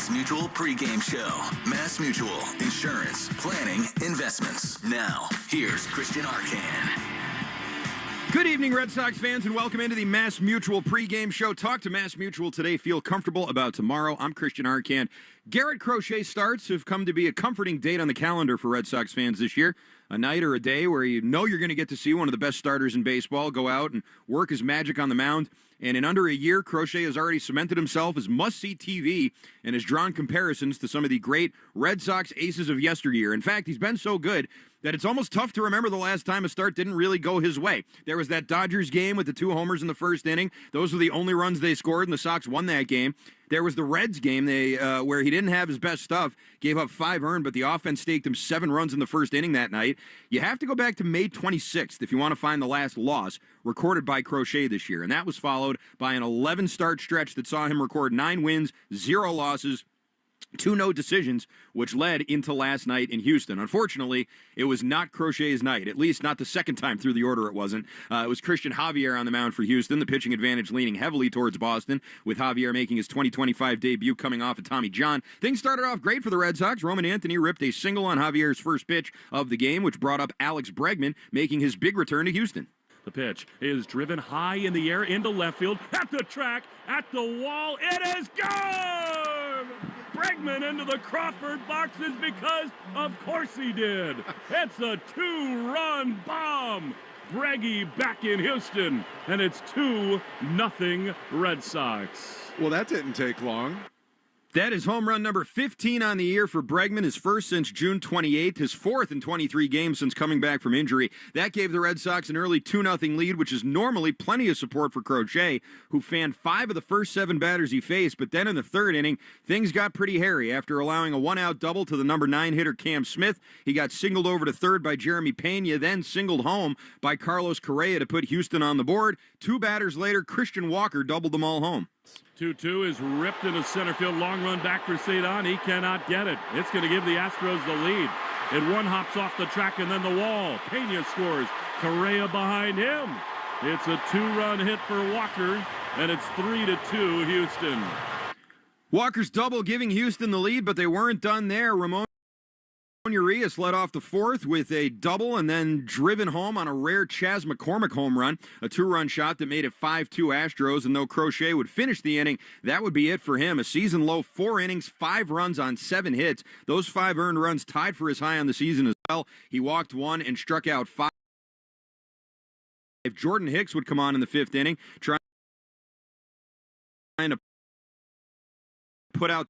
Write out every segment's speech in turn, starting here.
Mass Mutual pregame show. Mass Mutual Insurance, Planning, Investments. Now, here's Christian Arcand. Good evening, Red Sox fans, and welcome into the Mass Mutual pregame show. Talk to Mass Mutual today. Feel comfortable about tomorrow. I'm Christian Arcand. Garrett Crochet starts have come to be a comforting date on the calendar for Red Sox fans this year. A night or a day where you know you're going to get to see one of the best starters in baseball go out and work his magic on the mound. And in under a year, Crochet has already cemented himself as must-see TV and has drawn comparisons to some of the great Red Sox aces of yesteryear. In fact, he's been so good that it's almost tough to remember the last time a start didn't really go his way. There was that Dodgers game with the 2 homers in the first inning. Those were the only runs they scored, and the Sox won that game. There was the Reds game where he didn't have his best stuff, gave up 5 earned, but the offense staked him 7 runs in the first inning that night. You have to go back to May 26th if you want to find the last loss recorded by Crochet this year, and that was followed by an 11-start stretch that saw him record 9 wins, 0 losses, 2 no decisions, which led into last night in Houston. Unfortunately, it was not Crochet's night, at least not the second time through the order it wasn't. It was Christian Javier on the mound for Houston, the pitching advantage leaning heavily towards Boston, with Javier making his 2025 debut coming off of Tommy John. Things started off great for the Red Sox. Roman Anthony ripped a single on Javier's first pitch of the game, which brought up Alex Bregman, making his big return to Houston. The pitch is driven high in the air into left field, at the track, at the wall. It is gone! Bregman into the Crawford boxes because, of course, he did. It's a 2-run bomb. Breggy back in Houston, and it's 2-0 Red Sox. Well, that didn't take long. That is home run number 15 on the year for Bregman, his first since June 28th, his 4th in 23 games since coming back from injury. That gave the Red Sox an early 2-0 lead, which is normally plenty of support for Crochet, who fanned 5 of the first 7 batters he faced. But then in the third inning, things got pretty hairy. After allowing a 1-out double to the number 9 hitter Cam Smith, he got singled over to third by Jeremy Pena, then singled home by Carlos Correa to put Houston on the board. 2 batters later, Christian Walker doubled them all home. 2-2 is ripped into center field. Long run back for Cedon. He cannot get it. It's going to give the Astros the lead. It one hops off the track and then the wall. Pena scores. Correa behind him. It's a 2-run hit for Walker, and it's 3-2 Houston. Walker's double giving Houston the lead, but they weren't done there. Ramon Urias led off the 4th with a double and then driven home on a rare Chas McCormick home run, a 2-run shot that made it 5-2 Astros, and though Crochet would finish the inning, that would be it for him. A season-low 4 innings, 5 runs on 7 hits. Those 5 earned runs tied for his high on the season as well. He walked 1 and struck out 5. If Jordan Hicks would come on in the 5th inning, trying to put out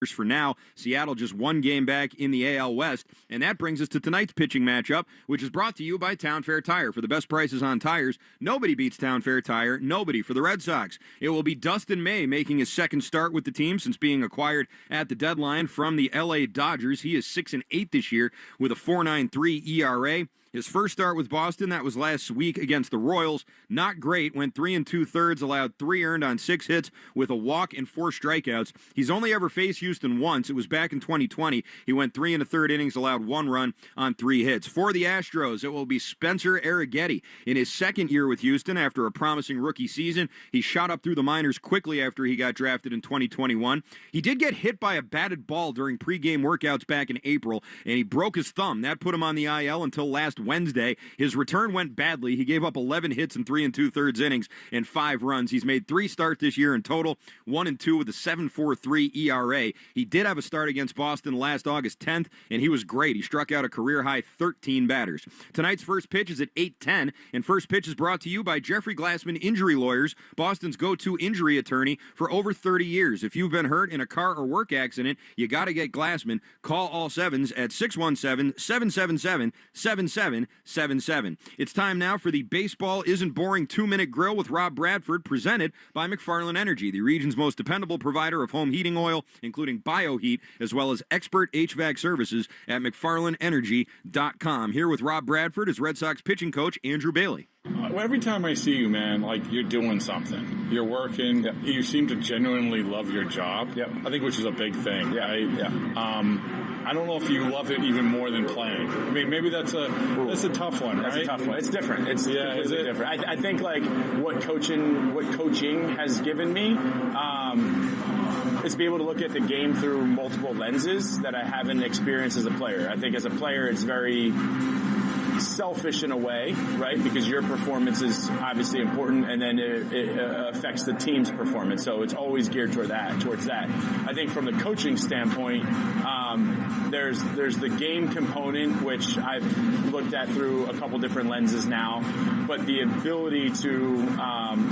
for now. Seattle just one game back in the AL West. And that brings us to tonight's pitching matchup, which is brought to you by Town Fair Tire. For the best prices on tires, nobody beats Town Fair Tire. Nobody. For the Red Sox, it will be Dustin May making his second start with the team since being acquired at the deadline from the LA Dodgers. He is 6-8 this year with a 4.93 ERA. His first start with Boston, that was last week against the Royals. Not great. Went 3 2/3, allowed 3 earned on 6 hits with a walk and 4 strikeouts. He's only ever faced Houston once. It was back in 2020. He went 3 1/3 innings, allowed 1 run on 3 hits. For the Astros, it will be Spencer Arrighetti. In his second year with Houston, after a promising rookie season, he shot up through the minors quickly after he got drafted in 2021. He did get hit by a batted ball during pregame workouts back in April, and he broke his thumb. That put him on the IL until last Wednesday. His return went badly. He gave up 11 hits in 3 2/3 innings and 5 runs. He's made 3 starts this year in total, 1 2 with a 7.43 ERA. He did have a start against Boston last August 10th, and he was great. He struck out a career-high 13 batters. Tonight's first pitch is at 8:10, and first pitch is brought to you by Jeffrey Glassman Injury Lawyers, Boston's go-to injury attorney for over 30 years. If you've been hurt in a car or work accident, you got to get Glassman. Call all sevens at 617-777-7777. It's time now for the Baseball Isn't Boring 2-Minute Grill with Rob Bradford, presented by McFarland Energy, the region's most dependable provider of home heating oil, including BioHeat, as well as expert HVAC services at McFarlandEnergy.com. Here with Rob Bradford is Red Sox pitching coach Andrew Bailey. Every time I see you, man, like you're doing something. You're working. Yep. You seem to genuinely love your job. Yep. I think which is a big thing, right? Yeah. I don't know if you love it even more than playing. I mean, maybe that's a tough one, right? That's a tough one. It's different. It's completely different. I think like what coaching has given me is to be able to look at the game through multiple lenses that I haven't experienced as a player. I think as a player, it's very selfish in a way, right? Because your performance is obviously important, and then it affects the team's performance. So it's always geared towards that. I think from the coaching standpoint, there's the game component, which I've looked at through a couple different lenses now, but the ability to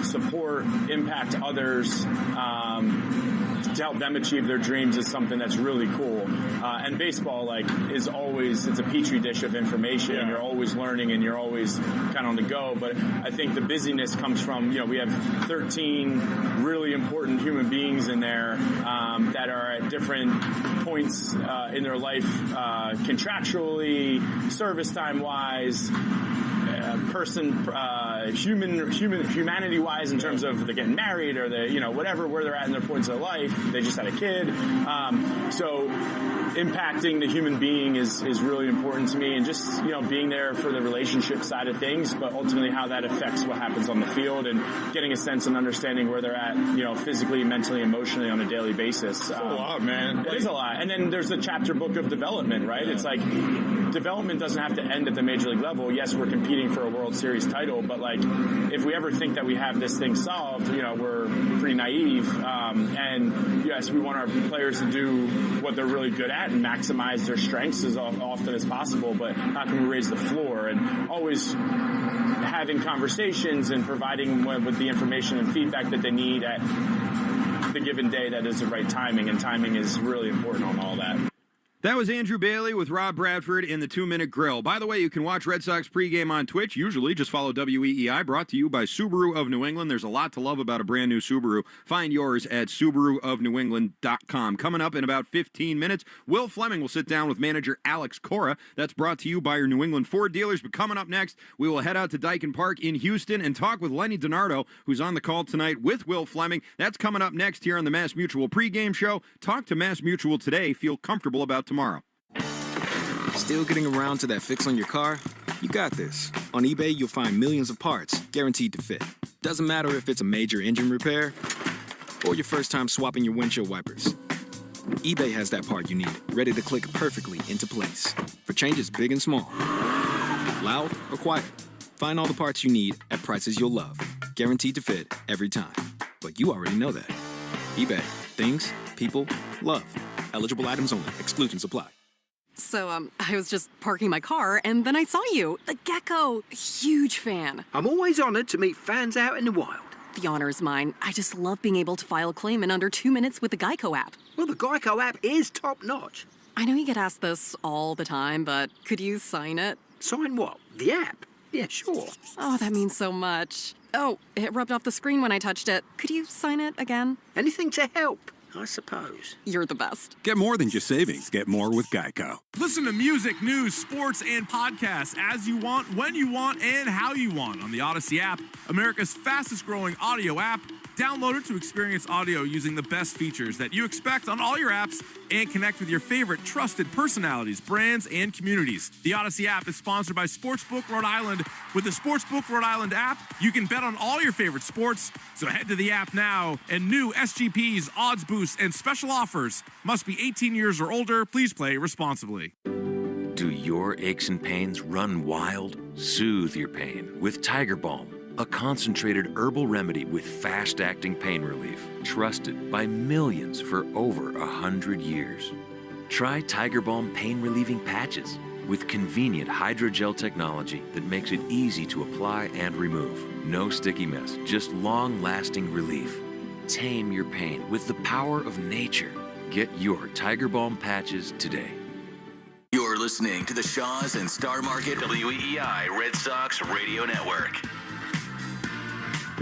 support, impact others, to help them achieve their dreams is something that's really cool. And baseball, is always, it's a petri dish of information. Yeah. You're always learning and you're always kind of on the go. But I think the busyness comes from, we have 13 really important human beings in there that are at different points in their life, contractually, service time wise, humanity wise, in terms of they're getting married or they, whatever, where they're at in their points of life. They just had a kid. So impacting the human being is really important to me, and just, being there for the relationship side of things, but ultimately how that affects what happens on the field, and getting a sense and understanding where they're at, physically, mentally, emotionally on a daily basis. It's a lot, man. It is a lot. And then there's the chapter book of development, right? Yeah. It's like development doesn't have to end at the major league level. Yes, we're competing for a World Series title, but if we ever think that we have this thing solved, we're pretty naive. And yes, we want our players to do what they're really good at and maximize their strengths as often as possible, but how can we raise the floor? And always having conversations and providing with the information and feedback that they need at the given day that is the right timing, and timing is really important on all that. That was Andrew Bailey with Rob Bradford in the 2-Minute Grill. By the way, you can watch Red Sox pregame on Twitch. Usually, just follow WEEI, brought to you by Subaru of New England. There's a lot to love about a brand new Subaru. Find yours at SubaruofNewEngland.com. Coming up in about 15 minutes, Will Fleming will sit down with manager Alex Cora. That's brought to you by your New England Ford dealers. But coming up next, we will head out to Dyken Park in Houston and talk with Lenny Dinardo, who's on the call tonight with Will Fleming. That's coming up next here on the Mass Mutual pregame show. Talk to Mass Mutual today. Feel comfortable about tomorrow. Still getting around to that fix on your car? You got this. On eBay, you'll find millions of parts guaranteed to fit. Doesn't matter if it's a major engine repair or your first time swapping your windshield wipers. eBay has that part you need, ready to click perfectly into place for changes big and small. Loud or quiet, find all the parts you need at prices you'll love. Guaranteed to fit every time. But you already know that. eBay. Things, people, love. Eligible items only. Exclusions apply. So, I was just parking my car, and then I saw you. The gecko. Huge fan. I'm always honored to meet fans out in the wild. The honor's mine. I just love being able to file a claim in under 2 minutes with the Geico app. Well, the Geico app is top-notch. I know you get asked this all the time, but could you sign it? Sign what? The app? Yeah, sure. Oh, that means so much. Oh, it rubbed off the screen when I touched it. Could you sign it again? Anything to help, I suppose. You're the best. Get more than just savings. Get more with Geico. Listen to music, news, sports, and podcasts as you want, when you want, and how you want on the Odyssey app, America's fastest-growing audio app. Download it to experience audio using the best features that you expect on all your apps and connect with your favorite trusted personalities, brands, and communities. The Odyssey app is sponsored by Sportsbook Rhode Island. With the Sportsbook Rhode Island app, you can bet on all your favorite sports. So head to the app now, and new SGPs, odds boosts, and special offers. Must be 18 years or older. Please play responsibly. Do your aches and pains run wild? Soothe your pain with Tiger Balm, a concentrated herbal remedy with fast-acting pain relief, trusted by millions for over 100 years. Try Tiger Balm pain-relieving patches with convenient hydrogel technology that makes it easy to apply and remove. No sticky mess, just long-lasting relief. Tame your pain with the power of nature. Get your Tiger Balm patches today. You're listening to the Shaw's and Star Market WEEI Red Sox Radio Network.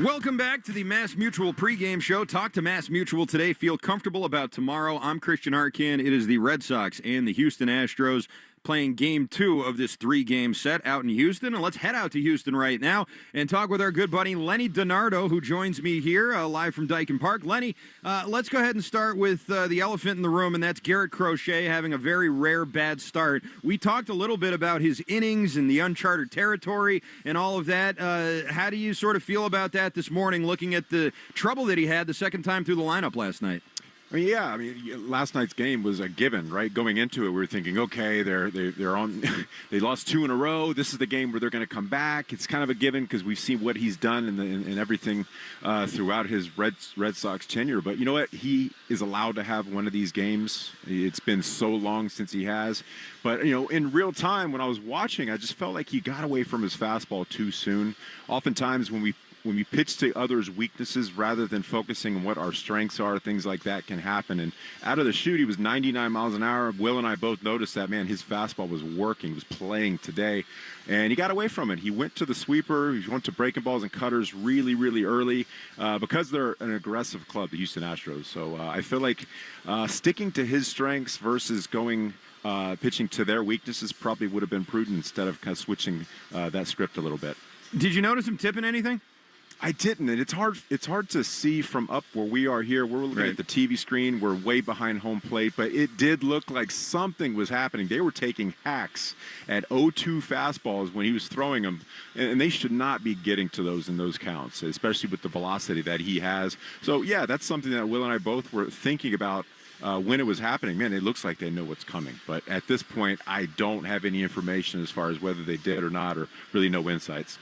Welcome back to the Mass Mutual pregame show. Talk to Mass Mutual today. Feel comfortable about tomorrow. I'm Christian Arcan. It is the Red Sox and the Houston Astros playing Game 2 of this 3-game set out in Houston. And let's head out to Houston right now and talk with our good buddy Lenny Dinardo, who joins me here live from Dyken Park. Lenny, let's go ahead and start with the elephant in the room, and that's Garrett Crochet having a very rare bad start. We talked a little bit about his innings and the uncharted territory and all of that. How do you sort of feel about that this morning, looking at the trouble that he had the second time through the lineup last night? I mean, last night's game was a given, right? Going into it, we were thinking, okay, they're on, they lost 2 in a row. This is the game where they're going to come back. It's kind of a given because we've seen what he's done and everything throughout his Red Sox tenure. But you know what? He is allowed to have one of these games. It's been so long since he has. But, you know, in real time, when I was watching, I just felt like he got away from his fastball too soon. Oftentimes when we pitch to others' weaknesses rather than focusing on what our strengths are, things like that can happen. And out of the chute, he was 99 miles an hour. Will and I both noticed that, man, his fastball was working, he was playing today. And he got away from it. He went to the sweeper. He went to breaking balls and cutters really, really early because they're an aggressive club, the Houston Astros. So I feel like sticking to his strengths versus going pitching to their weaknesses probably would have been prudent instead of kind of switching that script a little bit. Did you notice him tipping anything? I didn't, and it's hard to see from up where we are here. We're looking at the TV screen. We're way behind home plate, but it did look like something was happening. They were taking hacks at 0-2 fastballs when he was throwing them, and they should not be getting to those in those counts, especially with the velocity that he has. So, yeah, that's something that Will and I both were thinking about when it was happening. Man, it looks like they know what's coming. But at this point, I don't have any information as far as whether they did or not, or really no insights.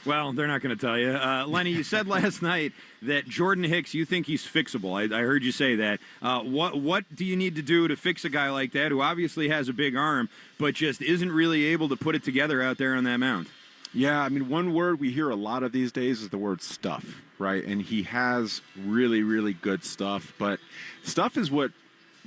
Well, they're not going to tell you. Lenny, you said last night that Jordan Hicks, you think he's fixable. I heard you say that. What do you need to do to fix a guy like that who obviously has a big arm but just isn't really able to put it together out there on that mound? Yeah, I mean, one word we hear a lot of these days is the word stuff, right? And he has really, really good stuff. But stuff is what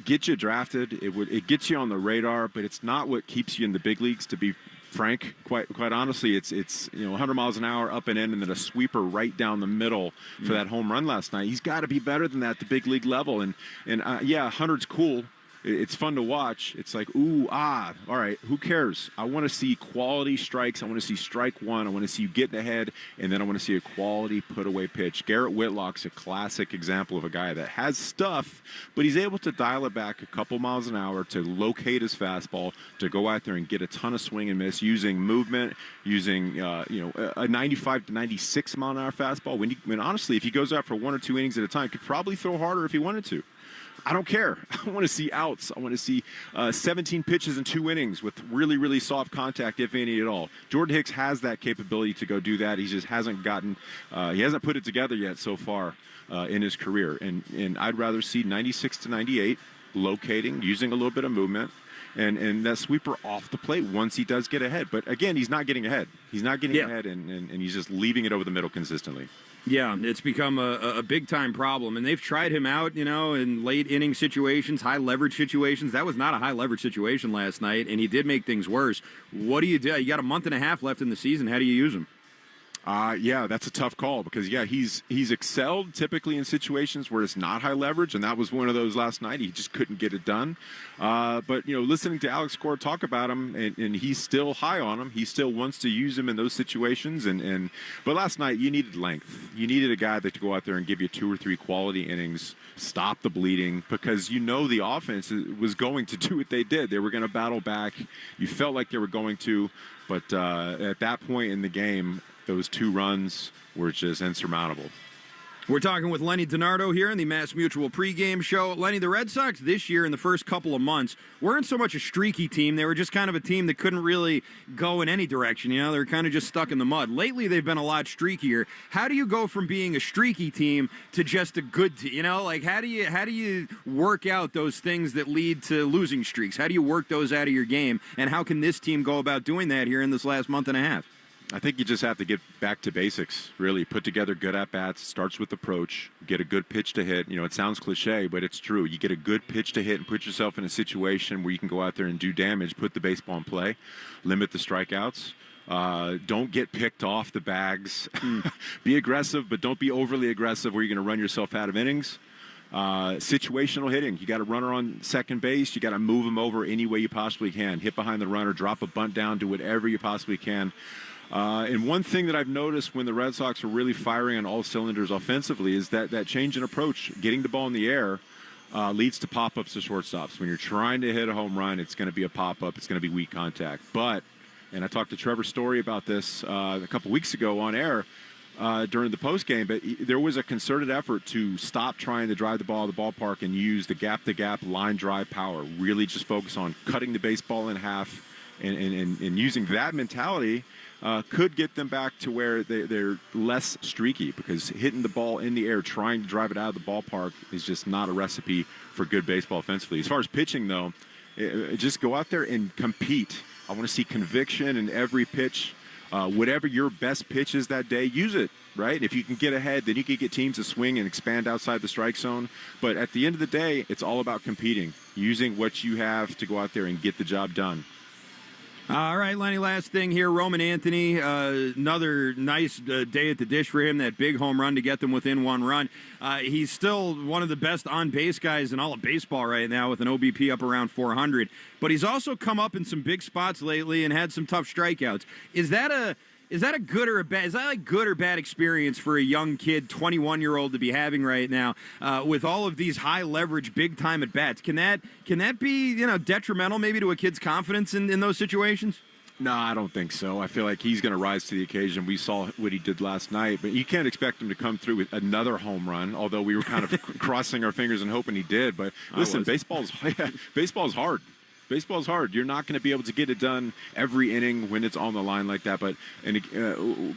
gets you drafted. It gets you on the radar, but it's not what keeps you in the big leagues, to be frank. Quite honestly, it's 100 miles an hour up and in, and then a sweeper right down the middle for that home run last night. He's got to be better than that at the big league level. And yeah, 100's cool. It's fun to watch. It's like, ooh, all right, who cares? I want to see quality strikes. I want to see strike one. I want to see you getting ahead, and then I want to see a quality put-away pitch. Garrett Whitlock's a classic example of a guy that has stuff, but he's able to dial it back a couple miles an hour to locate his fastball, to go out there and get a ton of swing and miss using movement, using a 95 to 96 mile an hour fastball. When honestly, if he goes out for 1 or 2 innings at a time, could probably throw harder if he wanted to. I don't care. I want to see outs. I want to see 17 pitches in 2 innings with really, really soft contact, if any at all. Jordan Hicks has that capability to go do that. He just hasn't he hasn't put it together yet so far in his career. And I'd rather see 96 to 98, locating, using a little bit of movement, and that sweeper off the plate once he does get ahead. But again, he's not getting ahead. He's not getting ahead, and he's just leaving it over the middle consistently. Yeah, it's become a big-time problem, and they've tried him out, in late-inning situations, high-leverage situations. That was not a high-leverage situation last night, and he did make things worse. What do? You got a month and a half left in the season. How do you use him? Yeah, that's a tough call because, he's excelled typically in situations where it's not high leverage, and that was one of those last night. He just couldn't get it done. But, listening to Alex Cora talk about him, and he's still high on him. He still wants to use him in those situations. But last night, you needed length. You needed a guy that could go out there and give you 2 or 3 quality innings, stop the bleeding, because the offense was going to do what they did. They were going to battle back. You felt like they were going to. But at that point in the game, those 2 runs were just insurmountable. We're talking with Lenny Dinardo here in the Mass Mutual pregame show. Lenny, the Red Sox this year in the first couple of months weren't so much a streaky team. They were just kind of a team that couldn't really go in any direction. They were kind of just stuck in the mud. Lately, they've been a lot streakier. How do you go from being a streaky team to just a good team? How do you work out those things that lead to losing streaks? How do you work those out of your game? And how can this team go about doing that here in this last month and a half? I think you just have to get back to basics, really. Put together good at-bats, starts with approach, get a good pitch to hit. It sounds cliche, but it's true. You get a good pitch to hit and put yourself in a situation where you can go out there and do damage, put the baseball in play, limit the strikeouts. Don't get picked off the bags. Be aggressive, but don't be overly aggressive where you're going to run yourself out of innings. Situational hitting. You got a runner on second base. You got to move him over any way you possibly can. Hit behind the runner, drop a bunt down, do whatever you possibly can. And one thing that I've noticed when the Red Sox are really firing on all cylinders offensively is that change in approach, getting the ball in the air, leads to pop-ups to shortstops. When you're trying to hit a home run, it's going to be a pop-up. It's going to be weak contact. But, and I talked to Trevor Story about this a couple weeks ago on air during the postgame, but there was a concerted effort to stop trying to drive the ball to the ballpark and use the gap-to-gap line drive power. Really just focus on cutting the baseball in half and using that mentality. Could get them back to where they're less streaky, because hitting the ball in the air, trying to drive it out of the ballpark is just not a recipe for good baseball offensively. As far as pitching, though, just go out there and compete. I want to see conviction in every pitch. Whatever your best pitch is that day, use it, right? If you can get ahead, then you can get teams to swing and expand outside the strike zone. But at the end of the day, it's all about competing, using what you have to go out there and get the job done. All right, Lenny, last thing here. Roman Anthony, another nice day at the dish for him, that big home run to get them within 1 run. He's still one of the best on-base guys in all of baseball right now with an OBP up around 400. But he's also come up in some big spots lately and had some tough strikeouts. Is that a good or a bad? Is that a good or bad experience for a young kid, 21-year-old, to be having right now with all of these high leverage, big time at bats? Can that be detrimental maybe to a kid's confidence in those situations? No, I don't think so. I feel like he's going to rise to the occasion. We saw what he did last night, but you can't expect him to come through with another home run, although we were kind of crossing our fingers and hoping he did. But listen, baseball's hard. Baseball's hard. You're not going to be able to get it done every inning when it's on the line like that. But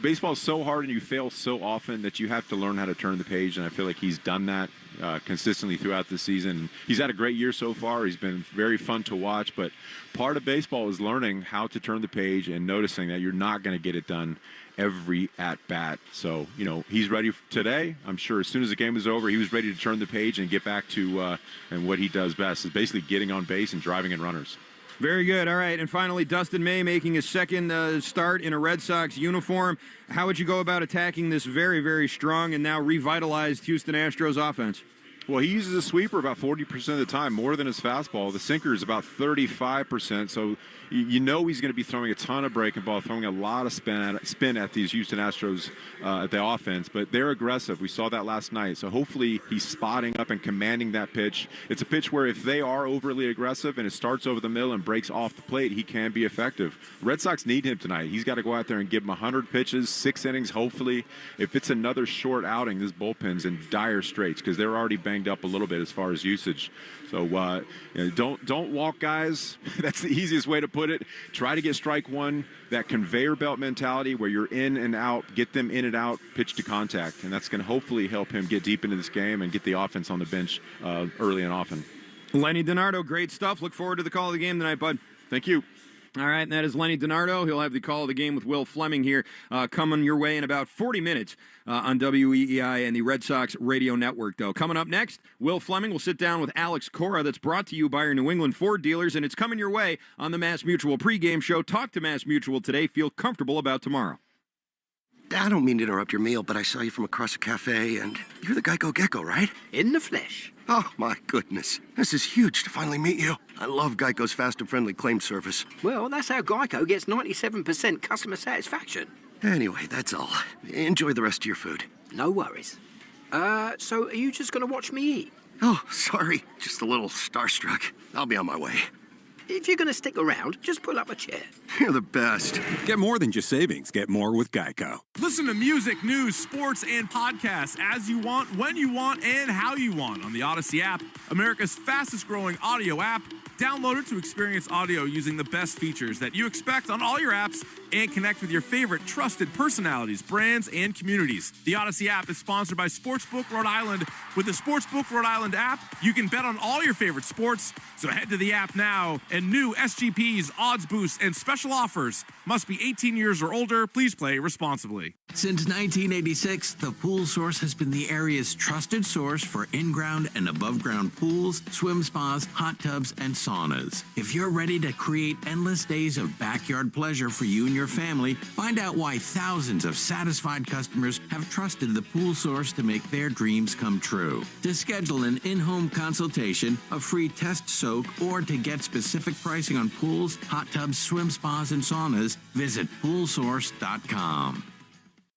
baseball's so hard, and you fail so often that you have to learn how to turn the page. And I feel like he's done that consistently throughout the season. He's had a great year so far. He's been very fun to watch. But part of baseball is learning how to turn the page and noticing that you're not going to get it done every at-bat. So, he's ready today. I'm sure as soon as the game was over, he was ready to turn the page and get back to and what he does best is basically getting on base and driving in runners. Very good. All right. And finally, Dustin May making his second start in a Red Sox uniform. How would you go about attacking this very, very strong and now revitalized Houston Astros offense? Well, he uses a sweeper about 40% of the time, more than his fastball. The sinker is about 35%, so he's going to be throwing a ton of breaking ball, throwing a lot of spin at these Houston Astros at the offense. But they're aggressive. We saw that last night. So hopefully he's spotting up and commanding that pitch. It's a pitch where if they are overly aggressive and it starts over the middle and breaks off the plate, he can be effective. Red Sox need him tonight. He's got to go out there and give him 100 pitches, 6 innings, hopefully. If it's another short outing, this bullpen's in dire straits because they're already banged up a little bit as far as usage. So don't walk guys. That's the easiest way to put it. Try to get strike one, that conveyor belt mentality where you're in and out, get them in and out, pitch to contact. And that's going to hopefully help him get deep into this game and get the offense on the bench early and often. Lenny Dinardo, great stuff. Look forward to the call of the game tonight, bud. Thank you. All right, and that is Lenny Dinardo. He'll have the call of the game with Will Fleming here coming your way in about 40 minutes on WEEI and the Red Sox radio network, though. Coming up next, Will Fleming will sit down with Alex Cora. That's brought to you by your New England Ford dealers, and it's coming your way on the Mass Mutual pregame show. Talk to Mass Mutual today. Feel comfortable about tomorrow. I don't mean to interrupt your meal, but I saw you from across a cafe, and you're the Geico Gecko, right? In the flesh. Oh, my goodness. This is huge to finally meet you. I love Geico's fast and friendly claim service. Well, that's how Geico gets 97% customer satisfaction. Anyway, that's all. Enjoy the rest of your food. No worries. So are you just going to watch me eat? Oh, sorry. Just a little starstruck. I'll be on my way. If you're going to stick around, just pull up a chair. You're the best. Get more than just savings. Get more with Geico. Listen to music, news, sports, and podcasts as you want, when you want, and how you want on the Odyssey app, America's fastest growing audio app. Download it to experience audio using the best features that you expect on all your apps and connect with your favorite trusted personalities, brands, and communities. The Odyssey app is sponsored by Sportsbook Rhode Island. With the Sportsbook Rhode Island app, you can bet on all your favorite sports. So head to the app now, and new SGPs, odds boosts, and special offers. Must be 18 years or older. Please play responsibly. Since 1986, the Pool Source has been the area's trusted source for in-ground and above-ground pools, swim spas, hot tubs, and saunas. If you're ready to create endless days of backyard pleasure for you and your family, find out why thousands of satisfied customers have trusted the Pool Source to make their dreams come true. To schedule an in-home consultation, a free test soak, or to get specific pricing on pools, hot tubs, swim spas, and saunas, visit poolsource.com.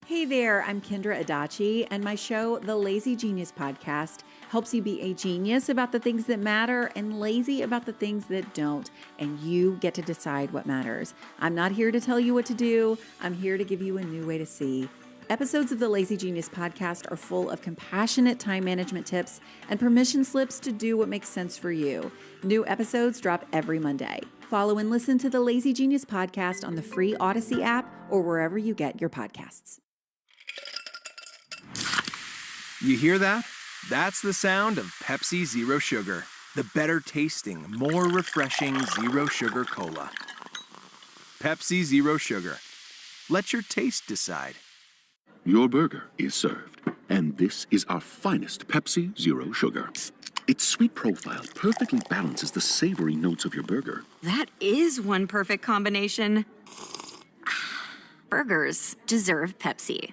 Hey there, I'm Kendra Adachi, and my show, The Lazy Genius Podcast, helps you be a genius about the things that matter and lazy about the things that don't, and you get to decide what matters. I'm not here to tell you what to do. I'm here to give you a new way to see. Episodes of the Lazy Genius Podcast are full of compassionate time management tips and permission slips to do what makes sense for you. New episodes drop every Monday. Follow and listen to the Lazy Genius Podcast on the free Odyssey app or wherever you get your podcasts. You hear that? That's the sound of Pepsi Zero Sugar, the better tasting, more refreshing Zero Sugar Cola. Pepsi Zero Sugar. Let your taste decide. Your burger is served, and this is our finest Pepsi Zero Sugar. Its sweet profile perfectly balances the savory notes of your burger. That is one perfect combination. Burgers deserve Pepsi.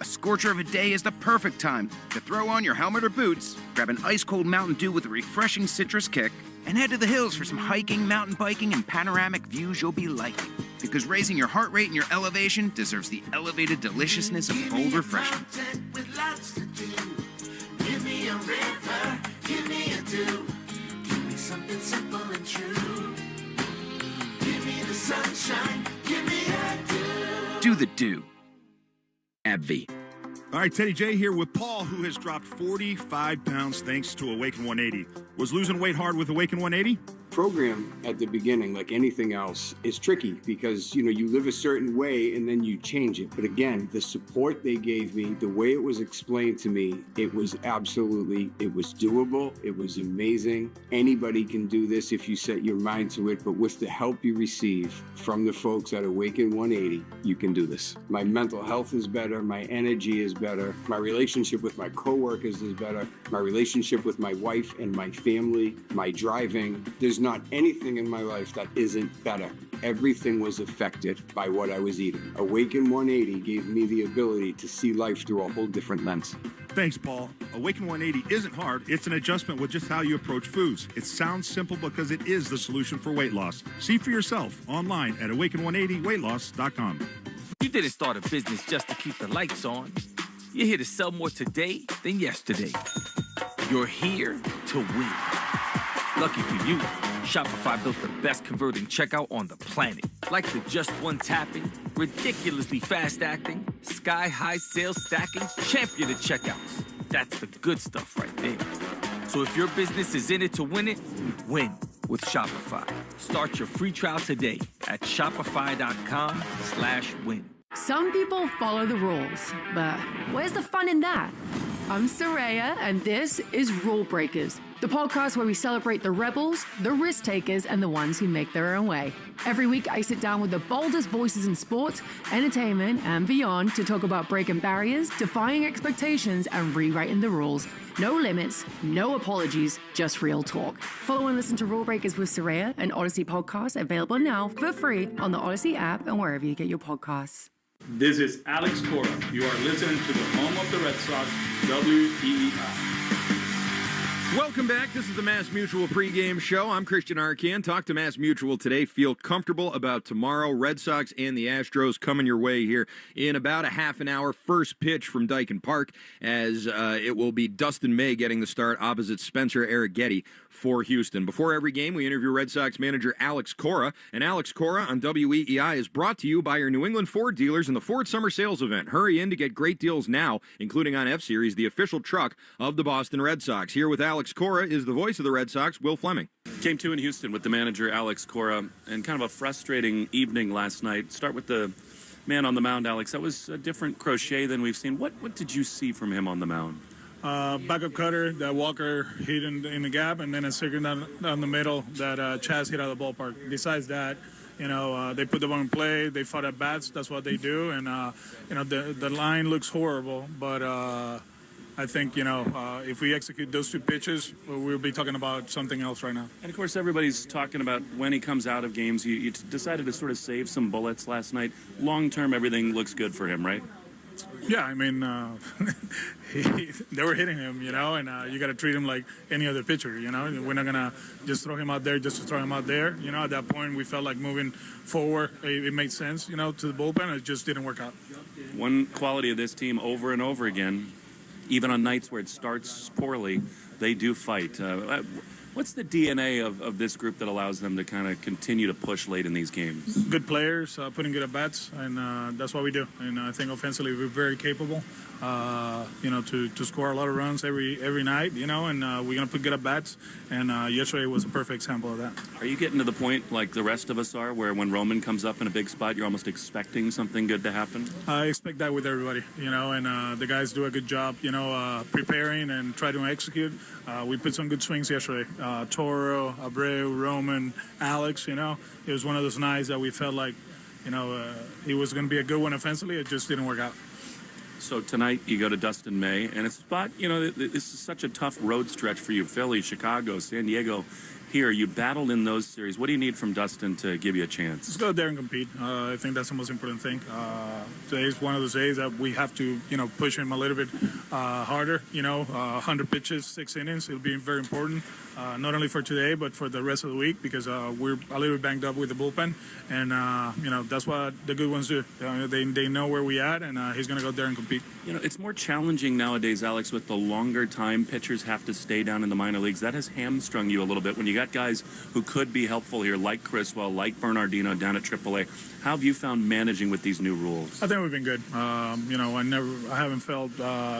A scorcher of a day is the perfect time to throw on your helmet or boots, grab an ice-cold Mountain Dew with a refreshing citrus kick, and head to the hills for some hiking, mountain biking, and panoramic views you'll be liking. Because raising your heart rate and your elevation deserves the elevated deliciousness of cold refreshment. Give me a river, give me a dew. Give me something simple and true. Give me the sunshine, give me a dew. Do the dew. AbbVie. All right, Teddy J here with Paul, who has dropped 45 pounds thanks to Awaken 180. Was losing weight hard with Awaken 180? Program at the beginning, like anything else, is tricky because, you live a certain way and then you change it. But again, the support they gave me, the way it was explained to me, it was doable. It was amazing. Anybody can do this if you set your mind to it. But with the help you receive from the folks at Awaken 180, you can do this. My mental health is better. My energy is better. My relationship with my coworkers is better. My relationship with my wife and my family, my driving. There's not anything in my life that isn't better. Everything was affected by what I was eating. Awaken 180 gave me the ability to see life through a whole different lens. Thanks, Paul. Awaken 180 isn't hard. It's an adjustment with just how you approach foods. It sounds simple because it is the solution for weight loss. See for yourself online at awaken180weightloss.com. You didn't start a business just to keep the lights on. You're here to sell more today than yesterday. You're here to win. Lucky for you, Shopify built the best converting checkout on the planet. Like the just one tapping, ridiculously fast acting, sky-high sales stacking, champion of checkouts. That's the good stuff right there. So if your business is in it to win it, win with Shopify. Start your free trial today at shopify.com/win. Some people follow the rules, but where's the fun in that? I'm Soraya, and this is Rule Breakers, the podcast where we celebrate the rebels, the risk takers, and the ones who make their own way. Every week, I sit down with the boldest voices in sports, entertainment, and beyond to talk about breaking barriers, defying expectations, and rewriting the rules. No limits, no apologies, just real talk. Follow and listen to Rule Breakers with Soraya, an Odyssey podcast available now for free on the Odyssey app and wherever you get your podcasts. This is Alex Cora. You are listening to the home of the Red Sox, WEEI. Welcome back. This is the Mass Mutual pregame show. I'm Christian Arcan. Talk to Mass Mutual today. Feel comfortable about tomorrow. Red Sox and the Astros coming your way here in about a half an hour. First pitch from Dyken Park, as it will be Dustin May getting the start opposite Spencer Arrighetti for Houston. Before every game, we interview Red Sox manager Alex Cora. And Alex Cora on WEEI is brought to you by your New England Ford dealers in the Ford Summer Sales Event. Hurry in to get great deals now, including on F-Series, the official truck of the Boston Red Sox. Here with Alex Cora is the voice of the Red Sox, Will Fleming. Game 2 in Houston with the manager Alex Cora, and kind of a frustrating evening last night. Start with the man on the mound, Alex. That was a different Crochet than we've seen. What did you see from him on the mound? Backup cutter that Walker hit in the gap, and then a second down the middle that Chaz hit out of the ballpark. Besides that, they put the ball in play. They fought at bats. That's what they do. And, the line looks horrible, but I think, if we execute those two pitches, we'll be talking about something else right now. And, of course, everybody's talking about when he comes out of games. You decided to sort of save some bullets last night. Long-term, everything looks good for him, right? Yeah, I mean, they were hitting him, and you got to treat him like any other pitcher, We're not going to just throw him out there just to throw him out there. At that point, we felt like moving forward, it made sense, to the bullpen. It just didn't work out. One quality of this team over and over again, even on nights where it starts poorly, they do fight. What's the DNA of this group that allows them to kind of continue to push late in these games? Good players, putting good at-bats, and that's what we do. And I think offensively we're very capable, to score a lot of runs every night, and we're going to put good at-bats. And yesterday was a perfect example of that. Are you getting to the point, like the rest of us are, where when Roman comes up in a big spot, you're almost expecting something good to happen? I expect that with everybody, and the guys do a good job, preparing and try to execute. We put some good swings yesterday. Toro, Abreu, Roman, Alex, it was one of those nights that we felt like, it was going to be a good one offensively. It just didn't work out. So tonight you go to Dustin May, and it's a spot, this is such a tough road stretch for you. Philly, Chicago, San Diego. Here, you battled in those series. What do you need from Dustin to give you a chance? Let's go there and compete. I think that's the most important thing. Today is one of those days that we have to, push him a little bit harder. 100 pitches, 6 innings. It'll be very important, not only for today, but for the rest of the week, because we're a little bit banged up with the bullpen. And, that's what the good ones do. They know where we at, and he's going to go there and compete. It's more challenging nowadays, Alex, with the longer time pitchers have to stay down in the minor leagues. That has hamstrung you a little bit when you got guys who could be helpful here, like Criswell, like Bernardino down at AAA. How have you found managing with these new rules? I think we've been good. I haven't felt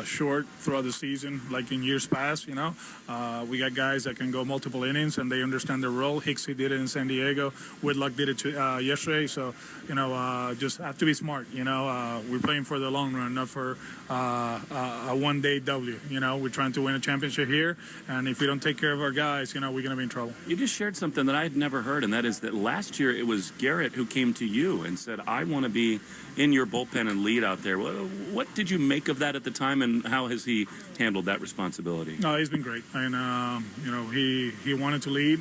short throughout the season like in years past. We got guys that can go multiple innings and they understand their role. Hicksy did it in San Diego. Whitlock did it yesterday. So just have to be smart. We're playing for the long run, not for a one-day W. We're trying to win a championship here, and if we don't take care of our guys, we're going to be in trouble. You just shared something that I had never heard, and that is that last year it was Garrett who came to you and said, I want to be in your bullpen and lead out there. What did you make of that at the time, and how has he handled that responsibility? No, he's been great. And, he wanted to lead.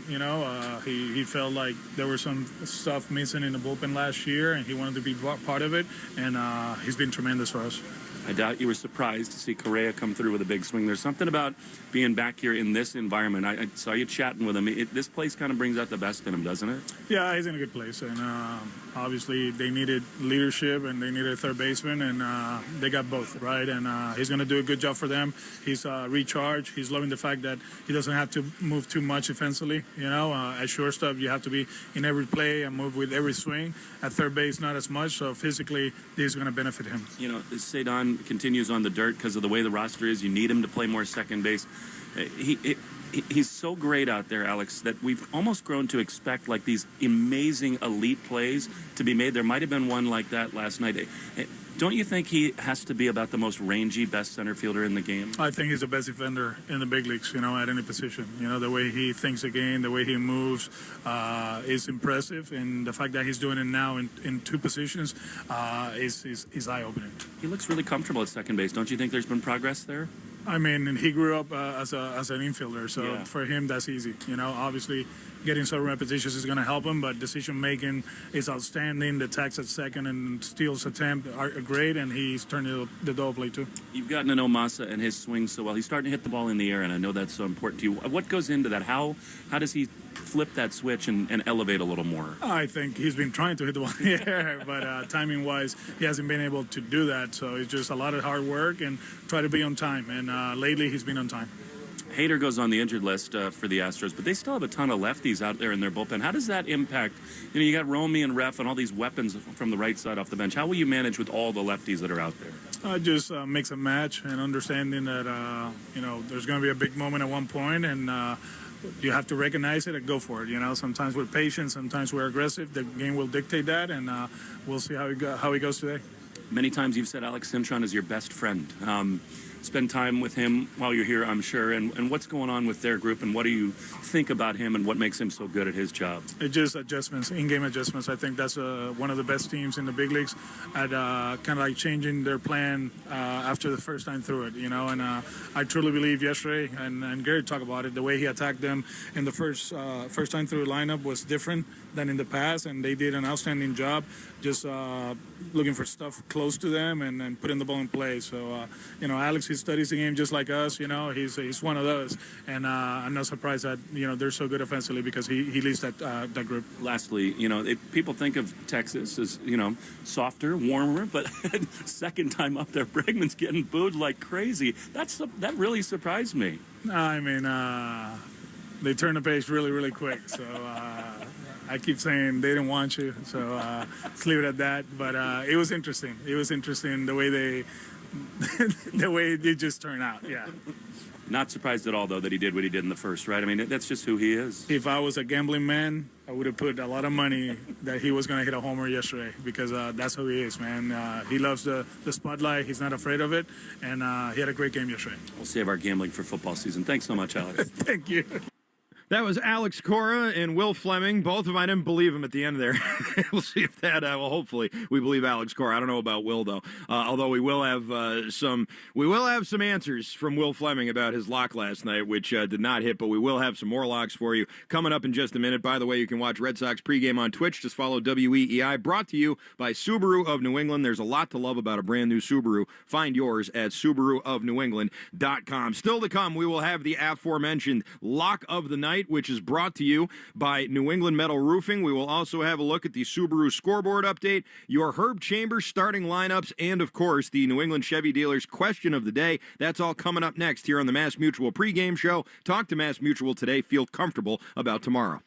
He felt like there was some stuff missing in the bullpen last year, and he wanted to be part of it, and he's been tremendous for us. I doubt you were surprised to see Correa come through with a big swing. There's something about being back here in this environment. I saw you chatting with him. This place kind of brings out the best in him, doesn't it? Yeah, he's in a good place. And obviously they needed leadership and they needed a third baseman, and they got both, right? And he's going to do a good job for them. He's recharged. He's loving the fact that he doesn't have to move too much offensively. At shortstop, you have to be in every play and move with every swing. At third base, not as much. So physically, this is going to benefit him. Cedon continues on the dirt because of the way the roster is. You need him to play more second base. He's so great out there, Alex, that we've almost grown to expect like these amazing elite plays to be made. There might have been one like that last night. Don't you think he has to be about the most rangy, best center fielder in the game? I think he's the best defender in the big leagues, at any position. The way he thinks the game, the way he moves is impressive. And the fact that he's doing it now in two positions is eye-opening. He looks really comfortable at second base. Don't you think there's been progress there? I mean, and he grew up as an infielder, so for him, that's easy. Obviously, getting some repetitions is going to help him, but decision-making is outstanding. The tags at second and steals attempt are great, and he's turning the double play, too. You've gotten to know Massa and his swing so well. He's starting to hit the ball in the air, and I know that's so important to you. What goes into that? How does he flip that switch and elevate a little more? I think he's been trying to hit the ball in the air, but timing-wise, he hasn't been able to do that. So it's just a lot of hard work and try to be on time. And lately, he's been on time. Hader goes on the injured list for the Astros, but they still have a ton of lefties out there in their bullpen. How does that impact? You got Romy and Ref and all these weapons from the right side off the bench. How will you manage with all the lefties that are out there? Just mix and match and understanding that, there's going to be a big moment at one point, and you have to recognize it and go for it. Sometimes we're patient, sometimes we're aggressive. The game will dictate that, and we'll see how he goes today. Many times you've said Alex Cintron is your best friend. Spend time with him while you're here, I'm sure. And what's going on with their group, and what do you think about him, and what makes him so good at his job? It's just adjustments, in-game adjustments. I think that's one of the best teams in the big leagues at kind of like changing their plan after the first time through it, And I truly believe yesterday, and Gary talked about it, the way he attacked them in the first time through lineup was different than in the past, and they did an outstanding job just looking for stuff close to them and putting the ball in play. So, Alex, he studies the game just like us. He's one of those, and I'm not surprised that they're so good offensively because he leads that group. Lastly, people think of Texas as softer, warmer, but second time up there, Bregman's getting booed like crazy. That really surprised me. I mean, they turn the page really, really quick. So. I keep saying they didn't want you, so let's leave it at that. But it was interesting. It was interesting the way the way it just turned out. Yeah. Not surprised at all, though, that he did what he did in the first, right? I mean, that's just who he is. If I was a gambling man, I would have put a lot of money that he was going to hit a homer yesterday because that's who he is, man. He loves the spotlight. He's not afraid of it, and he had a great game yesterday. We'll save our gambling for football season. Thanks so much, Alex. Thank you. That was Alex Cora and Will Fleming. Both of them, I didn't believe him at the end there. We'll see if that, hopefully we believe Alex Cora. I don't know about Will, though. Although we will have some answers from Will Fleming about his lock last night, which did not hit, but we will have some more locks for you coming up in just a minute. By the way, you can watch Red Sox pregame on Twitch. Just follow WEEI, brought to you by Subaru of New England. There's a lot to love about a brand new Subaru. Find yours at SubaruofNewEngland.com. Still to come, we will have the aforementioned lock of the night, which is brought to you by New England Metal Roofing. We will also have a look at the Subaru scoreboard update, your Herb Chambers starting lineups, and, of course, the New England Chevy Dealers question of the day. That's all coming up next here on the Mass Mutual pregame show. Talk to Mass Mutual today. Feel comfortable about tomorrow.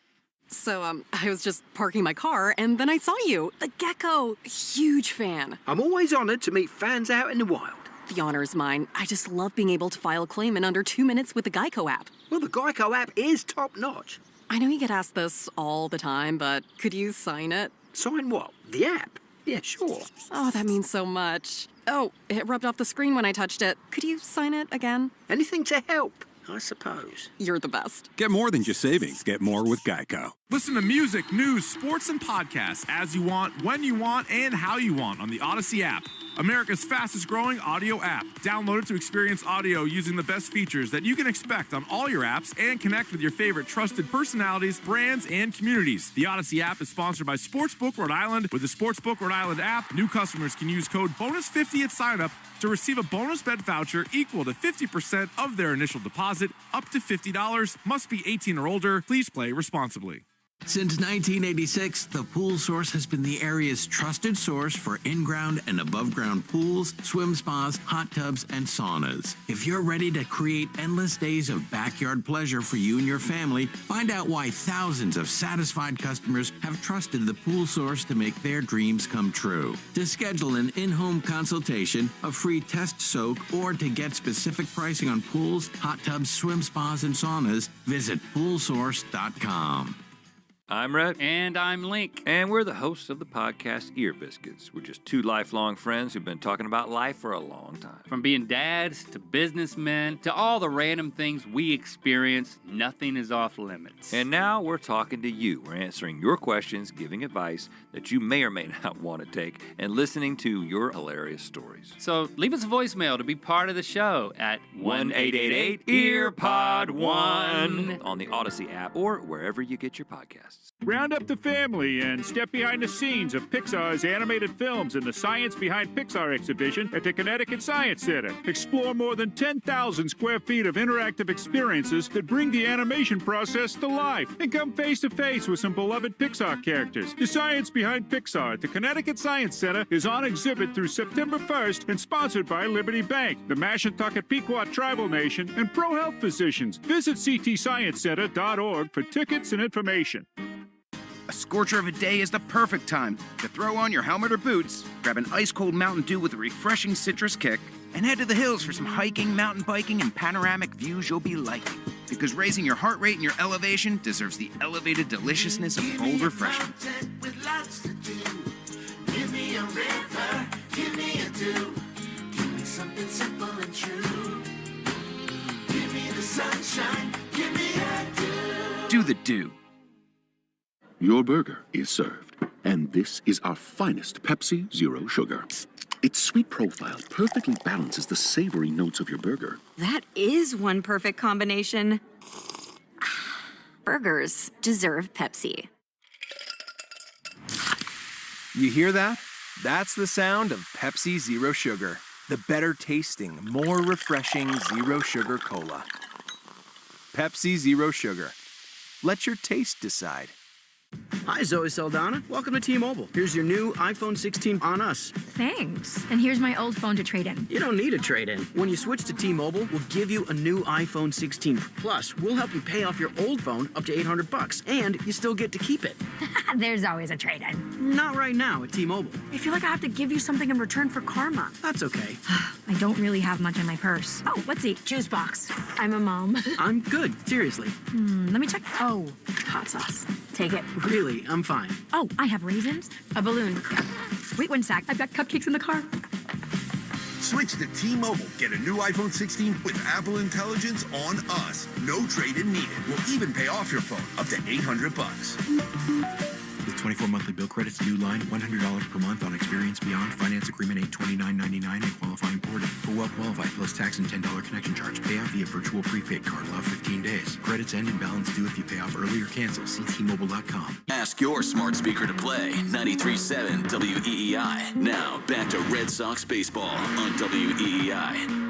So, I was just parking my car, and then I saw you. The gecko. Huge fan. I'm always honored to meet fans out in the wild. The honor is mine. I just love being able to file a claim in under 2 minutes with the Geico app. Well, the Geico app is top-notch. I know you get asked this all the time, but could you sign it? Sign what? The app? Yeah, sure. Oh, that means so much. Oh, it rubbed off the screen when I touched it. Could you sign it again? Anything to help, I suppose. You're the best. Get more than just savings. Get more with Geico. Listen to music, news, sports, and podcasts as you want, when you want, and how you want on the Odyssey app. America's fastest growing audio app. Download it to experience audio using the best features that you can expect on all your apps and connect with your favorite trusted personalities, brands, and communities. The Odyssey app is sponsored by Sportsbook Rhode Island. With the Sportsbook Rhode Island app, new customers can use code BONUS50 at sign-up to receive a bonus bet voucher equal to 50% of their initial deposit, up to $50. Must be 18 or older. Please play responsibly. Since 1986, the Pool Source has been the area's trusted source for in-ground and above-ground pools, swim spas, hot tubs, and saunas. If you're ready to create endless days of backyard pleasure for you and your family, find out why thousands of satisfied customers have trusted the Pool Source to make their dreams come true. To schedule an in-home consultation, a free test soak, or to get specific pricing on pools, hot tubs, swim spas, and saunas, visit poolsource.com. I'm Rhett. And I'm Link. And we're the hosts of the podcast Ear Biscuits. We're just two lifelong friends who've been talking about life for a long time. From being dads to businessmen to all the random things we experience, nothing is off limits. And now we're talking to you. We're answering your questions, giving advice that you may or may not want to take, and listening to your hilarious stories. So leave us a voicemail to be part of the show at 1-888-EARPOD-1 on the Odyssey app or wherever you get your podcasts. Round up the family and step behind the scenes of Pixar's animated films in the Science Behind Pixar exhibition at the Connecticut Science Center. Explore more than 10,000 square feet of interactive experiences that bring the animation process to life. And come face to face with some beloved Pixar characters. The Science Behind Pixar at the Connecticut Science Center is on exhibit through September 1st and sponsored by Liberty Bank, the Mashantucket Pequot Tribal Nation, and Pro Health Physicians. Visit ctsciencecenter.org for tickets and information. A scorcher of a day is the perfect time to throw on your helmet or boots, grab an ice-cold Mountain Dew with a refreshing citrus kick, and head to the hills for some hiking, mountain biking, and panoramic views you'll be liking. Because raising your heart rate and your elevation deserves the elevated deliciousness of cold refreshment. With lots to do. Give me a river, give me a dew. Give me something simple and true. Give me the sunshine, give me a dew. Do the dew. Your burger is served, and this is our finest Pepsi Zero Sugar. Its sweet profile perfectly balances the savory notes of your burger. That is one perfect combination. Burgers deserve Pepsi. You hear that? That's the sound of Pepsi Zero Sugar. The better tasting, more refreshing Zero Sugar Cola. Pepsi Zero Sugar. Let your taste decide. Hi, Zoe Saldana. Welcome to T-Mobile. Here's your new iPhone 16 on us. Thanks. And here's my old phone to trade in. You don't need a trade-in. When you switch to T-Mobile, we'll give you a new iPhone 16. Plus, we'll help you pay off your old phone up to $800, and you still get to keep it. There's always a trade-in. Not right now at T-Mobile. I feel like I have to give you something in return for karma. That's okay. I don't really have much in my purse. Oh, let's see. Juice box. I'm a mom. I'm good. Seriously. Let me check. Oh, hot sauce. Take it. Really, I'm fine. Oh, I have raisins, a balloon. Wait one sec. I've got cupcakes in the car. Switch to T-Mobile. Get a new iPhone 16 with Apple Intelligence on us. No trade-in needed. We'll even pay off your phone up to $800. With 24 monthly bill credits, new line, $100 per month on Experience Beyond. Finance agreement $829.99 and qualifying ported. For well-qualified plus tax and $10 connection charge. Pay out via virtual prepaid card. Allow 15 days. Credits end and balance due if you pay off early or cancel. See T-Mobile.com. Ask your smart speaker to play 93.7 WEEI. Now, back to Red Sox baseball on WEEI.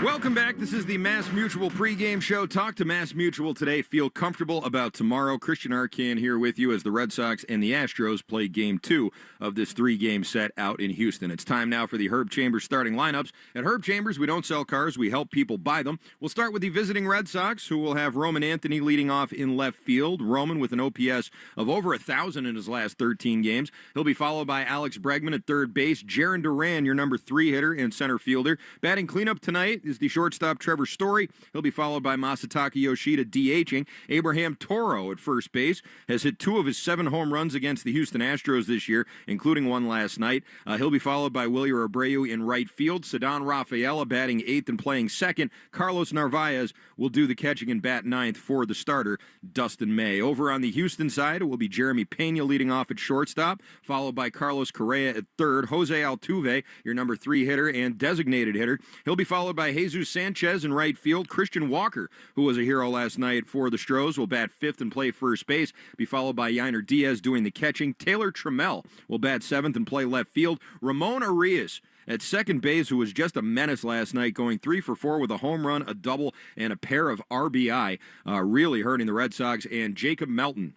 Welcome back. This is the Mass Mutual pregame show. Talk to Mass Mutual today. Feel comfortable about tomorrow. Christian Arcand here with you as the Red Sox and the Astros play Game 2 of this 3-game set out in Houston. It's time now for the Herb Chambers starting lineups. At Herb Chambers, we don't sell cars. We help people buy them. We'll start with the visiting Red Sox, who will have Roman Anthony leading off in left field. Roman with an OPS of over 1,000 in his last 13 games. He'll be followed by Alex Bregman at third base. Jarren Duran, your number 3 hitter and center fielder. Batting cleanup tonight is the shortstop Trevor Story. He'll be followed by Masataka Yoshida DHing. Abraham Toro at first base has hit 2 of his 7 home runs against the Houston Astros this year, including one last night. He'll be followed by Wilyer Abreu in right field. Ceddanne Rafaela batting 8th and playing 2nd. Carlos Narvaez will do the catching and bat 9th for the starter, Dustin May. Over on the Houston side, it will be Jeremy Pena leading off at shortstop, followed by Carlos Correa at third. Jose Altuve, your number 3 hitter and designated hitter. He'll be followed by Jesus Sanchez in right field. Christian Walker, who was a hero last night for the Stros, will bat 5th and play first base, be followed by Yainer Diaz doing the catching. Taylor Trammell will bat 7th and play left field. Ramon Arias at second base, who was just a menace last night, going 3 for 4 with a home run, a double, and a pair of RBI, really hurting the Red Sox. And Jacob Melton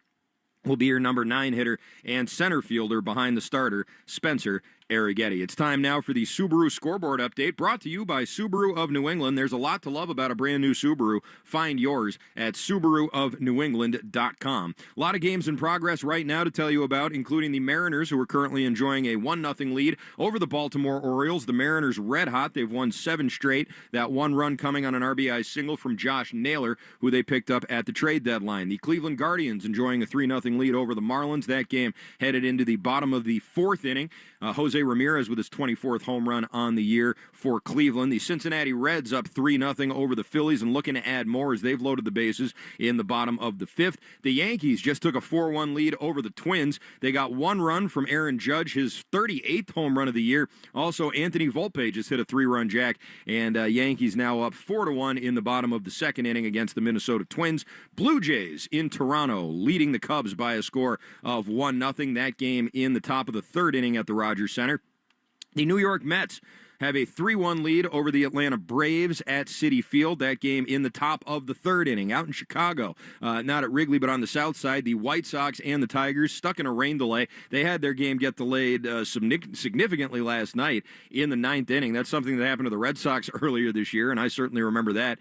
will be your number 9 hitter and center fielder behind the starter, Spencer Arrighetti. It's time now for the Subaru scoreboard update, brought to you by Subaru of New England. There's a lot to love about a brand new Subaru. Find yours at SubaruofNewEngland.com. A lot of games in progress right now to tell you about, including the Mariners, who are currently enjoying a 1-0 lead over the Baltimore Orioles. The Mariners red hot. They've won 7 straight. That one run coming on an RBI single from Josh Naylor, who they picked up at the trade deadline. The Cleveland Guardians enjoying a 3-0 lead over the Marlins. That game headed into the bottom of the 4th inning. Jose Ramirez with his 24th home run on the year for Cleveland. The Cincinnati Reds up 3-0 over the Phillies and looking to add more as they've loaded the bases in the bottom of the 5th. The Yankees just took a 4-1 lead over the Twins. They got 1 run from Aaron Judge, his 38th home run of the year. Also, Anthony Volpe just hit a 3-run jack, and Yankees now up 4-1 in the bottom of the 2nd inning against the Minnesota Twins. Blue Jays in Toronto leading the Cubs by a score of 1-0. That game in the top of the 3rd inning at the Rogers Center. The New York Mets have a 3-1 lead over the Atlanta Braves at Citi Field. That game in the top of the 3rd inning. Out in Chicago, not at Wrigley, but on the south side, the White Sox and the Tigers stuck in a rain delay. They had their game get delayed significantly last night in the 9th inning. That's something that happened to the Red Sox earlier this year, and I certainly remember that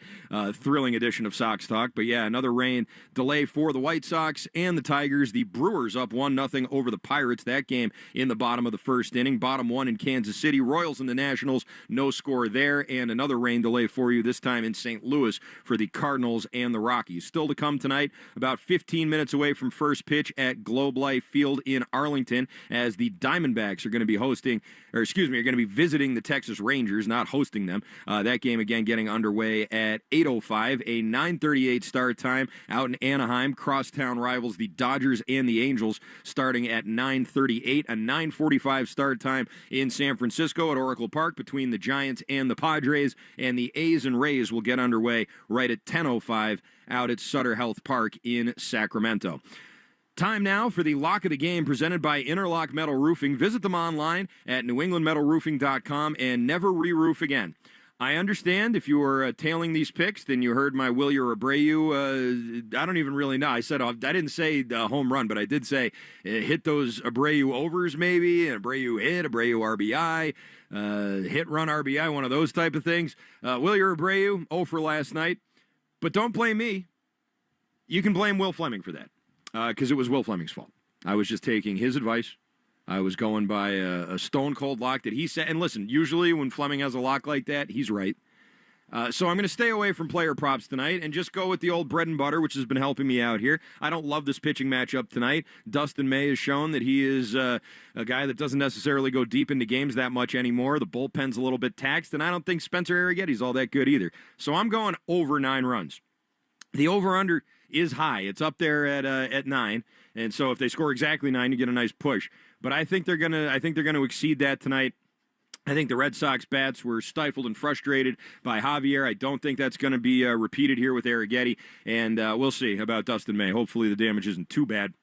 thrilling edition of Sox Talk. But yeah, another rain delay for the White Sox and the Tigers. The Brewers up 1-0 over the Pirates. That game in the bottom of the 1st inning. Bottom 1 in Kansas City. Royals and the Nationals, no score there, and another rain delay for you, this time in St. Louis for the Cardinals and the Rockies. Still to come tonight, about 15 minutes away from first pitch at Globe Life Field in Arlington, as the Diamondbacks are going to be are going to be visiting the Texas Rangers, not hosting them. That game again getting underway at 8:05, a 9:38 start time out in Anaheim. Crosstown rivals the Dodgers and the Angels starting at 9:38, a 9:45 start time in San Francisco at Oracle Park between the Giants and the Padres, and the A's and Rays will get underway right at 10:05 out at Sutter Health Park in Sacramento. Time now for the Lock of the Game presented by Interlock Metal Roofing. Visit them online at newenglandmetalroofing.com and never re-roof again. I understand if you were tailing these picks, then you heard my Wilyer Abreu. I don't even really know. I didn't say home run, but I did say hit those Abreu overs maybe, an Abreu hit, Abreu RBI, hit run RBI, one of those type of things. Wilyer Abreu, 0 for last night. But don't blame me. You can blame Will Fleming for that because it was Will Fleming's fault. I was just taking his advice. I was going by a stone-cold lock that he said. And listen, usually when Fleming has a lock like that, he's right. So I'm going to stay away from player props tonight and just go with the old bread and butter, which has been helping me out here. I don't love this pitching matchup tonight. Dustin May has shown that he is a guy that doesn't necessarily go deep into games that much anymore. The bullpen's a little bit taxed, and I don't think Spencer Arrighetti's all that good either. So I'm going over 9 runs. The over-under is high. It's up there at 9, and so if they score exactly 9, you get a nice push. But I think they're gonna exceed that tonight. I think the Red Sox bats were stifled and frustrated by Javier. I don't think that's going to be repeated here with Arrighetti, and we'll see about Dustin May. Hopefully the damage isn't too bad.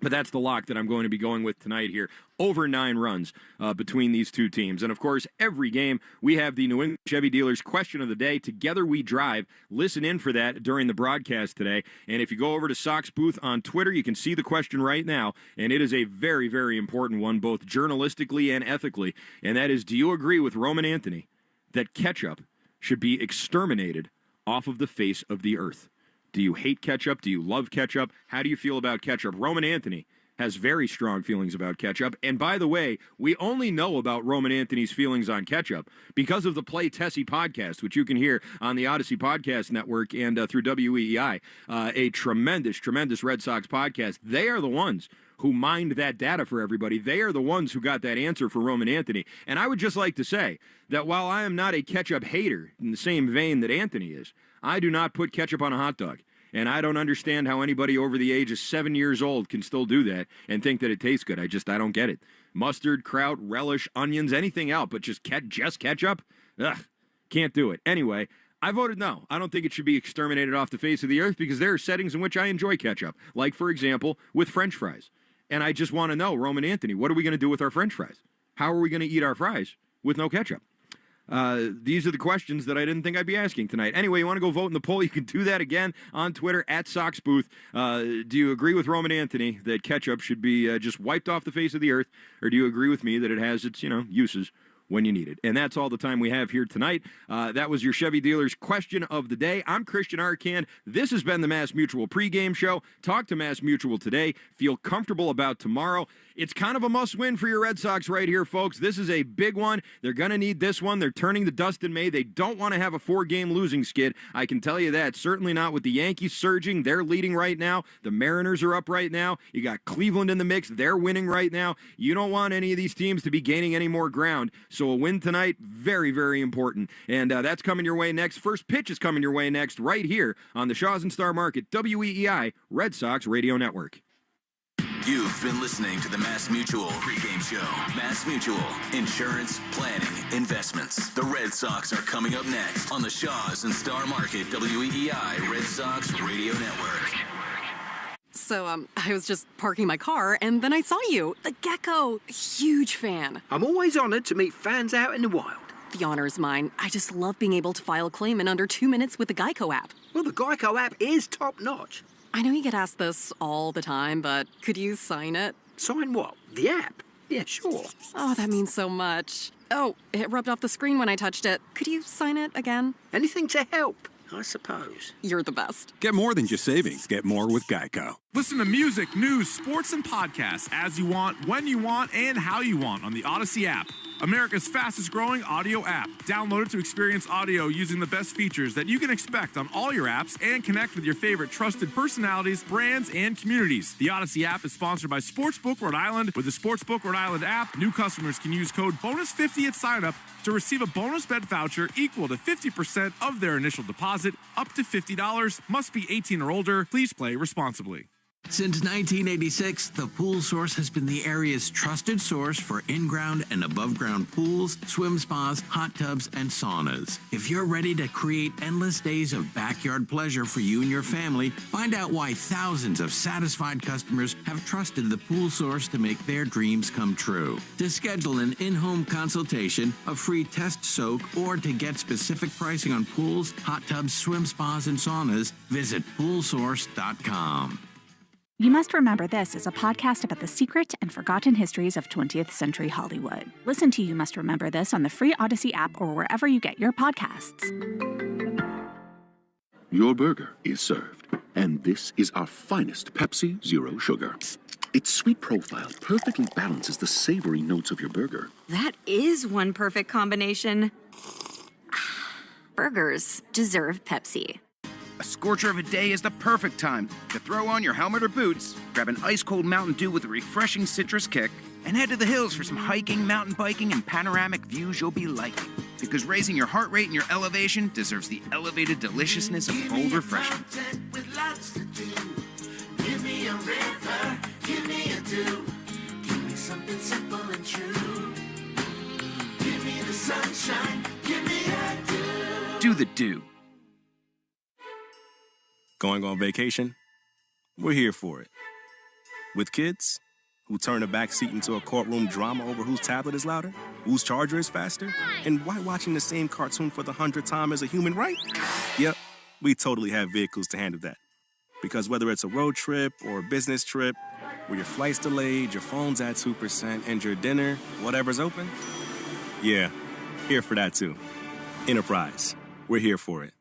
But that's the lock that I'm going to be going with tonight here. Over 9 runs between these two teams. And, of course, every game we have the New England Chevy Dealers question of the day. Together we drive. Listen in for that during the broadcast today. And if you go over to Sox Booth on Twitter, you can see the question right now. And it is a very, very important one, both journalistically and ethically. And that is, do you agree with Roman Anthony that ketchup should be exterminated off of the face of the earth? Do you hate ketchup? Do you love ketchup? How do you feel about ketchup? Roman Anthony has very strong feelings about ketchup. And by the way, we only know about Roman Anthony's feelings on ketchup because of the Play Tessie podcast, which you can hear on the Odyssey Podcast Network and through WEEI, a tremendous, tremendous Red Sox podcast. They are the ones who mined that data for everybody. They are the ones who got that answer for Roman Anthony. And I would just like to say that while I am not a ketchup hater in the same vein that Anthony is, I do not put ketchup on a hot dog. And I don't understand how anybody over the age of 7 years old can still do that and think that it tastes good. I don't get it. Mustard, kraut, relish, onions, anything else, but just ketchup? Ugh, can't do it. Anyway, I voted no. I don't think it should be exterminated off the face of the earth because there are settings in which I enjoy ketchup. Like, for example, with French fries. And I just want to know, Roman Anthony, what are we going to do with our French fries? How are we going to eat our fries with no ketchup? These are the questions that I didn't think I'd be asking tonight. Anyway, you want to go vote in the poll? You can do that again on Twitter at SoxBooth. Do you agree with Roman Anthony that ketchup should be just wiped off the face of the earth, or do you agree with me that it has its uses when you need it? And that's all the time we have here tonight. That was your Chevy Dealer's question of the day. I'm Christian Arcand. This has been the Mass Mutual pregame show. Talk to Mass Mutual today. Feel comfortable about tomorrow. It's kind of a must-win for your Red Sox right here, folks. This is a big one. They're going to need this one. They're turning to Dustin May. They don't want to have a 4-game losing skid. I can tell you that. Certainly not with the Yankees surging. They're leading right now. The Mariners are up right now. You got Cleveland in the mix. They're winning right now. You don't want any of these teams to be gaining any more ground. So a win tonight, very, very important. And that's coming your way next. First pitch is coming your way next right here on the Shaws and Star Market, WEEI, Red Sox Radio Network. You've been listening to the Mass Mutual pregame show. Mass Mutual, insurance, planning, investments. The Red Sox are coming up next on the Shaws and Star Market, WEEI Red Sox Radio Network. So, I was just parking my car, and then I saw you. The gecko. Huge fan. I'm always honored to meet fans out in the wild. The honor is mine. I just love being able to file a claim in under 2 minutes with the Geico app. Well, the Geico app is top-notch. I know you get asked this all the time, but could you sign it? Sign what? The app? Yeah, sure. Oh, that means so much. Oh, it rubbed off the screen when I touched it. Could you sign it again? Anything to help, I suppose. You're the best. Get more than just savings. Get more with Geico. Listen to music, news, sports, and podcasts as you want, when you want, and how you want on the Odyssey app. America's fastest growing audio app. Download it to experience audio using the best features that you can expect on all your apps and connect with your favorite trusted personalities, brands, and communities. The Odyssey app is sponsored by Sportsbook Rhode Island. With the Sportsbook Rhode Island app, new customers can use code BONUS50 at sign-up to receive a bonus bet voucher equal to 50% of their initial deposit, up to $50. Must be 18 or older. Please play responsibly. Since 1986, the Pool Source has been the area's trusted source for in-ground and above-ground pools, swim spas, hot tubs, and saunas. If you're ready to create endless days of backyard pleasure for you and your family, find out why thousands of satisfied customers have trusted the Pool Source to make their dreams come true. To schedule an in-home consultation, a free test soak, or to get specific pricing on pools, hot tubs, swim spas, and saunas, visit poolsource.com. You Must Remember This is a podcast about the secret and forgotten histories of 20th century Hollywood. Listen to You Must Remember This on the free Odyssey app or wherever you get your podcasts. Your burger is served, and this is our finest Pepsi Zero Sugar. Its sweet profile perfectly balances the savory notes of your burger. That is one perfect combination. Burgers deserve Pepsi. A scorcher of a day is the perfect time to throw on your helmet or boots, grab an ice-cold Mountain Dew with a refreshing citrus kick, and head to the hills for some hiking, mountain biking, and panoramic views you'll be liking. Because raising your heart rate and your elevation deserves the elevated deliciousness of bold refreshment. With lots to do. Give me a river, give me a dew. Give me something simple and true. Give me the sunshine, give me a dew. Do the dew. Going on vacation? We're here for it. With kids who turn a back seat into a courtroom drama over whose tablet is louder, whose charger is faster, and why watching the same cartoon for the 100th time is a human right? Yep, we totally have vehicles to handle that. Because whether it's a road trip or a business trip, where your flight's delayed, your phone's at 2%, and your dinner, whatever's open, yeah, here for that too. Enterprise, we're here for it.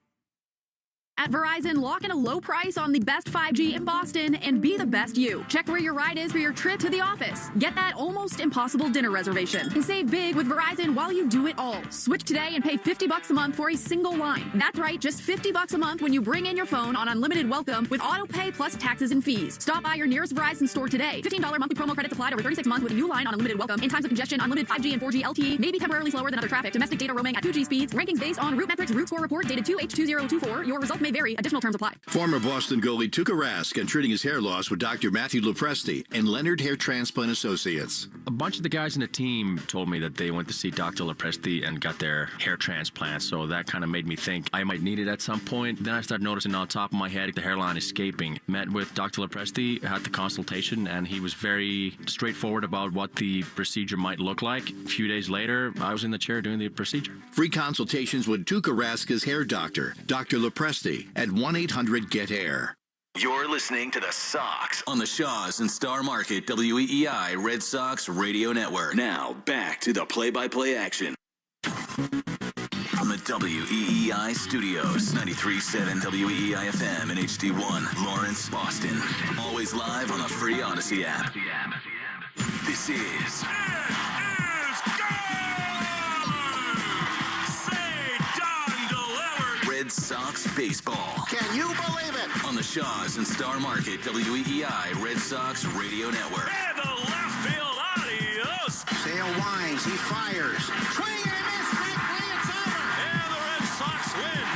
At Verizon, lock in a low price on the best 5G in Boston and be the best you. Check where your ride is for your trip to the office. Get that almost impossible dinner reservation. And save big with Verizon while you do it all. Switch today and pay $50 a month for a single line. That's right, just $50 a month when you bring in your phone on unlimited welcome with auto pay plus taxes and fees. Stop by your nearest Verizon store today. $15 monthly promo credits applied over 36 months with a new line on unlimited welcome. In times of congestion, unlimited 5G and 4G LTE may be temporarily slower than other traffic. Domestic data roaming at 2G speeds. Rankings based on route metrics route score report dated 2H2024. Your result may vary. Additional terms apply. Former Boston goalie Tuukka Rask and treating his hair loss with Dr. Matthew Lopresti and Leonard Hair Transplant Associates. A bunch of the guys in the team told me that they went to see Dr. Lopresti and got their hair transplant, so that kind of made me think I might need it at some point. Then I started noticing on top of my head the hairline escaping. Met with Dr. Lopresti, had the consultation, and he was very straightforward about what the procedure might look like. A few days later, I was in the chair doing the procedure. Free consultations with Tuukka Rask's hair doctor, Dr. Lopresti, at 1-800-GET-HAIR. You're listening to the Sox on the Shaws and Star Market WEEI Red Sox Radio Network. Now, back to the play-by-play action. From the WEEI studios, 93.7 WEEI FM and HD1, Lawrence, Boston. Always live on the free Odyssey app. This is... Red Sox baseball. Can you believe it? On the Shaws and Star Market WEEI Red Sox Radio Network. And the left field, adios. Sale winds, he fires. Swing and a miss, strike three, it's over. And the Red Sox win.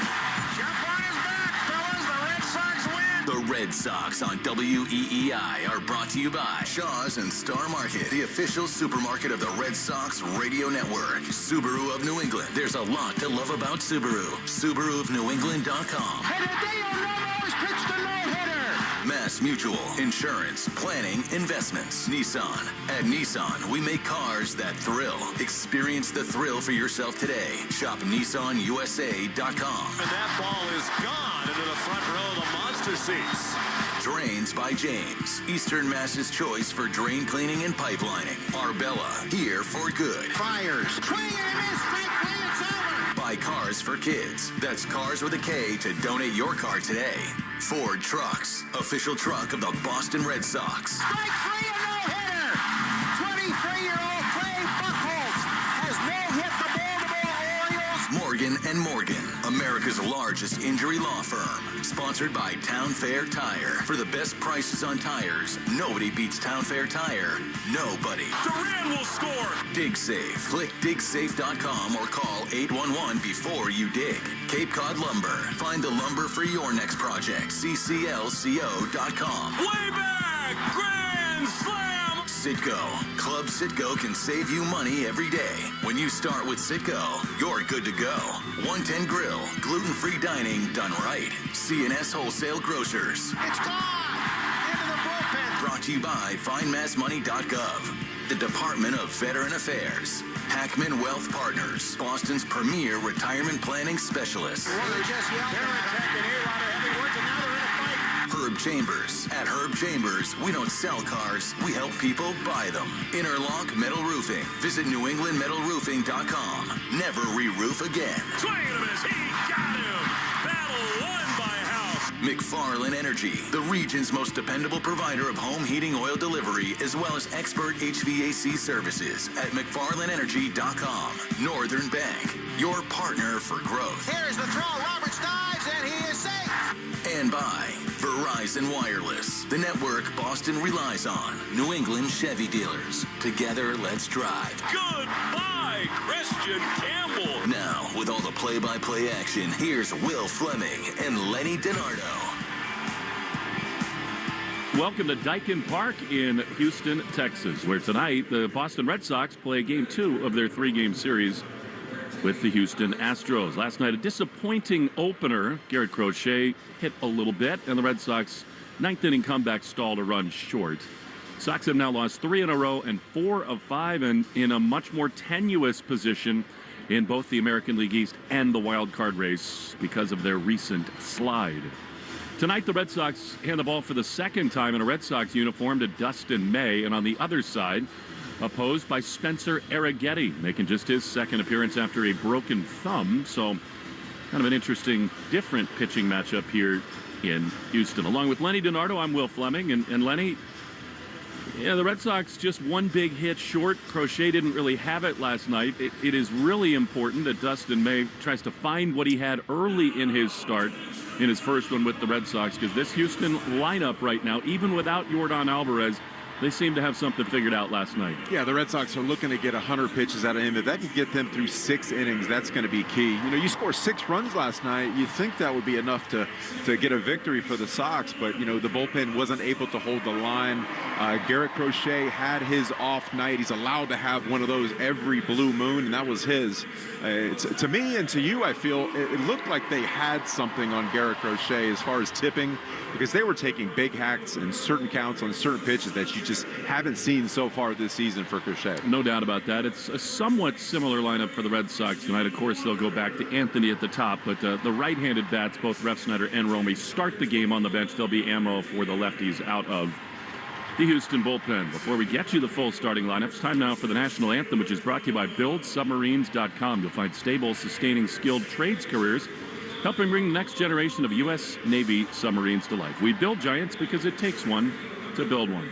Jump on his back, fellas, the Red Sox win. The Red Sox on WEEI are brought to you by Shaws and Star Market, the official supermarket of the Red Sox Radio Network. Subaru of New England. There's a lot to love about Subaru. SubaruofNewEngland.com. And Hideo Nomo's pitched a no-hitter. Mass Mutual, insurance, planning, investments. Nissan. At Nissan, we make cars that thrill. Experience the thrill for yourself today. Shop NissanUSA.com. And that ball is gone into the front row of the monster seats. Drains by James. Eastern Mass's choice for drain cleaning and pipelining. Arbella, here for good. Fires. Swing and a miss, strike three, it's over. Buy cars for kids. That's Cars with a K to donate your car today. Ford Trucks, official truck of the Boston Red Sox. Strike three, a no-hitter. 23-year-old Trey Buchholz has no-hit the Baltimore Orioles. Morgan & Morgan, America's largest injury law firm. Sponsored by Town Fair Tire. For the best prices on tires, nobody beats Town Fair Tire. Nobody. Duran will score. Dig Safe. Click digsafe.com or call 811 before you dig. Cape Cod Lumber. Find the lumber for your next project. cclco.com. Way back. Grand slam. Citgo. Club Citgo can save you money every day. When you start with Citgo, you're good to go. 110 Grill. Gluten-free dining done right. C&S Wholesale Grocers. It's gone. Into the bullpen. Brought to you by FindMassMoney.gov. The Department of Veteran Affairs. Hackman Wealth Partners. Boston's premier retirement planning specialist. Well, they just yelled. They're attacking here on the heavy words, and now they're in a fight. Herb Chambers. At Herb Chambers, we don't sell cars, we help people buy them. Interlock Metal Roofing. Visit NewEnglandMetalRoofing.com. Never re-roof again. Swing and a miss. He got him. Battle won by House. McFarland Energy, the region's most dependable provider of home heating oil delivery, as well as expert HVAC services at McFarlandEnergy.com. Northern Bank, your partner for growth. Here's the throw. Roberts dives, and he is safe. And by Verizon Wireless, the network Boston relies on. New England Chevy dealers. Together, let's drive. Goodbye, Christian Campbell. Now, with all the play-by-play action, here's Will Fleming and Lenny Dinardo. Welcome to Daikin Park in Houston, Texas, where tonight the Boston Red Sox play Game 2 of their 3-game series with the Houston Astros. Last night, a disappointing opener. Garrett Crochet hit a little bit, and the Red Sox 9th-inning comeback stalled a run short. Sox have now lost 3 in a row and 4 of 5, and in a much more tenuous position in both the American League East and the wild card race because of their recent slide. Tonight, the Red Sox hand the ball for the second time in a Red Sox uniform to Dustin May, and on the other side, opposed by Spencer Arrighetti, making just his second appearance after a broken thumb. So kind of an interesting, different pitching matchup here in Houston. Along with Lenny Dinardo, I'm Will Fleming. And Lenny, yeah, the Red Sox just one big hit short. Crochet didn't really have it last night. It is really important that Dustin May tries to find what he had early in his start, in his first one with the Red Sox, because this Houston lineup right now, even without Yordan Alvarez, they seem to have something figured out last night. Yeah, the Red Sox are looking to get 100 pitches out of him. If that can get them through 6 innings, that's going to be key. You know, you score 6 runs last night. You'd think that would be enough to get a victory for the Sox, but, you know, the bullpen wasn't able to hold the line. Garrett Crochet had his off night. He's allowed to have one of those every blue moon, and that was his. To me and to you, I feel it looked like they had something on Garrett Crochet as far as tipping, because they were taking big hacks and certain counts on certain pitches that you just haven't seen so far this season for Crochet. No doubt about that. It's a somewhat similar lineup for the Red Sox tonight. Of course, they'll go back to Anthony at the top, but the right-handed bats, both Refsnyder and Romy, start the game on the bench. There'll be ammo for the lefties out of the Houston bullpen. Before we get you the full starting lineup, it's time now for the national anthem, which is brought to you by BuildSubmarines.com. You'll find stable, sustaining, skilled trades careers, helping bring the next generation of U.S. Navy submarines to life. We build giants because it takes one to build one.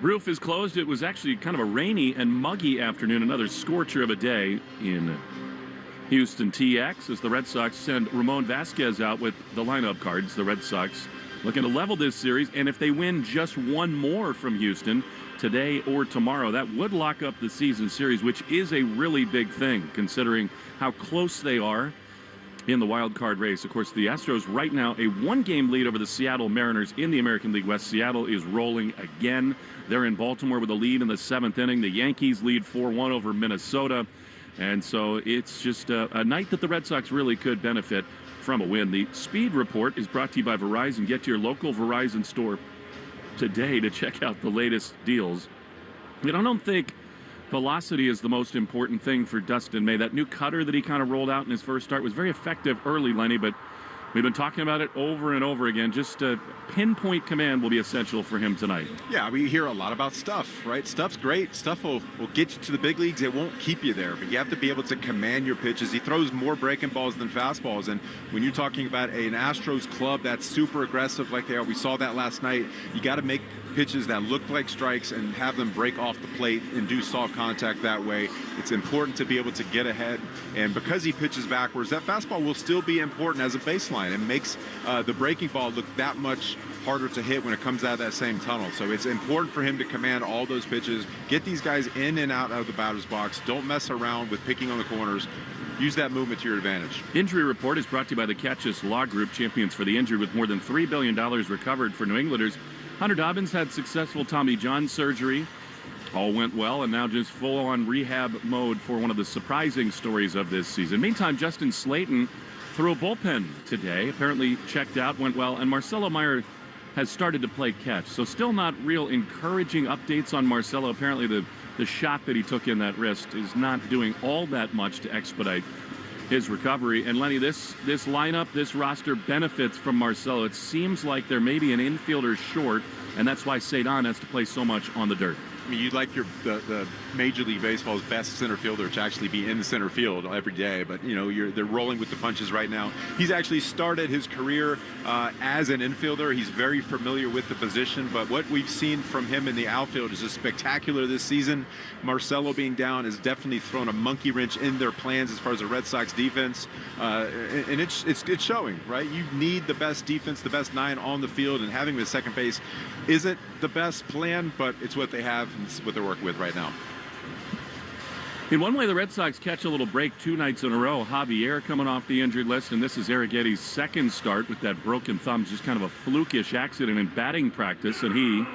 Roof is closed. It was actually kind of a rainy and muggy afternoon, another scorcher of a day in Houston TX as the Red Sox send Ramon Vasquez out with the lineup cards. The Red Sox looking to level this series, and if they win just one more from Houston today or tomorrow, that would lock up the season series, which is a really big thing considering how close they are in the wild card race. Of course, the Astros right now a 1-game lead over the Seattle Mariners in the American League West. Seattle is rolling again. They're in Baltimore with a lead in the 7th inning. The Yankees lead 4-1 over Minnesota. And so it's just a night that the Red Sox really could benefit from a win. The Speed Report is brought to you by Verizon. Get to your local Verizon store today to check out the latest deals. And I don't think velocity is the most important thing for Dustin May. That new cutter that he kind of rolled out in his first start was very effective early, Lenny, but we've been talking about it over and over again. Just a pinpoint command will be essential for him tonight. Yeah, we hear a lot about stuff, right? Stuff's great. Stuff will get you to the big leagues. It won't keep you there, but you have to be able to command your pitches. He throws more breaking balls than fastballs, and when you're talking about an Astros club that's super aggressive like they are, we saw that last night, you got to make pitches that look like strikes and have them break off the plate and do soft contact that way. It's important to be able to get ahead, and because he pitches backwards, that fastball will still be important as a baseline. It makes the breaking ball look that much harder to hit when it comes out of that same tunnel. So it's important for him to command all those pitches, get these guys in and out of the batter's box. Don't mess around with picking on the corners. Use that movement to your advantage. Injury Report is brought to you by the Catchus Law Group, champions for the injured with more than $3 billion recovered for New Englanders. Hunter Dobbins had successful Tommy John surgery. All went well, and now just full-on rehab mode for one of the surprising stories of this season. Meantime, Justin Slayton threw a bullpen today. Apparently checked out, went well, and Marcelo Meyer has started to play catch. So still not real encouraging updates on Marcelo. Apparently the shot that he took in that wrist is not doing all that much to expedite his recovery. And Lenny, this lineup, this roster benefits from Marcelo. It seems like there may be an infielder short, and that's why Cedon has to play so much on the dirt. I mean, you'd like the Major League Baseball's best center fielder to actually be in the center field every day, but you know they're rolling with the punches right now. He's actually started his career as an infielder. He's very familiar with the position, but what we've seen from him in the outfield is just spectacular this season. Marcelo being down has definitely thrown a monkey wrench in their plans as far as the Red Sox defense, and it's showing, right? You need the best defense, the best 9 on the field, and having him at second base isn't the best plan, but it's what they have. That's what they're working with right now. In one way, the Red Sox catch a little break 2 nights in a row. Javier coming off the injured list, and this is Arrighetti's second start with that broken thumb. Just kind of a flukish accident in batting practice, and he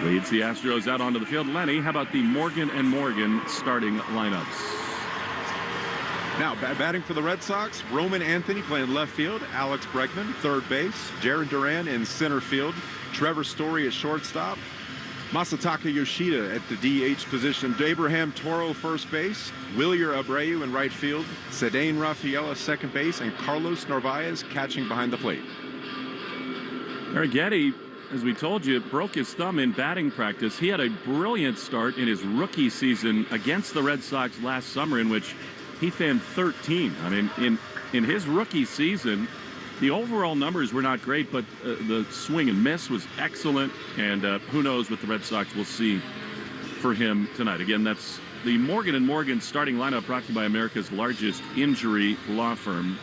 leads the Astros out onto the field. Lenny, how about the Morgan & Morgan starting lineups? Now, batting for the Red Sox, Roman Anthony playing left field, Alex Bregman, third base, Jared Duran in center field, Trevor Story at shortstop, Masataka Yoshida at the DH position, Abraham Toro first base, Wilyer Abreu in right field, Cedane Rafaela second base, and Carlos Narvaez catching behind the plate. Arrighetti, as we told you, broke his thumb in batting practice. He had a brilliant start in his rookie season against the Red Sox last summer, in which he fanned 13. I mean, in his rookie season, the overall numbers were not great, but the swing and miss was excellent. And who knows what the Red Sox will see for him tonight. Again, that's the Morgan & Morgan starting lineup, brought to you by America's largest injury law firm.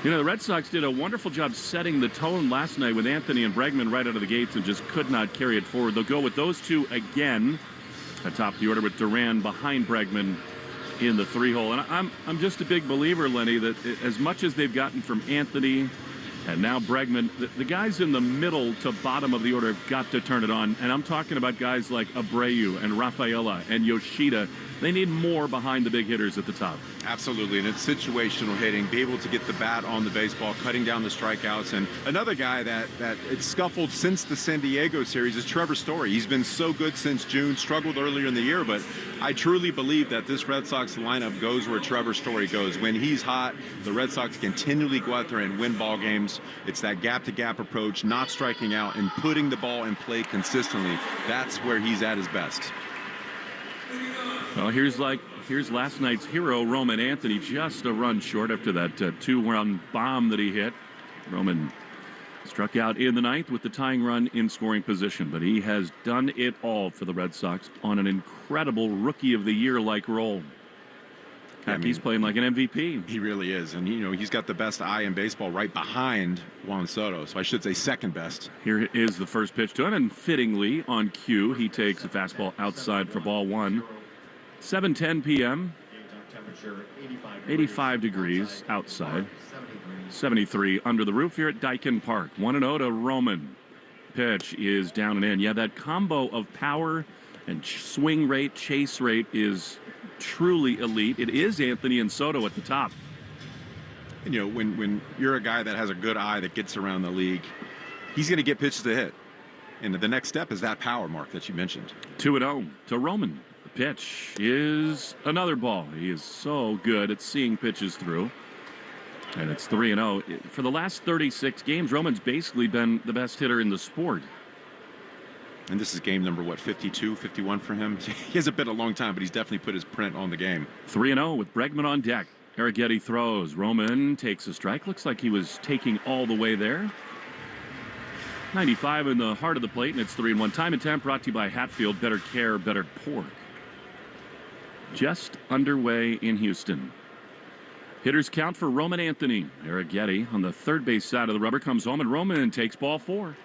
You know, the Red Sox did a wonderful job setting the tone last night with Anthony and Bregman right out of the gates and just could not carry it forward. They'll go with those two again atop the order, with Duran behind Bregman in the 3-hole. And I'm just a big believer, Lenny, that as much as they've gotten from Anthony and now Bregman, the guys in the middle to bottom of the order have got to turn it on. And I'm talking about guys like Abreu and Rafaela and Yoshida. They need more behind the big hitters at the top. Absolutely, and it's situational hitting, be able to get the bat on the baseball, cutting down the strikeouts. And another guy that it's scuffled since the San Diego series is Trevor Story. He's been so good since June, struggled earlier in the year, but I truly believe that this Red Sox lineup goes where Trevor Story goes. When he's hot, the Red Sox continually go out there and win ball games. It's that gap-to-gap approach, not striking out, and putting the ball in play consistently. That's where he's at his best. Well, here's last night's hero, Roman Anthony, just a run short after that 2-run bomb that he hit. Roman struck out in the ninth with the tying run in scoring position, but he has done it all for the Red Sox on an incredible Rookie of the Year-like role. He's playing like an MVP. He really is, and you know he's got the best eye in baseball, right behind Juan Soto. So I should say second best. Here is the first pitch to him, and fittingly on cue, he takes a fastball outside for ball one. 7:10 p.m. 85 degrees outside. 73 under the roof here at Daikin Park. 1-0 to Roman. Pitch is down and in. Yeah, that combo of power and swing rate, chase rate is truly elite. It is Anthony and Soto at the top. And, you know, when you're a guy that has a good eye that gets around the league, he's going to get pitches to hit. And the next step is that power mark that you mentioned. 2-0 to Roman. The pitch is another ball. He is so good at seeing pitches through. And it's 3-0. For the last 36 games, Roman's basically been the best hitter in the sport. And this is game number, 52, 51 for him? He hasn't been a long time, but he's definitely put his print on the game. 3-0 with Bregman on deck. Arrighetti throws. Roman takes a strike. Looks like he was taking all the way there. 95 in the heart of the plate, and it's 3-1. Time and Temp brought to you by Hatfield. Better care, better pork. Just underway in Houston. Hitters count for Roman Anthony. Arrighetti on the third base side of the rubber comes home, and Roman takes ball 4.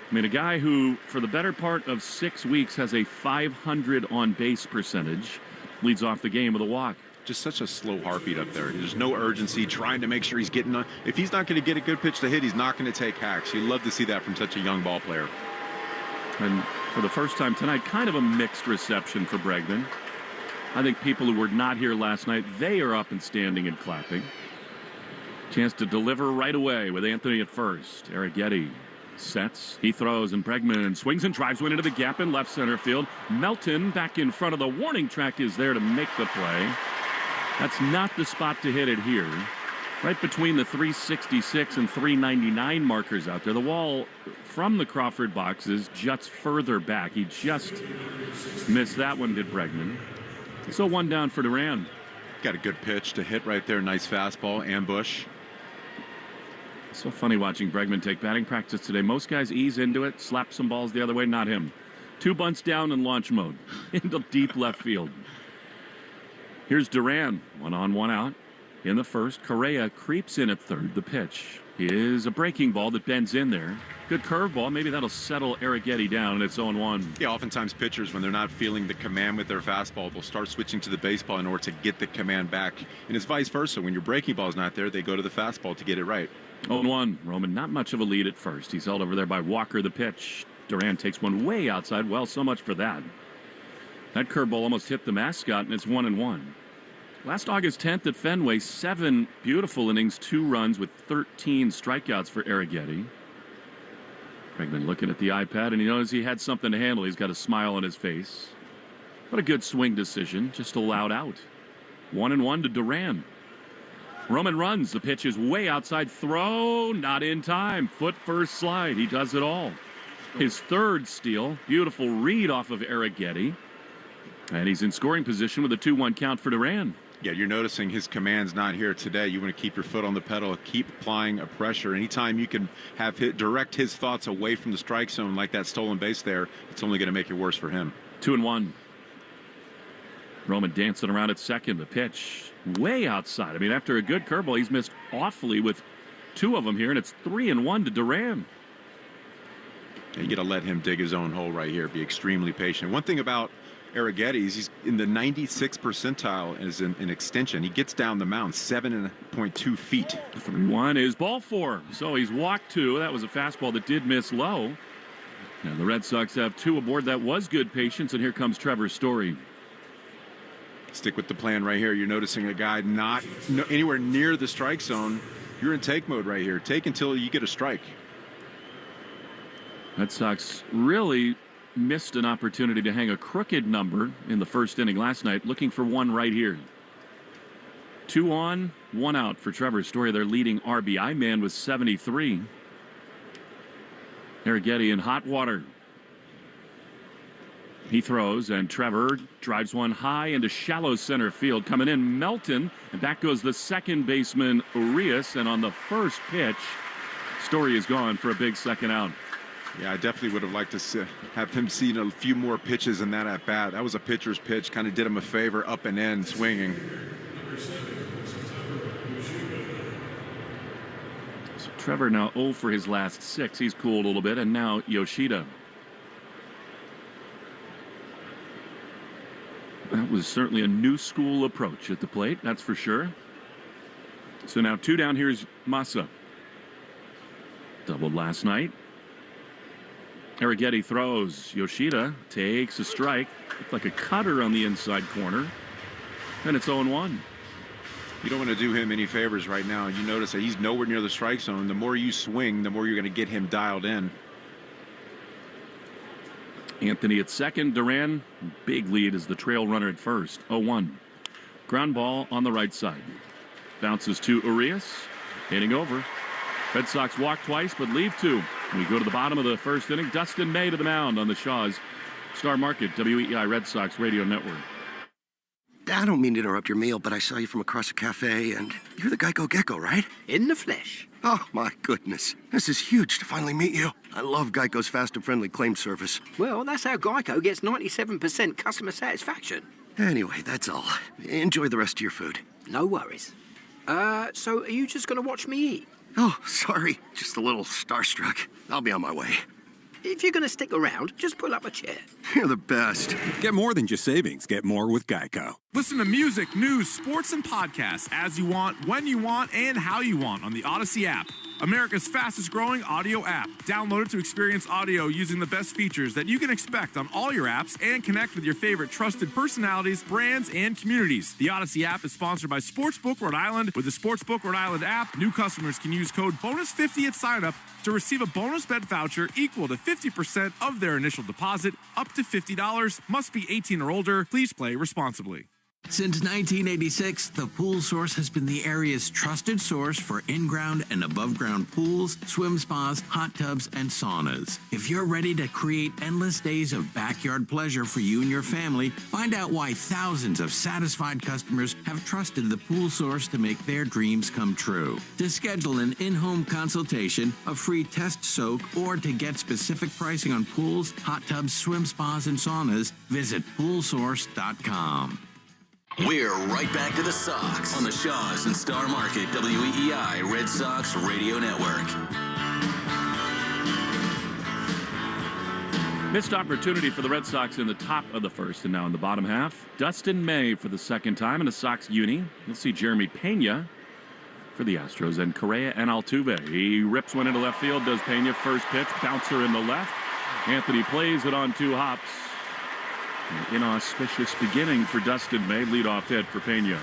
I mean, a guy who, for the better part of 6 weeks, has a .500 on-base percentage, leads off the game with a walk. Just such a slow heartbeat up there. There's no urgency, trying to make sure he's getting on. If he's not going to get a good pitch to hit, he's not going to take hacks. You'd love to see that from such a young ball player. And for the first time tonight, kind of a mixed reception for Bregman. I think people who were not here last night, they are up and standing and clapping. Chance to deliver right away with Anthony at first. Arrighetti sets, he throws, and Bregman swings and drives one into the gap in left center field. Melton back in front of the warning track is there to make the play. That's not the spot to hit it here. Right between the 366 and 399 markers out there. The wall from the Crawford boxes juts further back. He just missed that one, did Bregman. So one down for Duran. Got a good pitch to hit right there. Nice fastball, ambush. So funny watching Bregman take batting practice today. Most guys ease into it, slap some balls the other way. Not him. 2 bunts down in launch mode into deep left field. Here's Duran. 1 on, 1 out. In the first, Correa creeps in at third. The pitch is a breaking ball that bends in there. Good curveball. Maybe that'll settle Arrighetti down, and it's 0-1. Yeah, oftentimes pitchers, when they're not feeling the command with their fastball, they'll start switching to the baseball in order to get the command back. And it's vice versa. When your breaking ball's not there, they go to the fastball to get it right. 0-1. Roman, not much of a lead at first. He's held over there by Walker, the pitch. Duran takes one way outside. Well, so much for that. That curveball almost hit the mascot, and it's 1-1. Last August 10th at Fenway, 7 beautiful innings, 2 runs with 13 strikeouts for Arrighetti. Pregame looking at the iPad, and he knows he had something to handle. He's got a smile on his face. What a good swing decision, just allowed out. 1-1 to Duran. Roman runs. The pitch is way outside. Throw, not in time. Foot first slide. He does it all. His third steal. Beautiful read off of Arrighetti. And he's in scoring position with a 2-1 count for Duran. Yeah, you're noticing his command's not here today. You want to keep your foot on the pedal, keep applying a pressure. Anytime you can have direct his thoughts away from the strike zone like that stolen base there, it's only going to make it worse for him. 2-1. Roman dancing around at second. The pitch way outside. I mean, after a good curveball, he's missed awfully with 2 of them here, and it's 3-1 to Duran. You got to let him dig his own hole right here. Be extremely patient. One thing about Arrighetti is he's in the 96th percentile as an extension. He gets down the mound 7.2 feet. 3-1 is ball 4. So he's walked 2. That was a fastball that did miss low. Now the Red Sox have 2 aboard. That was good patience, and here comes Trevor's Story. Stick with the plan right here. You're noticing a guy not anywhere near the strike zone. You're in take mode right here. Take until you get a strike. Red Sox really missed an opportunity to hang a crooked number in the first inning last night, looking for one right here. 2 on, 1 out for Trevor Story, their leading RBI man with 73. Arrighetti in hot water. He throws, and Trevor drives one high into shallow center field. Coming in, Melton, and back goes the second baseman, Urias, and on the first pitch, Story is gone for a big second out. Yeah, I definitely would have liked to have him seen a few more pitches in that at-bat. That was a pitcher's pitch. Kind of did him a favor, up and in, swinging. So Trevor now 0 for his last 6. He's cooled a little bit, and now Yoshida. That was certainly a new school approach at the plate, that's for sure. So now 2 down. Here's Massa. Doubled last night. Arrighetti throws. Yoshida takes a strike. Looked like a cutter on the inside corner. And it's 0-1. You don't want to do him any favors right now. You notice that he's nowhere near the strike zone. The more you swing, the more you're going to get him dialed in. Anthony at second. Duran, big lead as the trail runner at first. 0-1. Ground ball on the right side. Bounces to Urias. Hitting over. Red Sox walk twice, but leave 2. We go to the bottom of the first inning. Dustin May to the mound on the Shaw's Star Market WEI Red Sox Radio Network. I don't mean to interrupt your meal, but I saw you from across the cafe, and you're the Geico Gecko, right? In the flesh. Oh, my goodness. This is huge to finally meet you. I love Geico's fast and friendly claim service. Well, that's how Geico gets 97% customer satisfaction. Anyway, that's all. Enjoy the rest of your food. No worries. So are you just going to watch me eat? Oh, sorry. Just a little starstruck. I'll be on my way. If you're going to stick around, just pull up a chair. You're the best. Get more than just savings. Get more with Geico. Listen to music, news, sports, and podcasts as you want, when you want, and how you want on the Odyssey app. America's fastest growing audio app. Download it to experience audio using the best features that you can expect on all your apps and connect with your favorite trusted personalities, brands, and communities. The Odyssey app is sponsored by Sportsbook Rhode Island. With the Sportsbook Rhode Island app, new customers can use code BONUS50 at sign-up to receive a bonus bet voucher equal to 50% of their initial deposit, up to $50. Must be 18 or older. Please play responsibly. Since 1986, the Pool Source has been the area's trusted source for in-ground and above-ground pools, swim spas, hot tubs, and saunas. If you're ready to create endless days of backyard pleasure for you and your family, find out why thousands of satisfied customers have trusted the Pool Source to make their dreams come true. To schedule an in-home consultation, a free test soak, or to get specific pricing on pools, hot tubs, swim spas, and saunas, visit poolsource.com. We're right back to the Sox on the Shaws and Star Market WEEI Red Sox Radio Network. Missed opportunity for the Red Sox in the top of the first, and now in the bottom half. Dustin May for the second time in a Sox uni. You'll see Jeremy Pena for the Astros, and Correa and Altuve. He rips one into left field, does Pena. First pitch, bouncer in the left. Anthony plays it on 2 hops. An inauspicious beginning for Dustin May. Leadoff hit for Pena.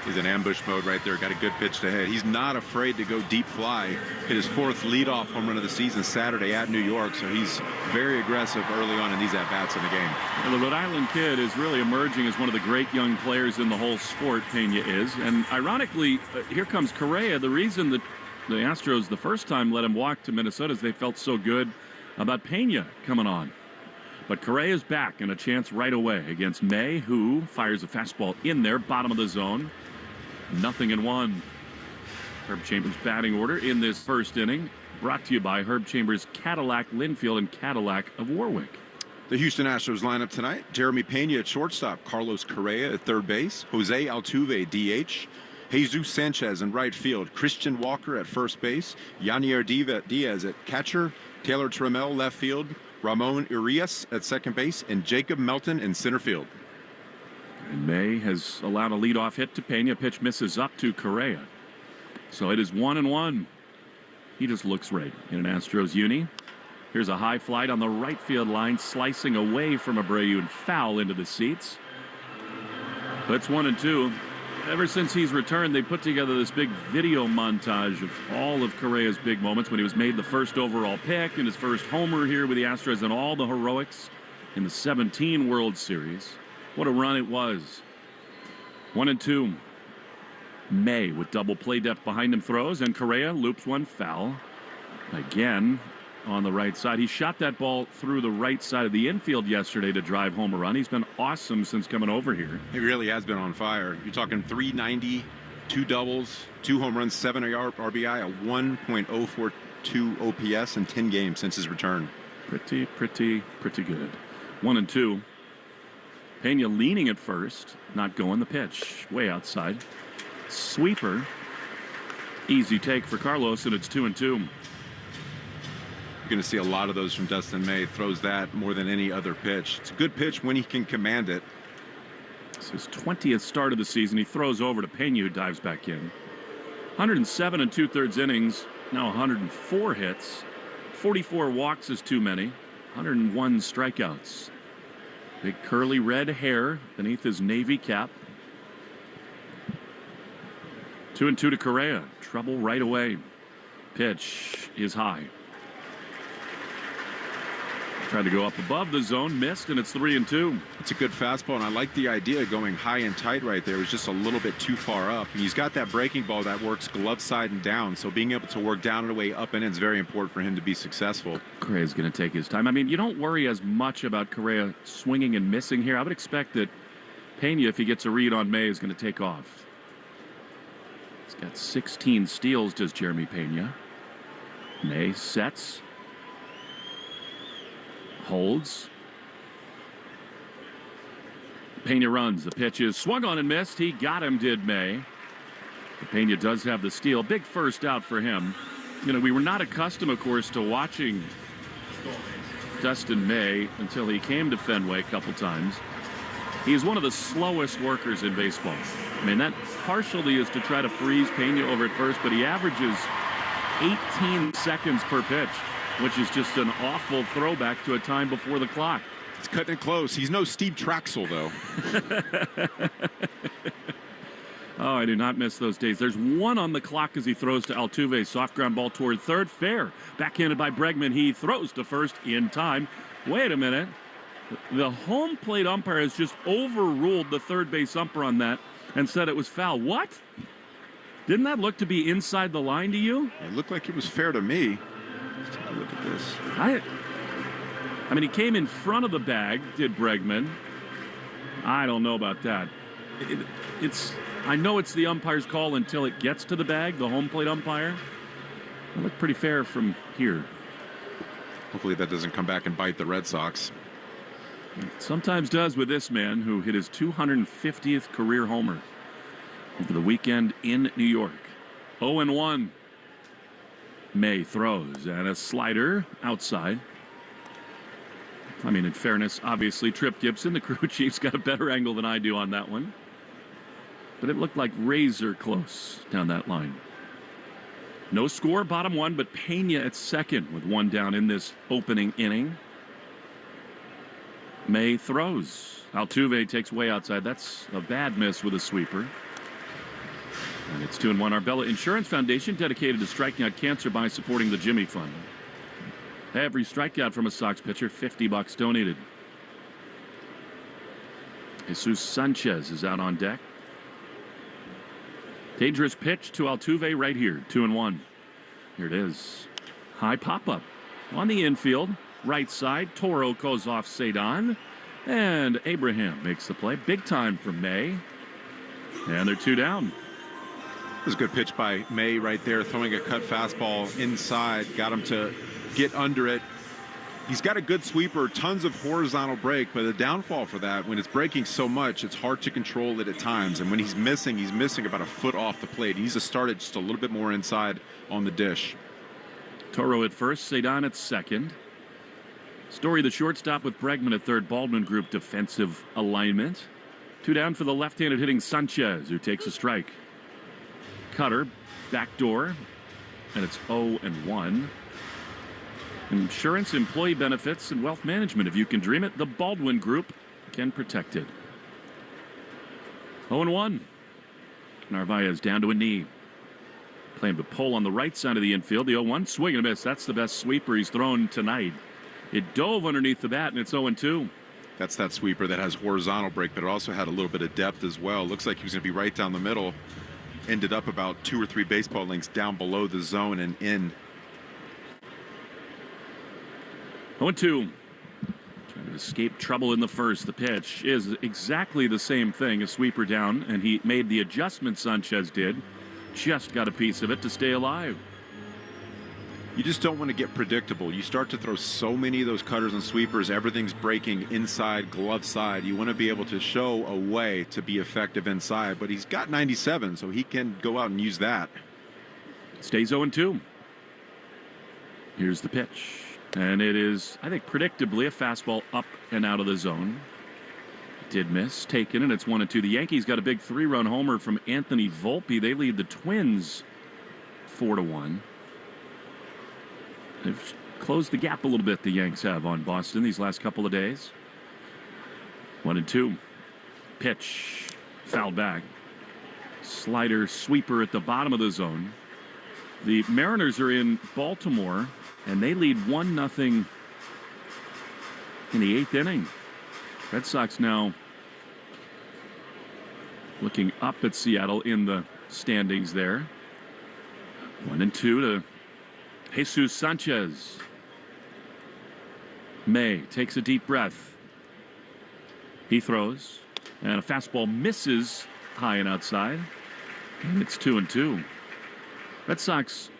He's in ambush mode right there. Got a good pitch to hit. He's not afraid to go deep fly. Hit his 4th leadoff home run of the season Saturday at New York. So he's very aggressive early on in these at-bats in the game. Well, the Rhode Island kid is really emerging as one of the great young players in the whole sport, Pena is. And ironically, here comes Correa. The reason that the Astros the first time let him walk to Minnesota is they felt so good about Pena coming on. But Correa's back and a chance right away against May, who fires a fastball in there, bottom of the zone. 0-1. Herb Chambers' batting order in this first inning, brought to you by Herb Chambers, Cadillac, Linfield, and Cadillac of Warwick. The Houston Astros lineup tonight: Jeremy Pena at shortstop, Carlos Correa at third base, Jose Altuve DH, Jesus Sanchez in right field, Christian Walker at first base, Yanier Diaz at catcher, Taylor Trammell left field, Ramon Urias at second base, and Jacob Melton in center field. And May has allowed a leadoff hit to Pena. Pitch misses up to Correa. So it is 1-1. He just looks right in an Astros uni. Here's a high flight on the right field line, slicing away from Abreu and foul into the seats. But it's 1-2. Ever since he's returned, they put together this big video montage of all of Correa's big moments when he was made the first overall pick and his first homer here with the Astros and all the heroics in the 17 World Series. What a run it was. 1-2. May with double play depth behind him throws, and Correa loops one foul. Again on the right side. He shot that ball through the right side of the infield yesterday to drive home a run. He's been awesome since coming over here. He really has been on fire. You're talking 390, 2 doubles, 2 home runs, 7 RBI, a 1.042 OPS in 10 games since his return. Pretty good. 1-2. Pena leaning at first, not going. The pitch way outside. Sweeper. Easy take for Carlos, and it's 2-2. You're going to see a lot of those from Dustin May. Throws that more than any other pitch. It's a good pitch when he can command it. It's his 20th start of the season. He throws over to Pena, who dives back in. 107 2/3 innings. Now 104 hits. 44 walks is too many. 101 strikeouts. Big curly red hair beneath his navy cap. 2-2 to Correa. Trouble right away. Pitch is high. Tried to go up above the zone, missed, and it's 3-2. It's a good fastball, and I like the idea of going high and tight right there. It was just a little bit too far up. And he's got that breaking ball that works glove side and down, so being able to work down and away, up and in is very important for him to be successful. Correa's going to take his time. I mean, you don't worry as much about Correa swinging and missing here. I would expect that Pena, if he gets a read on May, is going to take off. He's got 16 steals, does Jeremy Pena. May sets. Holds. Pena runs. The pitch is swung on and missed. He got him, did May. But Pena does have the steal. Big first out for him. You know, we were not accustomed, of course, to watching Dustin May until he came to Fenway a couple times. He's one of the slowest workers in baseball. I mean, that partially is to try to freeze Pena over at first, but he averages 18 seconds per pitch, which is just an awful throwback to a time before the clock. It's cutting it close. He's no Steve Traxel, though. Oh, I do not miss those days. There's one on the clock as he throws to Altuve. Soft ground ball toward third. Fair. Backhanded by Bregman. He throws to first in time. Wait a minute. The home plate umpire has just overruled the third base umpire on that and said it was foul. What? Didn't that look to be inside the line to you? It looked like it was fair to me. Let's take a look at this. I mean, he came in front of the bag, did Bregman. I don't know about that. I know it's the umpire's call until it gets to the bag, the home plate umpire. It looked pretty fair from here. Hopefully that doesn't come back and bite the Red Sox. It sometimes does with this man who hit his 250th career homer over the weekend in New York. 0-1. May throws and a slider outside. I mean, in fairness, obviously, Trip Gibson, the crew chief's got a better angle than I do on that one. But it looked like razor close down that line. No score, bottom one, but Pena at second with one down in this opening inning. May throws. Altuve takes way outside. That's a bad miss with a sweeper. And it's 2-1. Arbella Insurance Foundation, dedicated to striking out cancer by supporting the Jimmy Fund. Every strikeout from a Sox pitcher, $50 donated. Jesus Sanchez is out on deck. Dangerous pitch to Altuve right here, 2-1. Here it is. High pop-up on the infield, right side. Toro goes off Cedon, and Abraham makes the play. Big time for May, and they're two down. It was a good pitch by May right there, throwing a cut fastball inside, got him to get under it. He's got a good sweeper, tons of horizontal break, but the downfall for that, when it's breaking so much, it's hard to control it at times. And when he's missing about a foot off the plate. He needs to start it just a little bit more inside on the dish. Toro at first, Cedon at second. Story the shortstop with Bregman at third. Baldwin Group defensive alignment. Two down for the left-handed hitting Sanchez, who takes a strike. Cutter, backdoor, and it's 0-1. Insurance, employee benefits, and wealth management. If you can dream it, the Baldwin Group can protect it. 0-1. Narvaez down to a knee. Playing the pole on the right side of the infield. The 0-1 swing and a miss. That's the best sweeper he's thrown tonight. It dove underneath the bat, and it's 0-2. That's that sweeper that has horizontal break, but it also had a little bit of depth as well. Looks like he was going to be right down the middle. Ended up about 2 or 3 baseball lengths down below the zone and in. 0-2. Trying to escape trouble in the first. The pitch is exactly the same thing. A sweeper down, and he made the adjustment Sanchez did. Just got a piece of it to stay alive. You just don't want to get predictable. You start to throw so many of those cutters and sweepers, everything's breaking inside, glove side. You want to be able to show a way to be effective inside, but he's got 97, so he can go out and use that. Stays 0-2. Here's the pitch. And it is, I think, predictably a fastball up and out of the zone. Did miss, taken, and it's 1-2. The Yankees got a big 3-run homer from Anthony Volpe. They lead the Twins 4-1. They've closed the gap a little bit, the Yanks have, on Boston these last couple of days. 1-2. Pitch. Fouled back. Slider sweeper at the bottom of the zone. The Mariners are in Baltimore, and they lead 1-0 in the 8th inning. Red Sox now looking up at Seattle in the standings there. 1-2 to Jesus Sanchez. May takes a deep breath. He throws, and a fastball misses high and outside. And it's 2-2. Red Sox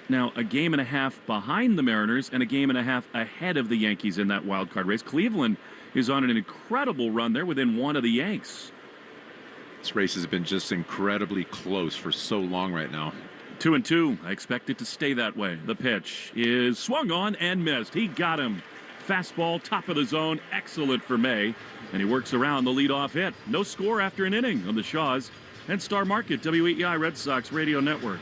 now a game and a half behind the Mariners and a game and a half ahead of the Yankees in that wild card race. Cleveland is on an incredible run. They're within one of the Yanks. This race has been just incredibly close for so long right now. 2-2. I expect it to stay that way. The pitch is swung on and missed. He got him. Fastball, top of the zone. Excellent for May. And he works around the leadoff hit. No score after an inning on the Shaws and Star Market, WEEI Red Sox Radio Network.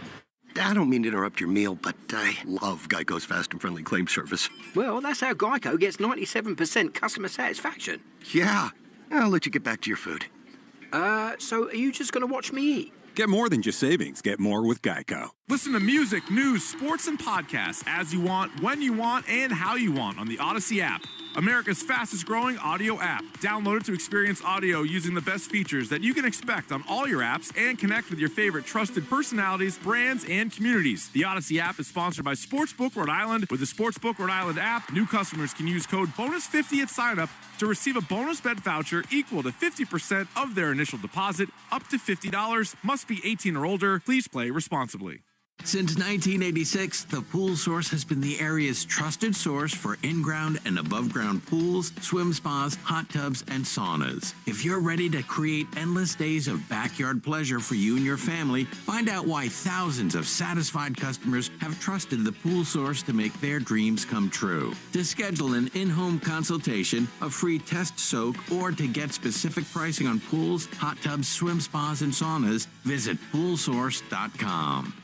I don't mean to interrupt your meal, but I love Geico's fast and friendly claim service. Well, that's how Geico gets 97% customer satisfaction. Yeah. I'll let you get back to your food. So are you just going to watch me eat? Get more than just savings. Get more with Geico. Listen to music, news, sports, and podcasts as you want, when you want, and how you want on the Odyssey app. America's fastest growing audio app. Download it to experience audio using the best features that you can expect on all your apps and connect with your favorite trusted personalities, brands, and communities. The Odyssey app is sponsored by Sportsbook Rhode Island. With the Sportsbook Rhode Island app, new customers can use code BONUS50 at sign-up to receive a bonus bet voucher equal to 50% of their initial deposit, up to $50. Must be 18 or older. Please play responsibly. Since 1986, the Pool Source has been the area's trusted source for in-ground and above-ground pools, swim spas, hot tubs, and saunas. If you're ready to create endless days of backyard pleasure for you and your family, find out why thousands of satisfied customers have trusted the Pool Source to make their dreams come true. To schedule an in-home consultation, a free test soak, or to get specific pricing on pools, hot tubs, swim spas, and saunas, visit poolsource.com.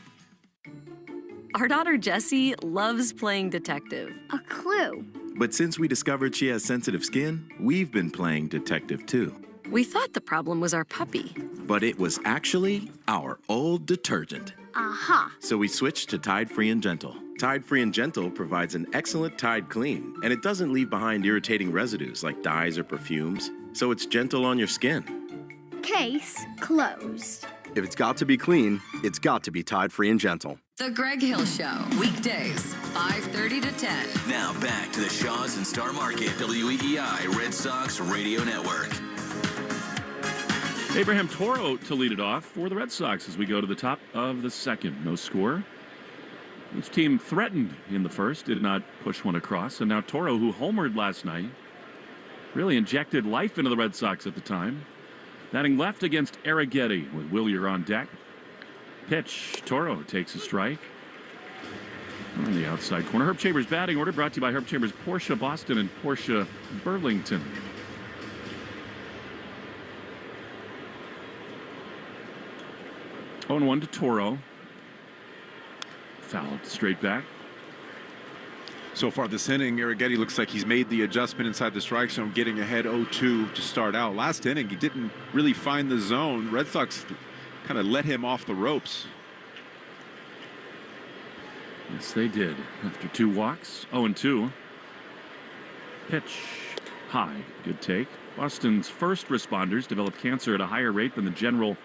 Our daughter Jessie loves playing detective. A clue. But since we discovered she has sensitive skin, we've been playing detective too. We thought the problem was our puppy. But it was actually our old detergent. Aha. So we switched to Tide Free and Gentle. Tide Free and Gentle provides an excellent Tide clean, and it doesn't leave behind irritating residues like dyes or perfumes, so it's gentle on your skin. Case closed. If it's got to be clean, it's got to be Tide Free and Gentle. The Greg Hill Show, weekdays, 5:30 to 10. Now back to the Shaws and Star Market, WEEI Red Sox Radio Network. Abraham Toro to lead it off for the Red Sox as we go to the top of the second. No score. Each team threatened in the first, did not push one across. And now Toro, who homered last night, really injected life into the Red Sox at the time. Batting left against Arrighetti with Willier on deck. Pitch. Toro takes a strike. On the outside corner. Herb Chambers batting order brought to you by Herb Chambers Porsche Boston and Porsche Burlington. Oh, and 1 to Toro. Foul straight back. So far this inning, Arrighetti looks like he's made the adjustment inside the strike zone, getting ahead 0-2 to start out. Last inning, he didn't really find the zone. Red Sox kind of let him off the ropes. Yes, they did. After 2 walks, 0-2. Pitch. High. Good take. Boston's first responders develop cancer at a higher rate than the general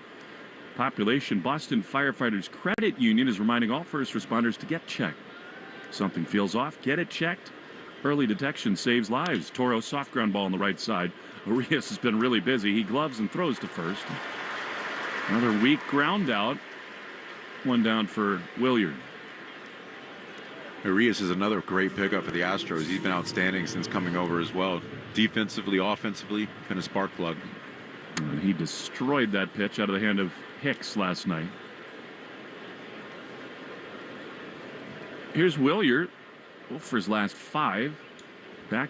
population. Boston Firefighters Credit Union is reminding all first responders to get checked. Something feels off, get it checked. Early detection saves lives. Toro soft ground ball on the right side. Arias has been really busy. He gloves and throws to first. Another weak ground out. 1 down for Williard. Arias is another great pickup for the Astros. He's been outstanding since coming over as well. Defensively, offensively, been a spark plug. And he destroyed that pitch out of the hand of Hicks last night. Here's Willier. For his last 5. Back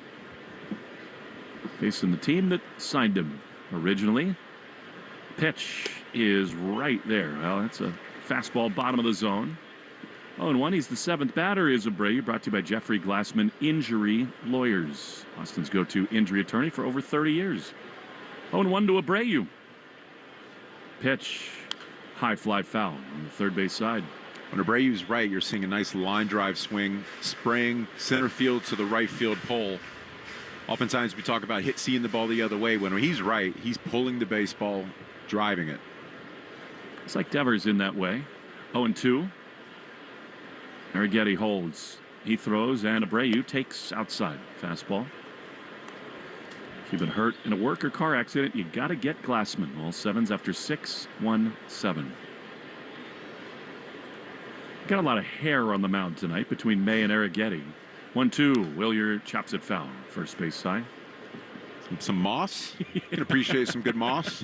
facing the team that signed him originally. Pitch is right there. Well, that's a fastball bottom of the zone. 0-1. He's the 7th batter. Is Abreu, brought to you by Jeffrey Glassman Injury Lawyers, Boston's go-to injury attorney for over 30 years. 0-1 to Abreu. Pitch. High fly foul on the third base side. When Abreu's right, you're seeing a nice line drive swing, spraying center field to the right field pole. Oftentimes we talk about seeing the ball the other way. When he's right, he's pulling the baseball, driving it. It's like Devers in that way. 0-2. Arrighetti holds. He throws, and Abreu takes outside. Fastball. If you've been hurt in a work or car accident, you got to get Glassman. All 7s after 6-1-7. Got a lot of hair on the mound tonight between May and Arrighetti. 1-2. Willier chops it foul. First base side. Some moss. You can appreciate some good moss.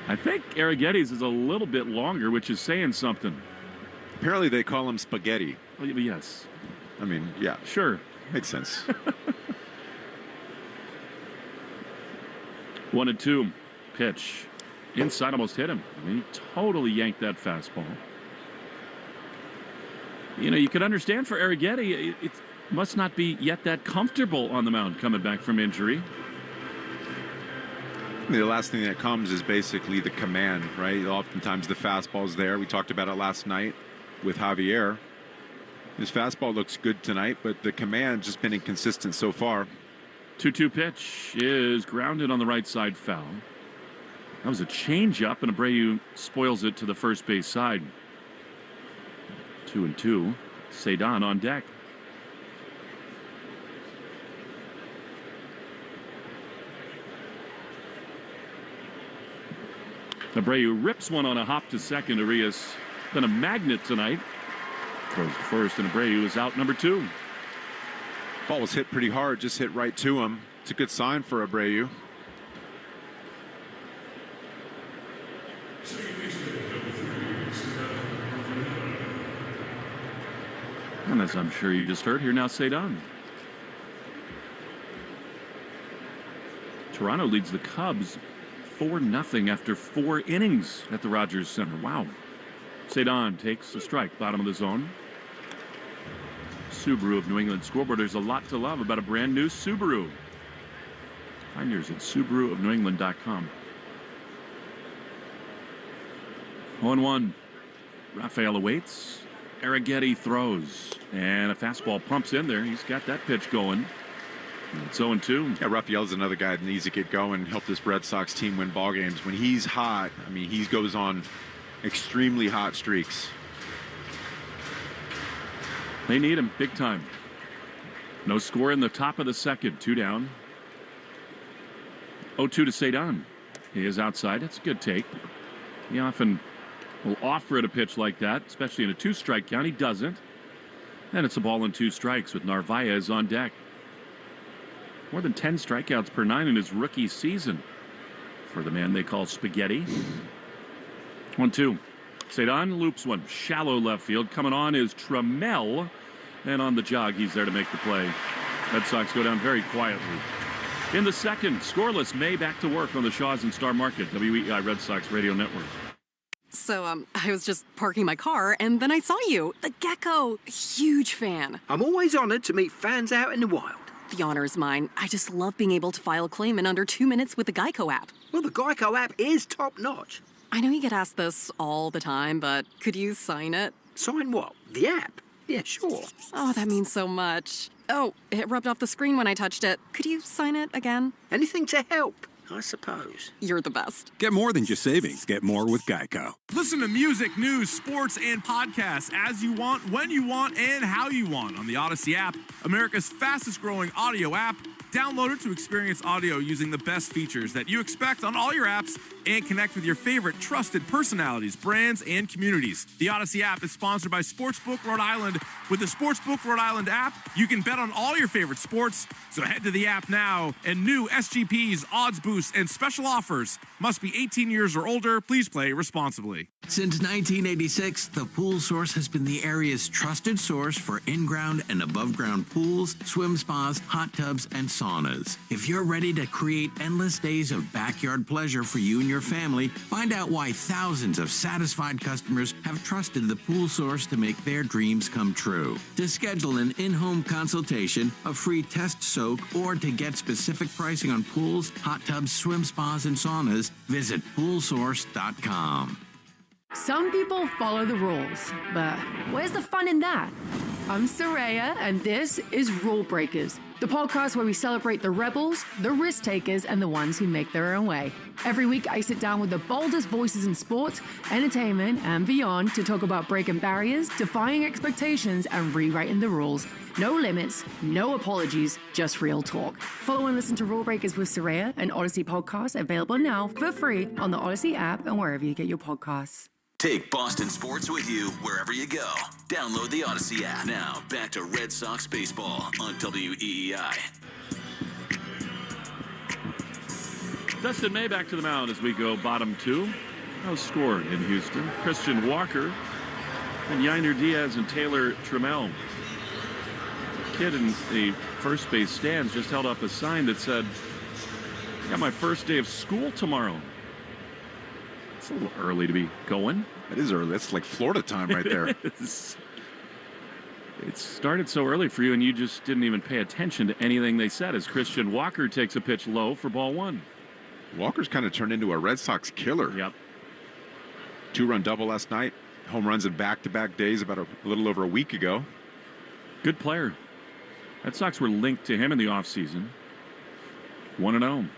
I think Arrighetti's is a little bit longer, which is saying something. Apparently they call him spaghetti. Well, yes. I mean, yeah. Sure. Makes sense. 1-2. Pitch. Inside, almost hit him. I mean, he totally yanked that fastball. You know, you could understand for Arrighetti, it must not be yet that comfortable on the mound coming back from injury. I mean, the last thing that comes is basically the command, right? Oftentimes the fastball's there. We talked about it last night with Javier. His fastball looks good tonight, but the command just been inconsistent so far. 2-2 pitch is grounded on the right side, foul. That was a changeup, and Abreu spoils it to the first base side. 2-2. Cedon on deck. Abreu rips one on a hop to second. Arias been a magnet tonight. Throws to first, and Abreu is out number 2. Ball was hit pretty hard, just hit right to him. It's a good sign for Abreu. And as I'm sure you just heard, here now Cedon. Toronto leads the Cubs 4-0 after 4 innings at the Rogers Center. Wow. Cedon takes a strike, bottom of the zone. Subaru of New England scoreboard. There's a lot to love about a brand new Subaru. Find yours at SubaruofNewEngland.com. 1-1. Rafael awaits. Arrighetti throws. And a fastball pumps in there. He's got that pitch going. It's 0-2. Yeah, Rafael's another guy that needs to get going, help this Red Sox team win ball games. When he's hot, I mean, he goes on extremely hot streaks. They need him big time. No score in the top of the second. 2 down. 0-2 to Cedon. He is outside. It's a good take. He often will offer it a pitch like that, especially in a 2-strike count. He doesn't. And it's a ball and 2 strikes with Narvaez on deck. More than 10 strikeouts per 9 in his rookie season for the man they call Spaghetti. 1-2. Cedon loops one. Shallow left field. Coming on is Trammell. And on the jog, he's there to make the play. Red Sox go down very quietly. In the second, scoreless. May back to work on the Shaws and Star Market, WEI Red Sox Radio Network. So, I was just parking my car, and then I saw you. The gecko. Huge fan. I'm always honored to meet fans out in the wild. The honor is mine. I just love being able to file a claim in under 2 minutes with the Geico app. Well, the Geico app is top-notch. I know you get asked this all the time, but could you sign it? Sign what? The app? Yeah, sure. Oh, that means so much. Oh, it rubbed off the screen when I touched it. Could you sign it again? Anything to help, I suppose. You're the best. Get more than just savings. Get more with Geico. Listen to music, news, sports, and podcasts as you want, when you want, and how you want on the Odyssey app, America's fastest growing audio app. Download it to experience audio using the best features that you expect on all your apps and connect with your favorite trusted personalities, brands, and communities. The Odyssey app is sponsored by Sportsbook Rhode Island. With the Sportsbook Rhode Island app, you can bet on all your favorite sports. So head to the app now, and new SGPs, odds boosts, and special offers. Must be 18 years or older. Please play responsibly. Since 1986, the Pool Source has been the area's trusted source for in-ground and above-ground pools, swim spas, hot tubs, and saunas. If you're ready to create endless days of backyard pleasure for you and your family, find out why thousands of satisfied customers have trusted the Pool Source to make their dreams come true. To schedule an in-home consultation, a free test soak, or to get specific pricing on pools, hot tubs, swim spas, and saunas, visit poolsource.com. Some people follow the rules, but where's the fun in that? I'm Soraya, and this is Rule Breakers, the podcast where we celebrate the rebels, the risk takers, and the ones who make their own way. Every week, I sit down with the boldest voices in sports, entertainment, and beyond to talk about breaking barriers, defying expectations, and rewriting the rules. No limits, no apologies, just real talk. Follow and listen to Rule Breakers with Soraya, an Odyssey podcast available now for free on the Odyssey app and wherever you get your podcasts. Take Boston sports with you wherever you go. Download the Odyssey app. Now, back to Red Sox baseball on WEEI. Dustin May back to the mound as we go bottom 2. No score in Houston. Christian Walker and Yainer Diaz and Taylor Trammell. The kid in the first base stands just held up a sign that said, "I got my first day of school tomorrow." It's a little early to be going. It is early. That's like Florida time right there. It started so early for you, and you just didn't even pay attention to anything they said as Christian Walker takes a pitch low for ball 1. Walker's kind of turned into a Red Sox killer. Yep. 2-run double last night. Home runs in back-to-back days about a little over a week ago. Good player. Red Sox were linked to him in the offseason. 1-0.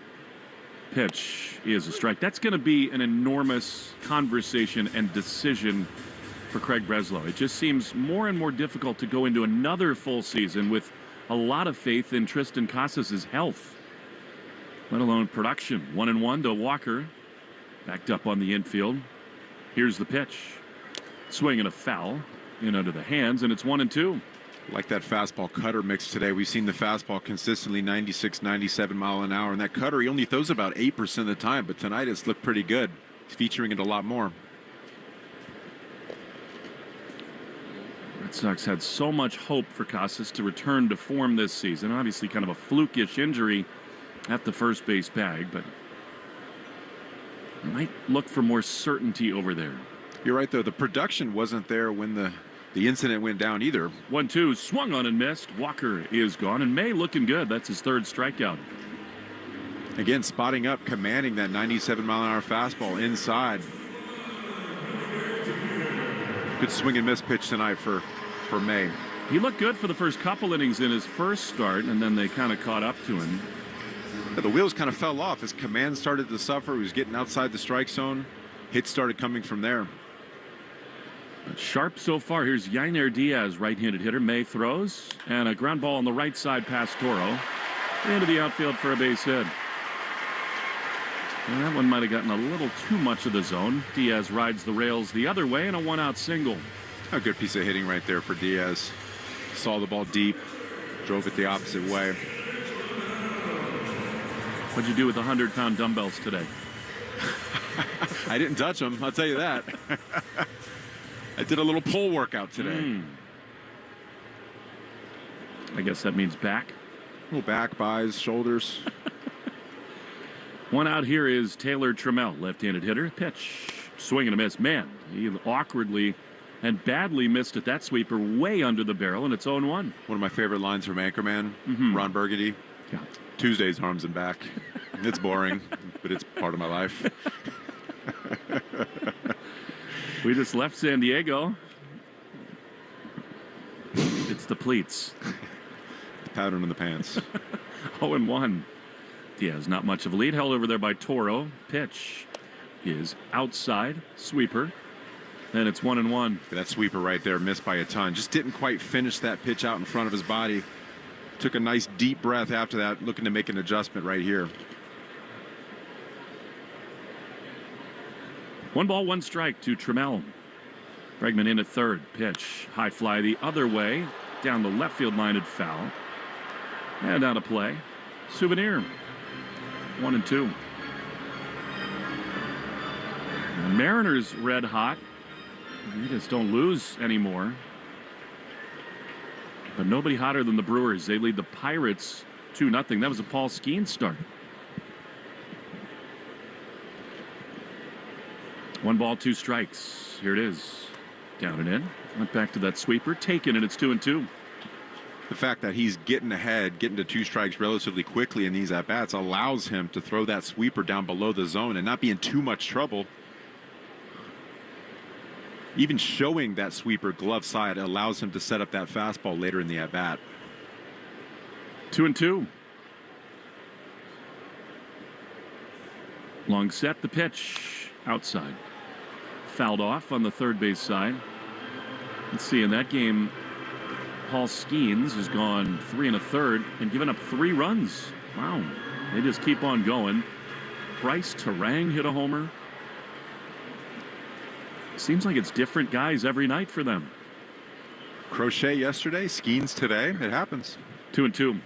Pitch is a strike. That's going to be an enormous conversation and decision for Craig Breslow. It just seems more and more difficult to go into another full season with a lot of faith in Tristan Casas' health, let alone production. 1-1 to Walker, backed up on the infield. Here's the pitch. Swing and a foul in under the hands, and it's 1-2. Like that fastball cutter mix today. We've seen the fastball consistently 96, 97 mile an hour. And that cutter, he only throws about 8% of the time. But tonight it's looked pretty good. He's featuring it a lot more. Red Sox had so much hope for Casas to return to form this season. Obviously kind of a flukish injury at the first base bag. But you might look for more certainty over there. You're right, though. The production wasn't there when the incident went down either. 1-2, swung on and missed. Walker is gone, and May looking good. That's his third strikeout. Again, spotting up, commanding that 97 mile an hour fastball inside. Good swing and miss pitch tonight for May. He looked good for the first couple innings in his first start, and then they kind of caught up to him. But the wheels kind of fell off. His command started to suffer. He was getting outside the strike zone. Hits started coming from there. Sharp so far. Here's Yainer Diaz, right-handed hitter. May throws, and a ground ball on the right side past Toro. Into the outfield for a base hit. And that one might have gotten a little too much of the zone. Diaz rides the rails the other way, and a one-out single. A good piece of hitting right there for Diaz. Saw the ball deep, drove it the opposite way. What'd you do with the 100-pound dumbbells today? I didn't touch them, I'll tell you that. I did a little pull workout today. I guess that means back. A little back, buys, shoulders. One out here is Taylor Trammell, left-handed hitter. Pitch, swing and a miss. Man, he awkwardly and badly missed at that sweeper way under the barrel, and it's 0-1. One of my favorite lines from Anchorman, Ron Burgundy. Yeah. Tuesdays, arms and back. It's boring, but it's part of my life. We just left San Diego. It's the pleats. The pattern in the pants. 0-1. Diaz not much of a lead. Held over there by Toro. Pitch is outside. Sweeper. And it's 1-1. That sweeper right there missed by a ton. Just didn't quite finish that pitch out in front of his body. Took a nice deep breath after that, looking to make an adjustment right here. 1 ball, 1 strike to Trammell. Bregman in at third. Pitch. High fly the other way. Down the left field line and foul. And out of play. Souvenir. 1-2. The Mariners red hot. They just don't lose anymore. But nobody hotter than the Brewers. They lead the Pirates 2-0. That was a Paul Skeens start. 1 ball, 2 strikes. Here it is. Down and in. Went back to that sweeper. Taken, and it's 2-2. The fact that he's getting ahead, getting to 2 strikes relatively quickly in these at-bats allows him to throw that sweeper down below the zone and not be in too much trouble. Even showing that sweeper glove side allows him to set up that fastball later in the at-bat. 2-2. Long set, the pitch. Outside. Fouled off on the third base side. Let's see, in that game, Paul Skeens has gone 3 1/3 and given up 3 runs. Wow. They just keep on going. Bryce Terang hit a homer. Seems like it's different guys every night for them. Crochet yesterday, Skeens today. It happens. 2-2.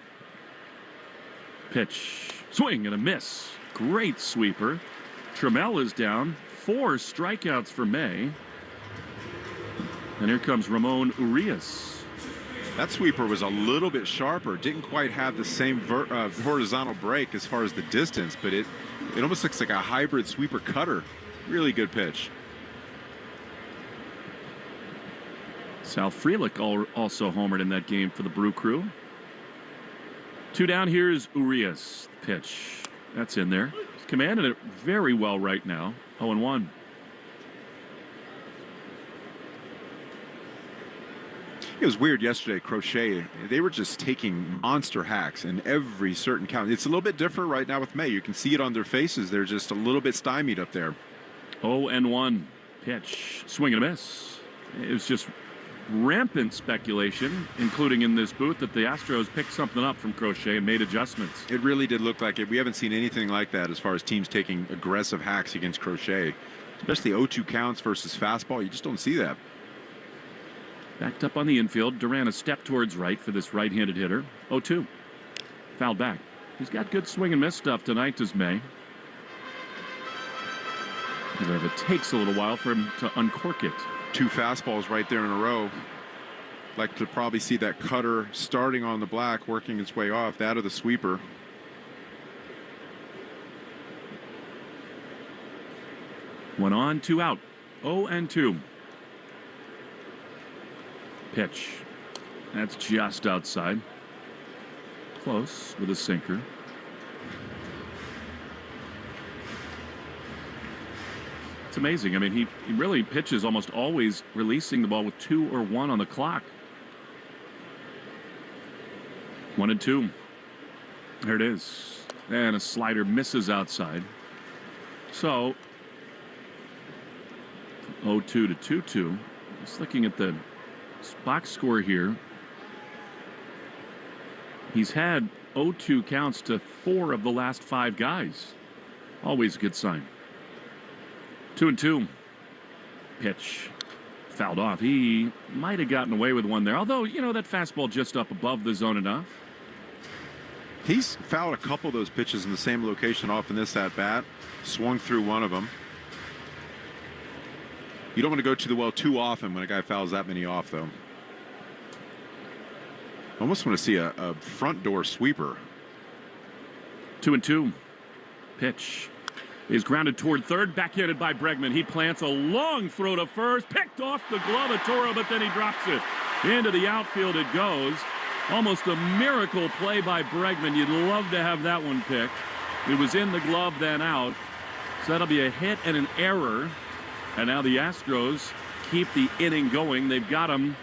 Pitch. Swing and a miss. Great sweeper. Trammell is down. 4 strikeouts for May. And here comes Ramon Urias. That sweeper was a little bit sharper. Didn't quite have the same horizontal break as far as the distance, but it almost looks like a hybrid sweeper cutter. Really good pitch. Sal Frelick also homered in that game for the Brew Crew. 2 down. Here's Urias. Pitch. That's in there. He's commanding it very well right now. 0-1. It was weird yesterday, Crochet. They were just taking monster hacks in every certain count. It's a little bit different right now with May. You can see it on their faces. They're just a little bit stymied up there. 0-1. Pitch. Swing and a miss. It was just rampant speculation, including in this booth, that the Astros picked something up from Crochet and made adjustments. It really did look like it. We haven't seen anything like that as far as teams taking aggressive hacks against Crochet, especially 0-2 counts versus fastball. You just don't see that. Backed up on the infield. Duran a step towards right for this right-handed hitter. 0-2. Fouled back. He's got good swing and miss stuff tonight, does May. However, it takes a little while for him to uncork it. 2 fastballs right there in a row. Like to probably see that cutter starting on the black, working its way off, that or the sweeper. One on, 2 out. 0-2. Pitch. That's just outside. Close with a sinker. It's amazing. I mean, he really pitches almost always releasing the ball with 2 or 1 on the clock. 1-2. There it is. And a slider misses outside. So 0-2 to 2-2. Just looking at the box score here. He's had 0-2 counts to 4 of the last 5 guys. Always a good sign. 2-2. Pitch. Fouled off. He might have gotten away with one there. Although, you know, that fastball just up above the zone enough. He's fouled a couple of those pitches in the same location off in this at-bat. Swung through one of them. You don't want to go to the well too often when a guy fouls that many off, though. I almost want to see a front door sweeper. 2-2. Pitch is grounded toward third, backhanded by Bregman. He plants a long throw to first, picked off the glove of Toro, but then he drops it. Into the outfield it goes. Almost a miracle play by Bregman. You'd love to have that one picked. It was in the glove, then out. So that'll be a hit and an error. And now the Astros keep the inning going. They've got him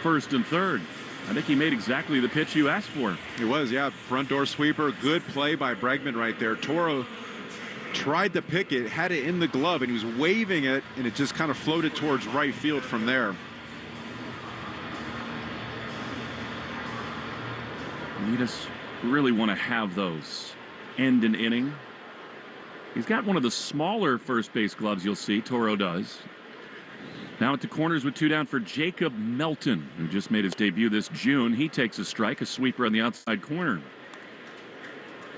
first and third. I think he made exactly the pitch you asked for. It was, yeah. Front door sweeper. Good play by Bregman right there. Toro tried to pick it, had it in the glove, and he was waving it, and it just kind of floated towards right field from there. You just really want to have those end an inning. He's got one of the smaller first base gloves you'll see. Toro does. Now at the corners with 2 down for Jacob Melton, who just made his debut this June. He takes a strike, a sweeper on the outside corner.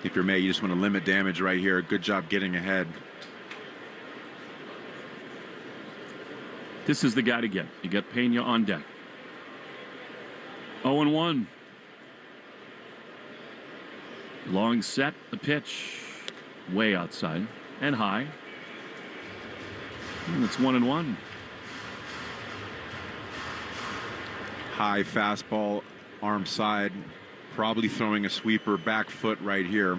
If you're May, you just want to limit damage right here. Good job getting ahead. This is the guy to get. You got Pena on deck. 0-1. Long set, the pitch. Way outside and high. And it's 1-1. High fastball, arm side. Probably throwing a sweeper back foot right here.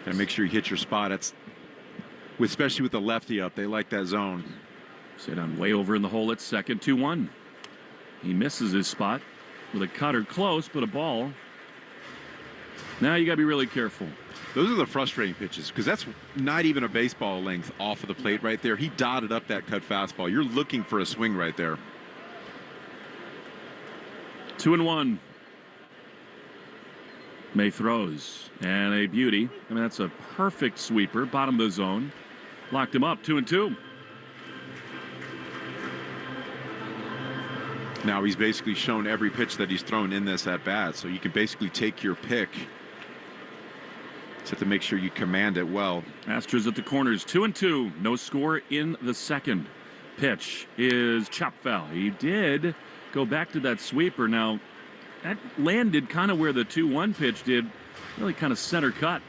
And make sure you hit your spot. It's especially with the lefty up. They like that zone. Sit on way over in the hole at second. 2-1. He misses his spot with a cutter close, but a ball. Now you got to be really careful. Those are the frustrating pitches because that's not even a baseball length off of the plate right there. He dotted up that cut fastball. You're looking for a swing right there. 2-1. May throws and a beauty. I mean, that's a perfect sweeper. Bottom of the zone. Locked him up. 2-2. Now he's basically shown every pitch that he's thrown in this at bat, so you can basically take your pick. Just have to make sure you command it well. Astros at the corners. 2-2. No score in the second. Pitch is chop foul. He did go back to that sweeper. Now that landed kind of where the 2-1 pitch did. Really kind of center cut.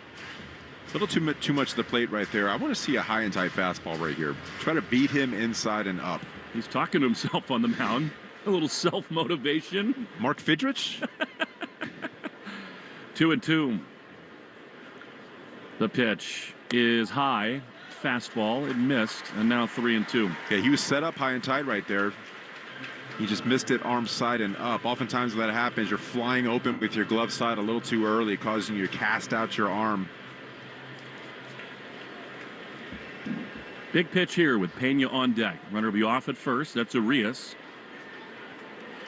A little too much to the plate right there. I want to see a high and tight fastball right here. Try to beat him inside and up. He's talking to himself on the mound. A little self-motivation. Mark Fidrich? 2-2. The pitch is high. Fastball. It missed. And now 3-2. Yeah, he was set up high and tight right there. He just missed it arm side and up. Oftentimes when that happens, you're flying open with your glove side a little too early, causing you to cast out your arm. Big pitch here with Pena on deck. Runner will be off at first. That's Arias.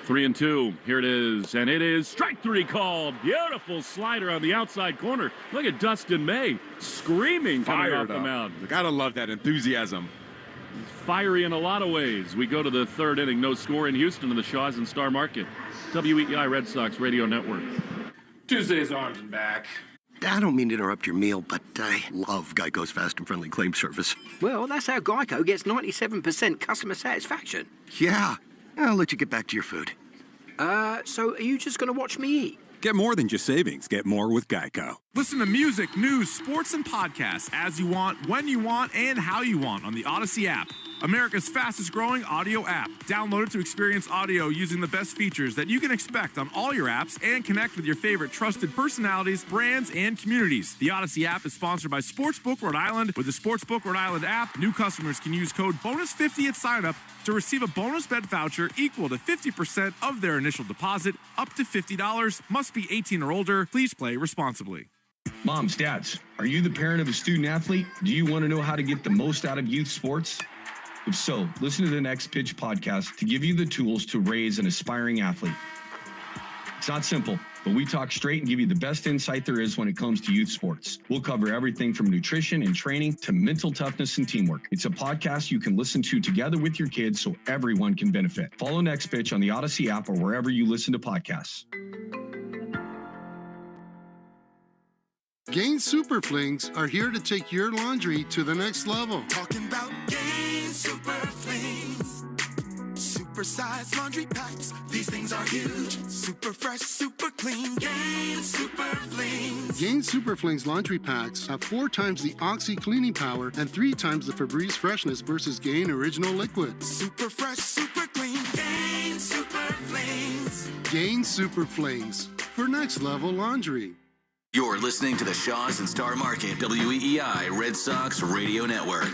3-2. Here it is. And it is strike 3 called. Beautiful slider on the outside corner. Look at Dustin May screaming coming off the mound. Gotta love that enthusiasm. Fiery in a lot of ways. We go to the third inning. No score in Houston in the Shaws and Star Market. WEEI Red Sox Radio Network. Tuesday's Arms and Back. I don't mean to interrupt your meal, but I love Geico's fast and friendly claim service. Well, that's how Geico gets 97% customer satisfaction. Yeah. I'll let you get back to your food. So are you just going to watch me eat? Get more than just savings. Get more with Geico. Listen to music, news, sports, and podcasts as you want, when you want, and how you want on the Odyssey app. America's fastest growing audio app. Download it to experience audio using the best features that you can expect on all your apps and connect with your favorite trusted personalities, brands, and communities. The Odyssey app is sponsored by Sportsbook Rhode Island. With the Sportsbook Rhode Island app, new customers can use code BONUS50 at sign-up to receive a bonus bet voucher equal to 50% of their initial deposit, up to $50. Must be 18 or older. Please play responsibly. Moms, dads, are you the parent of a student athlete? Do you want to know how to get the most out of youth sports? If so, listen to the Next Pitch podcast to give you the tools to raise an aspiring athlete. It's not simple, but we talk straight and give you the best insight there is when it comes to youth sports. We'll cover everything from nutrition and training to mental toughness and teamwork. It's a podcast you can listen to together with your kids so everyone can benefit. Follow Next Pitch on the Odyssey app or wherever you listen to podcasts. Gain Super Flings are here to take your laundry to the next level. Talking about Gain Super Flings. Super-sized laundry packs. These things are huge. Super fresh, super clean. Gain Super Flings. Gain Super Flings laundry packs have 4 times the Oxy cleaning power and 3 times the Febreze freshness versus Gain Original Liquid. Super fresh, super clean. Gain Super Flings. Gain Super Flings for next level laundry. You're listening to the Shaws and Star Market WEEI Red Sox Radio Network.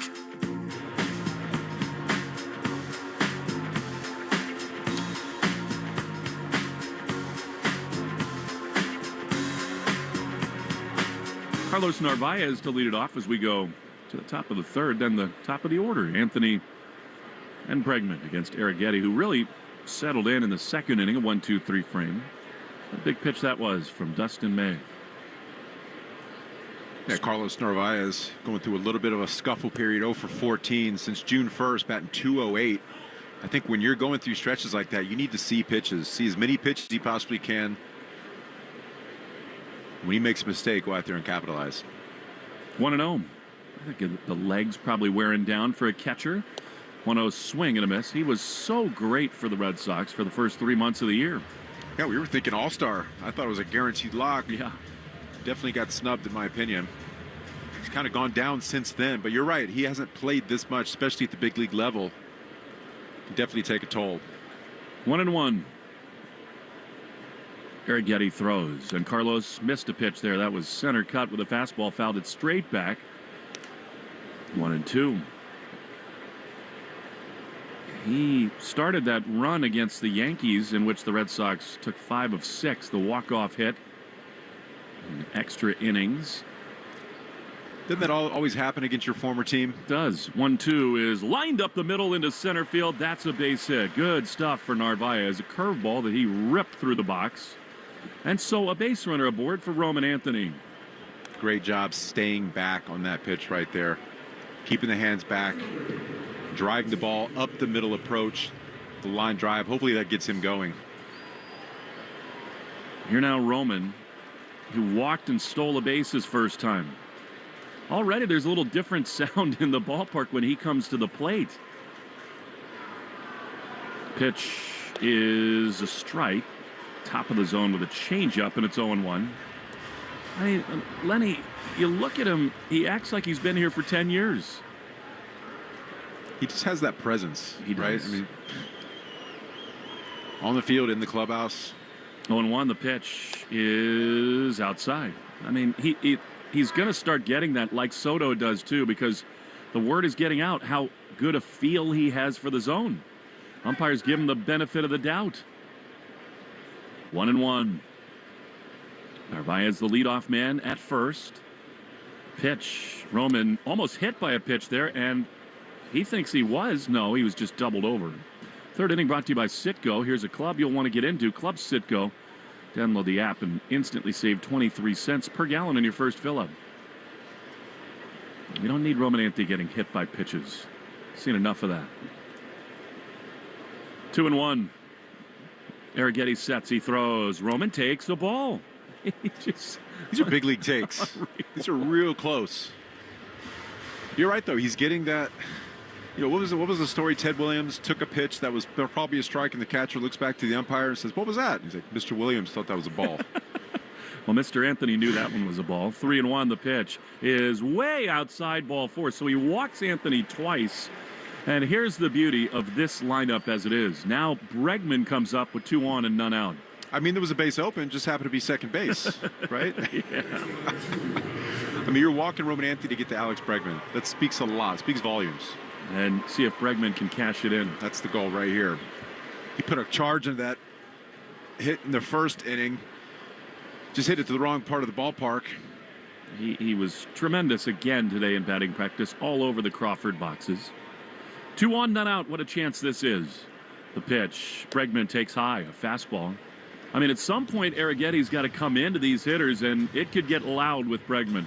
Carlos Narvaez to lead it off as we go to the top of the third, then the top of the order. Anthony and Pregame against Arrighetti, who really settled in the second inning, a 1-2-3 frame. A big pitch that was from Dustin May. Yeah, Carlos Narvaez going through a little bit of a scuffle period, 0 for 14 since June 1st, batting .208. I think when you're going through stretches like that, you need to see pitches, see as many pitches as you possibly can. When he makes a mistake, go out there and capitalize. 1-0. I think the legs probably wearing down for a catcher. 1-0 swing and a miss. He was so great for the Red Sox for the first 3 months of the year. Yeah, we were thinking all-star. I thought it was a guaranteed lock. Yeah. Definitely got snubbed in my opinion. He's kind of gone down since then, but you're right. He hasn't played this much, especially at the big league level. Can definitely take a toll. 1-1. Arrighetti throws, and Carlos missed a pitch there. That was center cut with a fastball, fouled it straight back. 1-2. He started that run against the Yankees in which the Red Sox took 5 of 6, the walk-off hit. Extra innings. Doesn't that always happen against your former team? It does. 1-2 is lined up the middle into center field. That's a base hit. Good stuff for Narvaez. A curveball that he ripped through the box. And so a base runner aboard for Roman Anthony. Great job staying back on that pitch right there. Keeping the hands back. Driving the ball up the middle approach. The line drive. Hopefully that gets him going. Here now Roman, who walked and stole a base his first time. Already there's a little different sound in the ballpark when he comes to the plate. Pitch is a strike. Top of the zone with a changeup, and it's 0-1. I mean, Lenny, you look at him, he acts like he's been here for 10 years. He just has that presence, right? Does. I mean, on the field, in the clubhouse. 0-1, the pitch is outside. I mean, he's going to start getting that like Soto does too, because the word is getting out how good a feel he has for the zone. Umpires give him the benefit of the doubt. 1-1. Narvaez, the leadoff man at first. Pitch. Roman almost hit by a pitch there, and he thinks he was. No, he was just doubled over. Third inning brought to you by Citgo. Here's a club you'll want to get into. Club Citgo. Download the app and instantly save 23 cents per gallon in your first fill-up. We don't need Roman Anthony getting hit by pitches. Seen enough of that. 2-1. Arrighetti sets, he throws. Roman takes the ball. These are big league takes. These are real close. You're right, though. He's getting that. What was the story? Ted Williams took a pitch that was probably a strike, and the catcher looks back to the umpire and says, "What was that?" He's like, "Mr. Williams thought that was a ball." Well, Mr. Anthony knew that one was a ball. 3-1. The pitch is way outside, ball 4. So he walks Anthony twice. And here's the beauty of this lineup as it is. Now Bregman comes up with 2 on and none out. I mean, there was a base open, just happened to be second base, right? Yeah. I mean, you're walking Roman Anthony to get to Alex Bregman. That speaks a lot, speaks volumes. And see if Bregman can cash it in. That's the goal right here. He put a charge in that hit in the first inning. Just hit it to the wrong part of the ballpark. He was tremendous again today in batting practice, all over the Crawford boxes. 2 on, none out. What a chance this is. The pitch. Bregman takes high, a fastball. I mean, at some point, Arrighetti's got to come into these hitters, and it could get loud with Bregman.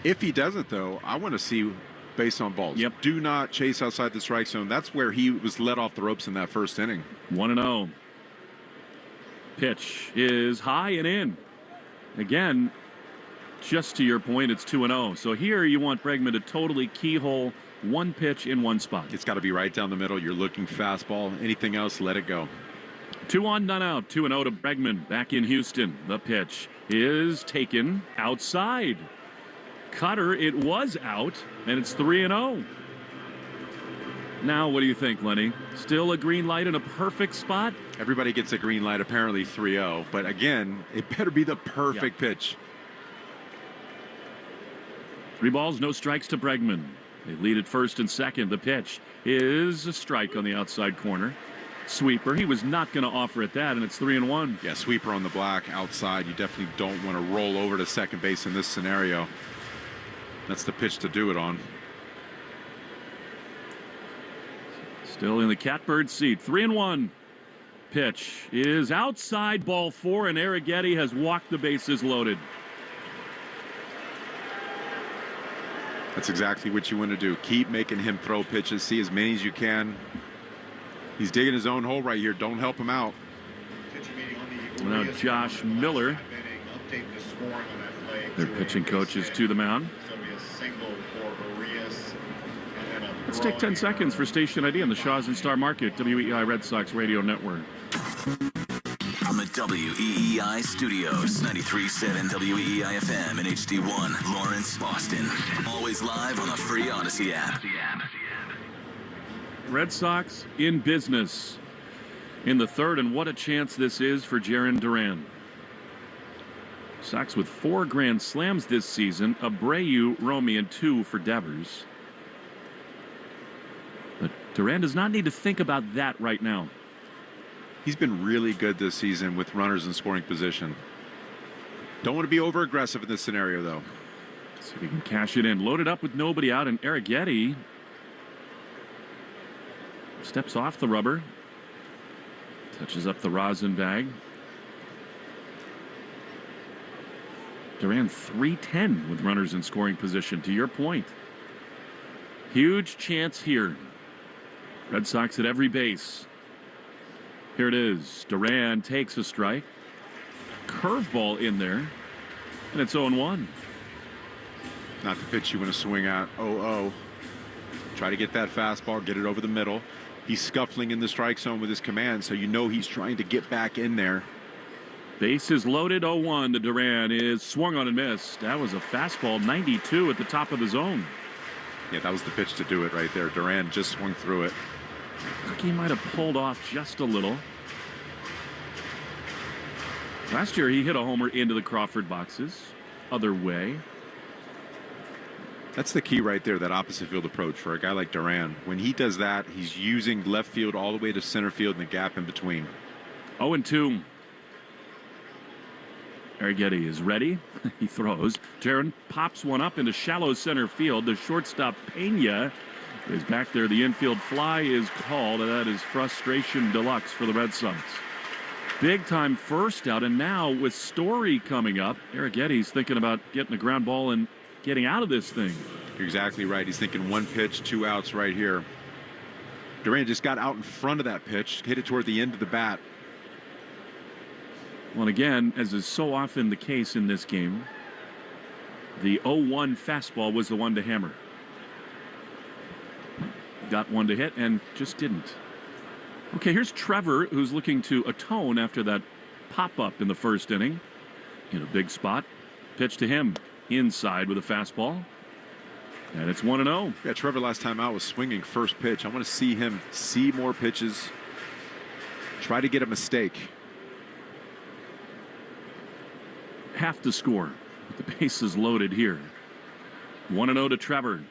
If he doesn't, though, I want to see base on balls. Yep. Do not chase outside the strike zone. That's where he was let off the ropes in that first inning. 1-0. Pitch is high and in. Again, just to your point, it's 2-0. So here you want Bregman to totally keyhole one pitch in one spot. It's got to be right down the middle. You're looking fastball. Anything else, let it go. 2 on, none out. 2-0 to Bregman back in Houston. The pitch is taken outside. Cutter, it was out, and it's 3-0. Now, what do you think, Lenny? Still a green light in a perfect spot? Everybody gets a green light, apparently 3-0. But again, it better be the perfect pitch. 3 balls, no strikes to Bregman. They lead at first and second. The pitch is a strike on the outside corner. Sweeper. He was not going to offer at that, and it's 3-1. Yeah, sweeper on the black outside. You definitely don't want to roll over to second base in this scenario. That's the pitch to do it on. Still in the catbird seat. 3-1. Pitch is outside, ball 4, and Arrighetti has walked the bases loaded. That's exactly what you want to do. Keep making him throw pitches. See as many as you can. He's digging his own hole right here. Don't help him out. Now Josh Miller, their pitching coaches, to the mound. Let's take 10 seconds for station ID on the Shaws and Star Market, WEEI Red Sox Radio Network. From the WEEI studios, 93.7 WEEI FM and HD1, Lawrence, Boston. Always live on the free Odyssey app. Red Sox in business in the third, and what a chance this is for Jarren Duran. Sox with 4 grand slams this season. Abreu, Romy, and 2 for Devers. But Duran does not need to think about that right now. He's been really good this season with runners in scoring position. Don't want to be over aggressive in this scenario, though. See if he can cash it in. Loaded up with nobody out, and Arrighetti steps off the rubber, touches up the rosin bag. Duran 310 with runners in scoring position. To your point, huge chance here. Red Sox at every base. Here it is. Duran takes a strike. Curveball in there, and it's 0-1. Not the pitch you want to swing at. 0-0. Try to get that fastball, get it over the middle. He's scuffling in the strike zone with his command, so you know he's trying to get back in there. Base is loaded. 0-1 to Duran is swung on and missed. That was a fastball, 92 at the top of the zone. Yeah, that was the pitch to do it right there. Duran just swung through it. I think he might have pulled off just a little. Last year he hit a homer into the Crawford boxes. Other way. That's the key right there, that opposite field approach for a guy like Duran. When he does that, he's using left field all the way to center field and the gap in between. 0-2. Arrighetti is ready. He throws. Jarren pops one up into shallow center field. The shortstop Pena is back there. The infield fly is called, and that is frustration deluxe for the Red Sox. Big time first out, and now with Story coming up, Arrighetti's thinking about getting a ground ball and getting out of this thing. You're exactly right. He's thinking one pitch, 2 outs right here. Duran just got out in front of that pitch, hit it toward the end of the bat. Well, again, as is so often the case in this game, the 0-1 fastball was the one to hammer. Got one to hit and just didn't. Okay, here's Trevor, who's looking to atone after that pop-up in the first inning. In a big spot. Pitch to him inside with a fastball. And it's 1-0. Yeah, Trevor last time out was swinging first pitch. I want to see him see more pitches. Try to get a mistake. Have to score. The bases loaded here. 1-0 to Trevor.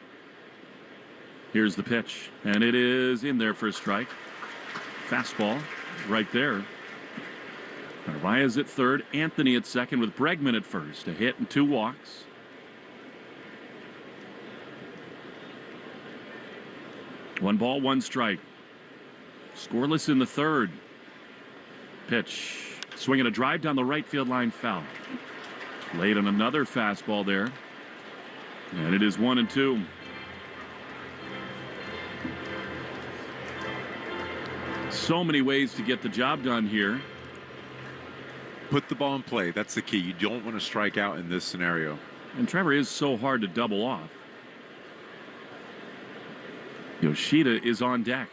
Here's the pitch. And it is in there for a strike. Fastball right there. Narvaez at third. Anthony at second with Bregman at first. A hit and 2 walks. One ball, 1 strike. Scoreless in the third. Pitch. Swinging a drive down the right field line, foul. Late on another fastball there. And it is 1-2. So many ways to get the job done here. Put the ball in play. That's the key. You don't want to strike out in this scenario. And Trevor is so hard to double off. Yoshida is on deck.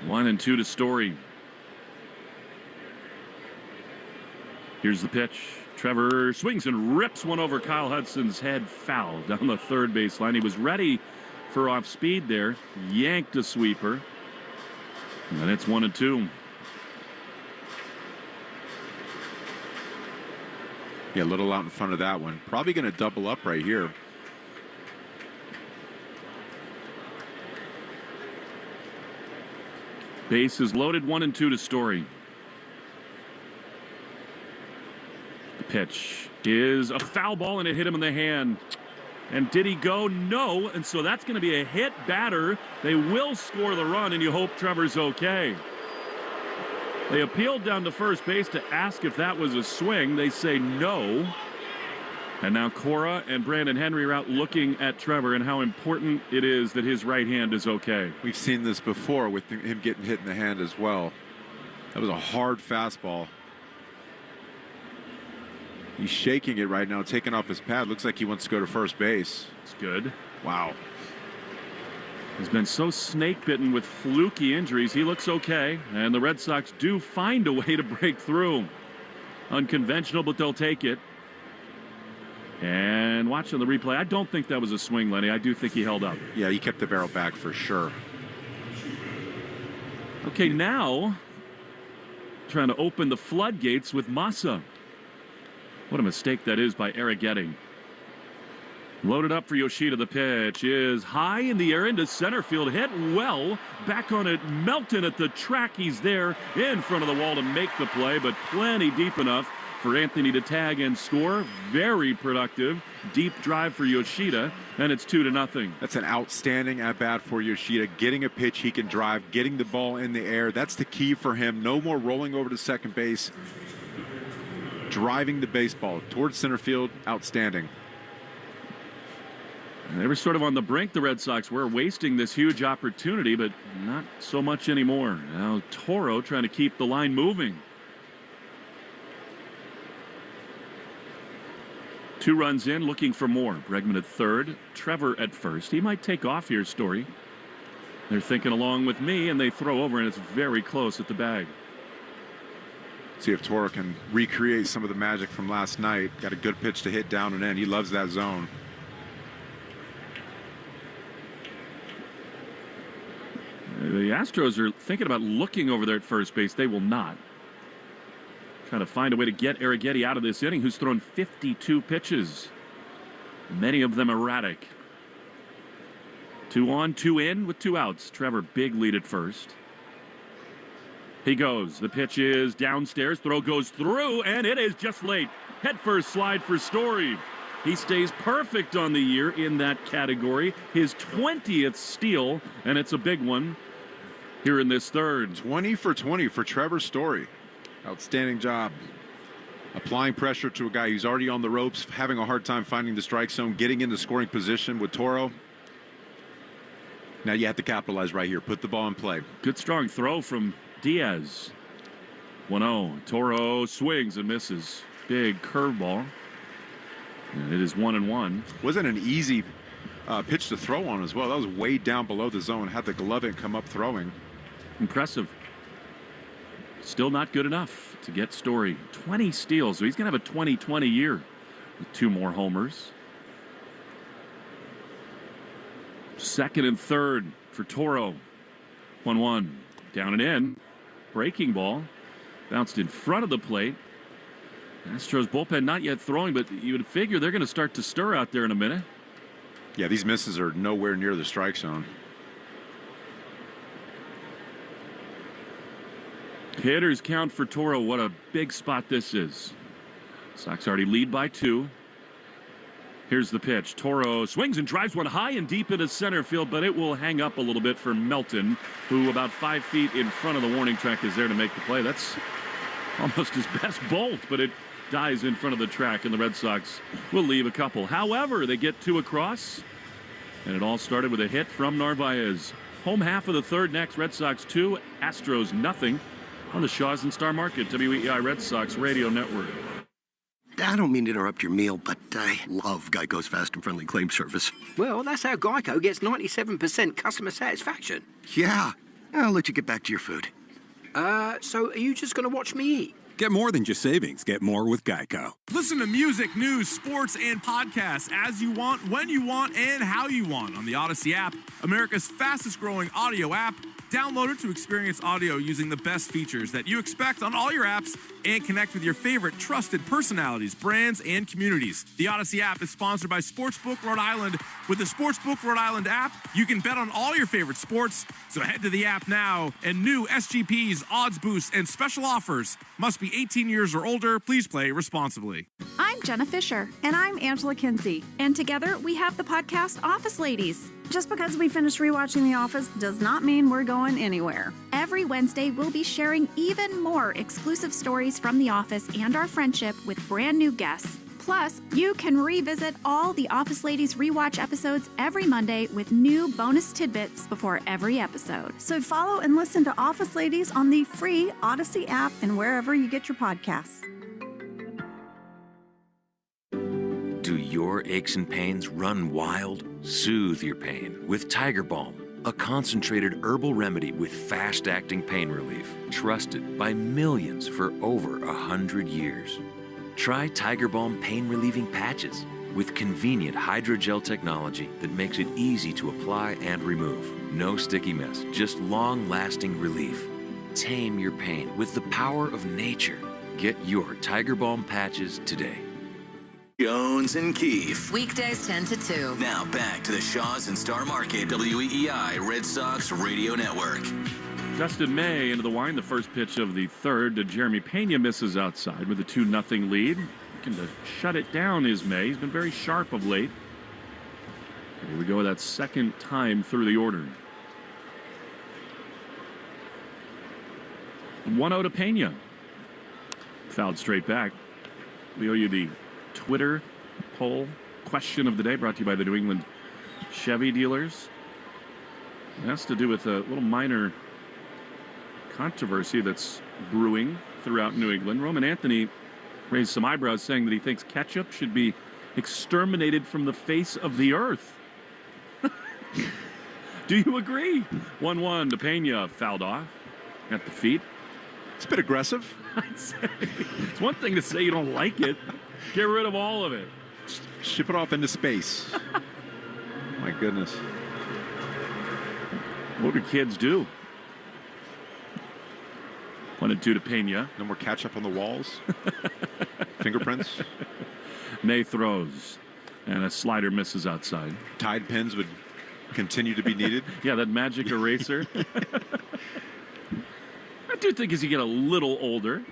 One and 2 to Story. Here's the pitch. Trevor swings and rips one over Kyle Hudson's head, foul down the third baseline. He was ready for off speed there. Yanked a sweeper. And it's 1-2. Yeah, a little out in front of that one. Probably going to double up right here. Bases loaded, 1-2 to Story. The pitch is a foul ball, and it hit him in the hand. And did he go? No. And so that's going to be a hit batter. They will score the run, and you hope Trevor's okay. They appealed down to first base to ask if that was a swing. They say no. And now Cora and Brandon Henry are out looking at Trevor and how important it is that his right hand is okay. We've seen this before with him getting hit in the hand as well. That was a hard fastball. He's shaking it right now, taking off his pad. Looks like he wants to go to first base. It's good. Wow. He's been so snake-bitten with fluky injuries. He looks okay. And the Red Sox do find a way to break through. Unconventional, but they'll take it. And watching the replay, I don't think that was a swing, Lenny. I do think he held up. Yeah, he kept the barrel back for sure. Okay, now trying to open the floodgates with Massa. What a mistake that is by Arrighetti. Loaded up for Yoshida. The pitch is high in the air into center field. Hit well. Back on it. Melton at the track. He's there in front of the wall to make the play, but plenty deep enough for Anthony to tag and score. Very productive. Deep drive for Yoshida, and it's 2-0. That's an outstanding at-bat for Yoshida. Getting a pitch he can drive, getting the ball in the air. That's the key for him. No more rolling over to second base. Driving the baseball towards center field. Outstanding. They were sort of on the brink, the Red Sox were, wasting this huge opportunity, but not so much anymore. Now Toro trying to keep the line moving. 2 runs in, looking for more. Bregman at third, Trevor at first. He might take off here, Story. They're thinking along with me, and they throw over, and it's very close at the bag. See if Toro can recreate some of the magic from last night. Got a good pitch to hit down and in. He loves that zone. The Astros are thinking about looking over there at first base. They will not. Trying to find a way to get Arrighetti out of this inning, who's thrown 52 pitches. Many of them erratic. 2 on, 2 in with 2 outs. Trevor, big lead at first. He goes. The pitch is downstairs. Throw goes through, and it is just late. Head first slide for Story. He stays perfect on the year in that category. His 20th steal, and it's a big one here in this third. 20 for 20 for Trevor Story. Outstanding job. Applying pressure to a guy who's already on the ropes, having a hard time finding the strike zone, getting into scoring position with Toro. Now you have to capitalize right here. Put the ball in play. Good strong throw from Diaz. 1-0. Toro swings and misses. Big curveball. And it is 1-1. Wasn't an easy pitch to throw on as well. That was way down below the zone. Had to glove it and come up throwing. Impressive. Still not good enough to get Story 20 steals. So he's going to have a 2020 year with 2 more homers. Second and third for Toro. 1-1. Down and in. Breaking ball. Bounced in front of the plate. Astros bullpen not yet throwing, but you would figure they're going to start to stir out there in a minute. Yeah, these misses are nowhere near the strike zone. Hitters count for Toro. What a big spot this is. Sox already lead by 2. Here's the pitch. Toro swings and drives one high and deep into center field, but it will hang up a little bit for Melton, who about 5 feet in front of the warning track is there to make the play. That's almost his best bolt, but it dies in front of the track, and the Red Sox will leave a couple. However, they get 2 across, and it all started with a hit from Narvaez. Home half of the third next. Red Sox 2, Astros nothing. On the Shaws and Star Market, WEEI Red Sox Radio Network. I don't mean to interrupt your meal, but I love Geico's fast and friendly claim service. Well, that's how Geico gets 97% customer satisfaction. Yeah. I'll let you get back to your food. So are you just going to watch me eat? Get more than just savings. Get more with Geico. Listen to music, news, sports, and podcasts as you want, when you want, and how you want on the Odyssey app, America's fastest growing audio app. Download it to experience audio using the best features that you expect on all your apps and connect with your favorite trusted personalities, brands, and communities. The Odyssey app is sponsored by Sportsbook Rhode Island. With the Sportsbook Rhode Island app, you can bet on all your favorite sports. So head to the app now, and new SGPs, odds boosts, and special offers. Must be 18 years or older. Please play responsibly. I'm Jenna Fisher. And I'm Angela Kinsey. And together we have the podcast Office Ladies. Just because we finished rewatching The Office does not mean we're going anywhere. Every Wednesday, we'll be sharing even more exclusive stories from The Office and our friendship with brand new guests. Plus, you can revisit all the Office Ladies rewatch episodes every Monday with new bonus tidbits before every episode. So follow and listen to Office Ladies on the free Odyssey app and wherever you get your podcasts. Do your aches and pains run wild? Soothe your pain with Tiger Balm, a concentrated herbal remedy with fast-acting pain relief, trusted by millions for over 100 years. Try Tiger Balm pain-relieving patches with convenient hydrogel technology that makes it easy to apply and remove. No sticky mess, just long-lasting relief. Tame your pain with the power of nature. Get your Tiger Balm patches today. Jones and Keefe. Weekdays 10 to 2. Now back to the Shaws and Star Market WEEI Red Sox Radio Network. Dustin May into the wind. The first pitch of the third. Jeremy Pena misses outside with a 2-0 lead. Looking to shut it down is May. He's been very sharp of late. Here we go, that second time through the order. 1-0 to Pena. Fouled straight back. We owe you the Twitter poll question of the day, brought to you by the New England Chevy dealers. It has to do with a little minor controversy that's brewing throughout New England. Roman Anthony raised some eyebrows, saying that he thinks ketchup should be exterminated from the face of the earth. Do you agree? 1-1 to Pena, fouled off at the feet. It's a bit aggressive. I'd say it's one thing to say you don't like it. Get rid of all of it. Ship it off into space. My goodness. What do kids do? 1-2 to Pena. No more ketchup on the walls. Fingerprints. May throws. And a slider misses outside. Tide pens would continue to be needed. Yeah, that magic eraser. I do think as you get a little older,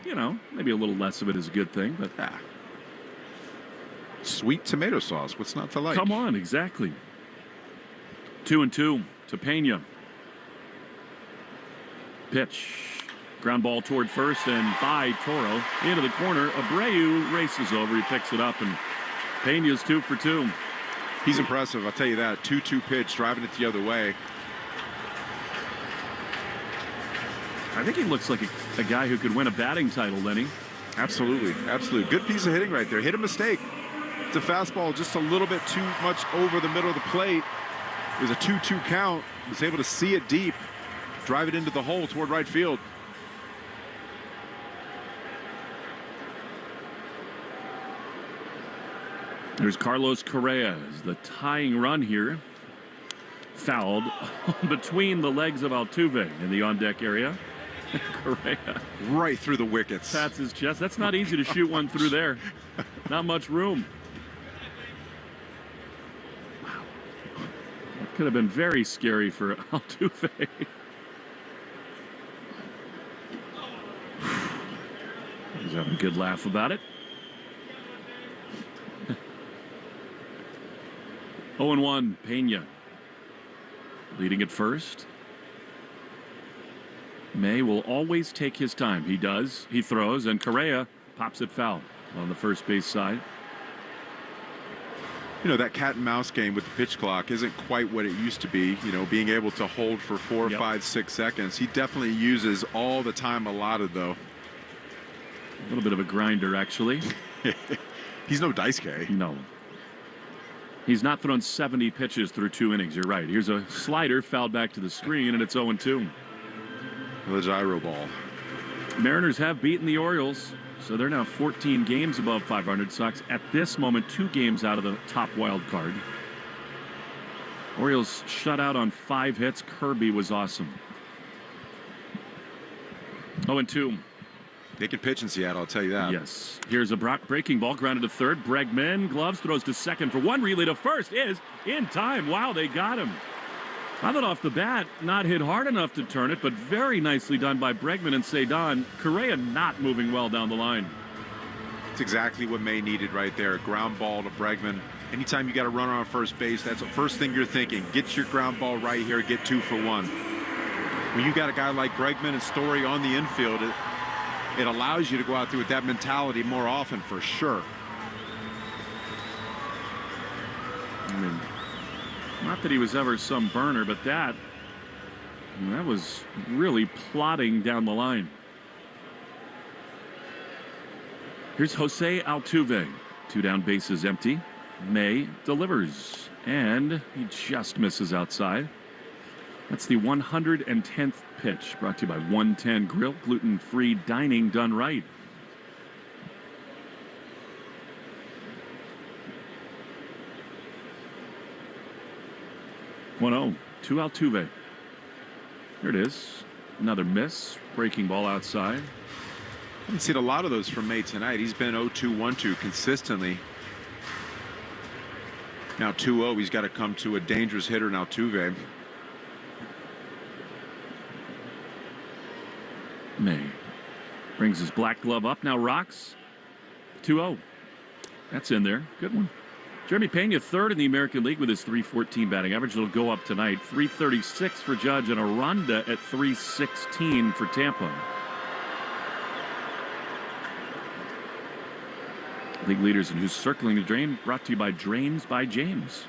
maybe a little less of it is a good thing. But sweet tomato sauce. What's not to like? Come on, exactly. 2-2 to Pena. Pitch. Ground ball toward first and by Toro. Into the corner. Abreu races over. He picks it up, and Pena's 2 for 2. He's impressive, I'll tell you that. 2-2 pitch, driving it the other way. I think he looks like a guy who could win a batting title, Lenny. Absolutely, absolutely. Good piece of hitting right there. Hit a mistake. It's a fastball just a little bit too much over the middle of the plate. It was a 2-2 count. Was able to see it deep, drive it into the hole toward right field. There's Carlos Correa, the tying run here. Fouled between the legs of Altuve in the on-deck area. Correa. Right through the wickets. Pats his chest. That's not easy to shoot one through there. Not much room. Wow. That could have been very scary for Altuve. He's having a good laugh about it. 0-1, Pena. Leading at first. May will always take his time. He does. He throws, and Correa pops it foul on the first base side. You know, that cat and mouse game with the pitch clock isn't quite what it used to be. You know, being able to hold for 4, 5, 6 seconds. He definitely uses all the time allotted, though. A little bit of a grinder, actually. He's no Daisuke. No. He's not thrown 70 pitches through 2 innings. You're right. Here's a slider fouled back to the screen, and it's 0-2. The gyro ball. Mariners have beaten the Orioles, so they're now 14 games above 500. Sox at this moment 2 games out of the top wild card. Orioles shut out on 5 hits. Kirby was awesome. 0-2. They can pitch in Seattle, I'll tell you that. Yes. Here's a breaking ball grounded to third. Bregman gloves, throws to second for 1. Relay to first is in time. Wow, they got him. I thought off the bat, not hit hard enough to turn it, but very nicely done by Bregman and Cedon. Correa not moving well down the line. It's exactly what May needed right there. A ground ball to Bregman. Anytime you got a runner on first base, that's the first thing you're thinking. Get your ground ball right here, get 2 for 1. When you got a guy like Bregman and Story on the infield, it allows you to go out there with that mentality more often, for sure. I mean, not that he was ever some burner, but that was really plodding down the line. Here's Jose Altuve. 2 down, bases empty. May delivers, and he just misses outside. That's the 110th pitch, brought to you by 110 Grill, gluten-free dining done right. (1-0) to Altuve. Here it is. Another miss. Breaking ball outside. I haven't seen a lot of those from May tonight. He's been 0-2, 1-2 consistently. Now 2-0. He's got to come to a dangerous hitter in Altuve. May brings his black glove up. Now rocks. 2-0. That's in there. Good one. Jeremy Pena, 3rd in the American League with his .314 batting average. It'll go up tonight. .336 for Judge, and Aranda at .316 for Tampa. League leaders and who's circling the drain, brought to you by Drains by James.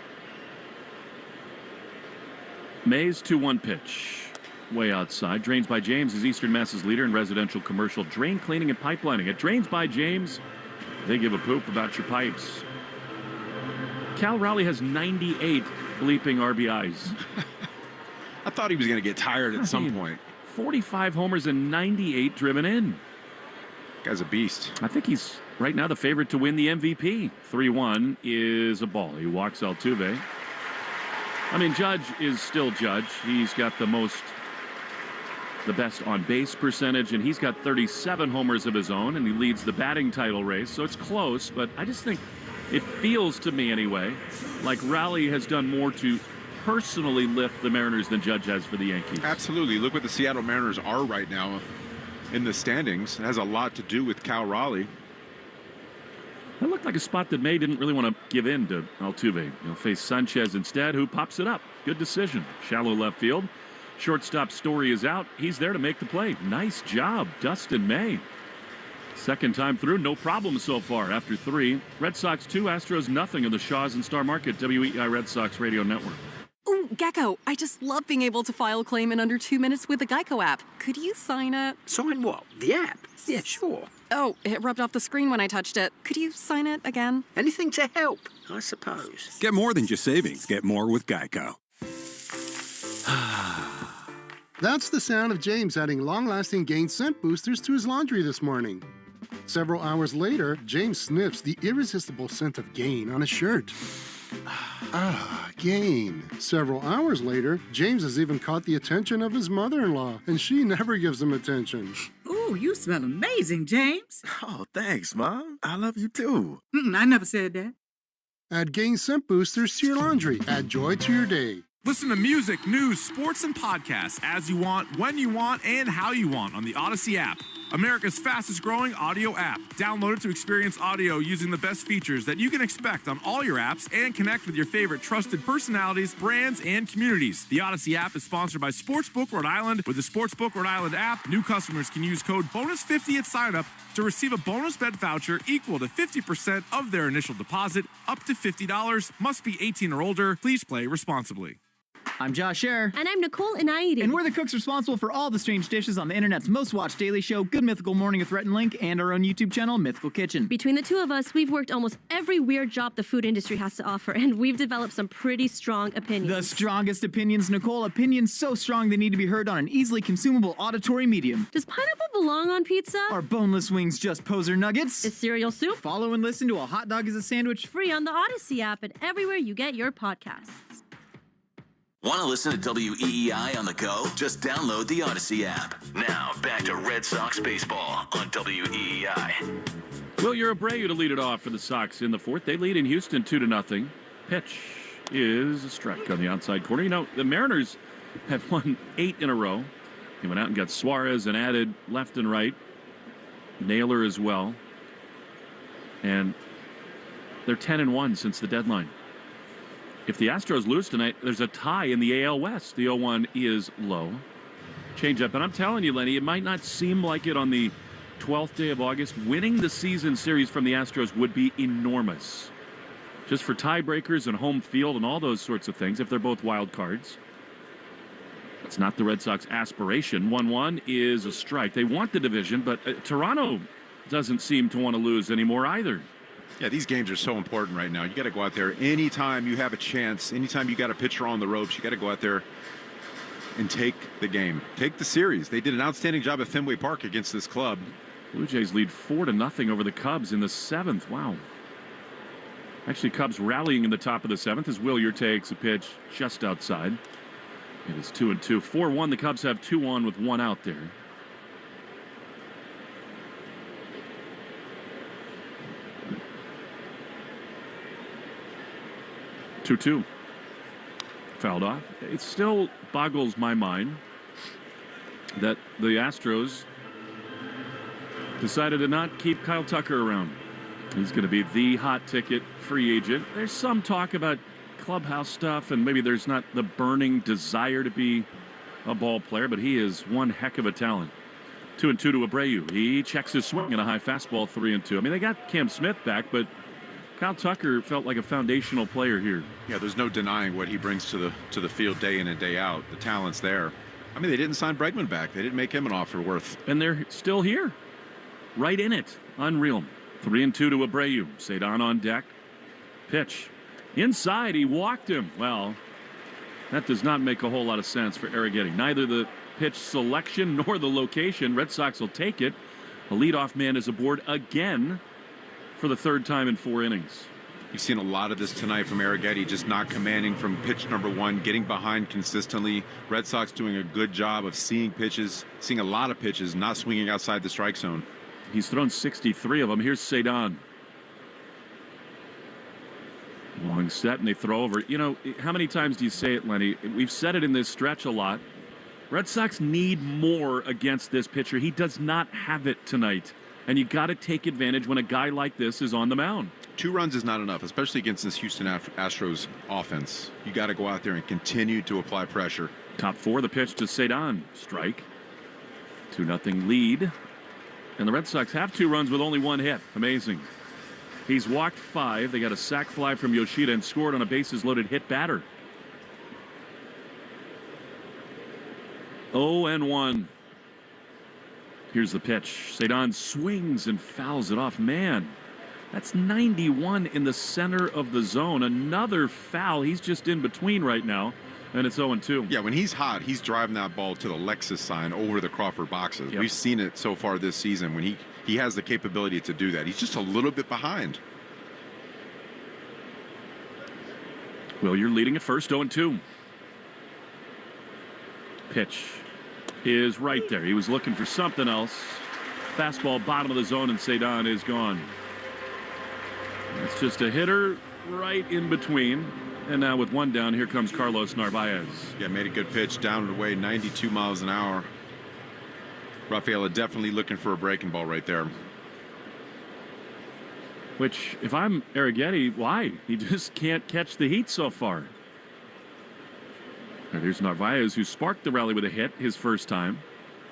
May's 2-1 pitch. Way outside. Drains by James is Eastern Mass's leader in residential commercial drain cleaning and pipelining. At Drains by James, they give a poop about your pipes. Cal Raleigh has 98 bleeping RBIs. I thought he was going to get tired at some point. 45 homers and 98 driven in. Guy's a beast. I think he's right now the favorite to win the MVP. 3-1 is a ball. He walks Altuve. I mean, Judge is still Judge. He's got the best on base percentage, and he's got 37 homers of his own, and he leads the batting title race, so it's close. But I just think it feels to me anyway like Raleigh has done more to personally lift the Mariners than Judge has for the Yankees. Absolutely. Look what the Seattle Mariners are right now in the standings. It has a lot to do with Cal Raleigh. That looked like a spot that May didn't really want to give in to Altuve. He'll face Sanchez instead, who pops it up. Good decision. Shallow left field. Shortstop Story is out. He's there to make the play. Nice job, Dustin May. Second time through, no problem so far after 3. Red Sox 2, Astros nothing in the Shaws and Star Market WEI Red Sox Radio Network. Ooh, Gecko, I just love being able to file a claim in under 2 minutes with the Geico app. Could you sign it? Sign what? The app? Yeah, sure. Oh, it rubbed off the screen when I touched it. Could you sign it again? Anything to help, I suppose. Get more than just savings. Get more with Geico. That's the sound of James adding long-lasting Gain scent boosters to his laundry this morning. Several hours later, James sniffs the irresistible scent of Gain on his shirt. Gain. Several hours later, James has even caught the attention of his mother-in-law, and she never gives him attention. Ooh, you smell amazing, James. Oh, thanks, Mom. I love you too. I never said that. Add Gain scent boosters to your laundry. Add joy to your day. Listen to music, news, sports, and podcasts as you want, when you want, and how you want on the Odyssey app. America's fastest growing audio app. Download it to experience audio using the best features that you can expect on all your apps and connect with your favorite trusted personalities, brands, and communities. The Odyssey app is sponsored by Sportsbook Rhode Island. With the Sportsbook Rhode Island app, new customers can use code BONUS50 at sign-up to receive a bonus bet voucher equal to 50% of their initial deposit, up to $50. Must be 18 or older. Please play responsibly. I'm Josh Scher. And I'm Nicole Inaidi. And we're the cooks responsible for all the strange dishes on the internet's most watched daily show, Good Mythical Morning with Rhett and Link, and our own YouTube channel, Mythical Kitchen. Between the two of us, we've worked almost every weird job the food industry has to offer, and we've developed some pretty strong opinions. The strongest opinions, Nicole. Opinions so strong they need to be heard on an easily consumable auditory medium. Does pineapple belong on pizza? Are boneless wings just poser nuggets? Is cereal soup? Follow and listen to A Hot Dog is a Sandwich. Free on the Odyssey app and everywhere you get your podcasts. Want to listen to WEEI on the go? Just download the Odyssey app. Now, back to Red Sox baseball on WEEI. Will Abreu to lead it off for the Sox in the 4th. They lead in Houston 2-0. Pitch is a strike on the outside corner. You know, the Mariners have won 8 in a row. They went out and got Suarez and added left and right. Naylor as well. And they're 10-1 since the deadline. If the Astros lose tonight, there's a tie in the AL West. The 0-1 is low. Change up. And I'm telling you, Lenny, it might not seem like it on the 12th day of August. Winning the season series from the Astros would be enormous. Just for tiebreakers and home field and all those sorts of things, if they're both wild cards. That's not the Red Sox aspiration. 1-1 is a strike. They want the division, but Toronto doesn't seem to want to lose anymore either. Yeah, these games are so important right now. You got to go out there anytime you have a chance, anytime you got a pitcher on the ropes, you got to go out there and take the game. Take the series. They did an outstanding job at Fenway Park against this club. Blue Jays lead 4-0 over the Cubs in the 7th. Wow. Actually, Cubs rallying in the top of the 7th as Willier takes a pitch just outside. It is 2-2. 4-1. The Cubs have 2 on with 1 out there. Two. Fouled off. It still boggles my mind that the Astros decided to not keep Kyle Tucker around. He's going to be the hot ticket free agent. There's some talk about clubhouse stuff, and maybe there's not the burning desire to be a ball player, but he is one heck of a talent. 2-2 to Abreu. He checks his swing in a high fastball. 3-2. I mean, they got Cam Smith back, but Kyle Tucker felt like a foundational player here. Yeah, there's no denying what he brings to the field day in and day out. The talent's there. I mean, they didn't sign Bregman back. They didn't make him an offer worth. And they're still here. Right in it. Unreal. 3-2 to Abreu. Cedon on deck. Pitch. Inside, he walked him. Well, that does not make a whole lot of sense for Arrighetti. Neither the pitch selection nor the location. Red Sox will take it. A leadoff man is aboard again for the 3rd time in 4 innings. You've seen a lot of this tonight from Arrighetti, just not commanding from pitch number 1, getting behind consistently. Red Sox doing a good job of seeing pitches, seeing a lot of pitches, not swinging outside the strike zone. He's thrown 63 of them. Here's Cedon. Long set, and they throw over. You know, how many times do you say it, Lenny? We've said it in this stretch a lot. Red Sox need more against this pitcher. He does not have it tonight. And you got to take advantage when a guy like this is on the mound. 2 runs is not enough, especially against this Houston Astros offense. You got to go out there and continue to apply pressure. Top 4, the pitch to Cedon. Strike. 2-0 lead. And the Red Sox have 2 runs with only 1 hit. Amazing. He's walked 5. They got a sac fly from Yoshida and scored on a bases-loaded hit batter. 0-1. Here's the pitch. Cedon swings and fouls it off. Man, that's 91 in the center of the zone. Another foul. He's just in between right now, and it's 0-2. Yeah, when he's hot, he's driving that ball to the Lexus sign over the Crawford boxes. Yep. We've seen it so far this season when he has the capability to do that. He's just a little bit behind. Well, you're leading at first, 0-2. Pitch is right there. He was looking for something else. Fastball bottom of the zone, and Cedon is gone. It's just a hitter right in between. And now with 1 down, here comes Carlos Narvaez. Yeah, made a good pitch down and away, 92 miles an hour. Rafaela definitely looking for a breaking ball right there. Which, if I'm Arrighetti, why? He just can't catch the heat so far. Now there's Narvaez, who sparked the rally with a hit his first time.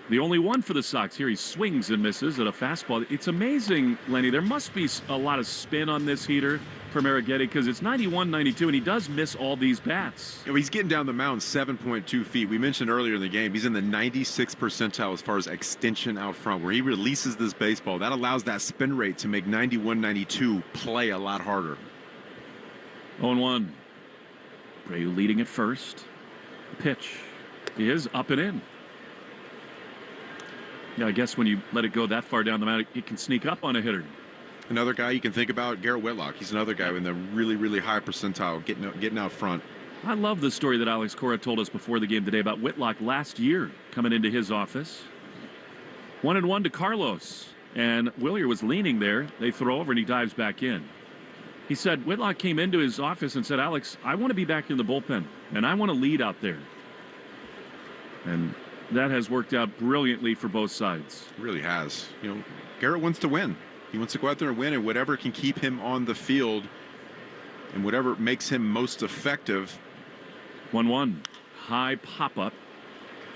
The only one for the Sox here. He swings and misses at a fastball. It's amazing, Lenny. There must be a lot of spin on this heater from Arrighetti because it's 91, 92, and he does miss all these bats. You know, he's getting down the mound 7.2 feet. We mentioned earlier in the game, he's in the 96th percentile as far as extension out front, where he releases this baseball. That allows that spin rate to make 91, 92 play a lot harder. 0-1. Abreu leading at first. Pitch is up and in. Yeah, I guess when you let it go that far down the mound, it can sneak up on a hitter. Another guy you can think about, Garrett Whitlock. He's another guy in the really, really high percentile, getting out front. I love the story that Alex Cora told us before the game today about Whitlock last year coming into his office. 1-1 to Carlos, and Willier was leaning there. They throw over and he dives back in. He said Whitlock came into his office and said, Alex, I want to be back in the bullpen, and I want to lead out there. And that has worked out brilliantly for both sides. It really has. You know, Garrett wants to win. He wants to go out there and win, and whatever can keep him on the field and whatever makes him most effective. 1-1. High pop-up.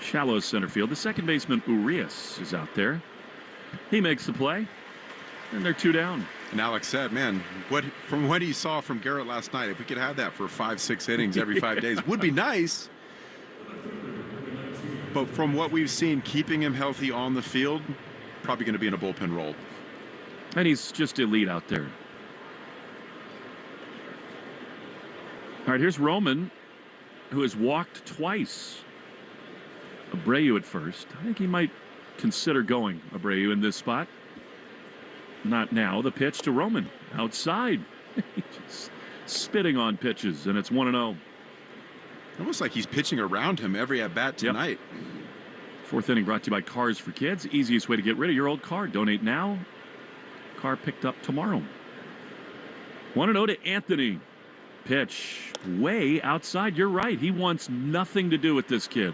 Shallow center field. The second baseman, Urias, is out there. He makes the play, and they're 2 down. And Alex said, man, from what he saw from Garrett last night, if we could have that for 5-6 innings every 5 days, would be nice. But from what we've seen, keeping him healthy on the field, probably going to be in a bullpen role. And he's just elite out there. All right, here's Roman, who has walked twice. Abreu at first. I think he might consider going Abreu in this spot. Not now. The pitch to Roman outside. Just spitting on pitches, and it's 1-0. Almost like he's pitching around him every at-bat tonight. Yep. Fourth inning brought to you by Cars for Kids. Easiest way to get rid of your old car. Donate now. Car picked up tomorrow. 1-0 to Anthony. Pitch way outside. You're right. He wants nothing to do with this kid.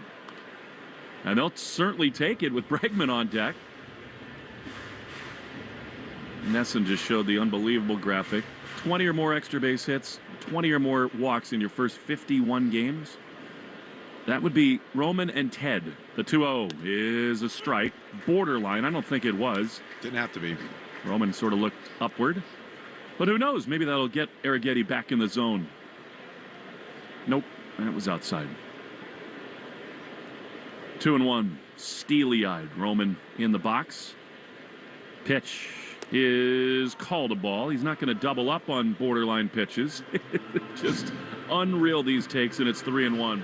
And they'll certainly take it with Bregman on deck. Nesson just showed the unbelievable graphic. 20 or more extra base hits, 20 or more walks in your first 51 games. That would be Roman and Ted. The 2-0 is a strike. Borderline. I don't think it was. Didn't have to be. Roman sort of looked upward. But who knows? Maybe that'll get Arrighetti back in the zone. Nope. That was outside. 2-1. Steely-eyed. Roman in the box. Pitch is called a ball. He's not going to double up on borderline pitches. Just unreal, these takes, and it's 3-1.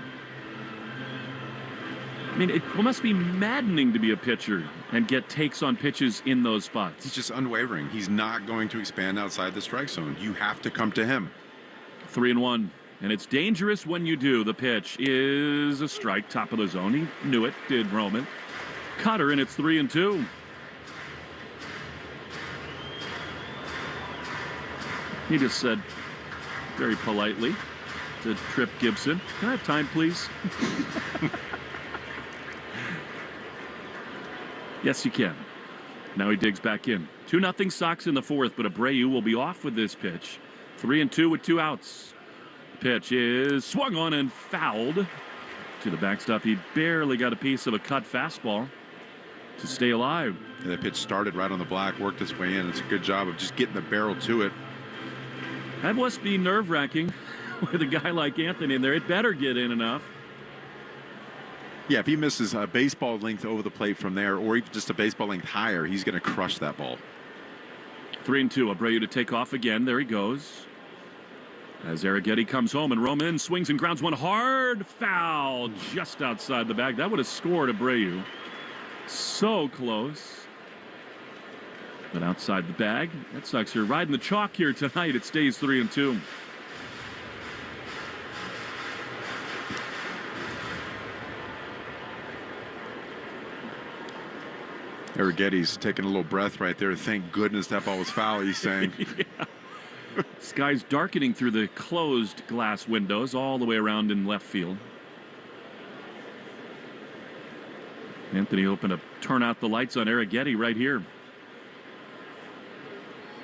I mean, it must be maddening to be a pitcher and get takes on pitches in those spots. He's just unwavering. He's not going to expand outside the strike zone. You have to come to him. 3-1. And it's dangerous when you do. The pitch is a strike, top of the zone. He knew it, did Roman. Cutter, and it's 3-2. He just said very politely to Tripp Gibson, "Can I have time, please?" Yes, you can. Now he digs back in. 2-0 Sox in the fourth, but Abreu will be off with this pitch. 3-2 with 2 outs. Pitch is swung on and fouled to the backstop. He barely got a piece of a cut fastball to stay alive. And the pitch started right on the black, worked its way in. It's a good job of just getting the barrel to it. That must be nerve-wracking with a guy like Anthony in there. It better get in enough. Yeah, if he misses a baseball length over the plate from there, or even just a baseball length higher, he's going to crush that ball. 3-2. Abreu to take off again. There he goes. As Arrighetti comes home, and Roman swings and grounds one hard foul just outside the bag. That would have scored Abreu. So close. But outside the bag. Red Sox are riding the chalk here tonight. It stays 3-2. Arrighetti's taking a little breath right there. Thank goodness that ball was foul, he's saying. Yeah. Sky's darkening through the closed glass windows all the way around in left field. Anthony hoping to turn out the lights on Arrighetti right here.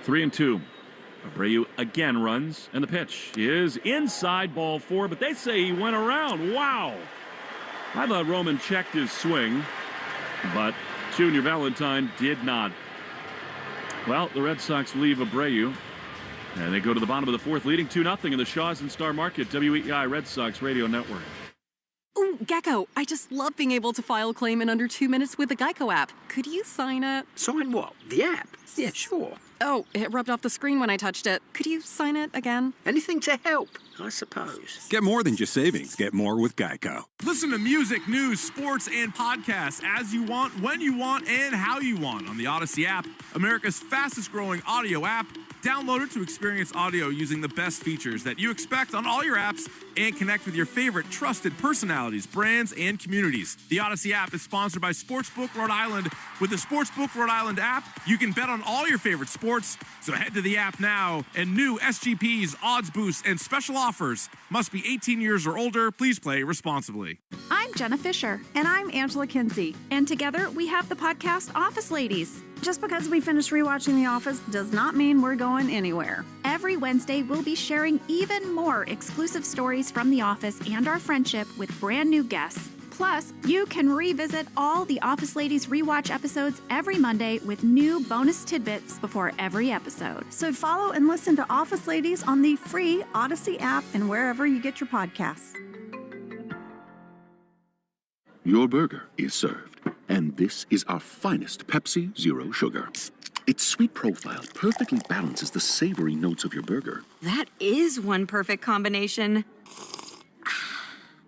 3-2. Abreu again runs, and the pitch is inside, ball 4, but they say he went around. Wow. I thought Roman checked his swing, but Junior Valentine did not. Well, the Red Sox leave Abreu, and they go to the bottom of the fourth, leading 2-0 in the Shaw's and Star Market WEEI Red Sox Radio Network. Ooh, Gecko, I just love being able to file a claim in under 2 minutes with the Geico app. Could you sign it? Sign what? The app? Yeah, sure. Oh, it rubbed off the screen when I touched it. Could you sign it again? Anything to help, I suppose. Get more than just savings. Get more with Geico. Listen to music, news, sports, and podcasts as you want, when you want, and how you want on the Odyssey app, America's fastest-growing audio app. Download it to experience audio using the best features that you expect on all your apps and connect with your favorite trusted personalities, brands, and communities. The Odyssey app is sponsored by Sportsbook Rhode Island. With the Sportsbook Rhode Island app, you can bet on all your favorite sports. So head to the app now, and new SGPs, odds boosts, and special offers. Must be 18 years or older. Please play responsibly. I'm Jenna Fisher. And I'm Angela Kinsey. And together we have the podcast Office Ladies. Just because we finished rewatching The Office does not mean we're going anywhere. Every Wednesday, we'll be sharing even more exclusive stories from The Office and our friendship with brand new guests. Plus, you can revisit all the Office Ladies rewatch episodes every Monday with new bonus tidbits before every episode. So follow and listen to Office Ladies on the free Odyssey app and wherever you get your podcasts. Your burger is served, and this is our finest Pepsi Zero Sugar. Its sweet profile perfectly balances the savory notes of your burger. That is one perfect combination.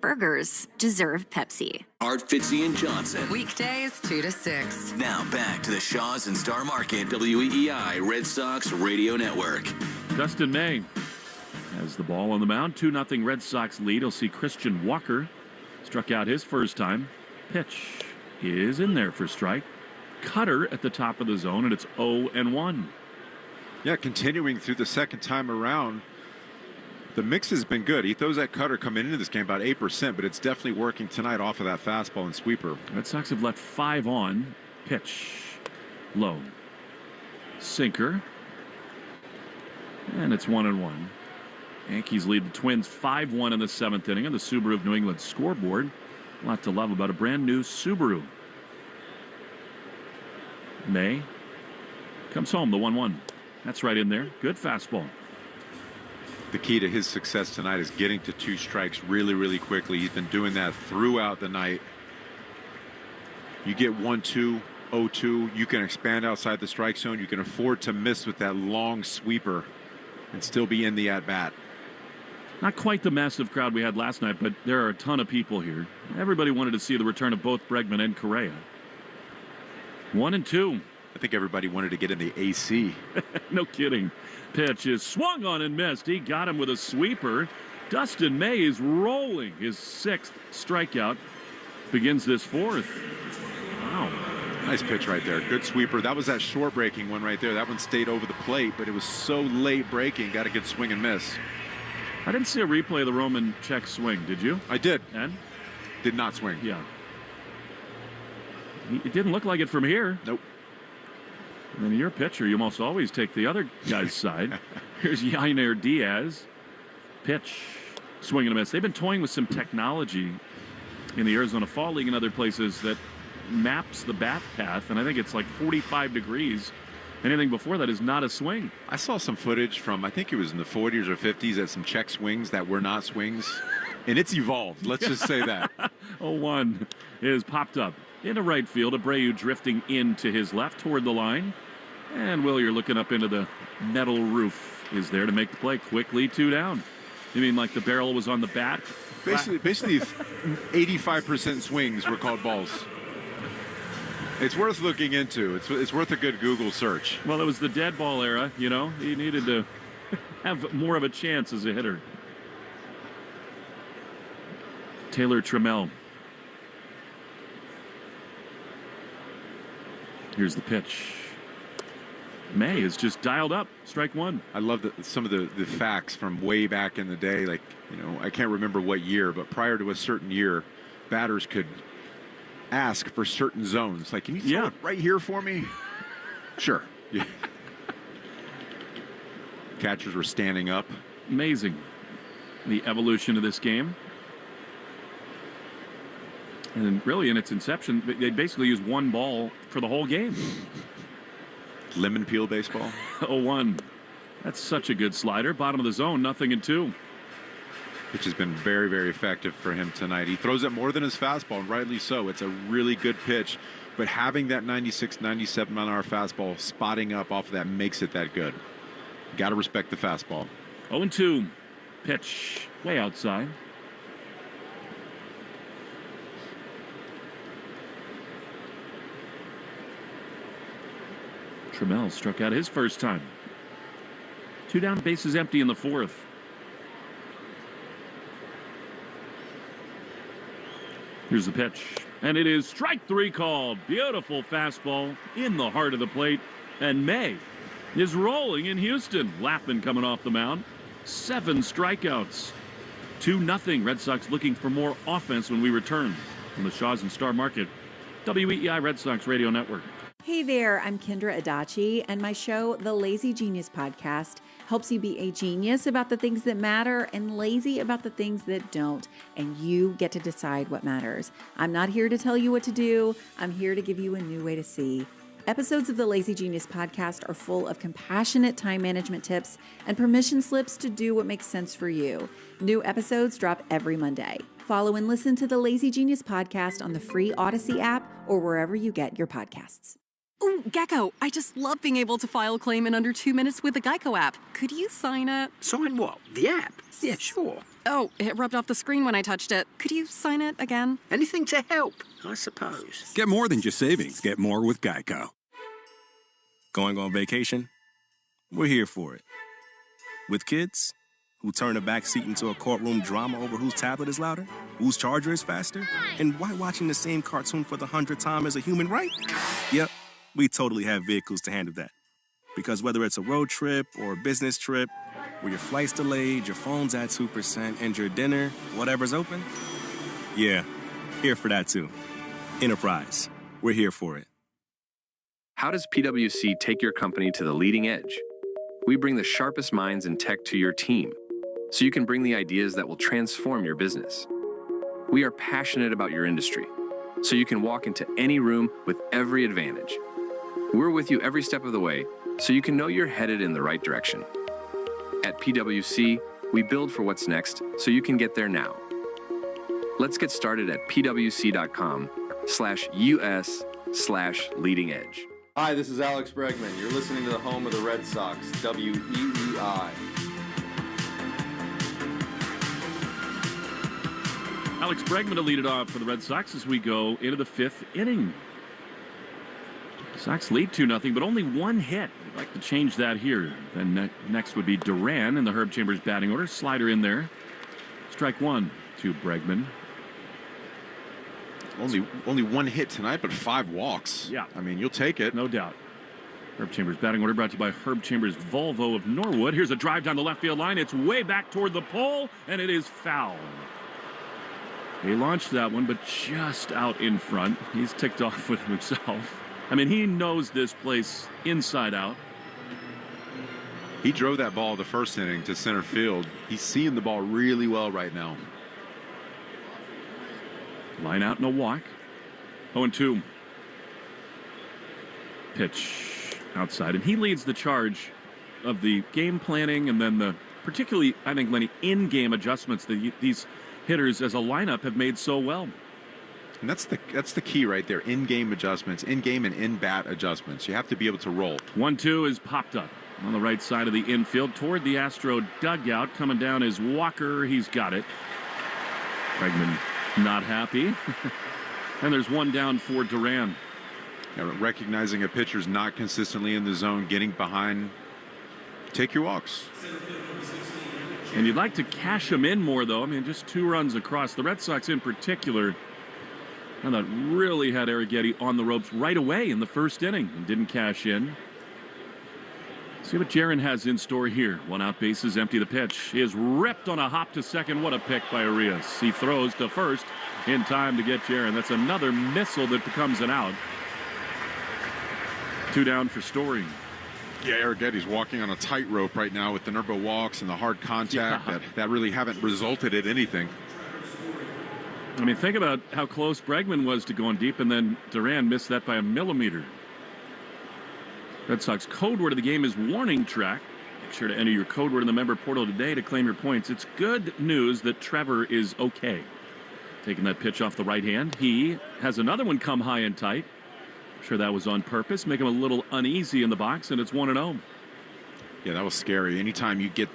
Burgers deserve Pepsi. Art Fitzy and Johnson. Weekdays 2 to 6. Now back to the Shaw's and Star Market WEEI Red Sox Radio Network. Dustin May has the ball on the mound. 2-0 Red Sox lead. You'll see Christian Walker struck out his first time. Pitch is in there for strike. Cutter at the top of the zone, and it's 0-1. Yeah, continuing through the second time around. The mix has been good. He throws that cutter coming into this game about 8%, but it's definitely working tonight off of that fastball and sweeper. Red Sox have let 5 on. Pitch low. Sinker. And it's 1-1. Yankees lead the Twins 5-1 in the 7th inning on the Subaru of New England scoreboard. A lot to love about a brand new Subaru. May comes home, the 1-1. That's right in there. Good fastball. The key to his success tonight is getting to 2 strikes really, really quickly. He's been doing that throughout the night. You get 1-2, 0-2. You can expand outside the strike zone. You can afford to miss with that long sweeper and still be in the at-bat. Not quite the massive crowd we had last night, but there are a ton of people here. Everybody wanted to see the return of both Bregman and Correa. 1-2. I think everybody wanted to get in the AC. No kidding. Pitch is swung on and missed. He got him with a sweeper. Dustin May is rolling. His 6th strikeout begins this 4th. Wow. Nice pitch right there. Good sweeper. That was that short breaking one right there. That one stayed over the plate, but it was so late breaking. Got a good swing and miss. I didn't see a replay of the Roman check swing. Did you? I did. And? Did not swing. Yeah. It didn't look like it from here. Nope. And then your pitcher, you almost always take the other guy's side. Here's Yainer Diaz. Pitch. Swing and a miss. They've been toying with some technology in the Arizona Fall League and other places that maps the bat path, and I think it's like 45 degrees. Anything before that is not a swing. I saw some footage from, I think it was in the 40s or 50s, at some check swings that were not swings, and it's evolved. Let's just say that. 0-1 is popped up into right field. Abreu drifting into his left toward the line. And Will, you're looking up into the metal roof, is there to make the play. Quickly 2 down. You mean like the barrel was on the bat? Basically 85% swings were called balls. It's worth looking into. It's worth a good Google search. Well, it was the dead ball era, you know. He needed to have more of a chance as a hitter. Taylor Trammell. Here's the pitch. May is just dialed up. Strike one. I love some of the facts from way back in the day. Like, you know, I can't remember what year, but prior to a certain year, batters could ask for certain zones. Like, can you throw it right here for me? Sure. Yeah. Catchers were standing up. Amazing. The evolution of this game. And really, in its inception, they basically used one ball for the whole game. Lemon peel baseball. 0-1. That's such a good slider. Bottom of the zone, 0-2. Which has been very, very effective for him tonight. He throws it more than his fastball, and rightly so. It's a really good pitch. But having that 96, 97 mile an hour fastball spotting up off of that makes it that good. Got to respect the fastball. 0-2. Pitch way outside. Trammell struck out his first time. 2 down, bases empty in the 4th. Here's the pitch, and it is strike 3 called. Beautiful fastball in the heart of the plate, and May is rolling in Houston. Laughing coming off the mound. 7 strikeouts. 2-0. Red Sox looking for more offense when we return from the Shaws and Star Market. WEEI Red Sox Radio Network. Hey there, I'm Kendra Adachi, and my show, The Lazy Genius Podcast, helps you be a genius about the things that matter and lazy about the things that don't, and you get to decide what matters. I'm not here to tell you what to do. I'm here to give you a new way to see. Episodes of the Lazy Genius Podcast are full of compassionate time management tips and permission slips to do what makes sense for you. New episodes drop every Monday. Follow and listen to the Lazy Genius Podcast on the free Odyssey app or wherever you get your podcasts. Ooh, Gecko, I just love being able to file a claim in under 2 minutes with the Geico app. Could you sign it? Sign what? The app? Yeah, sure. Oh, it rubbed off the screen when I touched it. Could you sign it again? Anything to help, I suppose. Get more than just savings. Get more with Geico. Going on vacation? We're here for it. With kids who turn a backseat into a courtroom drama over whose tablet is louder, whose charger is faster, and why watching the same cartoon for the 100th time is a human right? Yep. We totally have vehicles to handle that. Because whether it's a road trip or a business trip, where your flight's delayed, your phone's at 2%, and your dinner, whatever's open, yeah, here for that too. Enterprise, we're here for it. How does PwC take your company to the leading edge? We bring the sharpest minds in tech to your team, so you can bring the ideas that will transform your business. We are passionate about your industry, so you can walk into any room with every advantage. We're with you every step of the way, so you can know you're headed in the right direction. At PwC, we build for what's next, so you can get there now. Let's get started at pwc.com/us/leading edge. Hi, this is Alex Bregman. You're listening to the home of the Red Sox, WEEI. Alex Bregman to lead it off for the Red Sox as we go into the 5th inning. Sox lead 2-0, but only 1 hit. I'd like to change that here. Then next would be Duran in the Herb Chambers batting order. Slider in there. Strike 1 to Bregman. Only 1 hit tonight, but 5 walks. Yeah. I mean, you'll take it. No doubt. Herb Chambers batting order brought to you by Herb Chambers Volvo of Norwood. Here's a drive down the left field line. It's way back toward the pole, and it is foul. He launched that one, but just out in front. He's ticked off with himself. I mean, he knows this place inside out. He drove that ball the first inning to center field. He's seeing the ball really well right now. Line out and a walk. 0-2. Pitch outside. And he leads the charge of the game planning and then the particularly, I think, Lenny, in-game adjustments that these hitters as a lineup have made so well. And that's the key right there. In-game adjustments, in-game and in-bat adjustments. You have to be able to roll. 1-2 is popped up on the right side of the infield toward the Astro dugout. Coming down is Walker. He's got it. Pregame not happy. And there's one down for Duran. Yeah, recognizing a pitcher's not consistently in the zone, getting behind. Take your walks. And you'd like to cash them in more, though. I mean, just 2 runs across. The Red Sox in particular, and that really had Arrighetti on the ropes right away in the first inning and didn't cash in. See what Jaron has in store here. 1 out, bases empty. The pitch is ripped on a hop to second. What a pick by Arias. He throws to first in time to get Jaron. That's another missile that becomes an out. 2 down for Story. Yeah, Arrighetti's walking on a tightrope right now with the number of walks and the hard contact that really haven't resulted in anything. I mean, think about how close Bregman was to going deep, and then Duran missed that by a millimeter. Red Sox code word of the game is warning track. Make sure to enter your code word in the member portal today to claim your points. It's good news that Trevor is okay. Taking that pitch off the right hand. He has another one come high and tight. I'm sure that was on purpose. Make him a little uneasy in the box, and it's 1-0. Yeah, that was scary. Anytime you get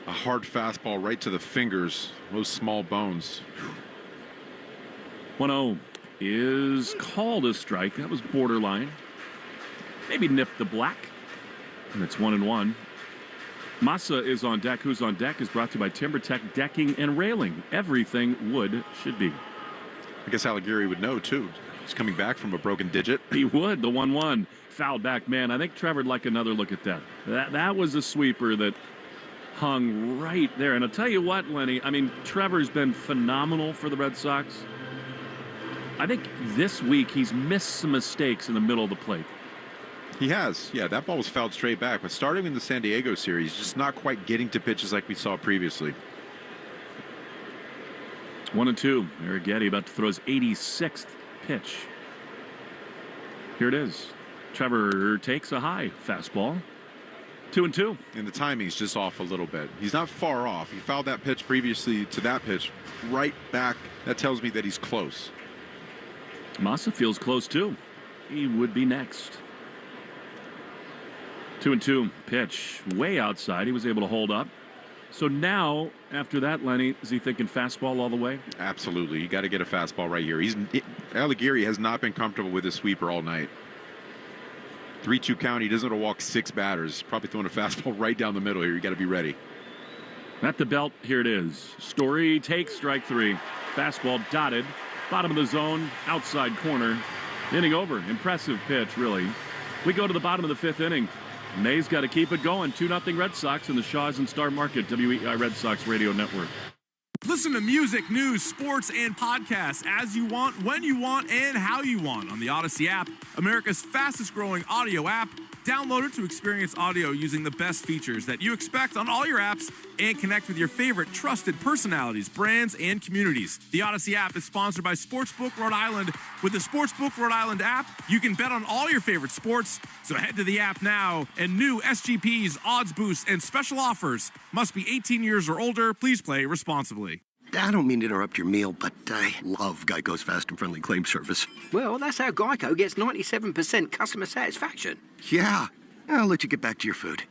a hard fastball right to the fingers, those small bones. 1-0 is called a strike. That was borderline. Maybe nipped the black. And it's 1-1. Massa is on deck. Who's on deck is brought to you by TimberTech Decking and Railing. Everything wood should be. I guess Arrighetti would know, too. He's coming back from a broken digit. He would. The 1-1. Foul back man. I think Trevor'd like another look at that. That was a sweeper that hung right there. And I'll tell you what, Lenny, I mean, Trevor's been phenomenal for the Red Sox. I think this week he's missed some mistakes in the middle of the plate. He has. Yeah, that ball was fouled straight back. But starting in the San Diego series, just not quite getting to pitches like we saw previously. 1-2. Arrighetti about to throw his 86th pitch. Here it is. Trevor takes a high fastball. 2-2. And the timing's just off a little bit. He's not far off. He fouled that pitch previously to that pitch right back. That tells me that he's close. Massa feels close too. He would be next. 2-2 pitch way outside. He was able to hold up. So now, after that, Lenny, is he thinking fastball all the way? Absolutely. You got to get a fastball right here. Arrighetti has not been comfortable with his sweeper all night. 3-2 count. He doesn't want to walk 6 batters. Probably throwing a fastball right down the middle here. You got to be ready. At the belt, here it is. Story takes strike 3. Fastball dotted. Bottom of the zone, outside corner. Inning over. Impressive pitch, really. We go to the bottom of the 5th inning. May's got to keep it going. 2-0 Red Sox in the Shaw's and Star Market WEI Red Sox Radio Network. Listen to music, news, sports, and podcasts as you want, when you want, and how you want on the Odyssey app, America's fastest growing audio app. Download it to experience audio using the best features that you expect on all your apps and connect with your favorite trusted personalities, brands, and communities. The Odyssey app is sponsored by Sportsbook Rhode Island. With the Sportsbook Rhode Island app, you can bet on all your favorite sports. So head to the app now, and new SGPs, odds boosts, and special offers. Must be 18 years or older. Please play responsibly. I don't mean to interrupt your meal, but I love Geico's fast and friendly claim service. Well, that's how Geico gets 97% customer satisfaction. Yeah, I'll let you get back to your food.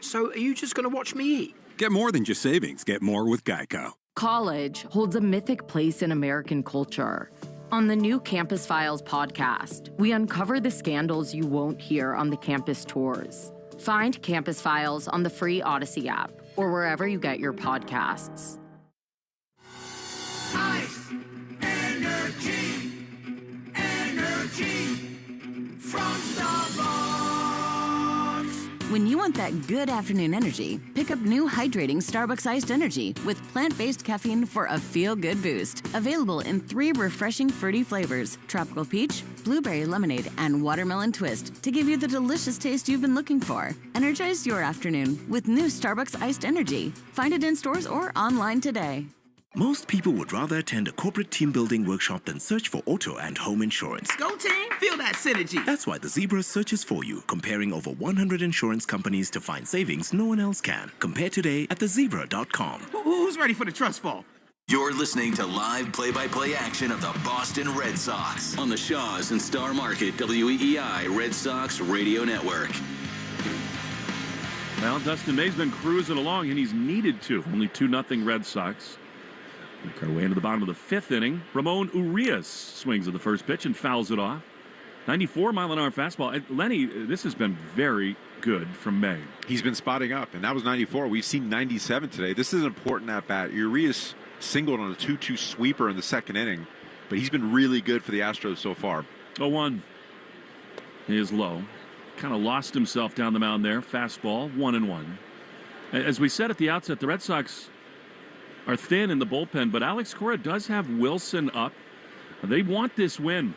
So are you just going to watch me eat? Get more than just savings. Get more with Geico. College holds a mythic place in American culture. On the new Campus Files podcast, we uncover the scandals you won't hear on the campus tours. Find Campus Files on the free Odyssey app or wherever you get your podcasts. Ice, energy from Starbucks. When you want that good afternoon energy, pick up new hydrating Starbucks iced energy with plant-based caffeine for a feel-good boost. Available in 3 refreshing fruity flavors: tropical peach, blueberry lemonade, and watermelon twist to give you the delicious taste you've been looking for. Energize your afternoon with new Starbucks iced energy. Find it in stores or online today. Most people would rather attend a corporate team building workshop than search for auto and home insurance. Go team, feel that synergy. That's why the Zebra searches for you, comparing over 100 insurance companies to find savings no one else can. Compare today at thezebra.com. Who's ready for the trust fall? You're listening to live play-by-play action of the Boston Red Sox on the Shaws and Star Market WEEI Red Sox Radio Network. Well, Dustin May's been cruising along, and he's needed to. Only 2-0 Red Sox. Make our way into the bottom of the fifth inning. Ramon Urias swings at the first pitch and fouls it off. 94-mile-an-hour fastball. Lenny, this has been very good from May. He's been spotting up, and that was 94. We've seen 97 today. This is an important at-bat. Urias singled on a 2-2 sweeper in the second inning, but he's been really good for the Astros so far. 0-1 is low. Kind of lost himself down the mound there. Fastball, 1-1. As we said at the outset, the Red Sox are thin in the bullpen, but Alex Cora does have Wilson up. They want this win.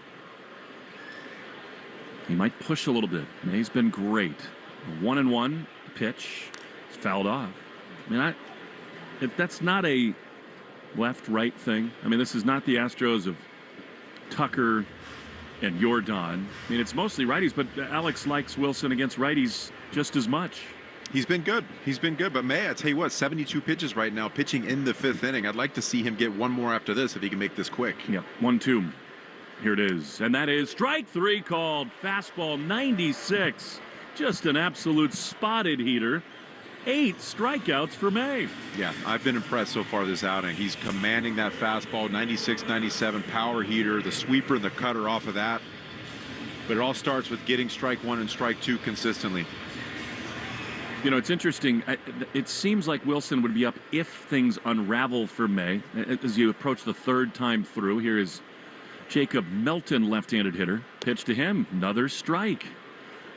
He might push a little bit. May's been great. 1-1 pitch. It's fouled off. I mean, if that's not a left-right thing. I mean, this is not the Astros of Tucker and Yordan. I mean, it's mostly righties, but Alex likes Wilson against righties just as much. He's been good. He's been good. But May, I tell you what, 72 pitches right now, pitching in the fifth inning. I'd like to see him get one more after this if he can make this quick. Yep, 1-2. Here it is. And that is strike three called. Fastball 96. Just an absolute spotted heater. 8 strikeouts for May. Yeah, I've been impressed so far this outing. He's commanding that fastball, 96, 97, power heater, the sweeper and the cutter off of that. But it all starts with getting strike one and strike two consistently. You know, it's interesting. It seems like Wilson would be up if things unravel for May. As you approach the third time through, here is Jacob Melton, left-handed hitter. Pitch to him, another strike.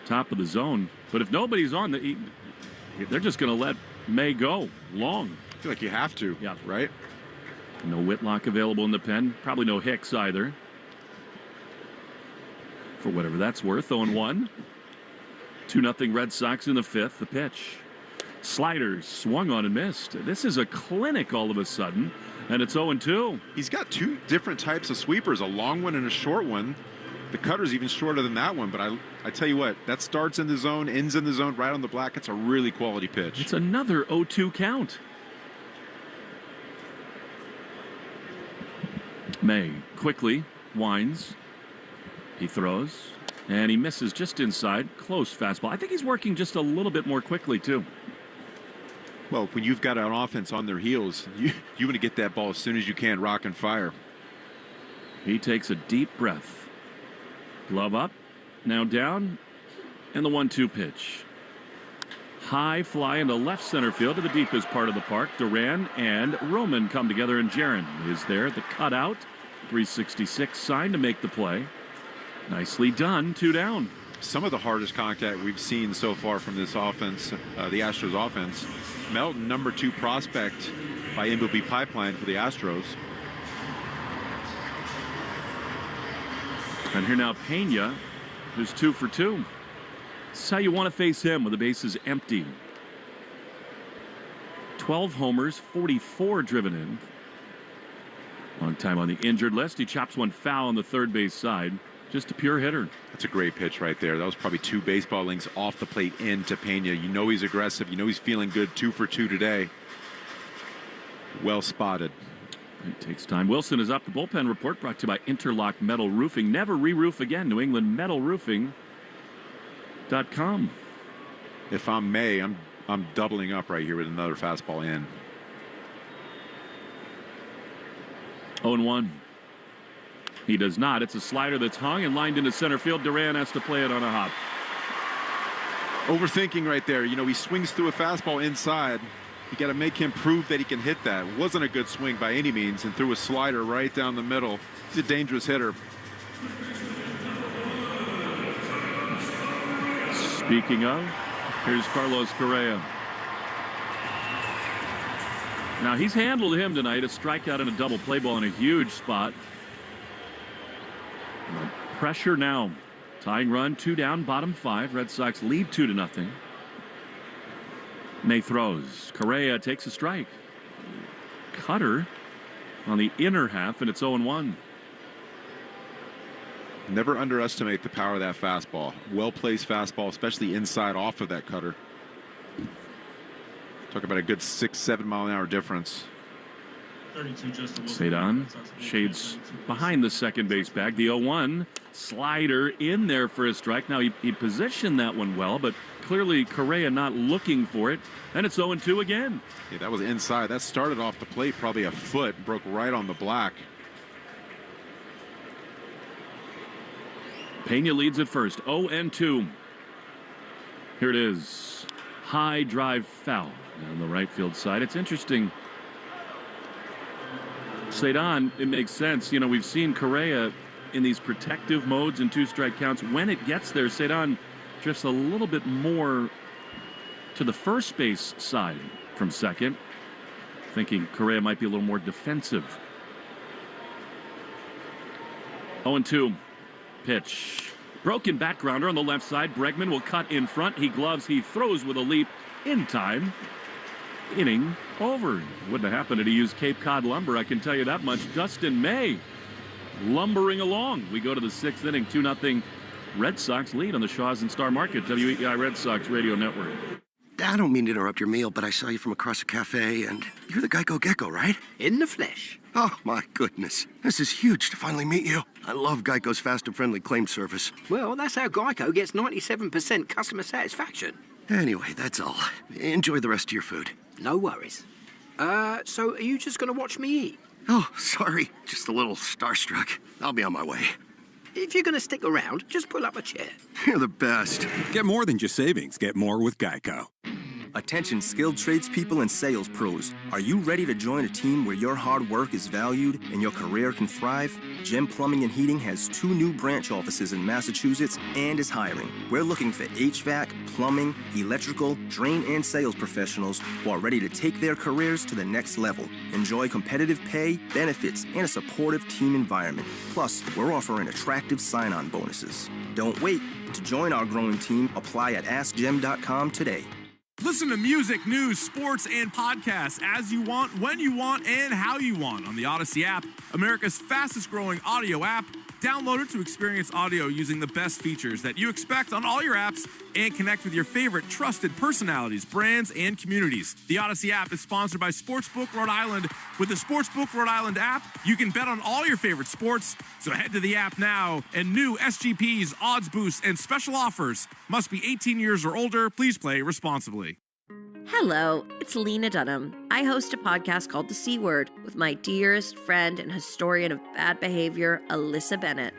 Top of the zone. But if nobody's on, they're just going to let May go long. I feel like you have to, yeah. Right? No Whitlock available in the pen. Probably no Hicks either. For whatever that's worth, 0-1. 2-0 Red Sox in the fifth. The pitch. Sliders swung on and missed. This is a clinic all of a sudden, and it's 0-2. He's got two different types of sweepers, a long one and a short one. The cutter's even shorter than that one, but I tell you what, that starts in the zone, ends in the zone, right on the black. It's a really quality pitch. It's another 0-2 count. May quickly winds. He throws. And he misses just inside. Close fastball. I think he's working just a little bit more quickly, too. Well, when you've got an offense on their heels, you want to get that ball as soon as you can, rock and fire. He takes a deep breath. Glove up. Now down. And the 1-2 pitch. High fly into left center field to the deepest part of the park. Duran and Roman come together, and Jaron is there. The cutout. 366 sign to make the play. Nicely done. 2 down. Some of the hardest contact we've seen so far from this offense, the Astros offense. Melton, number 2 prospect by MLB Pipeline for the Astros. And here now Pena, who's 2 for 2. This is how you want to face him with the bases empty. 12 homers, 44 driven in. Long time on the injured list. He chops one foul on the third base side. Just a pure hitter. That's a great pitch right there. That was probably 2 baseball links off the plate into Pena. You know he's aggressive. You know he's feeling good. 2 for 2 today. Well spotted. It takes time. Wilson is up. The bullpen report brought to you by Interlock Metal Roofing. Never re-roof again. New England Metal Roofing.com. If I'm May, I'm doubling up right here with another fastball in. 0-1. He does not. It's a slider that's hung and lined into center field. Duran has to play it on a hop. Overthinking right there. You know, he swings through a fastball inside. You got to make him prove that he can hit that. It wasn't a good swing by any means, and threw a slider right down the middle. He's a dangerous hitter. Speaking of, here's Carlos Correa. Now, he's handled him tonight. A strikeout and a double play ball in a huge spot. Pressure now. Tying run, 2 down, bottom 5. Red Sox lead 2-0. May throws. Correa takes a strike. Cutter on the inner half, and it's 0-1. Never underestimate the power of that fastball. Well-placed fastball, especially inside off of that cutter. Talk about a good 6-7 mile an hour difference. Cedon shades behind the second base bag. The 0-1 slider in there for a strike. Now he positioned that one well, but clearly Correa not looking for it. And it's 0-2 again. Yeah, that was inside. That started off the plate probably a foot, broke right on the black. Pena leads at first, 0-2. Here it is. High drive foul on the right field side. It's interesting. Cedon, it makes sense. You know, we've seen Correa in these protective modes and 2-strike counts. When it gets there, Cedon drifts a little bit more to the first base side from second, thinking Correa might be a little more defensive. 0-2. Pitch. Broken back grounder on the left side. Bregman will cut in front. He gloves. He throws with a leap in time. Inning over. Wouldn't have happened had he used Cape Cod lumber, I can tell you that much. Dustin May lumbering along. We go to the 6th inning. 2-0 Red Sox lead on the Shaws and Star Market. WEI Red Sox Radio Network. I don't mean to interrupt your meal, but I saw you from across a cafe, and you're the Geico Gecko, right? In the flesh. Oh, my goodness. This is huge to finally meet you. I love Geico's fast and friendly claim service. Well, that's how Geico gets 97% customer satisfaction. Anyway, that's all. Enjoy the rest of your food. No worries. So are you just going to watch me eat? Oh, sorry. Just a little starstruck. I'll be on my way. If you're going to stick around, just pull up a chair. You're the best. Get more than just savings. Get more with Geico. Attention skilled tradespeople and sales pros. Are you ready to join a team where your hard work is valued and your career can thrive? Gem Plumbing and Heating has 2 new branch offices in Massachusetts and is hiring. We're looking for HVAC, plumbing, electrical, drain, and sales professionals who are ready to take their careers to the next level. Enjoy competitive pay, benefits, and a supportive team environment. Plus, we're offering attractive sign-on bonuses. Don't wait. To join our growing team, apply at AskGem.com today. Listen to music, news, sports, and podcasts as you want, when you want, and how you want on the Odyssey app, America's fastest-growing audio app. Download it to experience audio using the best features that you expect on all your apps and connect with your favorite trusted personalities, brands, and communities. The Odyssey app is sponsored by Sportsbook Rhode Island. With the Sportsbook Rhode Island app, you can bet on all your favorite sports. So head to the app now, and new SGPs, odds boosts, and special offers. Must be 18 years or older. Please play responsibly. Hello, it's Lena Dunham. I host a podcast called The C Word with my dearest friend and historian of bad behavior, Alyssa Bennett.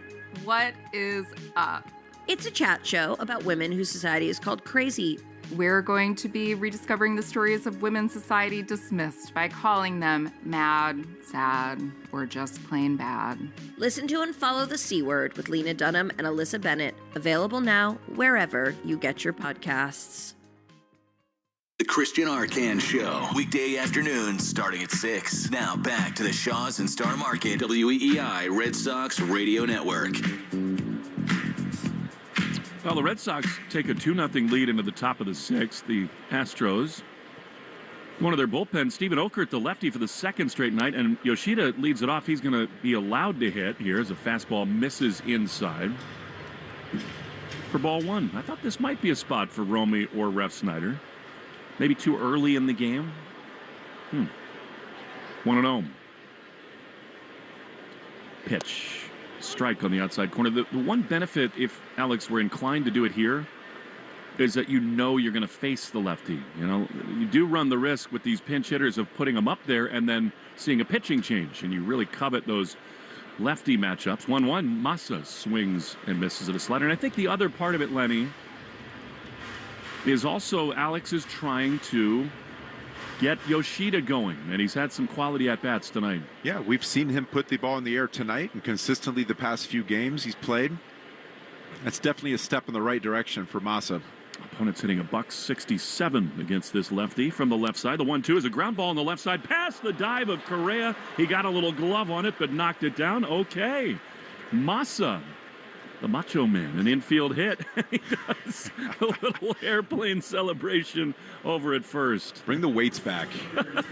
What is up? It's a chat show about women whose society is called crazy. We're going to be rediscovering the stories of women society dismissed by calling them mad, sad, or just plain bad. Listen to and follow The C Word with Lena Dunham and Alyssa Bennett. Available now wherever you get your podcasts. The Christian Arcan Show, weekday afternoons starting at 6. Now back to the Shaws and Star Market, WEEI Red Sox Radio Network. Well, the Red Sox take a 2-0 lead into the top of the 6th. The Astros, one of their bullpen, Stephen Okert, the lefty, for the 2nd straight night, and Yoshida leads it off. He's going to be allowed to hit here as a fastball misses inside for ball 1. I thought this might be a spot for Romy or Refsnyder. Maybe too early in the game. 1-0. Pitch. Strike on the outside corner. The one benefit, if Alex were inclined to do it here, is that you know you're going to face the lefty. You know, you do run the risk with these pinch hitters of putting them up there and then seeing a pitching change, and you really covet those lefty matchups. 1-1. Massa swings and misses at a slider. And I think the other part of it, Lenny, is also Alex is trying to get Yoshida going, and he's had some quality at-bats tonight. Yeah, we've seen him put the ball in the air tonight, and consistently the past few games he's played. That's definitely a step in the right direction for Massa. Opponent's hitting a $167 against this lefty from the left side. The 1-2 is a ground ball on the left side, past the dive of Correa. He got a little glove on it, but knocked it down. Okay. Massa the Macho Man, an infield hit. He does a little airplane celebration over at first. Bring the weights back,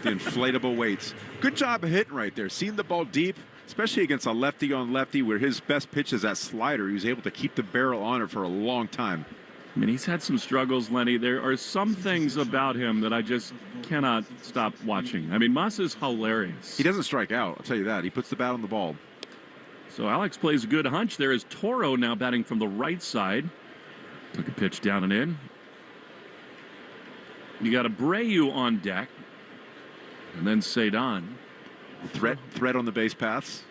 the inflatable weights. Good job of hitting right there. Seeing the ball deep, especially against a lefty on lefty, where his best pitch is that slider. He was able to keep the barrel on it for a long time. I mean, he's had some struggles, Lenny. There are some things about him that I just cannot stop watching. I mean, Masa's hilarious. He doesn't strike out, I'll tell you that. He puts the bat on the ball. So Alex plays a good hunch. There is Toro now batting from the right side. Took a pitch down and in. You got Abreu on deck. And then Cedon. Threat on the base paths.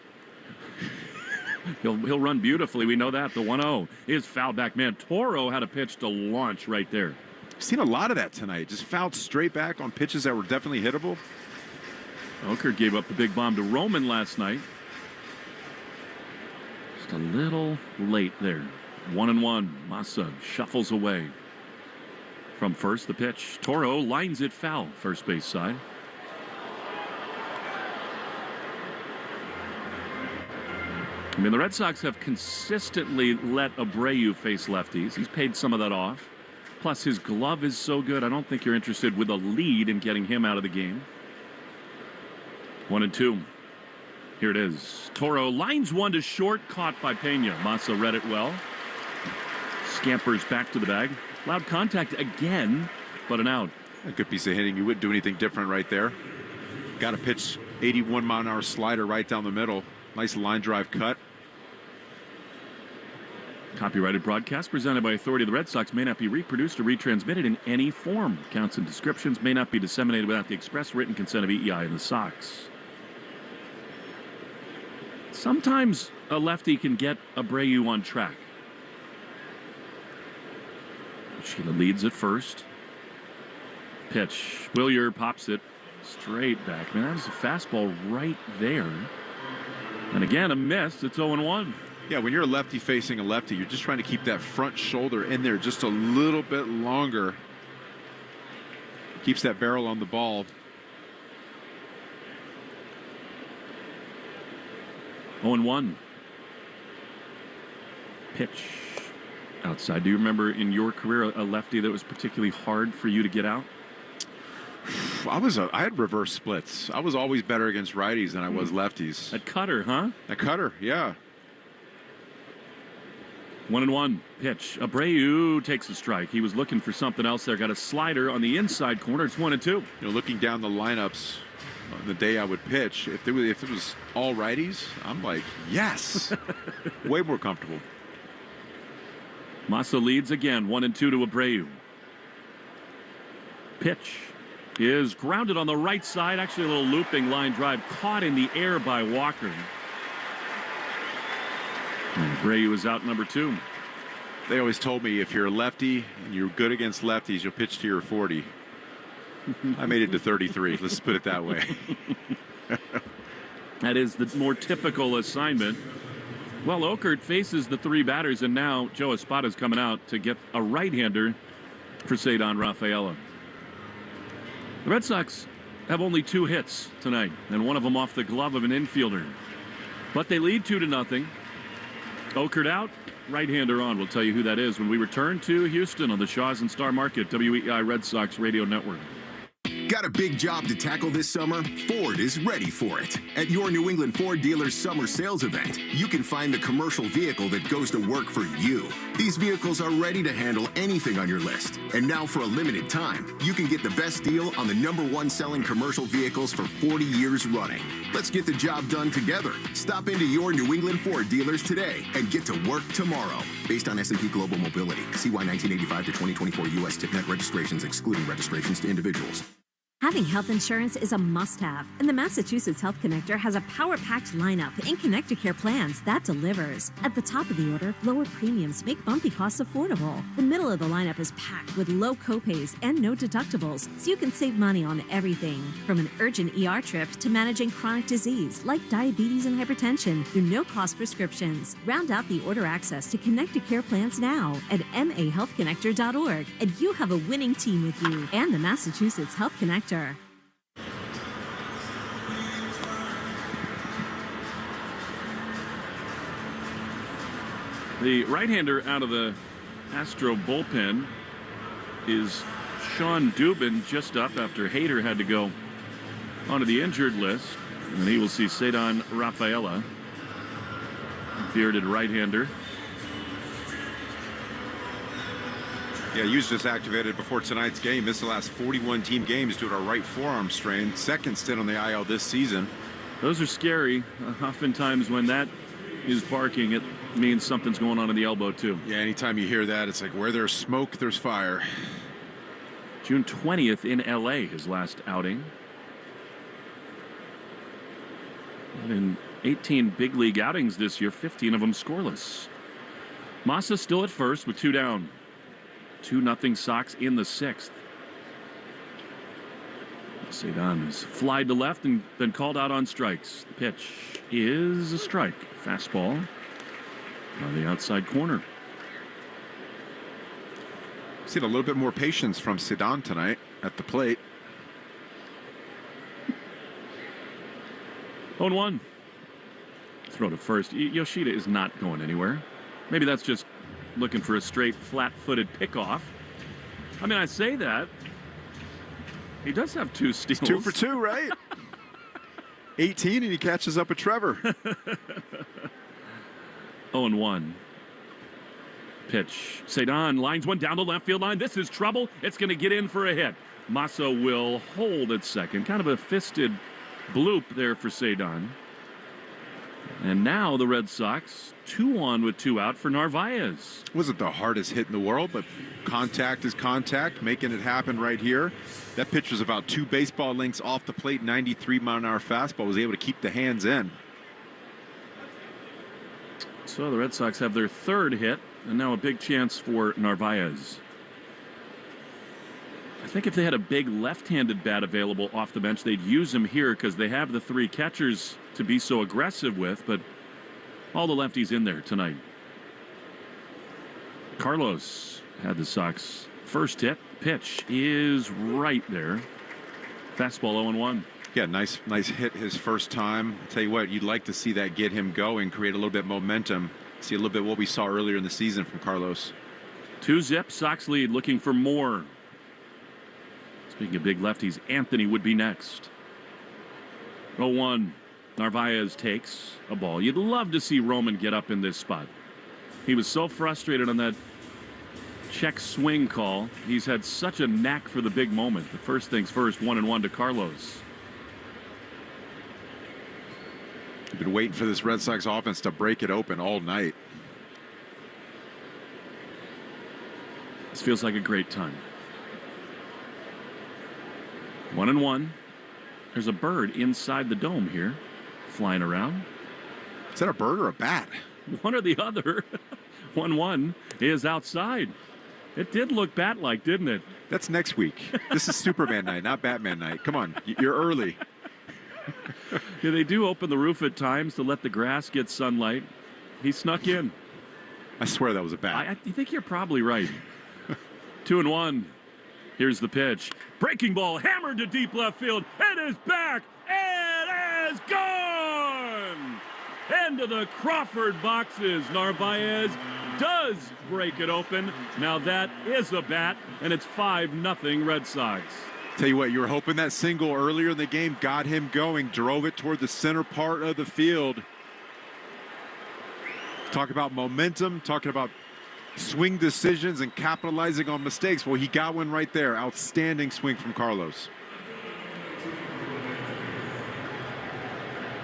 He'll run beautifully. We know that. The 1-0 is fouled back. Man, Toro had a pitch to launch right there. I've seen a lot of that tonight. Just fouled straight back on pitches that were definitely hittable. Oker gave up the big bomb to Roman last night. Just a little late there. 1-1. Masa shuffles away. From first, the pitch. Toro lines it foul, first base side. I mean, the Red Sox have consistently let Abreu face lefties. He's paid some of that off. Plus, his glove is so good, I don't think you're interested with a lead in getting him out of the game. 1-2. Here it is. Toro lines one to short, caught by Pena. Masa read it well. Scampers back to the bag. Loud contact again, but an out. A good piece of hitting. You wouldn't do anything different right there. Got a pitch, 81-mile-an-hour slider right down the middle. Nice line drive cut. Copyrighted broadcast presented by authority of the Red Sox may not be reproduced or retransmitted in any form. Counts and descriptions may not be disseminated without the express written consent of EEI and the Sox. Sometimes a lefty can get Abreu on track. Sheila leads at first. Pitch. Willier pops it straight back. Man, that was a fastball right there. And again, a miss. It's 0-1. Yeah, when you're a lefty facing a lefty, you're just trying to keep that front shoulder in there just a little bit longer. Keeps that barrel on the ball. 0-1. Pitch. Outside. Do you remember in your career a lefty that was particularly hard for you to get out? I had reverse splits. I was always better against righties than I was lefties. At cutter, huh? At cutter, yeah. 1-1 pitch. Abreu takes a strike. He was looking for something else there. Got a slider on the inside corner. It's 1-2. You know, looking down the lineups on the day I would pitch, if it was all righties, I'm like, yes. Way more comfortable. Masa leads again. 1-2 to Abreu. Pitch is grounded on the right side. Actually, a little looping line drive caught in the air by Walker. And Abreu is out number 2. They always told me if you're a lefty and you're good against lefties, you'll pitch to your 40. I made it to 33. Let's put it that way. That is the more typical assignment. Well, Okert faces the 3 batters, and now Joe Espada's coming out to get a right-hander for Cedon Rafaela. The Red Sox have only 2 hits tonight, and one of them off the glove of an infielder. But they lead 2-0. Okert out, right-hander on. We'll tell you who that is when we return to Houston on the Shaws and Star Market WEI Red Sox Radio Network. Got a big job to tackle this summer? Ford is ready for it. At your New England Ford dealer's summer sales event, you can find the commercial vehicle that goes to work for you. These vehicles are ready to handle anything on your list. And now for a limited time, you can get the best deal on the #1 selling commercial vehicles for 40 years running. Let's get the job done together. Stop into your New England Ford dealers today and get to work tomorrow. Based on S&P Global Mobility, CY 1985 to 2024 U.S. TIPNet registrations excluding registrations to individuals. Having health insurance is a must-have, and the Massachusetts Health Connector has a power-packed lineup in Connecticare plans that delivers. At the top of the order, lower premiums make bumpy costs affordable. The middle of the lineup is packed with low copays and no deductibles, so you can save money on everything, from an urgent ER trip to managing chronic disease like diabetes and hypertension through no-cost prescriptions. Round out the order access to Connecticare plans now at mahealthconnector.org, and you have a winning team with you and the Massachusetts Health Connector. The right-hander out of the Astro bullpen is Sean Dubin, just up after Hader had to go onto the injured list. And he will see Cedon Rafaela, bearded right-hander. Yeah, he was just activated before tonight's game. Missed the last 41 team games due to a right forearm strain. Second stint on the IL this season. Those are scary. Oftentimes when that is barking, it means something's going on in the elbow too. Yeah, anytime you hear that, it's like where there's smoke, there's fire. June 20th in LA, his last outing. And in 18 big league outings this year, 15 of them scoreless. Massa still at first with 2 down. 2-0 Sox in the 6th. Cedon is flied to left and been called out on strikes. The pitch is a strike. Fastball on the outside corner. Seen a little bit more patience from Cedon tonight at the plate. 0-1. Throw to first. Yoshida is not going anywhere. Maybe that's just looking for a straight, flat-footed pickoff. I mean, I say that. He does have 2 steals. 2 for 2, right? 18, and he catches up with Trevor. 0-1. Pitch. Cedon lines one down the left field line. This is trouble. It's going to get in for a hit. Massa will hold at second. Kind of a fisted bloop there for Cedon. And now the Red Sox 2 on with 2 out for Narvaez. Wasn't the hardest hit in the world, but contact is contact, making it happen right here. That pitch was about 2 baseball lengths off the plate, 93-mile-an-hour fastball, was able to keep the hands in. So the Red Sox have their 3rd hit, and now a big chance for Narvaez. I think if they had a big left-handed bat available off the bench, they'd use him here because they have the 3 catchers to be so aggressive with, but all the lefties in there tonight. Carlos had the Sox first hit. Pitch is right there. Fastball 0-1. Yeah, nice hit his first time. I'll tell you what, you'd like to see that get him going, create a little bit of momentum. See a little bit what we saw earlier in the season from Carlos. 2-zip, Sox lead, looking for more. Speaking of big lefties, Anthony would be next. 0-1. Narvaez takes a ball. You'd love to see Roman get up in this spot. He was so frustrated on that check swing call. He's had such a knack for the big moment. But first things first, 1-1 to Carlos. We've been waiting for this Red Sox offense to break it open all night. This feels like a great time. 1-1. There's a bird inside the dome here, flying around. Is that a bird or a bat? One or the other. 1-1 is outside. It did look bat-like, didn't it? That's next week. This is Superman night, not Batman night. Come on, you're early. Yeah, they do open the roof at times to let the grass get sunlight. He snuck in. I swear that was a bat. I think you're probably right. 2-1. Here's the pitch. Breaking ball hammered to deep left field. It is back. It is gone. Into the Crawford boxes. Narvaez does break it open. Now that is a bat, and it's 5-0 Red Sox. Tell you what, you were hoping that single earlier in the game got him going, drove it toward the center part of the field. Talk about momentum, talking about swing decisions and capitalizing on mistakes. Well, he got one right there. Outstanding swing from Carlos.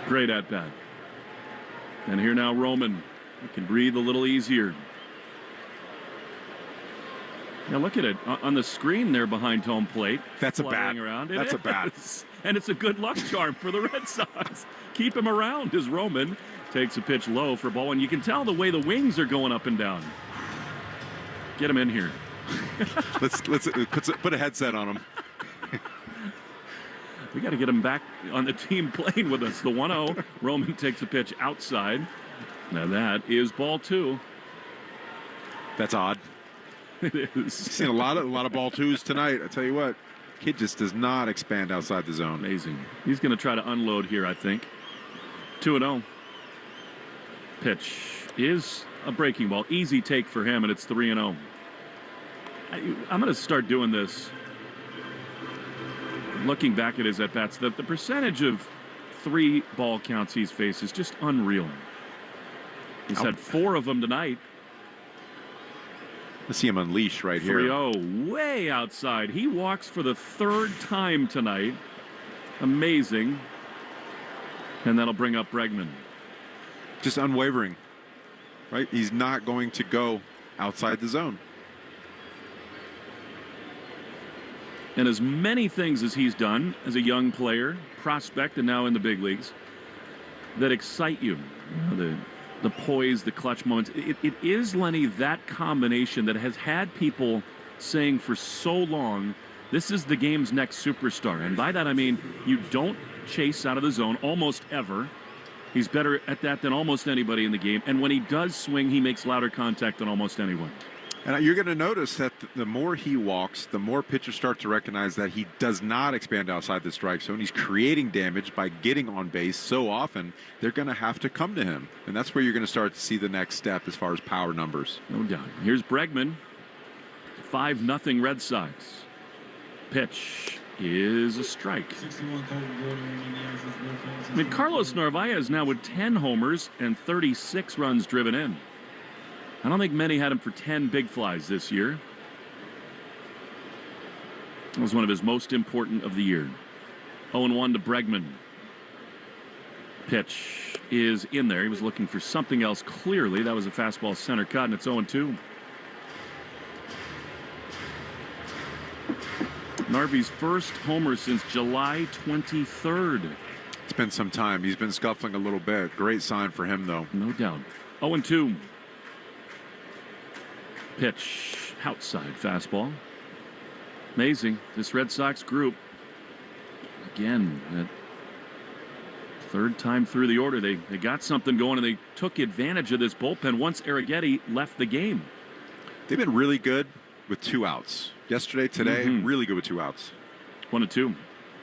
Great at bat. And here now Roman. He can breathe a little easier. Now look at it on the screen there behind home plate. That's a bat. Around. That's a bat. And it's a good luck charm for the Red Sox. Keep him around as Roman takes a pitch low for ball. And you can tell the way the wings are going up and down. Get him in here. let's put a headset on him. We got to get him back on the team playing with us. The 1-0. Roman takes a pitch outside. Now that is ball 2. That's odd. It is. Seen a lot of ball 2s tonight. I tell you what, kid just does not expand outside the zone. Amazing. He's going to try to unload here, I think. 2-0. Pitch is a breaking ball. Easy take for him, and it's 3-0. I'm going to start doing this. Looking back at his at-bats, the percentage of 3 ball counts he's faced is just unreal. He's had 4 of them tonight. Let's see him unleash right here. 3-0, way outside. He walks for the 3rd time tonight. Amazing. And that'll bring up Bregman. Just unwavering, right? He's not going to go outside the zone. And as many things as he's done as a young player, prospect, and now in the big leagues, that excite you. The poise, the clutch moments. It is, Lenny, that combination that has had people saying for so long, this is the game's next superstar. And by that I mean you don't chase out of the zone almost ever. He's better at that than almost anybody in the game. And when he does swing, he makes louder contact than almost anyone. And you're going to notice that the more he walks, the more pitchers start to recognize that he does not expand outside the strike zone. He's creating damage by getting on base so often, they're going to have to come to him. And that's where you're going to start to see the next step as far as power numbers. No doubt. Here's Bregman. 5-0 Red Sox. Pitch is a strike. I mean, Carlos Narvaez now with 10 homers and 36 runs driven in. I don't think many had him for 10 big flies this year. It was one of his most important of the year. 0-1 to Bregman. Pitch is in there. He was looking for something else clearly. That was a fastball center cut, and it's 0-2. Narvi's first homer since July 23rd. It's been some time. He's been scuffling a little bit. Great sign for him, though. No doubt. 0-2. Pitch, outside fastball. Amazing. This Red Sox group, again, that 3rd time through the order, they got something going, and they took advantage of this bullpen once Arrighetti left the game. They've been really good with 2 outs. Yesterday, today, really good with 2 outs. 1-2.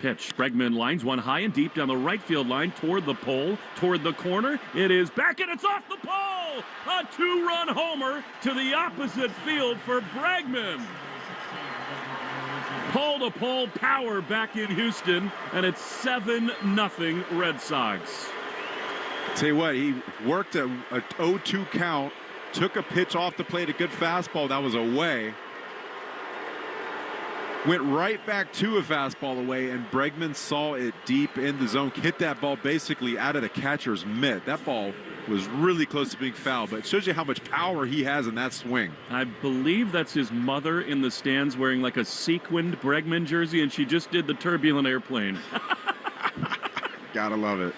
Pitch. Bregman lines one high and deep down the right field line toward the pole, toward the corner. It is back, and it's off the pole! A 2-run homer to the opposite field for Bregman. Pole-to-pole power back in Houston, and it's 7-0 Red Sox. Tell you what, he worked a 0-2 count, took a pitch off the plate, a good fastball that was away. Went right back to a fastball away, and Bregman saw it deep in the zone. Hit that ball basically out of the catcher's mitt. That ball was really close to being foul, but it shows you how much power he has in that swing. I believe that's his mother in the stands wearing like a sequined Bregman jersey, and she just did the turbulent airplane. Gotta love it.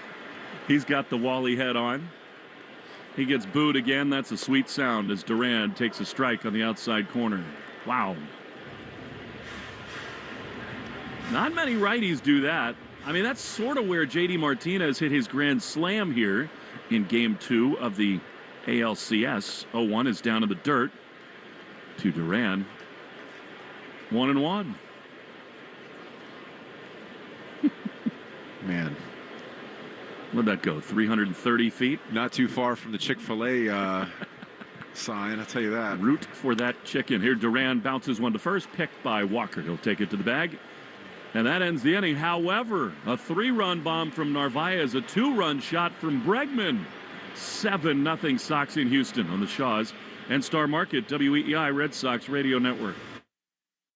He's got the Wally head on. He gets booed again. That's a sweet sound as Duran takes a strike on the outside corner. Wow. Not many righties do that. I mean, that's sort of where J.D. Martinez hit his grand slam here in Game 2 of the ALCS. 0-1 is down in the dirt to Duran. 1-1. Man. Where'd that go? 330 feet? Not too far from the Chick-fil-A sign, I'll tell you that. Root for that chicken. Here, Duran bounces one to first, picked by Walker. He'll take it to the bag. And that ends the inning. However, a 3-run bomb from Narvaez, a 2-run shot from Bregman. 7-0 Sox in Houston on the Shaws and Star Market, WEEI Red Sox Radio Network.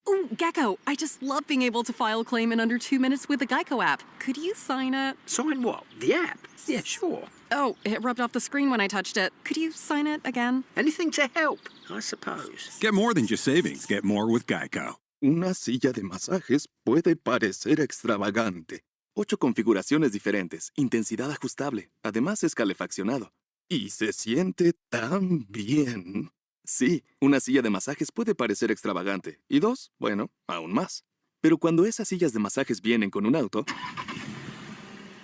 Ooh, Gecko, I just love being able to file a claim in under 2 minutes with the Geico app. Could you sign it? Sign what? The app? Yeah, sure. Oh, it rubbed off the screen when I touched it. Could you sign it again? Anything to help, I suppose. Get more than just savings. Get more with Geico. Una silla de masajes puede parecer extravagante. 8 configuraciones diferentes, intensidad ajustable, además es calefaccionado. Y se siente tan bien. Sí, una silla de masajes puede parecer extravagante. Y 2, bueno, aún más. Pero cuando esas sillas de masajes vienen con un auto,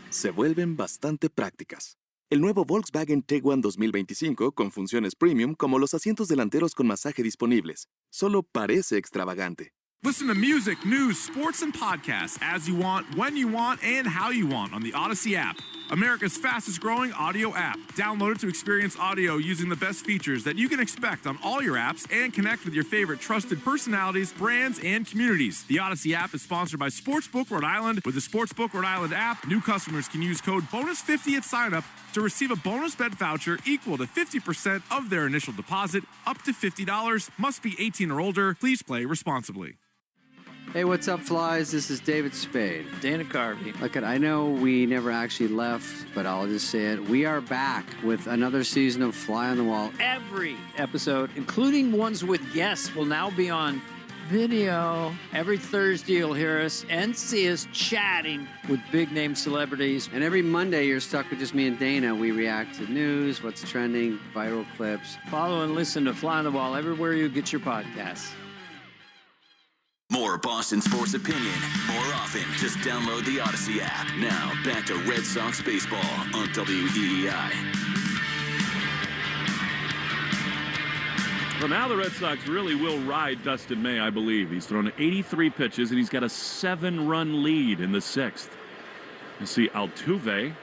se vuelven bastante prácticas. El nuevo Volkswagen Tiguan 2025 con funciones premium como los asientos delanteros con masaje disponibles. Solo parece extravagante. Listen to music, news, sports, and podcasts as you want, when you want, and how you want on the Odyssey app. America's fastest growing audio app. Download it to experience audio using the best features that you can expect on all your apps and connect with your favorite trusted personalities, brands, and communities. The Odyssey app is sponsored by Sportsbook Rhode Island. With the Sportsbook Rhode Island app, new customers can use code BONUS50 at signup to receive a bonus bet voucher equal to 50% of their initial deposit, up to $50. Must be 18 or older. Please play responsibly. Hey, what's up, flies? This is David Spade. Dana Carvey. Look, I know we never actually left, but I'll just say it. We are back with another season of Fly on the Wall. Every episode, including ones with guests, will now be on video. Every Thursday, you'll hear us and see us chatting with big-name celebrities. And every Monday, you're stuck with just me and Dana. We react to news, what's trending, viral clips. Follow and listen to Fly on the Wall everywhere you get your podcasts. More Boston sports opinion, more often. Just download the Odyssey app. Now, back to Red Sox baseball on WEEI. Well, now the Red Sox really will ride Dustin May, I believe. He's thrown 83 pitches, and he's got a 7-run lead in the 6th. You see Altuve,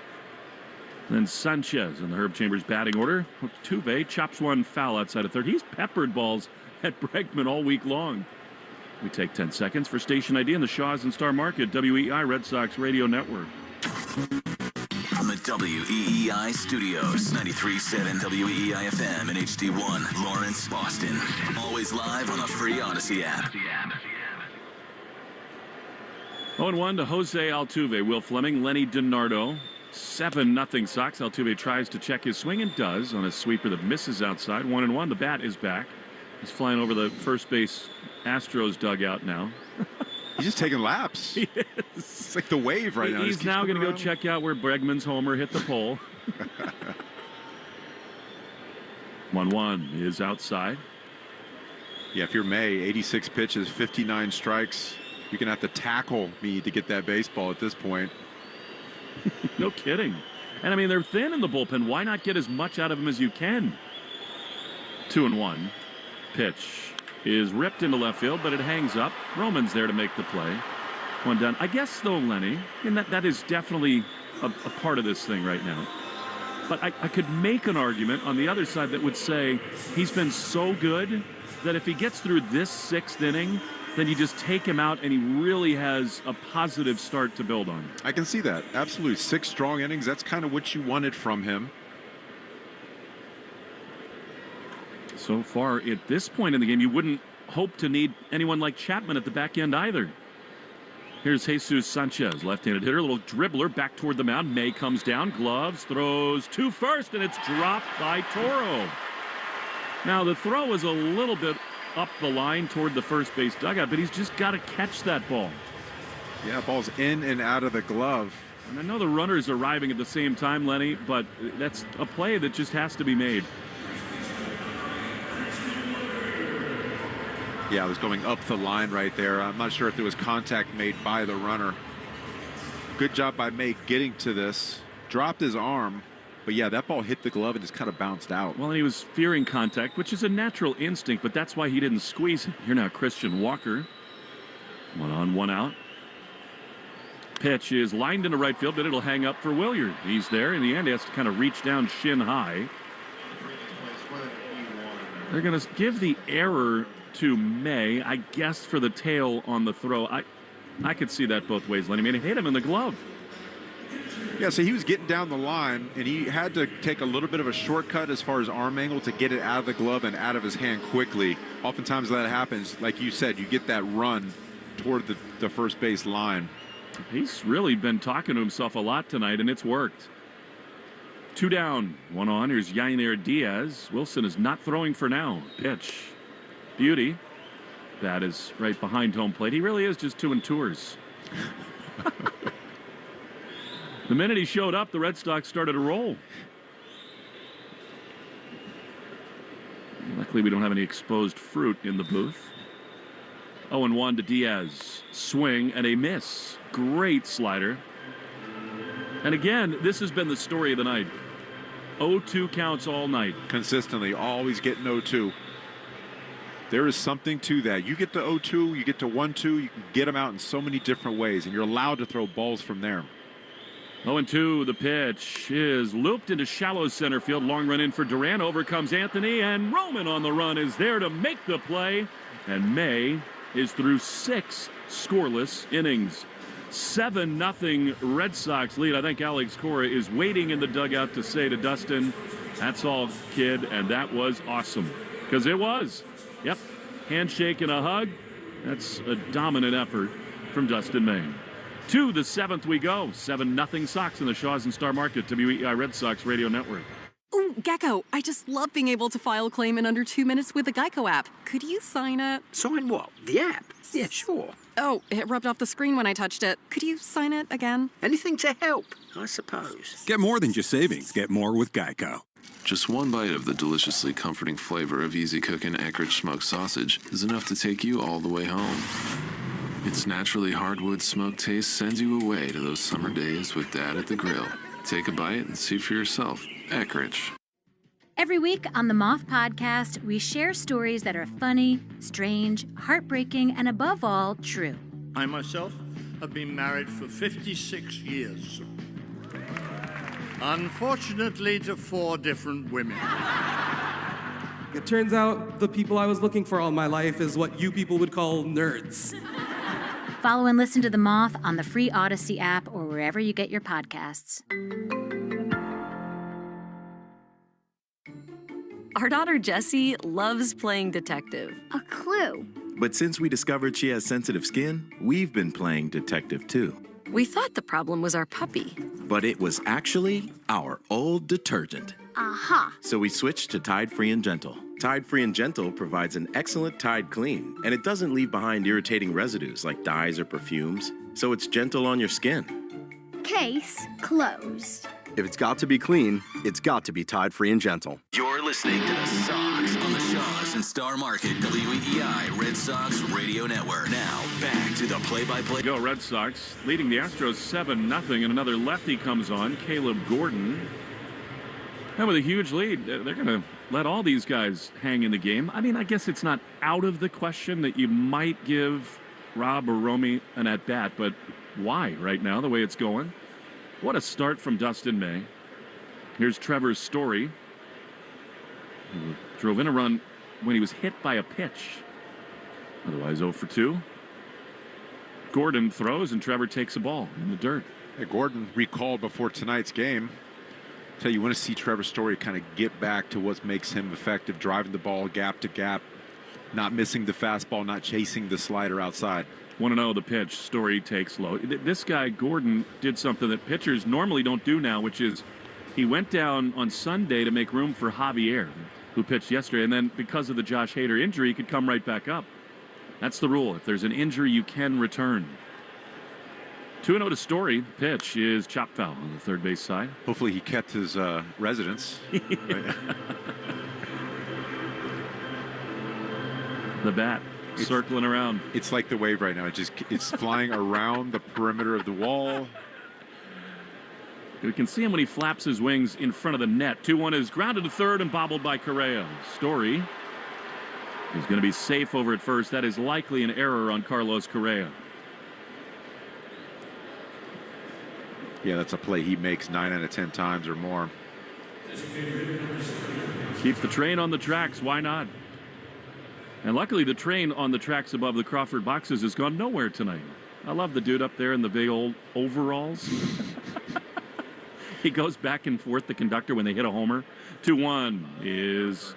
then Sanchez in the Herb Chambers batting order. Altuve chops one foul outside of third. He's peppered balls at Bregman all week long. We take 10 seconds for station ID in the Shaws and Star Market, WEI Red Sox Radio Network. From the WEEI studios, 93.7 WEEI FM and HD1, Lawrence, Boston. Always live on the free Odyssey app. 0-1 to Jose Altuve. Will Fleming, Lenny Dinardo. 7-0 Sox. Altuve tries to check his swing and does on a sweeper that misses outside. 1-1. The bat is back. He's flying over the first base Astros dugout now. He's just taking laps. He is. It's like the wave right now. He's now going to go check out where Bregman's homer hit the pole. 1-1 is outside. Yeah, if you're May, 86 pitches, 59 strikes, you're going to have to tackle me to get that baseball at this point. No kidding. And I mean, they're thin in the bullpen. Why not get as much out of him as you can? 2-1. Pitch is ripped into left field, but it hangs up. Roman's there to make the play. One down. I guess, though, Lenny, and that is definitely a part of this thing right now. But I could make an argument on the other side that would say he's been so good that if he gets through this 6th inning, then you just take him out and he really has a positive start to build on. I can see that. Absolutely. 6 strong innings. That's kind of what you wanted from him. So far, at this point in the game, you wouldn't hope to need anyone like Chapman at the back end either. Here's Jesus Sanchez, left-handed hitter, a little dribbler back toward the mound. May comes down, gloves, throws to first, and it's dropped by Toro. Now, the throw is a little bit up the line toward the first base dugout, but he's just got to catch that ball. Yeah, ball's in and out of the glove. And I know the runner's arriving at the same time, Lenny, but that's a play that just has to be made. Yeah, it was going up the line right there. I'm not sure if there was contact made by the runner. Good job by May getting to this. Dropped his arm. But, yeah, that ball hit the glove and just kind of bounced out. Well, and he was fearing contact, which is a natural instinct, but that's why he didn't squeeze it. Here now, Christian Walker. 1 on, 1 out. Pitch is lined into right field, but it'll hang up for Williard. He's there. In the end, he has to kind of reach down shin high. They're going to give the error to May, I guess, for the tail on the throw. I could see that both ways, Lenny. I mean, it hit him in the glove. Yeah, so he was getting down the line, and he had to take a little bit of a shortcut as far as arm angle to get it out of the glove and out of his hand quickly. Oftentimes that happens. Like you said, you get that run toward the first base line. He's really been talking to himself a lot tonight, and it's worked. 2 down, 1 on. Here's Yainer Diaz. Wilson is not throwing for now. Pitch. Beauty. That is right behind home plate. He really is just 2 tours. The minute he showed up, the Red Sox started to roll. Luckily, we don't have any exposed fruit in the booth. 0-1 to Diaz. Swing and a miss. Great slider. And again, this has been the story of the night. 0-2 counts all night. Consistently, always getting 0-2. There is something to that. You get to 0-2, you get to 1-2, you can get them out in so many different ways, and you're allowed to throw balls from there. 0-2, the pitch is looped into shallow center field. Long run in for Duran. Over comes Anthony, and Roman on the run is there to make the play. And May is through 6 scoreless innings. 7-0 Red Sox lead. I think Alex Cora is waiting in the dugout to say to Dustin, "That's all, kid," and that was awesome. Because it was. Yep, handshake and a hug. That's a dominant effort from Dustin May. To the 7th we go. 7-0 Sox in the Shaws and Star Market, WEI Red Sox Radio Network. Ooh, Gecko, I just love being able to file a claim in under 2 minutes with the Geico app. Could you sign it? Sign what? The app? Yeah, sure. Oh, it rubbed off the screen when I touched it. Could you sign it again? Anything to help, I suppose. Get more than just savings. Get more with Geico. Just one bite of the deliciously comforting flavor of easy cooking Eckrich smoked sausage is enough to take you all the way home. Its naturally hardwood smoked taste sends you away to those summer days with Dad at the grill. Take a bite and see for yourself. Eckrich. Every week on the Moth Podcast, we share stories that are funny, strange, heartbreaking, and above all, true. I myself have been married for 56 years. Unfortunately, to 4 different women. It turns out the people I was looking for all my life is what you people would call nerds. Follow and listen to The Moth on the free Odyssey app or wherever you get your podcasts. Our daughter Jessie loves playing detective. A clue. But since we discovered she has sensitive skin, we've been playing detective too. We thought the problem was our puppy. But it was actually our old detergent. Aha. So we switched to Tide Free and Gentle. Tide Free and Gentle provides an excellent Tide clean, and it doesn't leave behind irritating residues like dyes or perfumes, so it's gentle on your skin. Case closed. If it's got to be clean, it's got to be Tide Free and Gentle. You're listening to the Sox on the Shaws and Star Market, WEI Red Sox Radio Network. Now, back to the play-by-play. Go Red Sox, leading the Astros 7-0, and another lefty comes on, Caleb Gordon. And with a huge lead, they're going to let all these guys hang in the game. I mean, I guess it's not out of the question that you might give Rob or Romy an at-bat, but why right now, the way it's going? What a start from Dustin May. Here's Trevor's Story, who drove in a run when he was hit by a pitch. Otherwise 0 for 2. Gordon throws and Trevor takes a ball in the dirt. Hey, Gordon recalled before tonight's game. Tell you want to see Trevor's Story kind of get back to what makes him effective, driving the ball gap to gap, not missing the fastball, not chasing the slider outside. 1-0 the pitch. Story takes low. This guy, Gordon, did something that pitchers normally don't do now, which is he went down on Sunday to make room for Javier, who pitched yesterday, and then because of the Josh Hader injury, he could come right back up. That's the rule. If there's an injury, you can return. 2-0 to Story. Pitch is chop foul on the third base side. Hopefully he kept his residence. The bat circling around. It's like the wave right now. It's flying around the perimeter of the wall. We can see him when he flaps his wings in front of the net. 2-1 is grounded to third and bobbled by Correa. Story is going to be safe over at first. That is likely an error on Carlos Correa. Yeah, that's a play he makes 9 out of 10 times or more. Keep the train on the tracks. Why not? And luckily, the train on the tracks above the Crawford boxes has gone nowhere tonight. I love the dude up there in the big old overalls. He goes back and forth, the conductor, when they hit a homer. 2-1 is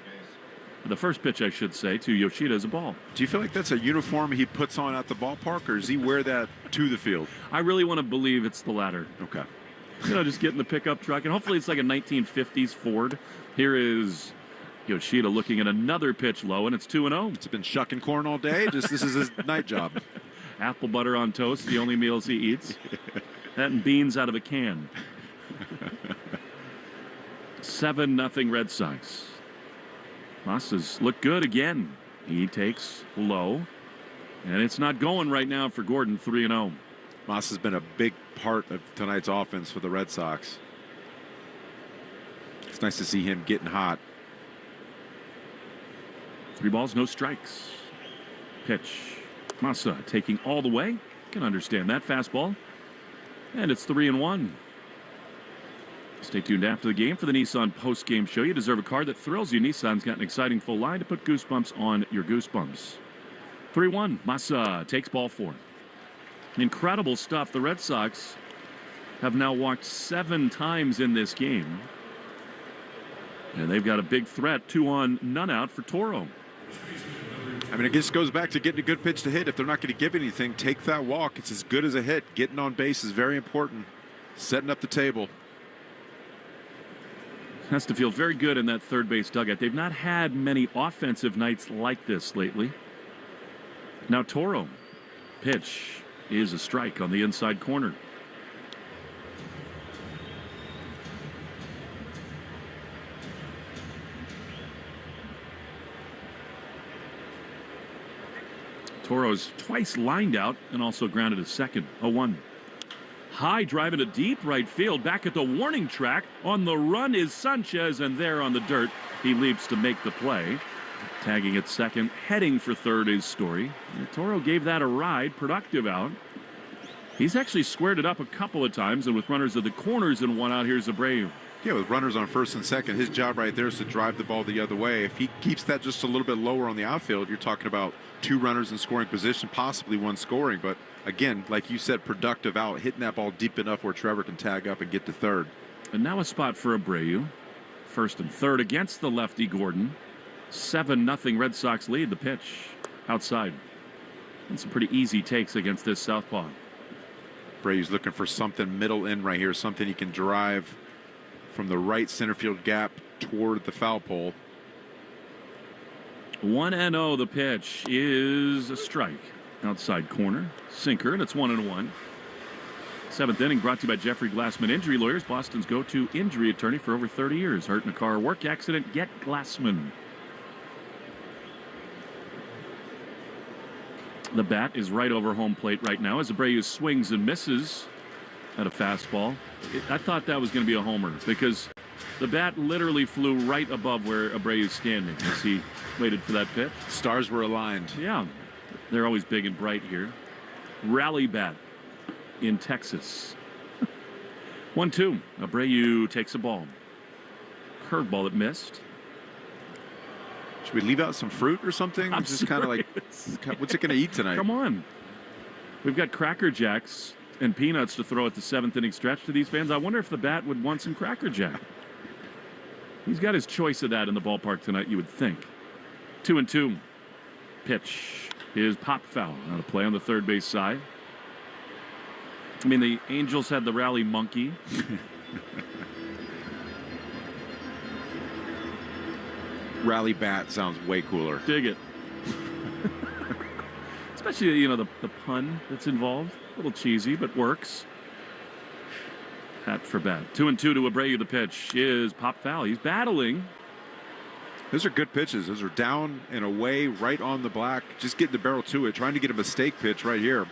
the first pitch, I should say, to Yoshida as a ball. Do you feel like that's a uniform he puts on at the ballpark, or does he wear that to the field? I really want to believe it's the latter. Okay. Just get in the pickup truck, and hopefully it's like a 1950s Ford. Here is Yoshida looking at another pitch low, and it's 2-0. It's been shucking corn all day. This is his night job. Apple butter on toast, the only meals he eats. That and beans out of a can. 7-0 Red Sox. Moss look good again. He takes low, and it's not going right now for Gordon. 3-0. Moss has been a big part of tonight's offense for the Red Sox. It's nice to see him getting hot. 3 balls, no strikes. Pitch. Massa taking all the way. Can understand that fastball. And it's 3-1. Stay tuned after the game for the Nissan post-game show. You deserve a car that thrills you. Nissan's got an exciting full line to put goosebumps on your goosebumps. 3-1. Massa takes ball 4. Incredible stuff. The Red Sox have now walked 7 times in this game. And they've got a big threat, 2 on, none out for Toro. I mean, it just goes back to getting a good pitch to hit. If they're not going to give anything, take that walk. It's as good as a hit. Getting on base is very important. Setting up the table. Has to feel very good in that third base dugout. They've not had many offensive nights like this lately. Now Toro. Pitch is a strike on the inside corner. Toro's twice lined out and also grounded a second. 0-1. High drive into deep right field. Back at the warning track. On the run is Sanchez, and there on the dirt, he leaps to make the play. Tagging at second, heading for third is Story. And Toro gave that a ride. Productive out. He's actually squared it up a couple of times, and with runners at the corners and 1 out, here's Abreu. Yeah, with runners on first and second, his job right there is to drive the ball the other way. If he keeps that just a little bit lower on the outfield, you're talking about 2 runners in scoring position, possibly 1 scoring. But again, like you said, productive out, hitting that ball deep enough where Trevor can tag up and get to third. And now a spot for Abreu. First and third against the lefty Gordon. 7-0 Red Sox lead. The pitch outside. And some pretty easy takes against this southpaw. Abreu's looking for something middle in right here, something he can drive from the right center field gap toward the foul pole. 1-0. The pitch is a strike. Outside corner. Sinker, and it's 1-1. 7th inning brought to you by Jeffrey Glassman Injury Lawyers, Boston's go-to injury attorney for over 30 years. Hurt in a car or work accident, get Glassman. The bat is right over home plate right now as Abreu swings and misses at a fastball. I thought that was going to be a homer because the bat literally flew right above where Abreu's standing as he waited for that pitch. Stars were aligned. Yeah, they're always big and bright here. Rally bat in Texas. 1-2. Abreu takes a ball. Curveball that missed. Should we leave out some fruit or something? I'm just kind of like, what's it going to eat tonight? Come on. We've got Cracker Jacks and peanuts to throw at the 7th inning stretch to these fans. I wonder if the bat would want some Cracker Jack. He's got his choice of that in the ballpark tonight, you would think. 2-2. Pitch is pop foul. Now to play on the third base side. I mean, the Angels had the rally monkey. Rally bat sounds way cooler. Dig it. Especially, you know, the pun that's involved. A little cheesy, but works. Hat for bat. 2-2 to Abreu. The pitch is pop foul. He's battling. Those are good pitches. Those are down and away, right on the black. Just getting the barrel to it. Trying to get a mistake pitch right here.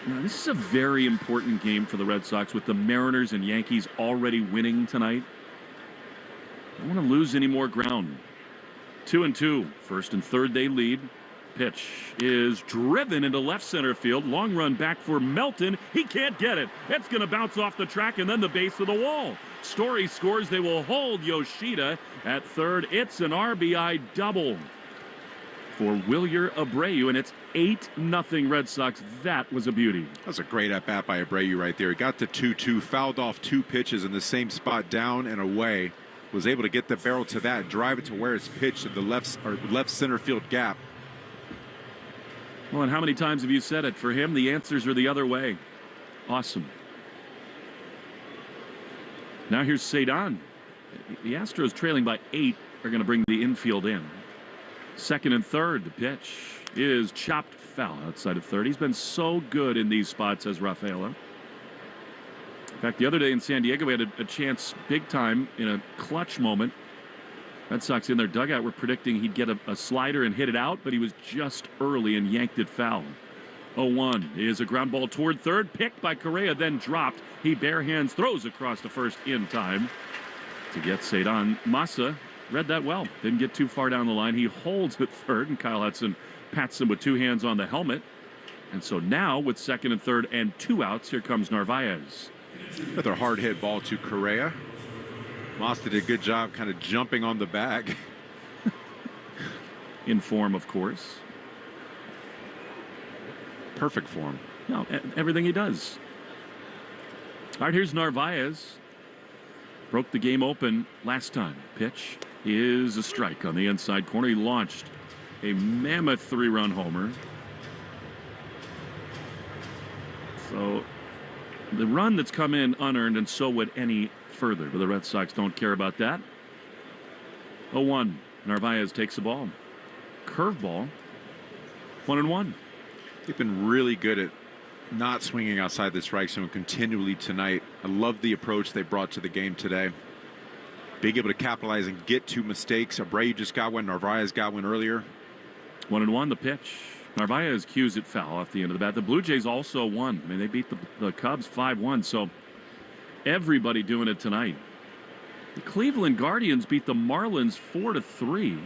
Now, this is a very important game for the Red Sox with the Mariners and Yankees already winning tonight. Don't want to lose any more ground. 2-2. First and third they lead. Pitch is driven into left center field. Long run back for Melton. He can't get it. It's going to bounce off the track and then the base of the wall. Story scores. They will hold Yoshida at third. It's an RBI double for Wilyer Abreu, and it's 8-0 Red Sox. That was a beauty. That's a great at-bat by Abreu right there. He got the 2-2, fouled off 2 pitches in the same spot, down and away. Was able to get the barrel to that, drive it to where it's pitched at the left center field gap. Well, and how many times have you said it? For him, the answers are the other way. Awesome. Now here's Cedon. The Astros trailing by 8 are going to bring the infield in. Second and third, the pitch is chopped foul outside of third. He's been so good in these spots as Rafaela. In fact, the other day in San Diego, we had a chance big time in a clutch moment. Red Sox in their dugout were predicting he'd get a slider and hit it out, but he was just early and yanked it foul. 0-1 is a ground ball toward third, picked by Correa, then dropped. He bare hands throws across the first in time to get Cedon. Massa read that well. Didn't get too far down the line. He holds at third, and Kyle Hudson pats him with two hands on the helmet. And so now, with second and third and 2 outs, here comes Narvaez. Another hard hit ball to Correa. Moss did a good job kind of jumping on the bag. In form, of course. Perfect form. No, everything he does. All right, here's Narvaez. Broke the game open last time. Pitch is a strike on the inside corner. He launched a mammoth 3-run homer. So the run that's come in unearned, and so would any further, but the Red Sox don't care about that. 0-1. Narvaez takes the ball. Curveball. 1-1. They've been really good at not swinging outside the strike zone continually tonight. I love the approach they brought to the game today. Being able to capitalize and get to mistakes. Abreu just got one. Narvaez got one earlier. 1-1. The pitch. Narvaez cues it foul off the end of the bat. The Blue Jays also won. I mean, they beat the Cubs 5-1. So everybody doing it tonight. The Cleveland Guardians beat the Marlins 4-3,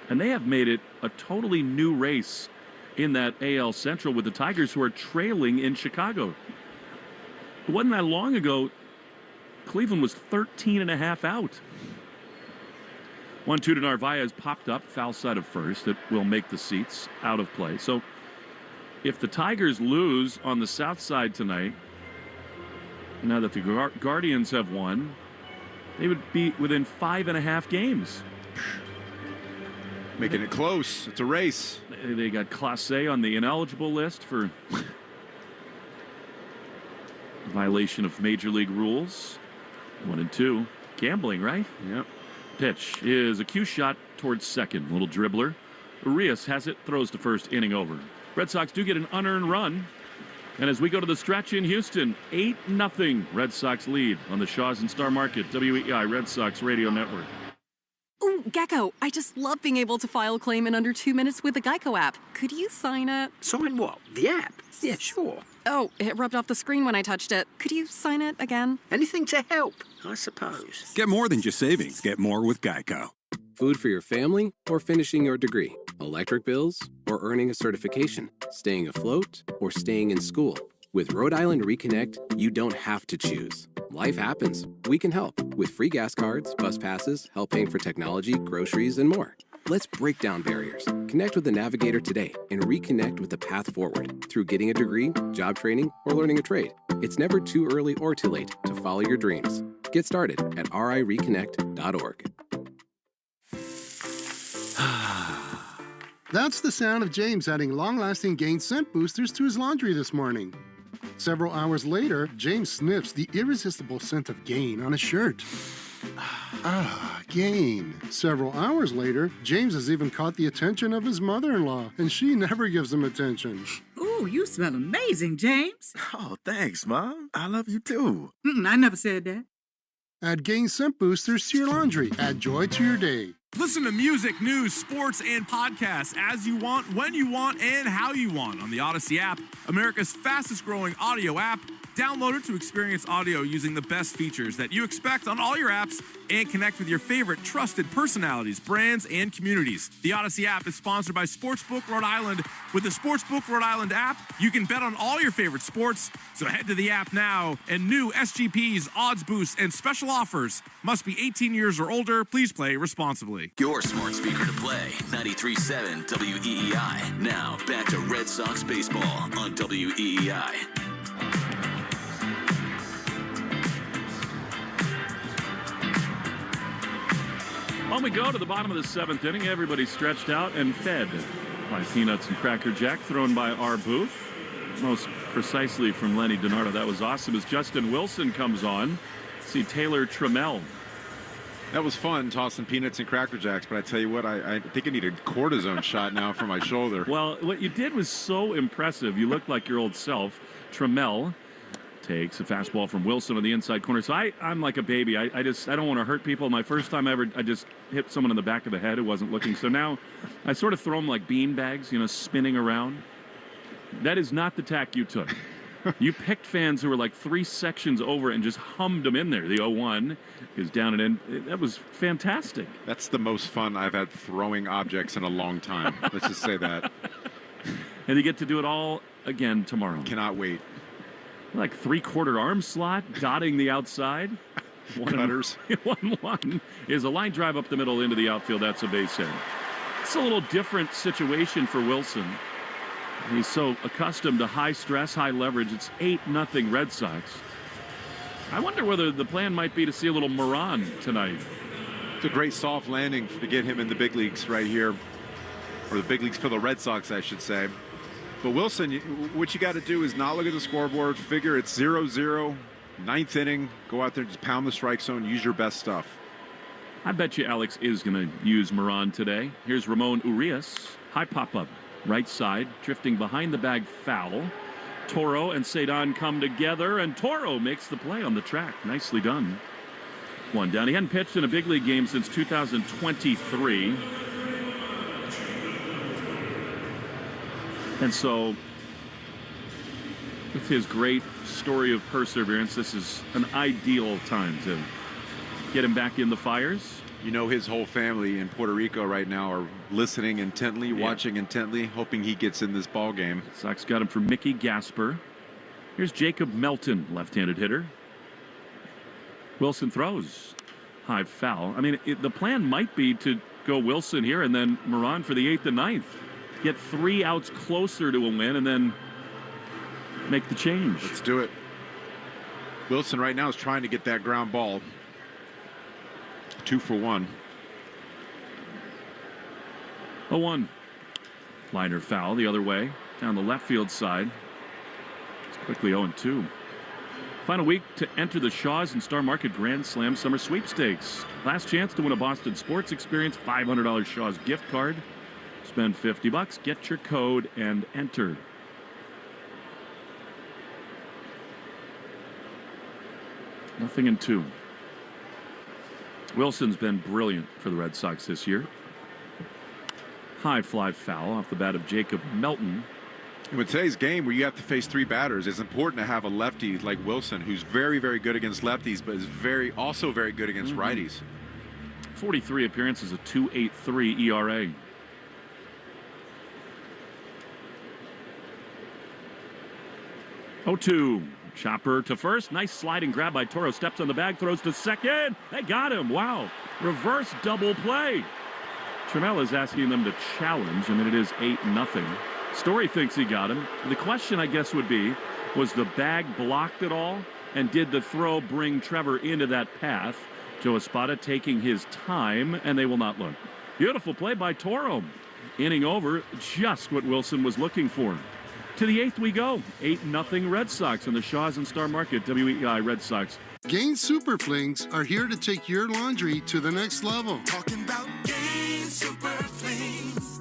and they have made it a totally new race in that AL Central with the Tigers, who are trailing in Chicago. It wasn't that long ago, Cleveland was 13.5 out. 1-2 to Narvaez, popped up foul side of first. That will make the seats out of play. So if the Tigers lose on the south side tonight, now that the Guardians have won, they would be within 5.5 games. Making it close. It's a race. They got Clase on the ineligible list for violation of major league rules. 1-2. Gambling, right? Yep. Pitch is a cue shot towards second. Little dribbler. Urias has it, throws to first, inning over. Red Sox do get an unearned run. And as we go to the stretch in Houston, 8-0 Red Sox lead on the Shaws and Star Market, WEI Red Sox Radio Network. Ooh, Gecko, I just love being able to file a claim in under 2 minutes with the Geico app. Could you sign it? Sign what? The app? Yeah, sure. Oh, it rubbed off the screen when I touched it. Could you sign it again? Anything to help, I suppose. Get more than just savings. Get more with Geico. Food for your family or finishing your degree? Electric bills or earning a certification? Staying afloat or staying in school? With Rhode Island Reconnect, you don't have to choose. Life happens. We can help with free gas cards, bus passes, help paying for technology, groceries, and more. Let's break down barriers. Connect with the Navigator today and reconnect with the path forward through getting a degree, job training, or learning a trade. It's never too early or too late to follow your dreams. Get started at rireconnect.org. That's the sound of James adding long-lasting Gain scent boosters to his laundry this morning. Several hours later, James sniffs the irresistible scent of Gain on his shirt. Gain. Several hours later, James has even caught the attention of his mother-in-law, and she never gives him attention. Ooh, you smell amazing, James. Oh, thanks, Mom. I love you too. I never said that. Add Gain scent boosters to your laundry. Add joy to your day. Listen to music, news, sports, and podcasts as you want, when you want, and how you want on the Odyssey app, America's fastest growing audio app. Download it to experience audio using the best features that you expect on all your apps and connect with your favorite trusted personalities, brands, and communities. The Odyssey app is sponsored by Sportsbook Rhode Island. With the Sportsbook Rhode Island app, you can bet on all your favorite sports. So head to the app now, and new SGPs, odds boosts, and special offers. Must be 18 years or older. Please play responsibly. Your smart speaker to play, 93.7 WEEI. Now, back to Red Sox baseball on WEEI. When we go to the bottom of the seventh inning, everybody stretched out and fed by Peanuts and Cracker Jack, thrown by our booth. Most precisely from Lenny Dinardo. That was awesome. As Justin Wilson comes on, see Taylor Trammell. That was fun, tossing peanuts and Cracker Jacks, but I tell you what, I think I need a cortisone shot now for my shoulder. Well, what you did was so impressive. You looked like your old self. Trammell takes a fastball from Wilson on the inside corner. So I'm like a baby. I don't want to hurt people. My first time ever, I just hit someone in the back of the head who wasn't looking. So now I sort of throw them like bean bags, spinning around. That is not the tack you took. You picked fans who were like 3 sections over and just hummed them in there. The 0-1 is down and in. That was fantastic. That's the most fun I've had throwing objects in a long time. Let's just say that. And you get to do it all again tomorrow. Cannot wait. Like 3/4 arm slot, dotting the outside. Cutters. 1-1 is a line drive up the middle into the outfield. That's a base hit. It's a little different situation for Wilson. He's so accustomed to high stress, high leverage. It's 8-0 Red Sox. I wonder whether the plan might be to see a little Moran tonight. It's a great soft landing to get him in the big leagues right here. Or the big leagues for the Red Sox, I should say. But Wilson, what you got to do is not look at the scoreboard. Figure it's 0-0, 9th inning. Go out there and just pound the strike zone. Use your best stuff. I bet you Alex is going to use Moran today. Here's Ramon Urias. High pop-up. Right side. Drifting behind the bag, foul. Toro and Cedon come together, and Toro makes the play on the track. Nicely done. 1 down. He hadn't pitched in a big league game since 2023. And so, with his great story of perseverance, this is an ideal time to get him back in the fires. You know, his whole family in Puerto Rico right now are listening intently, watching intently, hoping he gets in this ball game. Sox got him for Mickey Gasper. Here's Jacob Melton, left-handed hitter. Wilson throws. High foul. I mean, the plan might be to go Wilson here and then Moran for the 8th and 9th. Get 3 outs closer to a win and then make the change. Let's do it. Wilson right now is trying to get that ground ball. 2 for 1. 0-1. Liner foul the other way down the left field side. It's quickly 0-2. Final week to enter the Shaw's and Star Market Grand Slam Summer Sweepstakes. Last chance to win a Boston Sports Experience $500 Shaw's gift card. Spend $50, get your code, and enter. Nothing in 2. Wilson's been brilliant for the Red Sox this year. High fly foul off the bat of Jacob Melton. With today's game where you have to face 3 batters, it's important to have a lefty like Wilson, who's very, very good against lefties, but is also very good against righties. 43 appearances, a 2.83 ERA. Oh-2. Chopper to first. Nice sliding grab by Toro. Steps on the bag. Throws to second. They got him. Wow. Reverse double play. Trammell is asking them to challenge. I mean, it is 8-0. Story thinks he got him. The question, I guess, would be, was the bag blocked at all? And did the throw bring Trevor into that path? Joe Espada taking his time, and they will not look. Beautiful play by Toro. Inning over. Just what Wilson was looking for. To the 8th we go. 8-0 Red Sox on the Shaw's and Star Market. WEI Red Sox. Gain Super Flings are here to take your laundry to the next level. Talking about Gain Super Flings.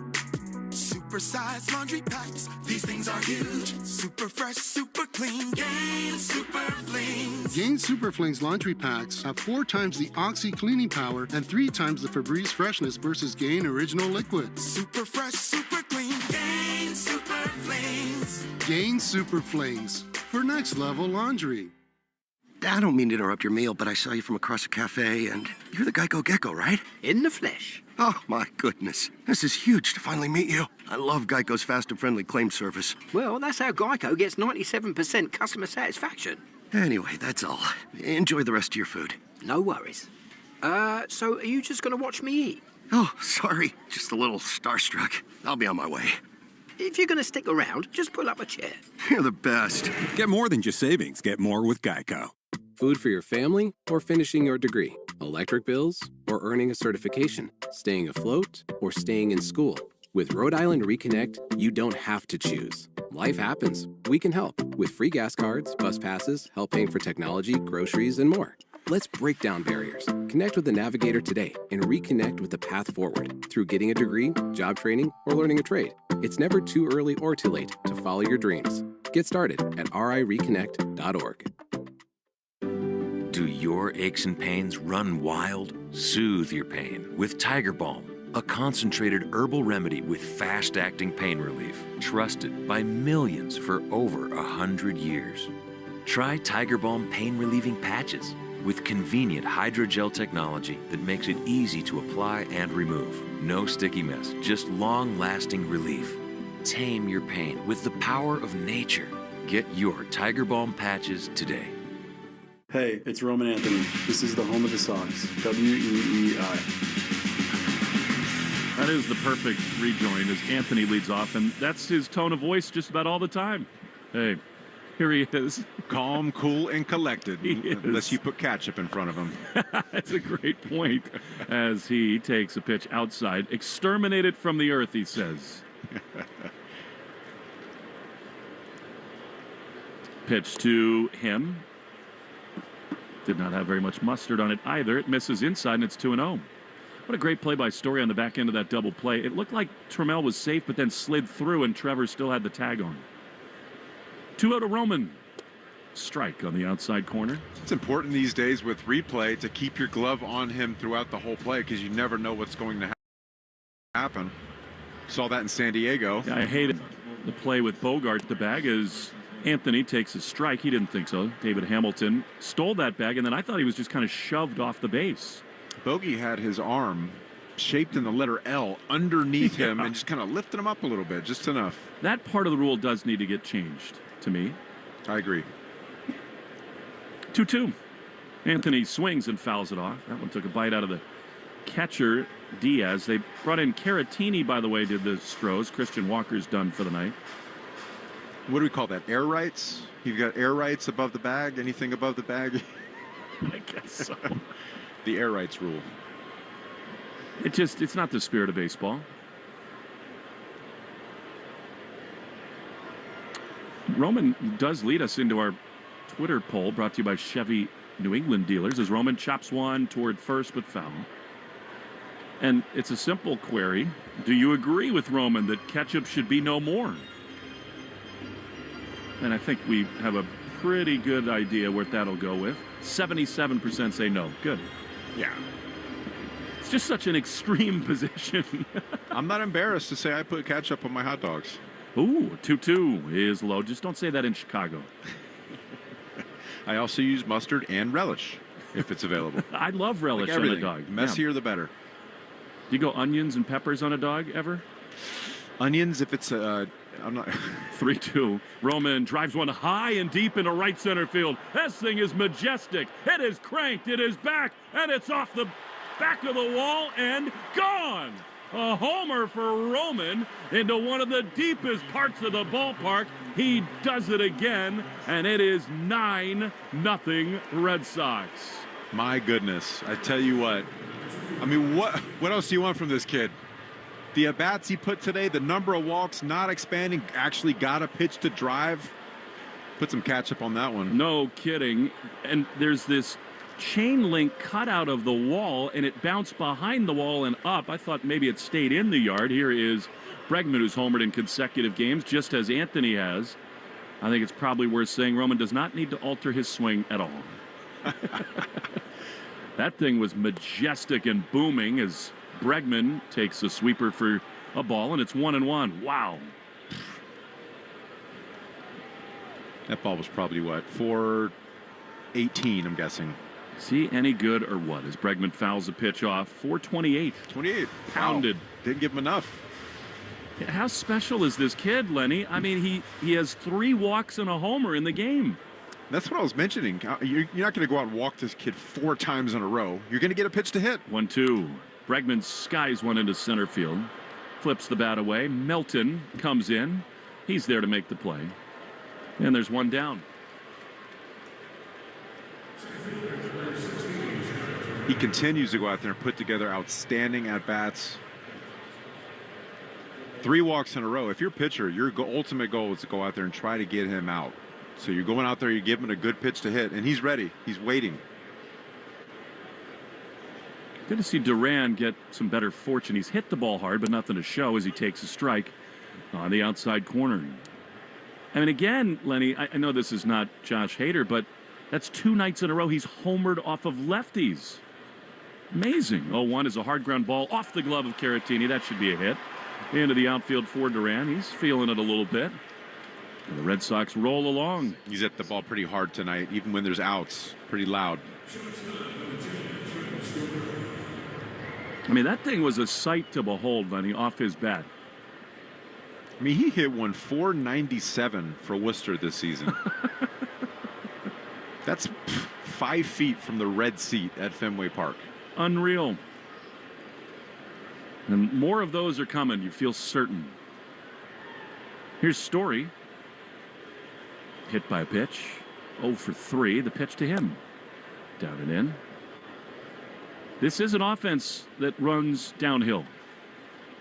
Super-sized laundry packs. These things are huge. Super fresh, super clean. Gain Super Flings. Gain Super Flings laundry packs have 4 times the Oxy cleaning power and 3 times the Febreze freshness versus Gain Original Liquid. Super fresh, super clean. Gain Super Flings. Gain Super Flings for next level laundry. I don't mean to interrupt your meal, but I saw you from across the cafe, and you're the Geico Gecko, right? In the flesh. Oh, my goodness. This is huge to finally meet you. I love Geico's fast and friendly claim service. Well, that's how Geico gets 97% customer satisfaction. Anyway, that's all. Enjoy the rest of your food. No worries. So are you just going to watch me eat? Oh, sorry. Just a little starstruck. I'll be on my way. If you're going to stick around, just pull up a chair. You're the best. Get more than just savings. Get more with Geico. Food for your family or finishing your degree? Electric bills or earning a certification? Staying afloat or staying in school? With Rhode Island Reconnect, you don't have to choose. Life happens. We can help with free gas cards, bus passes, help paying for technology, groceries, and more. Let's break down barriers. Connect with the navigator today and reconnect with the path forward through getting a degree, job training, or learning a trade. It's never too early or too late to follow your dreams. Get started at rireconnect.org. Do your aches and pains run wild? Soothe your pain with Tiger Balm. a concentrated herbal remedy with fast-acting pain relief, trusted by millions for over 100 years. Try Tiger Balm pain-relieving patches with convenient hydrogel technology that makes it easy to apply and remove. No sticky mess, just long-lasting relief. Tame your pain with the power of nature. Get your Tiger Balm patches today. Hey, it's Roman Anthony. This is the home of the Sox, WEEI. That is the perfect rejoin as Anthony leads off, and that's his tone of voice just about all the time. Hey, here he is. Calm, cool, and collected, unless you put ketchup in front of him. That's a great point as he takes a pitch outside. Exterminate it from the earth, he says. Pitch to him. Did not have very much mustard on it either. It misses inside, and it's 2-0. What a great play by Story on the back end of that double play. It looked like Trammell was safe, but then slid through, and Trevor still had the tag on. 2-0 to Roman. Strike on the outside corner. It's important these days with replay to keep your glove on him throughout the whole play because you never know what's going to happen. Saw that in San Diego. Yeah, I hated the play with Bogart. The bag as Anthony takes a strike. He didn't think so. David Hamilton stole that bag, and then I thought he was just kind of shoved off the base. Bogey had his arm shaped in the letter L underneath him and just kind of lifted him up a little bit, just enough. That part of the rule does need to get changed, to me. I agree. 2-2. Anthony swings and fouls it off. That one took a bite out of the catcher, Diaz. They brought in Caratini, by the way, did the Stros. Christian Walker's done for the night. What do we call that? Air rights? You've got air rights above the bag? Anything above the bag? I guess so. The air rights rule. It's not the spirit of baseball. Roman does lead us into our Twitter poll brought to you by Chevy New England dealers as Roman chops one toward first but foul. And it's a simple query. Do you agree with Roman that ketchup should be no more? And I think we have a pretty good idea what that'll go with. 77% say no. Good. Yeah. It's just such an extreme position. I'm not embarrassed to say I put ketchup on my hot dogs. Ooh, 2-2 is low. Just don't say that in Chicago. I also use mustard and relish if it's available. I love relish like on a dog. Messier the better. Do you go onions and peppers on a dog ever? Onions if it's I'm not 3-2. Roman drives one high and deep into right center field. This thing is majestic. It is cranked. It is back, and it's off the back of the wall and gone. A homer for Roman into one of the deepest parts of the ballpark. He does it again, and it is 9-0 Red Sox. My goodness. I tell you what. I mean, what else do you want from this kid? The at-bats he put today, the number of walks not expanding, actually got a pitch to drive. Put some ketchup on that one. No kidding. And there's this chain link cutout of the wall, and it bounced behind the wall and up. I thought maybe it stayed in the yard. Here is Bregman, who's homered in consecutive games, just as Anthony has. I think it's probably worth saying Roman does not need to alter his swing at all. That thing was majestic and booming as Bregman takes a sweeper for a ball, and it's 1-1. Wow. That ball was probably, what, 418, I'm guessing. See any good or what? As Bregman fouls a pitch off. 428. 28. Pounded. Wow. Didn't give him enough. How special is this kid, Lenny? I mean, he has 3 walks and a homer in the game. That's what I was mentioning. You're not going to go out and walk this kid 4 times in a row. You're going to get a pitch to hit. 1-2. Bregman skies one into center field. Flips the bat away. Melton comes in. He's there to make the play. And there's one down. He continues to go out there and put together outstanding at-bats. 3 walks in a row. If you're a pitcher, your ultimate goal is to go out there and try to get him out. So you're going out there, you give him a good pitch to hit, and he's ready. He's waiting. Good to see Duran get some better fortune. He's hit the ball hard, but nothing to show as he takes a strike on the outside corner. I mean, again, Lenny, I know this is not Josh Hader, but that's 2 nights in a row he's homered off of lefties. Amazing. 0-1 is a hard ground ball off the glove of Caratini. That should be a hit. Into the outfield for Duran. He's feeling it a little bit. And the Red Sox roll along. He's hit the ball pretty hard tonight, even when there's outs. Pretty loud. I mean, that thing was a sight to behold, Lenny, off his bat. I mean, he hit one 497 for Worcester this season. That's 5 feet from the red seat at Fenway Park. Unreal. And more of those are coming, you feel certain. Here's Story. Hit by a pitch. 0 for 3. The pitch to him. Down and in. This is an offense that runs downhill.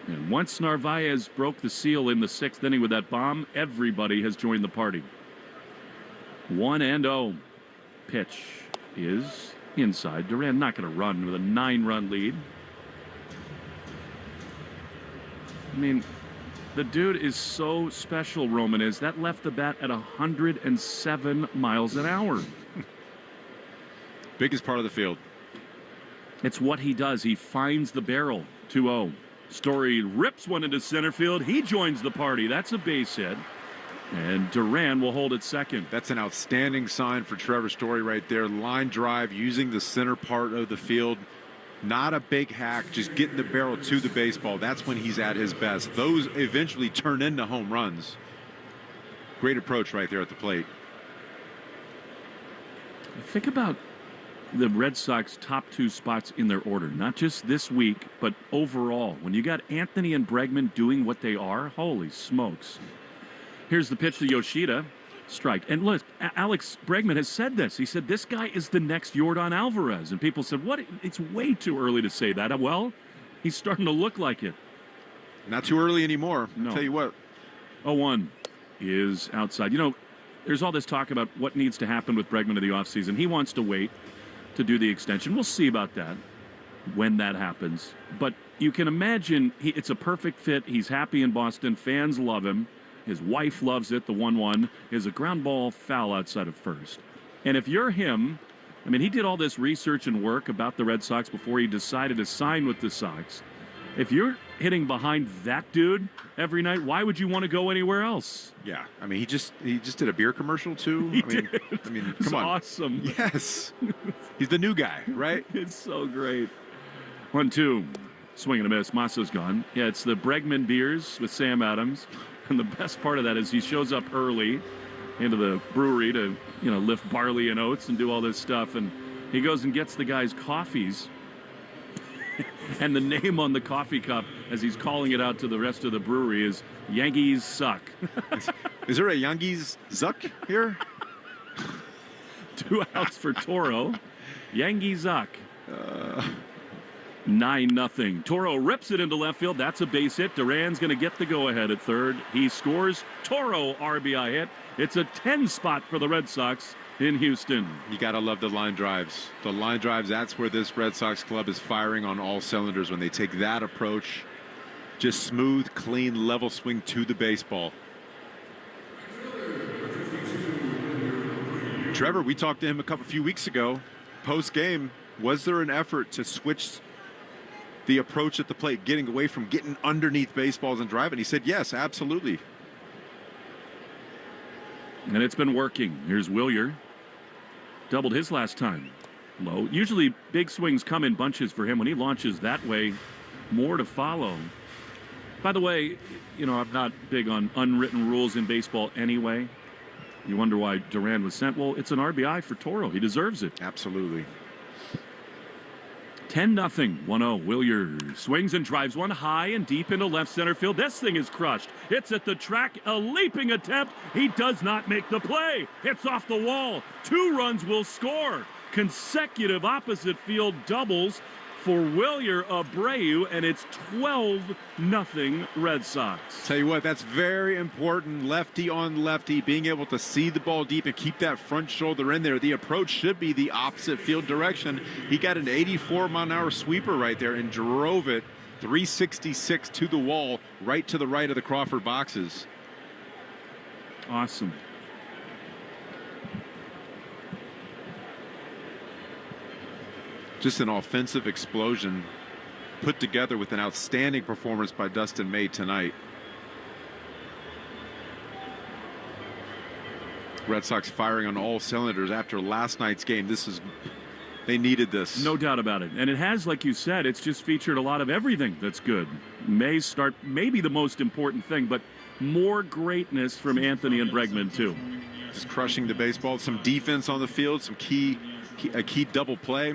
And once Narvaez broke the seal in the 6th inning with that bomb, everybody has joined the party. 1-0. Pitch is inside. Duran not going to run with a 9-run lead. I mean, the dude is so special, Roman is. That left the bat at 107 miles an hour. Biggest part of the field. It's what he does. He finds the barrel. 2-0. Story rips one into center field. He joins the party. That's a base hit. And Duran will hold it second. That's an outstanding sign for Trevor Story right there. Line drive using the center part of the field. Not a big hack, just getting the barrel to the baseball. That's when he's at his best. Those eventually turn into home runs. Great approach right there at the plate. Think about the Red Sox top 2 spots in their order, not just this week, but overall. When you got Anthony and Bregman doing what they are, holy smokes. Here's the pitch to Yoshida. Strike. And look, Alex Bregman has said this. He said, this guy is the next Yordan Alvarez. And people said, what? It's way too early to say that. Well, he's starting to look like it. Not too early anymore. No. I'll tell you what. 0-1 is outside. You know, there's all this talk about what needs to happen with Bregman in the offseason. He wants to wait to do the extension. We'll see about that when that happens. But you can imagine it's a perfect fit. He's happy in Boston. Fans love him. His wife loves it. The 1-1 is a ground ball foul outside of first. And if you're him, I mean, he did all this research and work about the Red Sox before he decided to sign with the Sox. If you're hitting behind that dude every night, why would you want to go anywhere else? Yeah, I mean, he just did a beer commercial too. I mean, come on, awesome. Yes, he's the new guy, right? It's so great. 1-2, swing and a miss. Masso's gone. Yeah, it's the Bregman beers with Sam Adams. And the best part of that is he shows up early into the brewery to, lift barley and oats and do all this stuff. And he goes and gets the guys coffees. And the name on the coffee cup, as he's calling it out to the rest of the brewery, is Yankees Suck. Is there a Yankees Zuck here? 2 outs for Toro. Yankees Zuck. 9-0. Toro rips it into left field. That's a base hit. Duran's going to get the go-ahead at third. He scores. Toro RBI hit. It's a 10 spot for the Red Sox in Houston. You got to love the line drives. The line drives, that's where this Red Sox club is firing on all cylinders when they take that approach. Just smooth, clean, level swing to the baseball. Trevor, we talked to him a few weeks ago. Post-game, was there an effort to switch the approach at the plate, getting away from getting underneath baseballs and driving? He said, yes, absolutely. And it's been working. Here's Willier. Doubled his last time. Low. Usually big swings come in bunches for him. When he launches that way, more to follow. By the way, I'm not big on unwritten rules in baseball anyway. You wonder why Duran was sent. Well, it's an RBI for Toro. He deserves it. Absolutely. 10-0, 1-0. Willier swings and drives one high and deep into left center field. This thing is crushed. It's at the track, a leaping attempt. He does not make the play. It's off the wall. 2 runs will score. Consecutive opposite field doubles for Willier Abreu, and it's 12-0 Red Sox. Tell you what, that's very important. Lefty on lefty, being able to see the ball deep and keep that front shoulder in there. The approach should be the opposite field direction. He got an 84-mile-an-hour sweeper right there and drove it 366 to the wall, right to the right of the Crawford boxes. Awesome. Just an offensive explosion put together with an outstanding performance by Dustin May tonight. Red Sox firing on all cylinders after last night's game. They needed this. No doubt about it. And it has, like you said, it's just featured a lot of everything that's good. May's start, maybe the most important thing, but more greatness from Anthony and Bregman, too. Just crushing the baseball. Some defense on the field, a key double play.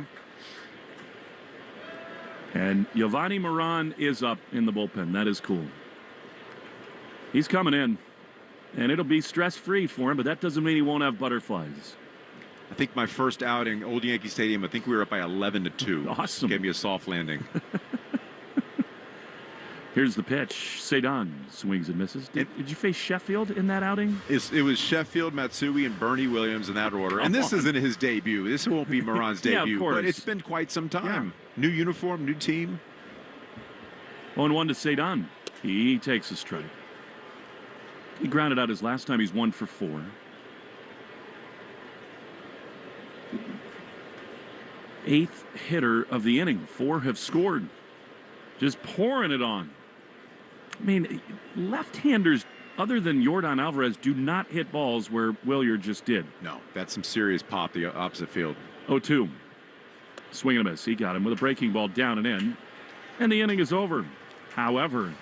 And Yovani Moran is up in the bullpen. That is cool. He's coming in, and it'll be stress-free for him, but that doesn't mean he won't have butterflies. I think my first outing, Old Yankee Stadium, I think we were up by 11-2. Awesome. Gave me a soft landing. Here's the pitch. Sedan swings and misses. Did you face Sheffield in that outing? It was Sheffield, Matsui, and Bernie Williams in that order. And this isn't his debut. This won't be Moran's debut. Of course. But it's been quite some time. Yeah. New uniform, new team. 0-1 to Sedan. He takes a strike. He grounded out his last time. He's 1 for 4. Eighth hitter of the inning. 4 have scored. Just pouring it on. I mean, left-handers, other than Yordan Alvarez, do not hit balls where Williard just did. No, that's some serious pop the opposite field. 0-2. Swing and a miss. He got him with a breaking ball down and in. And the inning is over. However,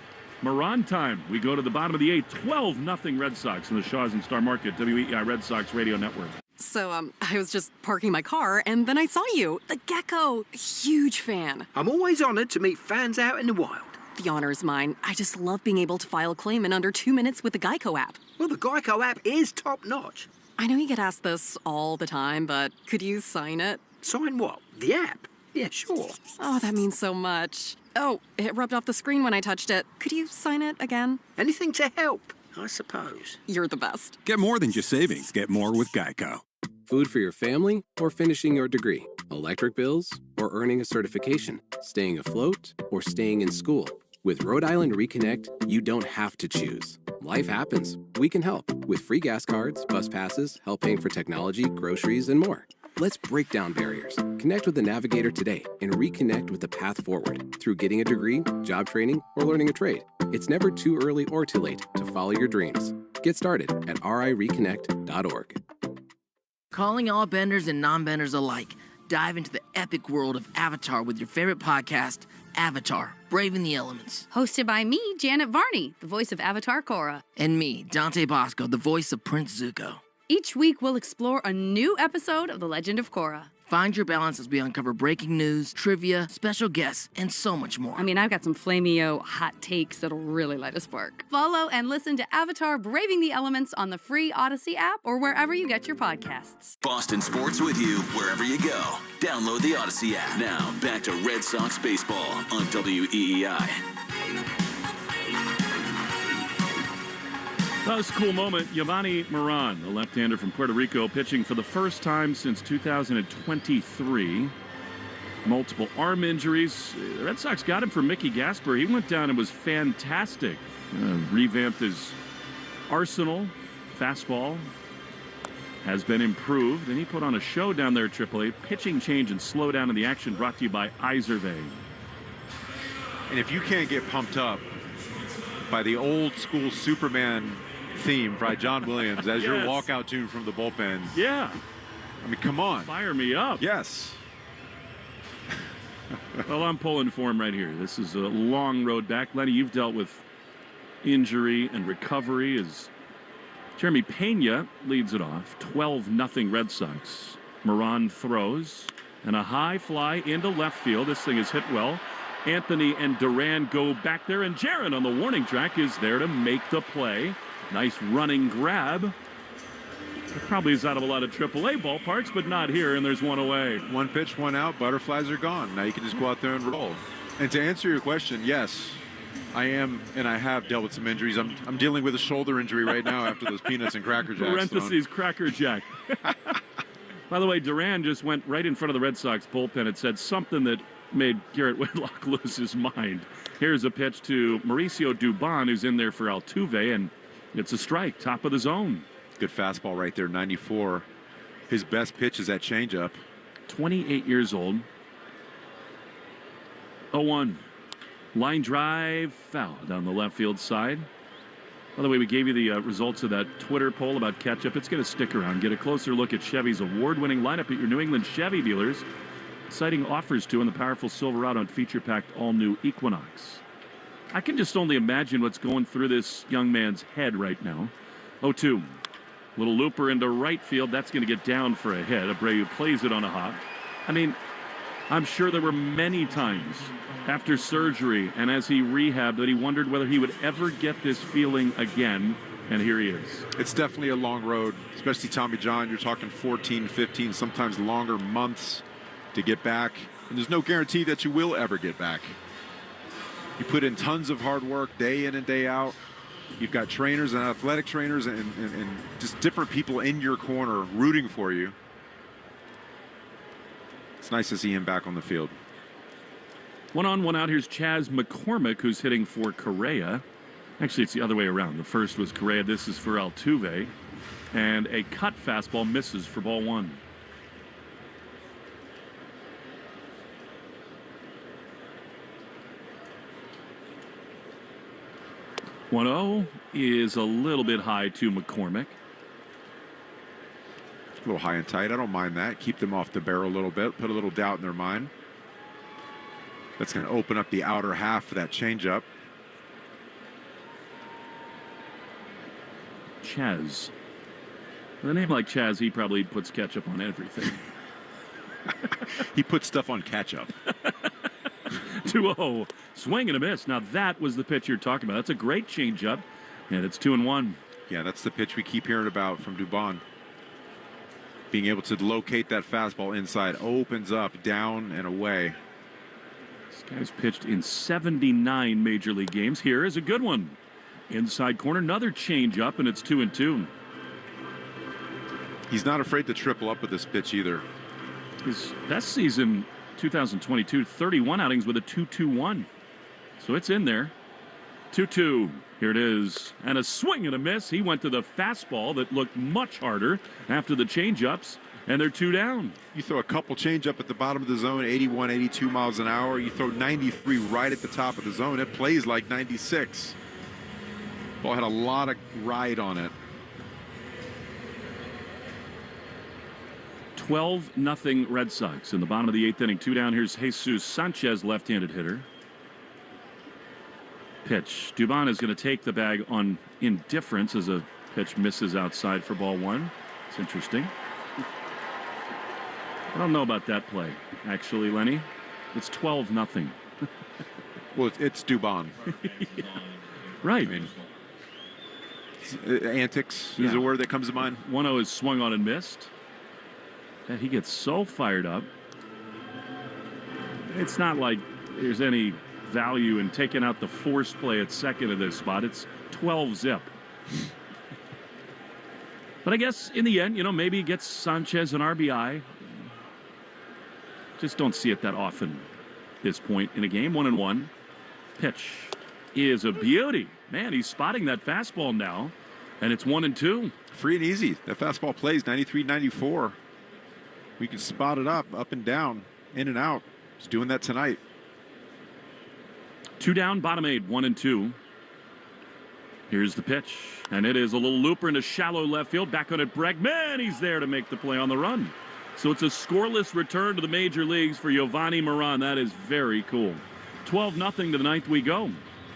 Moran time. We go to the bottom of the 8th. 12-0 Red Sox in the Shaw's and Star Market WEI Red Sox Radio Network. So, I was just parking my car, and then I saw you. The gecko. Huge fan. I'm always honored to meet fans out in the wild. The honor is mine. I just love being able to file a claim in under 2 minutes with the Geico app. Well, the Geico app is top-notch. I know you get asked this all the time, but could you sign it? Sign what? The app? Yeah, sure. Oh, that means so much. Oh, it rubbed off the screen when I touched it. Could you sign it again? Anything to help, I suppose. You're the best. Get more than just savings. Get more with Geico. Food for your family or finishing your degree? Electric bills or earning a certification? Staying afloat or staying in school? With Rhode Island Reconnect, you don't have to choose. Life happens. We can help with free gas cards, bus passes, help paying for technology, groceries, and more. Let's break down barriers. Connect with the Navigator today and reconnect with the path forward through getting a degree, job training, or learning a trade. It's never too early or too late to follow your dreams. Get started at rireconnect.org. Calling all benders and non-benders alike. Dive into the epic world of Avatar with your favorite podcast, Avatar, Braving the Elements. Hosted by me, Janet Varney, the voice of Avatar Cora. And me, Dante Bosco, the voice of Prince Zuko. Each week, we'll explore a new episode of The Legend of Korra. Find your balance as we uncover breaking news, trivia, special guests, and so much more. I mean, I've got some flameo hot takes that'll really light a spark. Follow and listen to Avatar Braving the Elements on the free Odyssey app or wherever you get your podcasts. Boston sports with you wherever you go. Download the Odyssey app. Now, back to Red Sox baseball on WEEI. That was a cool moment. Yovani Moran, the left-hander from Puerto Rico, pitching for the first time since 2023. Multiple arm injuries. The Red Sox got him for Mickey Gasper. He went down and was fantastic. Revamped his arsenal. Fastball has been improved. And he put on a show down there at AAA. Pitching change and slowdown in the action brought to you by Izervay. And if you can't get pumped up by the old school Superman theme by John Williams as your walkout tune from the bullpen. Yeah. I mean, come on. Fire me up. Yes. Well, I'm pulling for him right here. This is a long road back. Lenny, you've dealt with injury and recovery as Jeremy Pena leads it off. 12-0 Red Sox. Moran throws and a high fly into left field. This thing is hit well. Anthony and Duran go back there, and Jaron on the warning track is there to make the play. Nice running grab. It probably is out of a lot of AAA ballparks, but not here, and there's one away. One pitch, one out, butterflies are gone. Now you can just go out there and roll. And to answer your question, yes, I am, and I have dealt with some injuries. I'm dealing with a shoulder injury right now after those peanuts and Cracker Jacks. Parentheses, Cracker Jack. By the way, Duran just went right in front of the Red Sox bullpen. It said something that made Garrett Whitlock lose his mind. Here's a pitch to Mauricio Dubon, who's in there for Altuve, and it's a strike, top of the zone. Good fastball right there, 94. His best pitch is that changeup. 28 years old. 0-1. Line drive, foul down the left field side. By the way, we gave you the results of that Twitter poll about ketchup. It's going to stick around. Get a closer look at Chevy's award-winning lineup at your New England Chevy dealers, citing offers to in the powerful Silverado and feature-packed all-new Equinox. I can just only imagine what's going through this young man's head right now. 0-2. Little looper into right field. That's going to get down for a hit. Abreu plays it on a hop. I mean, I'm sure there were many times after surgery and as he rehabbed that he wondered whether he would ever get this feeling again, and here he is. It's definitely a long road, especially Tommy John. You're talking 14, 15, sometimes longer months to get back, and there's no guarantee that you will ever get back. You put in tons of hard work day in and day out. You've got trainers and athletic trainers and just different people in your corner rooting for you. It's nice to see him back on the field. 1 on, 1 out. Here's Chas McCormick, who's hitting for Correa. Actually, it's the other way around. The first was Correa. This is for Altuve. And a cut fastball misses for ball 1. .0 is a little bit high to McCormick. A little high and tight. I don't mind that. Keep them off the barrel a little bit. Put a little doubt in their mind. That's going to open up the outer half for that changeup. Chaz. With a name like Chaz, he probably puts ketchup on everything. He puts stuff on ketchup. 2-0. Swing and a miss. Now that was the pitch you're talking about. That's a great changeup. And it's 2-1. Yeah, that's the pitch we keep hearing about from Dubon. Being able to locate that fastball inside, opens up, down, and away. This guy's pitched in 79 Major League games. Here is a good one. Inside corner, another changeup, and it's 2-2. He's not afraid to triple up with this pitch either. His best season, 2022, 31 outings with a 2.21. So it's in there. 2-2. Here it is. And a swing and a miss. He went to the fastball that looked much harder after the changeups, and they're 2 down. You throw a couple changeup at the bottom of the zone, 81, 82 miles an hour. You throw 93 right at the top of the zone. It plays like 96. Ball had a lot of ride on it. 12-0 Red Sox in the bottom of the 8th inning. 2 down. Here's Jesus Sanchez, left-handed hitter. Pitch. Dubon is going to take the bag on indifference as a pitch misses outside for ball 1. It's interesting. I don't know about that play, actually, Lenny. It's 12-0. Well, it's Dubon. Yeah. Right. I mean, antics is a word that comes to mind. 1-0 is swung on and missed. And he gets so fired up. It's not like there's any value in taking out the forced play at second in this spot. It's 12-zip. But I guess in the end, you know, maybe he gets Sanchez an RBI. Just don't see it that often at this point in a game. 1-1. Pitch is a beauty. Man, he's spotting that fastball now. And it's 1-2. Free and easy. That fastball plays 93, 94. We can spot it up and down, in and out. He's doing that tonight. 2 down, bottom 8, 1-2. Here's the pitch, and it is a little looper into shallow left field. Back on it, Bregman. He's there to make the play on the run. So it's a scoreless return to the major leagues for Giovanni Moran. That is very cool. 12-0 to the 9th we go.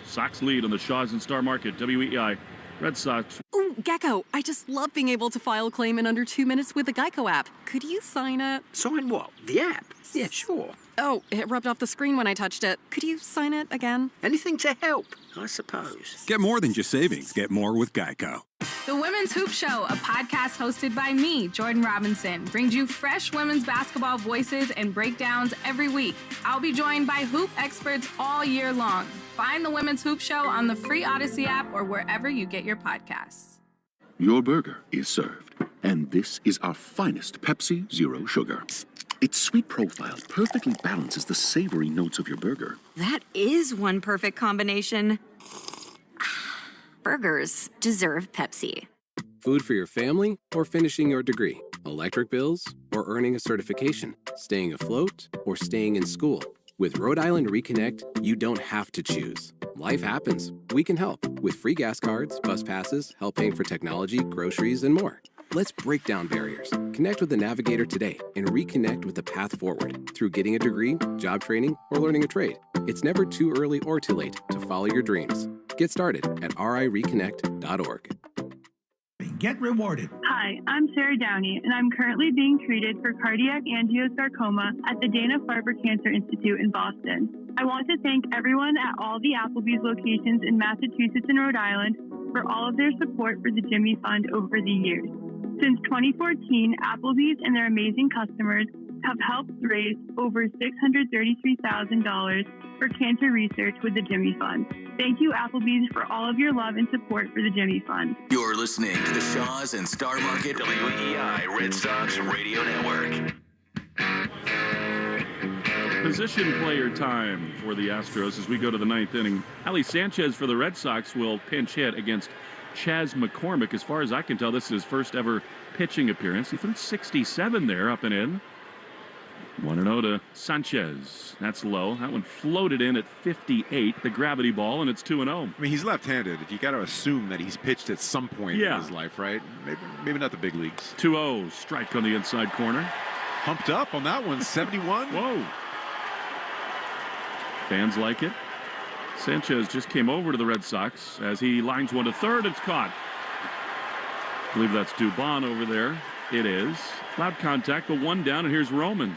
Sox lead on the Shaws and Star Market. WEI. Red Sox. Ooh, Gecko, I just love being able to file a claim in under 2 minutes with the Geico app. Could you sign it? Sign what? The app? Yeah, sure. Oh, it rubbed off the screen when I touched it. Could you sign it again? Anything to help, I suppose. Get more than just savings. Get more with Geico. The Women's Hoop Show, a podcast hosted by me, Jordan Robinson, brings you fresh women's basketball voices and breakdowns every week. I'll be joined by hoop experts all year long. Find the Women's Hoop Show on the free Odyssey app or wherever you get your podcasts. Your burger is served, and this is our finest Pepsi Zero Sugar. Its sweet profile perfectly balances the savory notes of your burger. That is one perfect combination. Burgers deserve Pepsi. Food for your family or finishing your degree? Electric bills or earning a certification? Staying afloat or staying in school? With Rhode Island Reconnect, you don't have to choose. Life happens. We can help with free gas cards, bus passes, help paying for technology, groceries, and more. Let's break down barriers. Connect with the navigator today and reconnect with the path forward through getting a degree, job training, or learning a trade. It's never too early or too late to follow your dreams. Get started at rireconnect.org. Get rewarded. Hi, I'm Sarah Downey, and I'm currently being treated for cardiac angiosarcoma at the Dana-Farber Cancer Institute in Boston. I want to thank everyone at all the Applebee's locations in Massachusetts and Rhode Island for all of their support for the Jimmy Fund over the years. Since 2014, Applebee's and their amazing customers have helped raise over $633,000 for cancer research with the Jimmy Fund. Thank you, Applebee's, for all of your love and support for the Jimmy Fund. You're listening to the Shaws and Star Market WEI Red Sox Radio Network. Position player time for the Astros as we go to the ninth inning. Ali Sanchez for the Red Sox will pinch hit against Chas McCormick. As far as I can tell, this is his first ever pitching appearance. He threw 67 there, up and in. 1-0 to Sanchez. That's low. That one floated in at 58, the gravity ball, and it's 2-0. I mean, he's left-handed. You got to assume that he's pitched at some point in his life, right? Maybe not the big leagues. 2-0, strike on the inside corner. Humped up on that one, 71. Whoa. Fans like it. Sanchez just came over to the Red Sox as he lines one to third. It's caught. I believe that's Dubon over there. It is. Loud contact, but one down, and here's Roman.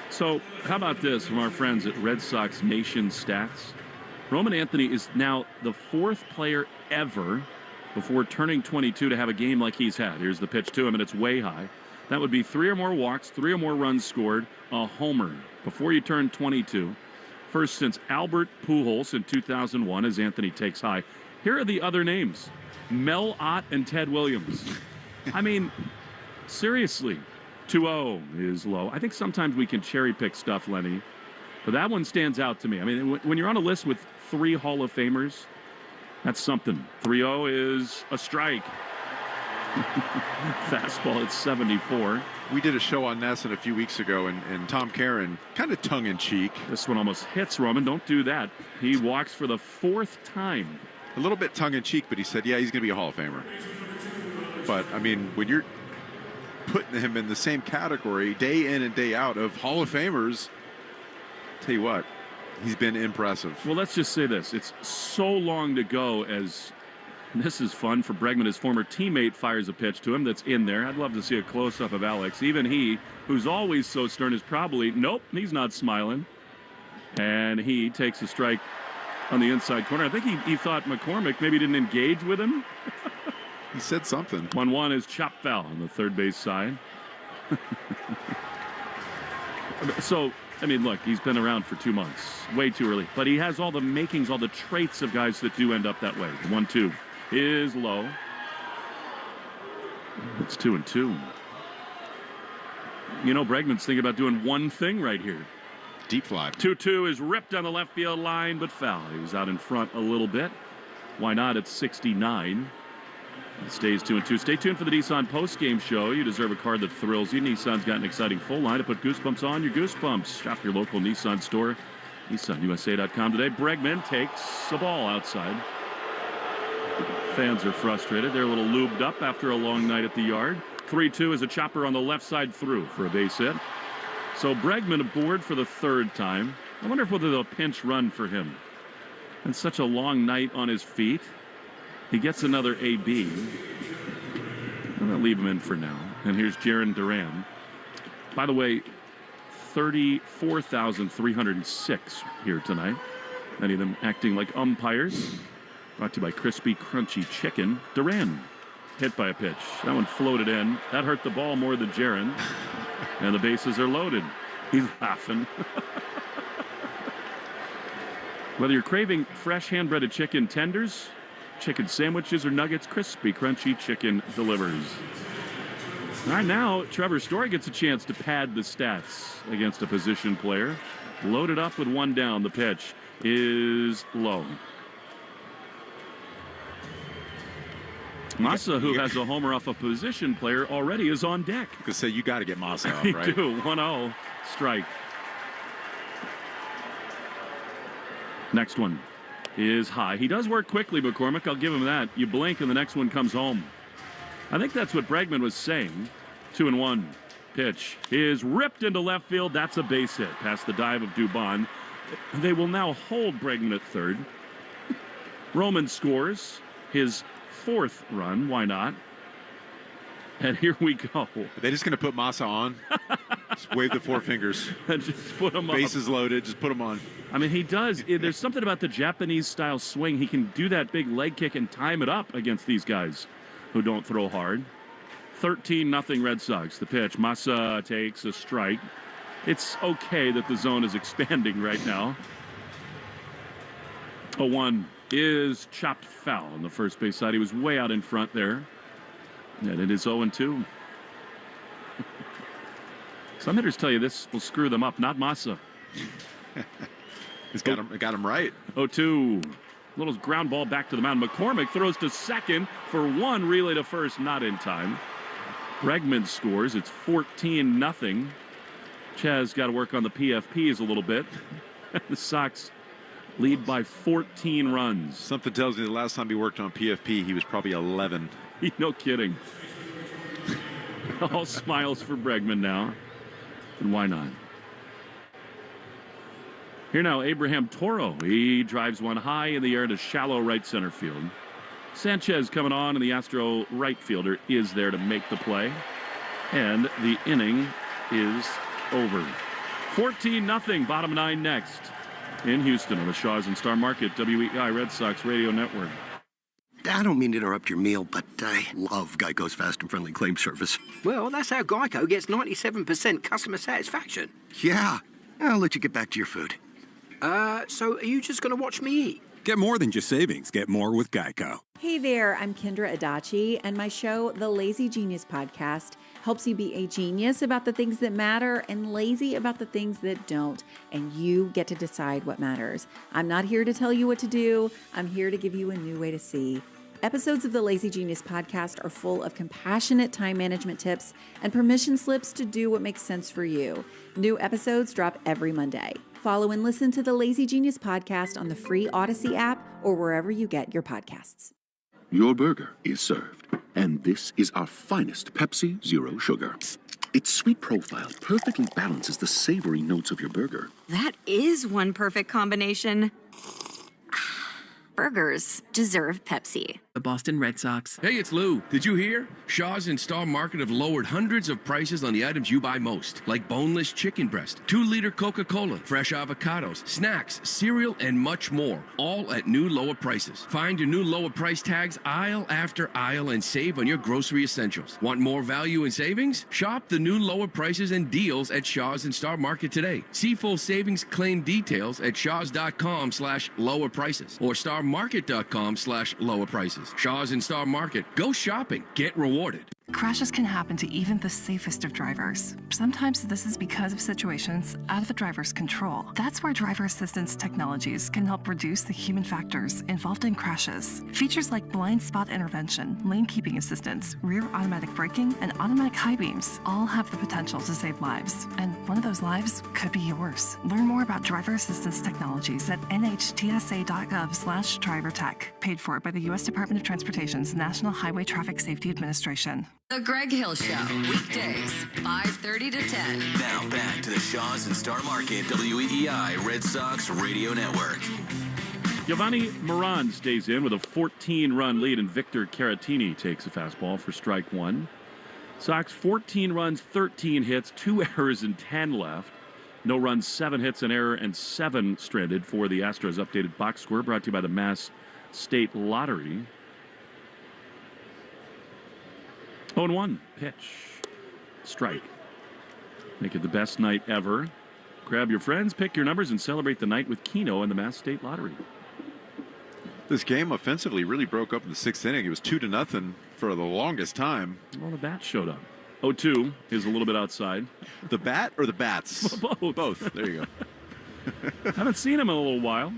So, how about this from our friends at Red Sox Nation Stats? Roman Anthony is now the fourth player ever before turning 22 to have a game like he's had. Here's the pitch to him, and it's way high. That would be 3 or more walks, 3 or more runs scored, a homer before you turn 22. First since Albert Pujols in 2001 as Anthony takes high. Here are the other names. Mel Ott and Ted Williams. I mean, seriously. 2-0 is low. I think sometimes we can cherry pick stuff, Lenny, but that one stands out to me. I mean, when you're on a list with 3 Hall of Famers, that's something. 3-0 is a strike. Fastball at 74. We did a show on Nesson a few weeks ago, and Tom Caron, kind of tongue-in-cheek. This one almost hits Roman. Don't do that. He walks for the 4th time. A little bit tongue-in-cheek, but he said, yeah, he's going to be a Hall of Famer. But, I mean, when you're putting him in the same category day in and day out of Hall of Famers, tell you what, he's been impressive. Well, let's just say this. It's so long to go as, and this is fun for Bregman, his former teammate fires a pitch to him that's in there. I'd love to see a close-up of Alex. Even he, who's always so stern, is probably, nope, he's not smiling. And he takes a strike on the inside corner. I think he thought McCormick maybe didn't engage with him. He said something. 1-1 is chop foul on the third base side. So, I mean, look, he's been around for 2 months. Way too early. But he has all the makings, all the traits of guys that do end up that way. 1-2 is low. It's 2-2. You know, Bregman's thinking about doing one thing right here. Deep fly. 2-2 is ripped on the left field line, but foul. He was out in front a little bit. Why not at 69? It stays 2-2. Stay tuned for the Nissan post-game show. You deserve a car that thrills you. Nissan's got an exciting full line to put goosebumps on your goosebumps. Shop your local Nissan store. NissanUSA.com today. Bregman takes a ball outside. Fans are frustrated. They're a little lubed up after a long night at the yard. 3-2 is a chopper on the left side through for a base hit. So Bregman aboard for the 3rd time. I wonder if there's a pinch run for him. And such a long night on his feet. He gets another AB. I'm going to leave him in for now. And here's Jarren Duran. By the way, 34,306 here tonight. Many of them acting like umpires. Brought to you by Crispy Crunchy Chicken. Duran hit by a pitch. That one floated in. That hurt the ball more than Jarren. And the bases are loaded. He's laughing. Whether you're craving fresh hand-breaded chicken tenders, chicken sandwiches, or nuggets, Crispy Crunchy Chicken delivers. All right, now Trevor Story gets a chance to pad the stats against a position player. Loaded up with 1 down. The pitch is low. Massa, who has a homer off a position player, already is on deck. Because say you got to get Massa out, You right? do. 1-0 strike. Next one is high. He does work quickly, McCormick. I'll give him that. You blink and the next one comes home. I think that's what Bregman was saying. 2-1. Pitch is ripped into left field. That's a base hit past the dive of Dubon. They will now hold Bregman at third. Roman scores his 4th run. Why not? And here we go. Are they just going to put Massa on? Just wave the 4 fingers. And just put him on. Bases loaded. Just put him on. I mean, he does. There's something about the Japanese-style swing. He can do that big leg kick and time it up against these guys who don't throw hard. 13-0 Red Sox. The pitch. Massa takes a strike. It's okay that the zone is expanding right now. 0-1 is chopped foul on the first base side. He was way out in front there. And it is 0-2. Some hitters tell you this will screw them up, not Massa. He's got him right. 0-2. Little ground ball back to the mound. McCormick throws to second for 1. Relay to first, not in time. Bregman scores. It's 14-0. Chaz got to work on the PFPs a little bit. The Sox lead by 14 runs. Something tells me the last time he worked on PFP, he was probably 11. No kidding. All smiles for Bregman now. And why not? Here now, Abraham Toro. He drives one high in the air to shallow right center field. Sanchez coming on, and the Astro right fielder is there to make the play. And the inning is over. 14-0, bottom 9 next in Houston on the Shaws and Star Market, WEI Red Sox Radio Network. I don't mean to interrupt your meal, but I love Geico's fast and friendly claim service. Well, that's how Geico gets 97% customer satisfaction. Yeah, I'll let you get back to your food. So are you just going to watch me eat? Get more than just savings. Get more with Geico. Hey there, I'm Kendra Adachi, and my show, The Lazy Genius Podcast, helps you be a genius about the things that matter and lazy about the things that don't, and you get to decide what matters. I'm not here to tell you what to do. I'm here to give you a new way to see. Episodes of the Lazy Genius Podcast are full of compassionate time management tips and permission slips to do what makes sense for you. New episodes drop every Monday. Follow and listen to the Lazy Genius Podcast on the free Odyssey app or wherever you get your podcasts. Your burger is served, and this is our finest Pepsi Zero Sugar. Its sweet profile perfectly balances the savory notes of your burger. That is one perfect combination. Burgers deserve Pepsi. The Boston Red Sox. Hey, it's Lou. Did you hear? Shaw's and Star Market have lowered hundreds of prices on the items you buy most, like boneless chicken breast, 2-liter Coca-Cola, fresh avocados, snacks, cereal, and much more, all at new lower prices. Find your new lower price tags aisle after aisle and save on your grocery essentials. Want more value and savings? Shop the new lower prices and deals at Shaw's and Star Market today. See full savings claim details at shaws.com/lower prices or starmarket.com/lower prices. Shaw's and Star Market. Go shopping. Get rewarded. Crashes can happen to even the safest of drivers. Sometimes this is because of situations out of the driver's control. That's where driver assistance technologies can help reduce the human factors involved in crashes. Features like blind spot intervention, lane keeping assistance, rear automatic braking, and automatic high beams all have the potential to save lives. And one of those lives could be yours. Learn more about driver assistance technologies at nhtsa.gov/drivertech. Paid for by the U.S. Department of Transportation's National Highway Traffic Safety Administration. The Greg Hill Show, weekdays, 5:30 to 10. Now back to the Shaws and Star Market, WEI Red Sox Radio Network. Giovanni Moran stays in with a 14-run lead, and Victor Caratini takes a fastball for strike 1. Sox 14 runs, 13 hits, 2 errors, and 10 left. No runs, 7 hits, an error, and 7 stranded for the Astros. Updated box score brought to you by the Mass State Lottery. 0-1 pitch, strike. Make it the best night ever. Grab your friends, pick your numbers, and celebrate the night with Keno and the Mass State Lottery. This game offensively really broke up in the 6th inning. It was 2-0 for the longest time. Well, the bat showed up. 0-2 is a little bit outside. The bat or the bats? Both. Both. There you go. Haven't seen him in a little while.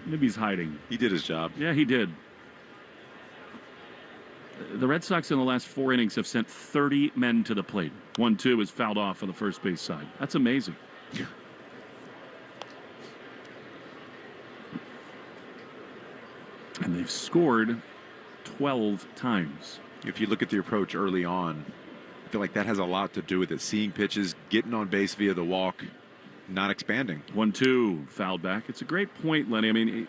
Maybe he's hiding. He did his job. Yeah, he did. The Red Sox in the last 4 innings have sent 30 men to the plate. 1-2 is fouled off on the first base side. That's amazing. They've scored 12 times. If you look at the approach early on, I feel like that has a lot to do with it. Seeing pitches, getting on base via the walk, not expanding. 1-2, fouled back. It's a great point, Lenny. I mean,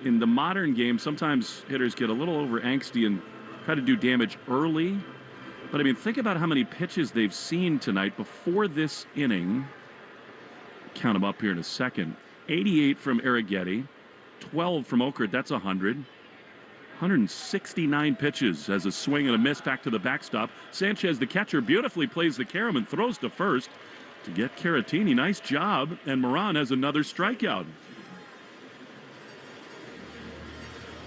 in the modern game, sometimes hitters get a little over angsty and try to do damage early. But, I mean, think about how many pitches they've seen tonight before this inning. Count them up here in a second. 88 from Arrighetti, 12 from Okert. That's 100. 169 pitches as a swing and a miss back to the backstop. Sanchez, the catcher, beautifully plays the carom and throws to first to get Caratini. Nice job. And Moran has another strikeout.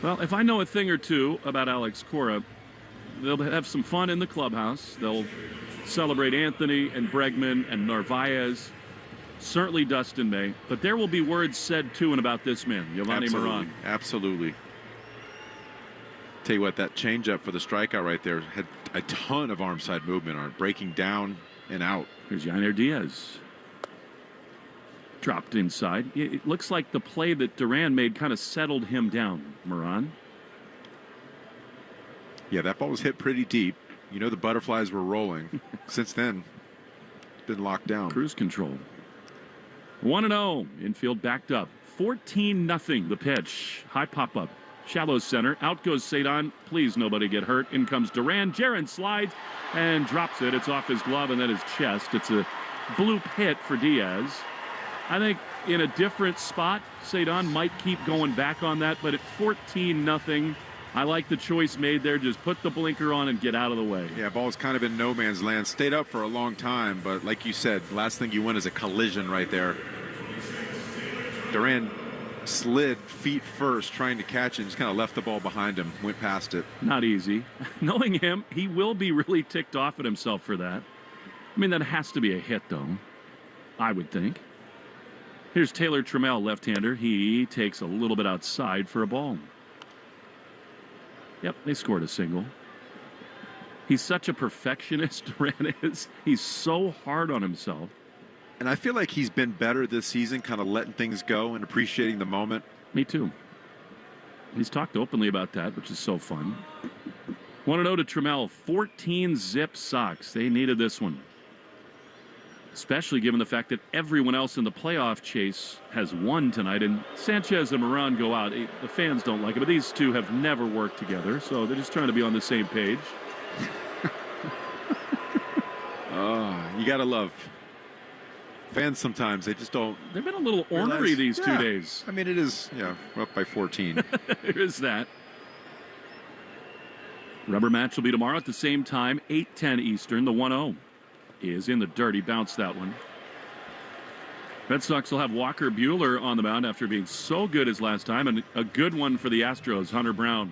Well, if I know a thing or two about Alex Cora, they'll have some fun in the clubhouse. They'll celebrate Anthony and Bregman and Narvaez, certainly Dustin May. But there will be words said to and about this man, Yolani Moran. Absolutely. Tell you what, that changeup for the strikeout right there had a ton of arm side movement on it, breaking down and out. Here's Yainer Diaz. Dropped inside. It looks like the play that Duran made kind of settled him down, Moran. Yeah, that ball was hit pretty deep. You know the butterflies were rolling. Since then, it's been locked down. Cruise control. 1-0. Infield backed up. 14-0 the pitch. High pop-up. Shallow center. Out goes Cedon. Please nobody get hurt. In comes Duran. Jaron slides and drops it. It's off his glove and then his chest. It's a bloop hit for Diaz. I think in a different spot, Cedon might keep going back on that, but at 14-0, I like the choice made there. Just put the blinker on and get out of the way. Yeah, ball's kind of in no man's land. Stayed up for a long time, but like you said, last thing you want is a collision right there. Duran slid feet first, trying to catch it, and just kind of left the ball behind him, went past it. Not easy. Knowing him, he will be really ticked off at himself for that. I mean, that has to be a hit, though, I would think. Here's Taylor Trammell, left-hander. He takes a little bit outside for a ball. Yep, they scored a single. He's such a perfectionist, Duran is. He's so hard on himself. And I feel like he's been better this season, kind of letting things go and appreciating the moment. Me too. He's talked openly about that, which is so fun. 1-0 to Trammell. 14-zip Sox. They needed this one. Especially given the fact that everyone else in the playoff chase has won tonight. And Sanchez and Moran go out. The fans don't like it, but these two have never worked together, so they're just trying to be on the same page. You got to love fans sometimes. They just don't. They've been a little ornery these 2 days. I mean, it is, we're up by 14. There is that. Rubber match will be tomorrow at the same time, 8:10 Eastern. The 1-0 is in the dirt. He bounced that one. Red Sox will have Walker Buehler on the mound after being so good his last time, and a good one for the Astros, Hunter Brown.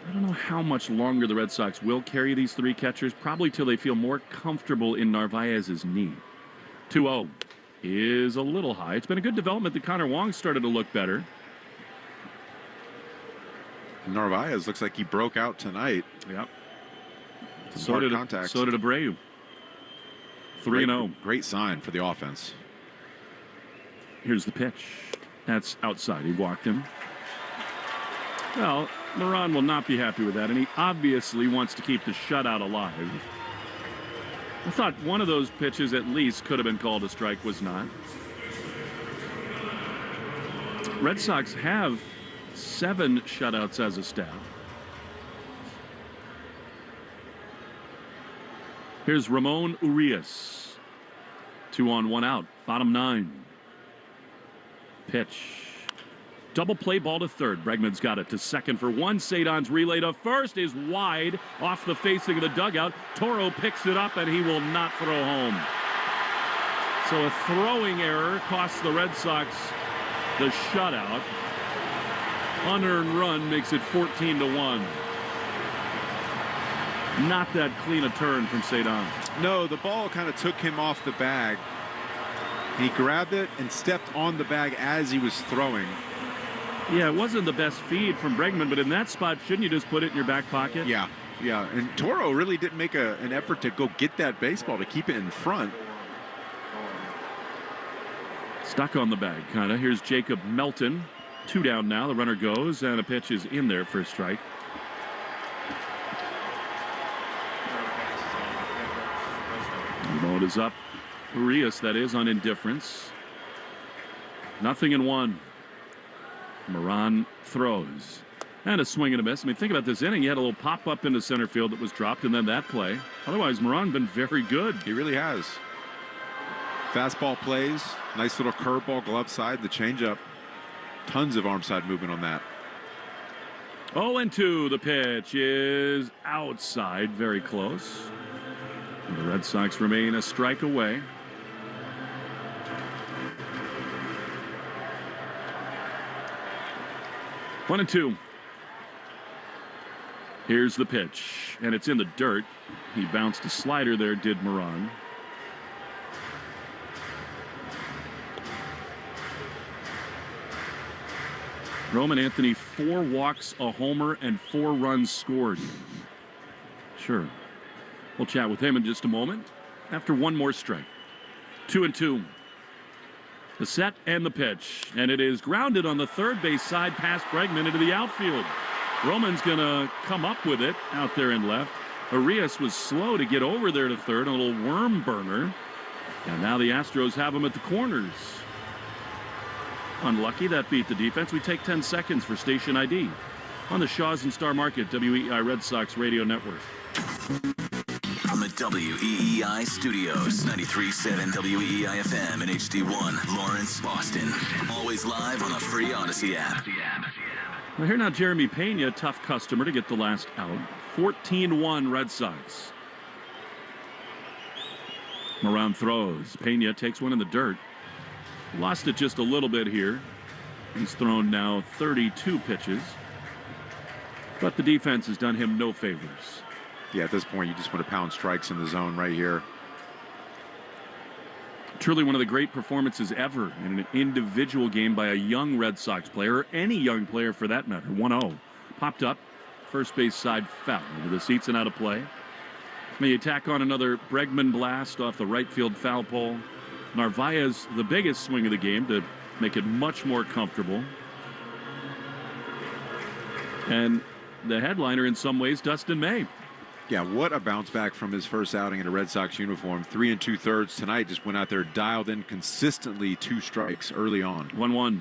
I don't know how much longer the Red Sox will carry these three catchers, probably till they feel more comfortable in Narvaez's knee. 2-0 is a little high. It's been a good development that Connor Wong started to look better. Narvaez looks like he broke out tonight. Yep. So did Abreu. 3-0. Great sign for the offense. Here's the pitch. That's outside. He walked him. Well, Moran will not be happy with that, and he obviously wants to keep the shutout alive. I thought one of those pitches at least could have been called a strike, was not. Red Sox have 7 shutouts as a staff. Here's Ramon Urias. 2 on, 1 out. Bottom 9. Pitch. Double play ball to third. Bregman's got it to second for 1. Cedon's relay to first is wide off the facing of the dugout. Toro picks it up and he will not throw home. So a throwing error costs the Red Sox the shutout. Unearned run makes it 14-1. Not that clean a turn from Cedon. No, the ball kind of took him off the bag. He grabbed it and stepped on the bag as he was throwing. Yeah, it wasn't the best feed from Bregman, but in that spot, shouldn't you just put it in your back pocket? Yeah. And Toro really didn't make an effort to go get that baseball, to keep it in front. Stuck on the bag, kind of. Here's Jacob Melton. 2 down now. The runner goes, and a pitch is in there for a strike. The ball is up. Urias, that is, on indifference. 0-1. Moran throws. And a swing and a miss. I mean, think about this inning. You had a little pop-up into center field that was dropped, and then that play. Otherwise, Moran been very good. He really has. Fastball plays. Nice little curveball, glove side. The changeup. Tons of arm side movement on that. 0-2. The pitch is outside. Very close. And the Red Sox remain a strike away. One and two. Here's the pitch, and it's in the dirt. He bounced a slider there, did Moran. Roman Anthony, 4 walks, a homer, and 4 runs scored. Sure. We'll chat with him in just a moment after one more strike. 2-2. The set and the pitch, and it is grounded on the third base side past Bregman into the outfield. Roman's going to come up with it out there in left. Urias was slow to get over there to third, a little worm burner. And now the Astros have him at the corners. Unlucky, that beat the defense. We take 10 seconds for station ID on the Shaws and Star Market WEEI Red Sox Radio Network. From the WEEI studios, 93.7 WEEI FM and HD1, Lawrence, Boston. Always live on the free Odyssey app. Well, here now Jeremy Pena, tough customer to get the last out. 14-1 Red Sox. Moran throws. Pena takes one in the dirt. Lost it just a little bit here. He's thrown now 32 pitches. But the defense has done him no favors. Yeah, at this point, you just want to pound strikes in the zone right here. Truly one of the great performances ever in an individual game by a young Red Sox player, or any young player for that matter. 1-0. Popped up. First base side foul into the seats and out of play. May you tack on another Bregman blast off the right field foul pole. Narvaez, the biggest swing of the game to make it much more comfortable. And the headliner in some ways, Dustin May. Yeah, what a bounce back from his first outing in a Red Sox uniform. 3 2/3 tonight. Just went out there, dialed in consistently 2 strikes early on. 1-1.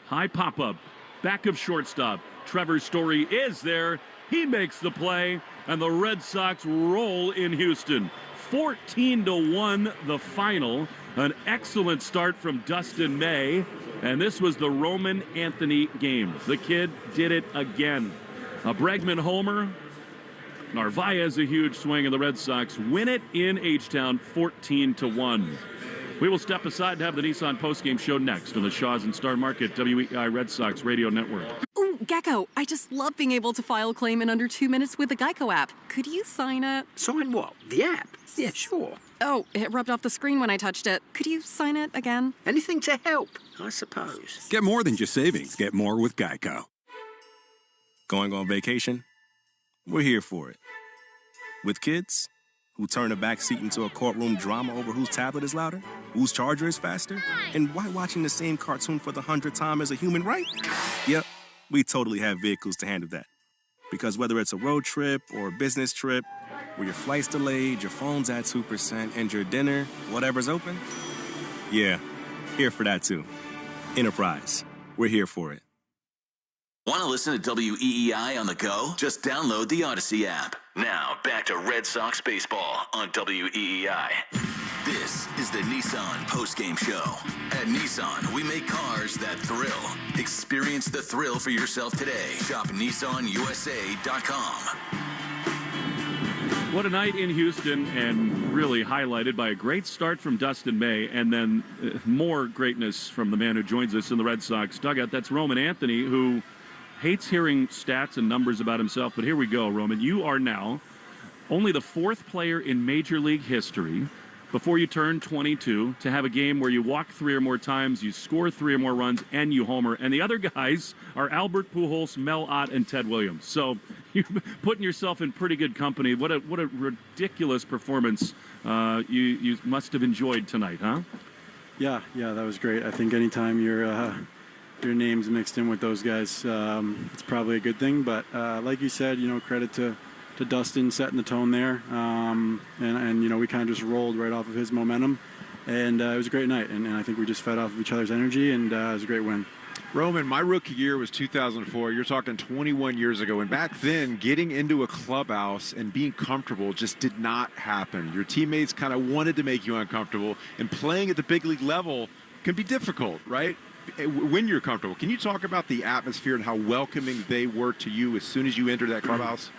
High pop-up. Back of shortstop. Trevor Story is there. He makes the play. And the Red Sox roll in Houston. 14-1 the final. An excellent start from Dustin May. And this was the Roman Anthony game. The kid did it again. A Bregman homer. Narvaez a huge swing, and the Red Sox win it in H-Town 14-1. We will step aside and have the Nissan postgame show next on the Shaws and Star Market WEEI Red Sox Radio Network. Ooh, Gecko, I just love being able to file a claim in under 2 minutes with the Geico app. Could you sign it? Sign what? The app? Yeah, sure. Oh, it rubbed off the screen when I touched it. Could you sign it again? Anything to help, I suppose. Get more than just savings. Get more with Geico. Going on vacation? We're here for it. With kids who turn a backseat into a courtroom drama over whose tablet is louder, whose charger is faster, and why watching the same cartoon for the 100th time is a human right? Yep, we totally have vehicles to handle that. Because whether it's a road trip or a business trip, where your flight's delayed, your phone's at 2%, and your dinner, whatever's open, yeah, here for that too. Enterprise, we're here for it. Want to listen to WEEI on the go? Just download the Odyssey app. Now, back to Red Sox baseball on WEEI. This is the Nissan postgame show. At Nissan, we make cars that thrill. Experience the thrill for yourself today. Shop NissanUSA.com. What a night in Houston, and really highlighted by a great start from Dustin May, and then more greatness from the man who joins us in the Red Sox dugout. That's Roman Anthony, who hates hearing stats and numbers about himself, but here we go, Roman. You are now only the 4th player in Major League history before you turn 22 to have a game where you walk 3 or more times, you score 3 or more runs, and you homer. And the other guys are Albert Pujols, Mel Ott, and Ted Williams. So you're putting yourself in pretty good company. What a ridiculous performance you must have enjoyed tonight, huh? Yeah, that was great. I think anytime you're your name's mixed in with those guys, it's probably a good thing. But like you said, credit to Dustin setting the tone there. And we kind of just rolled right off of his momentum. And it was a great night. And I think we just fed off of each other's energy, and it was a great win. Roman, my rookie year was 2004. You're talking 21 years ago. And back then, getting into a clubhouse and being comfortable just did not happen. Your teammates kind of wanted to make you uncomfortable. And playing at the big league level can be difficult, right? When you're comfortable. Can you talk about the atmosphere and how welcoming they were to you as soon as you entered that clubhouse?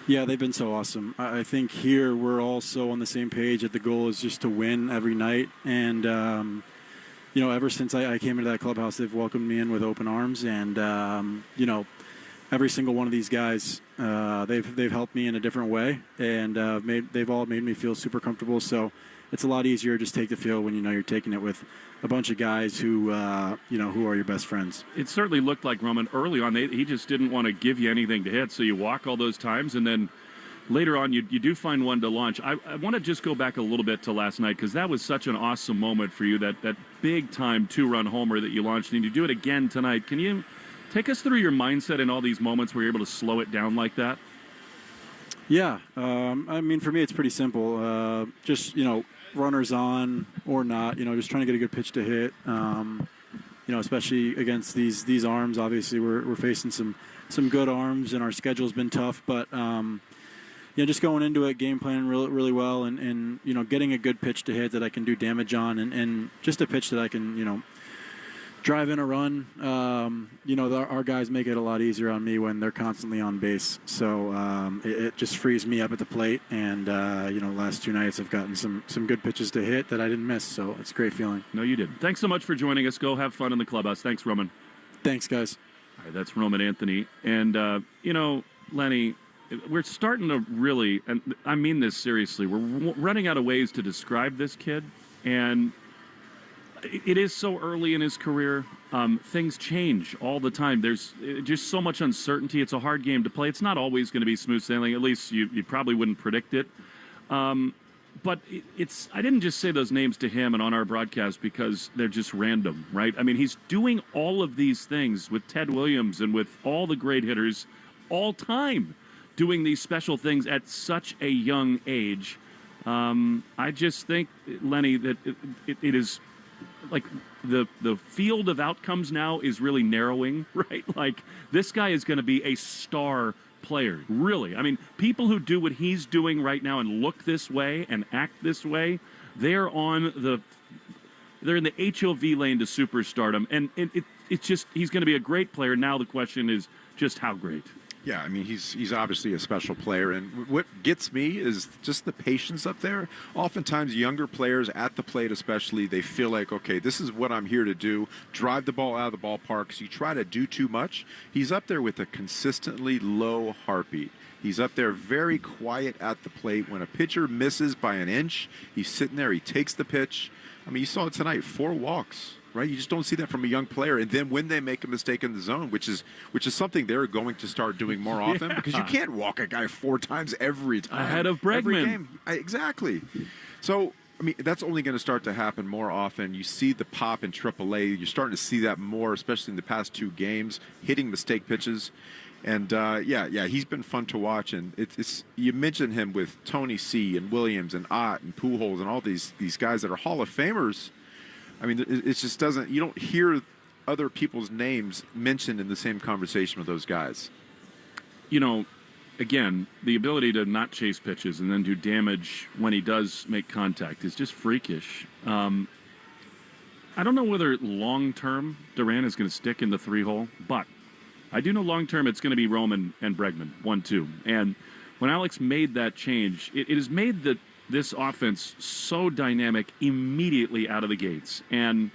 Yeah, they've been so awesome. I think here we're all so on the same page that the goal is just to win every night. And, ever since I came into that clubhouse, they've welcomed me in with open arms. And, every single one of these guys, they've helped me in a different way. And they've all made me feel super comfortable. So it's a lot easier to just take the field when you're taking it with a bunch of guys who are your best friends. It certainly looked like, Roman, early on, he just didn't want to give you anything to hit, so you walk all those times, and then later on you do find one to launch. I want to just go back a little bit to last night, because that was such an awesome moment for you, that big-time two-run homer that you launched, and you do it again tonight. Can you take us through your mindset in all these moments where you're able to slow it down like that? Yeah. For me, it's pretty simple. Runners on or not, just trying to get a good pitch to hit. Especially against these arms. Obviously, we're facing some good arms, and our schedule's been tough. But just going into it, game planning really, really well, and getting a good pitch to hit that I can do damage on, and just a pitch that I can drive in a run. Our guys make it a lot easier on me when they're constantly on base. So it just frees me up at the plate. And, last two nights I've gotten some good pitches to hit that I didn't miss. So it's a great feeling. No, you didn't. Thanks so much for joining us. Go have fun in the clubhouse. Thanks, Roman. Thanks, guys. All right, that's Roman Anthony. And, Lenny, we're starting to really, and I mean this seriously, we're running out of ways to describe this kid. And it is so early in his career. Things change all the time. There's just so much uncertainty. It's a hard game to play. It's not always going to be smooth sailing. At least you probably wouldn't predict it. But I didn't just say those names to him and on our broadcast because they're just random, right? I mean, he's doing all of these things with Ted Williams and with all the great hitters all time, doing these special things at such a young age. I just think, Lenny, that it is... like the field of outcomes now is really narrowing, right? Like, this guy is going to be a star player, really. I mean, people who do what he's doing right now and look this way and act this way, they're in the HOV lane to superstardom, and it's just, he's going to be a great player. Now the question is just how great. Yeah, I mean, he's obviously a special player, and what gets me is just the patience up there. Oftentimes, younger players at the plate especially, they feel like, okay, this is what I'm here to do, drive the ball out of the ballpark. So you try to do too much. He's up there with a consistently low heartbeat. He's up there very quiet at the plate. When a pitcher misses by an inch, he's sitting there, he takes the pitch. I mean, you saw it tonight, 4 walks. Right, you just don't see that from a young player. And then when they make a mistake in the zone, which is something they're going to start doing more often, because you can't walk a guy 4 times every time. Ahead of Bregman. Every game. Exactly. So, I mean, that's only going to start to happen more often. You see the pop in AAA. You're starting to see that more, especially in the past 2 games, hitting mistake pitches. And, he's been fun to watch. And it's you mentioned him with Tony C. and Williams and Ott and Pujols and all these guys that are Hall of Famers. I mean, it just doesn't, you don't hear other people's names mentioned in the same conversation with those guys. Again, the ability to not chase pitches and then do damage when he does make contact is just freakish. I don't know whether long-term Duran is going to stick in the 3-hole, but I do know long-term it's going to be Roman and Bregman, 1-2. And when Alex made that change, it has made this offense so dynamic immediately out of the gates. And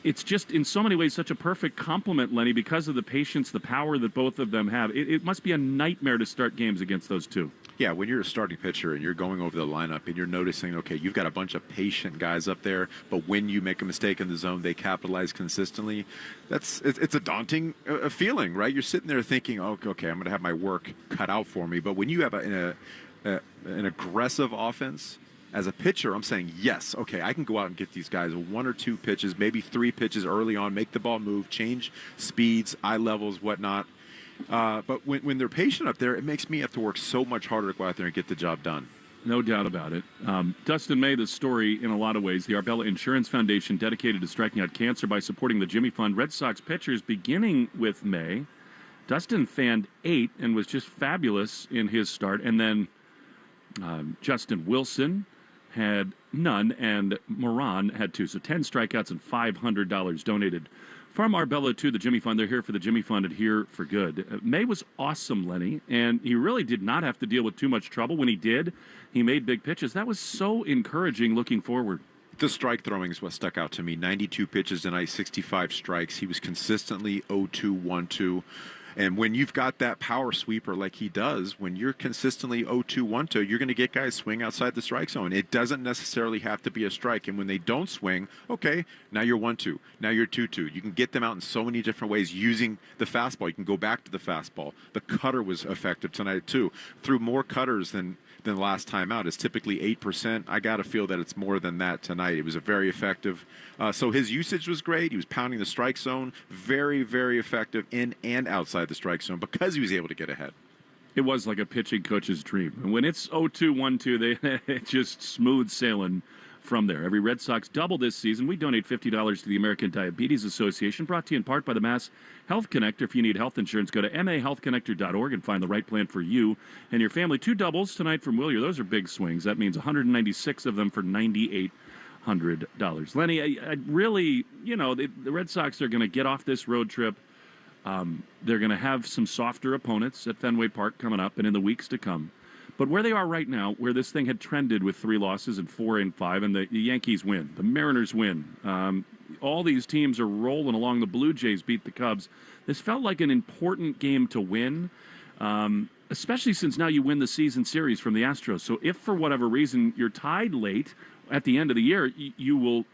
it's just in so many ways such a perfect complement, Lenny, because of the patience, the power that both of them have. It must be a nightmare to start games against those two. Yeah, when you're a starting pitcher and you're going over the lineup and you're noticing, okay, you've got a bunch of patient guys up there, but when you make a mistake in the zone, they capitalize consistently. It's a daunting feeling, right? You're sitting there thinking, oh, okay, I'm going to have my work cut out for me. But when you have an aggressive offense, As a pitcher, I'm saying, yes, okay, I can go out and get these guys 1 or 2 pitches, maybe 3 pitches early on, make the ball move, change speeds, eye levels, whatnot. But when they're patient up there, it makes me have to work so much harder to go out there and get the job done. No doubt about it. Dustin May, the story in a lot of ways. The Arbella Insurance Foundation dedicated to striking out cancer by supporting the Jimmy Fund. Red Sox pitchers beginning with May. Dustin fanned 8 and was just fabulous in his start. And then Justin Wilson had none, and Moran had 2. So 10 strikeouts and $500 donated from Arbella to the Jimmy Fund. They're here for the Jimmy Fund and here for good. May was awesome, Lenny, and he really did not have to deal with too much trouble. When he did, he made big pitches. That was so encouraging looking forward. The strike throwing is what stuck out to me. 92 pitches tonight, 65 strikes. He was consistently 0-2, 1-2. And when you've got that power sweeper like he does, when you're consistently 0-2, 1-2, you're going to get guys swing outside the strike zone. It doesn't necessarily have to be a strike. And when they don't swing, okay, now you're 1-2. Now you're 2-2. You can get them out in so many different ways using the fastball. You can go back to the fastball. The cutter was effective tonight, too. Threw more cutters than last time out. It's typically 8%. I got to feel that it's more than that tonight. It was a very effective. So his usage was great. He was pounding the strike zone. Very, very effective in and outside the strike zone because he was able to get ahead. It was like a pitching coach's dream. And when it's 0-2, 1-2, they just smooth sailing from there. Every Red Sox double this season, we donate $50 to the American Diabetes Association, brought to you in part by the Mass Health Connector. If you need health insurance, go to mahealthconnector.org and find the right plan for you and your family. 2 doubles tonight from Willier. Those are big swings. That means 196 of them for $9,800. Lenny, I really, the Red Sox are going to get off this road trip. They're going to have some softer opponents at Fenway Park coming up and in the weeks to come. But where they are right now, where this thing had trended with 3 losses and 4 and 5, and the Yankees win, the Mariners win, all these teams are rolling along. The Blue Jays beat the Cubs. This felt like an important game to win, especially since now you win the season series from the Astros. So if for whatever reason you're tied late at the end of the year, you will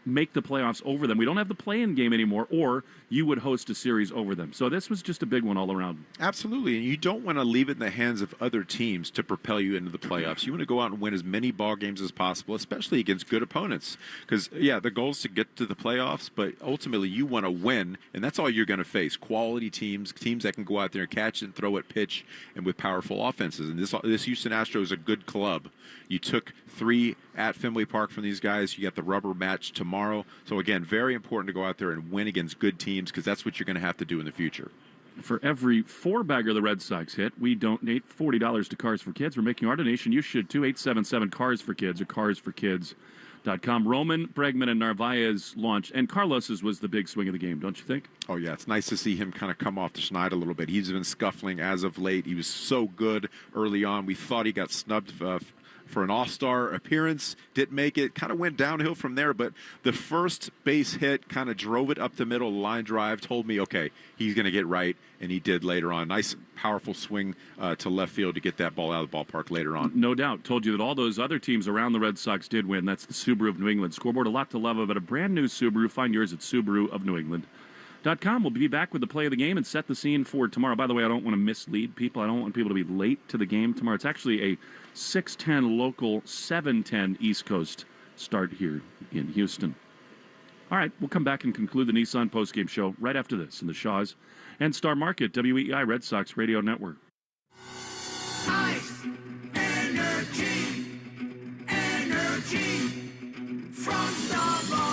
make the playoffs over them. We don't have the play-in game anymore, or you would host a series over them. So this was just a big one all around. Absolutely, and you don't want to leave it in the hands of other teams to propel you into the playoffs. You want to go out and win as many ball games as possible, especially against good opponents. Because, yeah, the goal is to get to the playoffs, but ultimately you want to win, and that's all you're going to face. Quality teams that can go out there and catch and throw at pitch and with powerful offenses. And this Houston Astros is a good club. You took 3 at Fenway Park from these guys. You got the rubber match tomorrow. So, again, very important to go out there and win against good teams because that's what you're going to have to do in the future. For every 4-bagger the Red Sox hit, we donate $40 to Cars for Kids. We're making our donation. You should, too. 877-CARS for Kids or carsforkids.com. Roman, Bregman, and Narvaez launched. And Carlos's was the big swing of the game, don't you think? Oh, yeah. It's nice to see him kind of come off the schneid a little bit. He's been scuffling as of late. He was so good early on. We thought he got snubbed for an all-star appearance, didn't make it, kind of went downhill from there, but the first base hit kind of drove it up the middle, line drive, told me, okay, he's going to get right, and he did later on. Nice, powerful swing to left field to get that ball out of the ballpark later on. No doubt. Told you that all those other teams around the Red Sox did win. That's the Subaru of New England scoreboard. A lot to love about a brand-new Subaru. Find yours at SubaruofNewEngland.com. We'll be back with the play of the game and set the scene for tomorrow. By the way, I don't want to mislead people. I don't want people to be late to the game tomorrow. It's actually a 6:10 local, 7:10 East Coast start here in Houston. All right, we'll come back and conclude the Nissan postgame show right after this in the Shaws and Star Market, WEI Red Sox Radio Network. Ice, energy from Starbucks.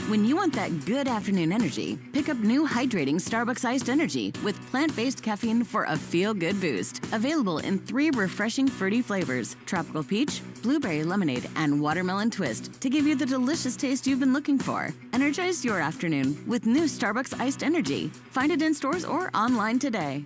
When you want that good afternoon energy, pick up new hydrating Starbucks Iced Energy with plant-based caffeine for a feel-good boost. Available in 3 refreshing fruity flavors: tropical peach, blueberry lemonade, and watermelon twist to give you the delicious taste you've been looking for. Energize your afternoon with new Starbucks Iced Energy. Find it in stores or online today.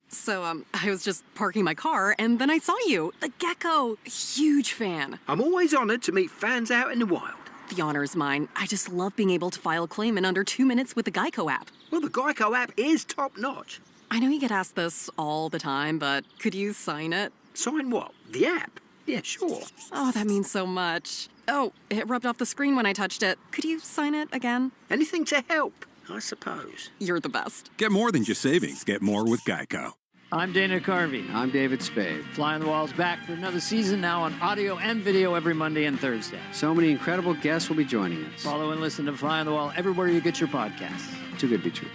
So, I was just parking my car, and then I saw you. The gecko. Huge fan. I'm always honored to meet fans out in the wild. The honor is mine. I just love being able to file a claim in under 2 minutes with the Geico app. Well, the Geico app is top-notch. I know you get asked this all the time, but could you sign it? Sign what? The app? Yeah, sure. Oh, that means so much. Oh, it rubbed off the screen when I touched it. Could you sign it again? Anything to help, I suppose. You're the best. Get more than just savings. Get more with Geico. I'm Dana Carvey. I'm David Spade. Fly on the Wall's back for another season, now on audio and video every Monday and Thursday. So many incredible guests will be joining us. Follow and listen to Fly on the Wall everywhere you get your podcasts. Too good to be true.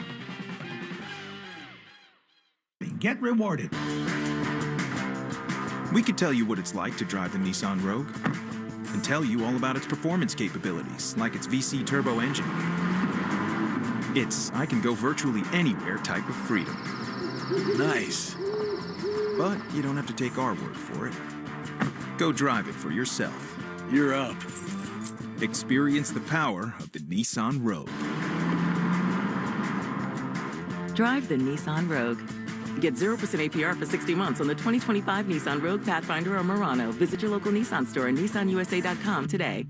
Get rewarded. We could tell you what it's like to drive the Nissan Rogue and tell you all about its performance capabilities, like its VC turbo engine. It's I can go virtually anywhere type of freedom. Nice. But you don't have to take our word for it. Go drive it for yourself. You're up. Experience the power of the Nissan Rogue. Drive the Nissan Rogue. Get 0% APR for 60 months on the 2025 Nissan Rogue, Pathfinder, or Murano. Visit your local Nissan store and nissanusa.com today.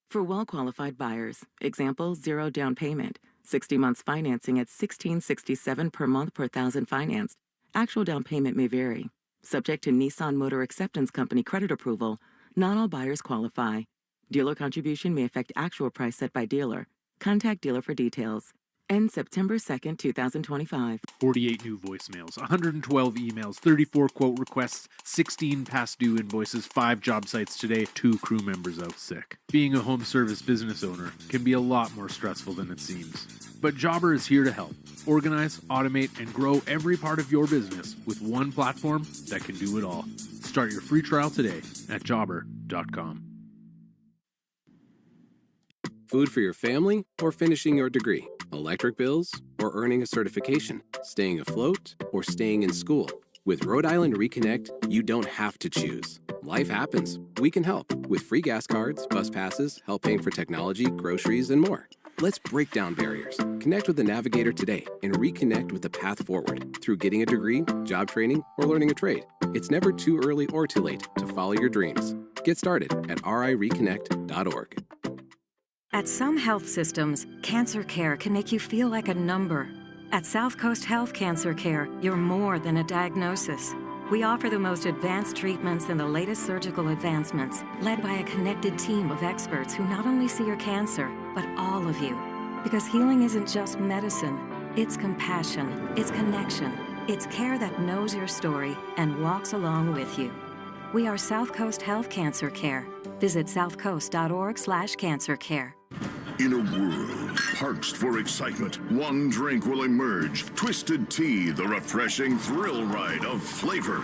For well-qualified buyers, example, 0 down payment, 60 months financing at $1,667 per month per thousand financed. Actual down payment may vary. Subject to Nissan Motor Acceptance Company credit approval, not all buyers qualify. Dealer contribution may affect actual price set by dealer. Contact dealer for details. End September 2nd, 2025. 48 new voicemails, 112 emails, 34 quote requests, 16 past due invoices, 5 job sites today, 2 crew members out sick. Being a home service business owner can be a lot more stressful than it seems. But Jobber is here to help. Organize, automate, and grow every part of your business with one platform that can do it all. Start your free trial today at jobber.com. Food for your family or finishing your degree? Electric bills or earning a certification? Staying afloat or staying in school? With Rhode Island Reconnect, you don't have to choose. Life happens. We can help with free gas cards, bus passes, help paying for technology, groceries, and more. Let's break down barriers. Connect with the Navigator today and reconnect with the path forward through getting a degree, job training, or learning a trade. It's never too early or too late to follow your dreams. Get started at rireconnect.org. At some health systems, cancer care can make you feel like a number. At South Coast Health Cancer Care, you're more than a diagnosis. We offer the most advanced treatments and the latest surgical advancements, led by a connected team of experts who not only see your cancer, but all of you. Because healing isn't just medicine, it's compassion, it's connection, it's care that knows your story and walks along with you. We are South Coast Health Cancer Care. Visit southcoast.org/cancercare. In a world parched for excitement, one drink will emerge. Twisted Tea, the refreshing thrill ride of flavor.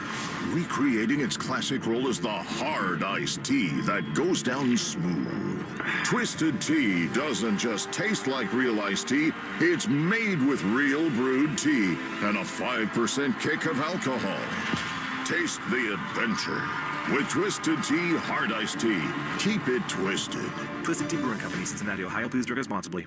Recreating its classic role as the hard iced tea that goes down smooth. Twisted Tea doesn't just taste like real iced tea, it's made with real brewed tea and a 5% kick of alcohol. Taste the adventure. With Twisted Tea Hard Iced Tea. Keep it twisted. Twisted Tea Brewing Company, Cincinnati, Ohio. Please drink responsibly.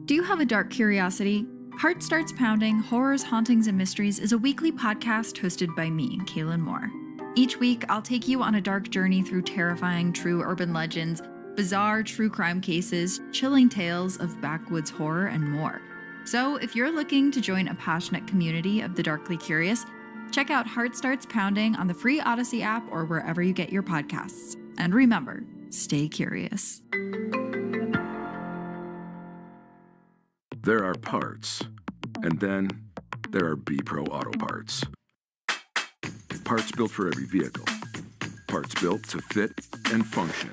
Do you have a dark curiosity? Heart Starts Pounding, Horrors, Hauntings, and Mysteries is a weekly podcast hosted by me, Kaylin Moore. Each week, I'll take you on a dark journey through terrifying true urban legends, bizarre true crime cases, chilling tales of backwoods horror, and more. So if you're looking to join a passionate community of the darkly curious, check out Heart Starts Pounding on the free Odyssey app or wherever you get your podcasts. And remember, stay curious. There are parts, and then there are B-Pro Auto Parts. Parts built for every vehicle. Parts built to fit and function.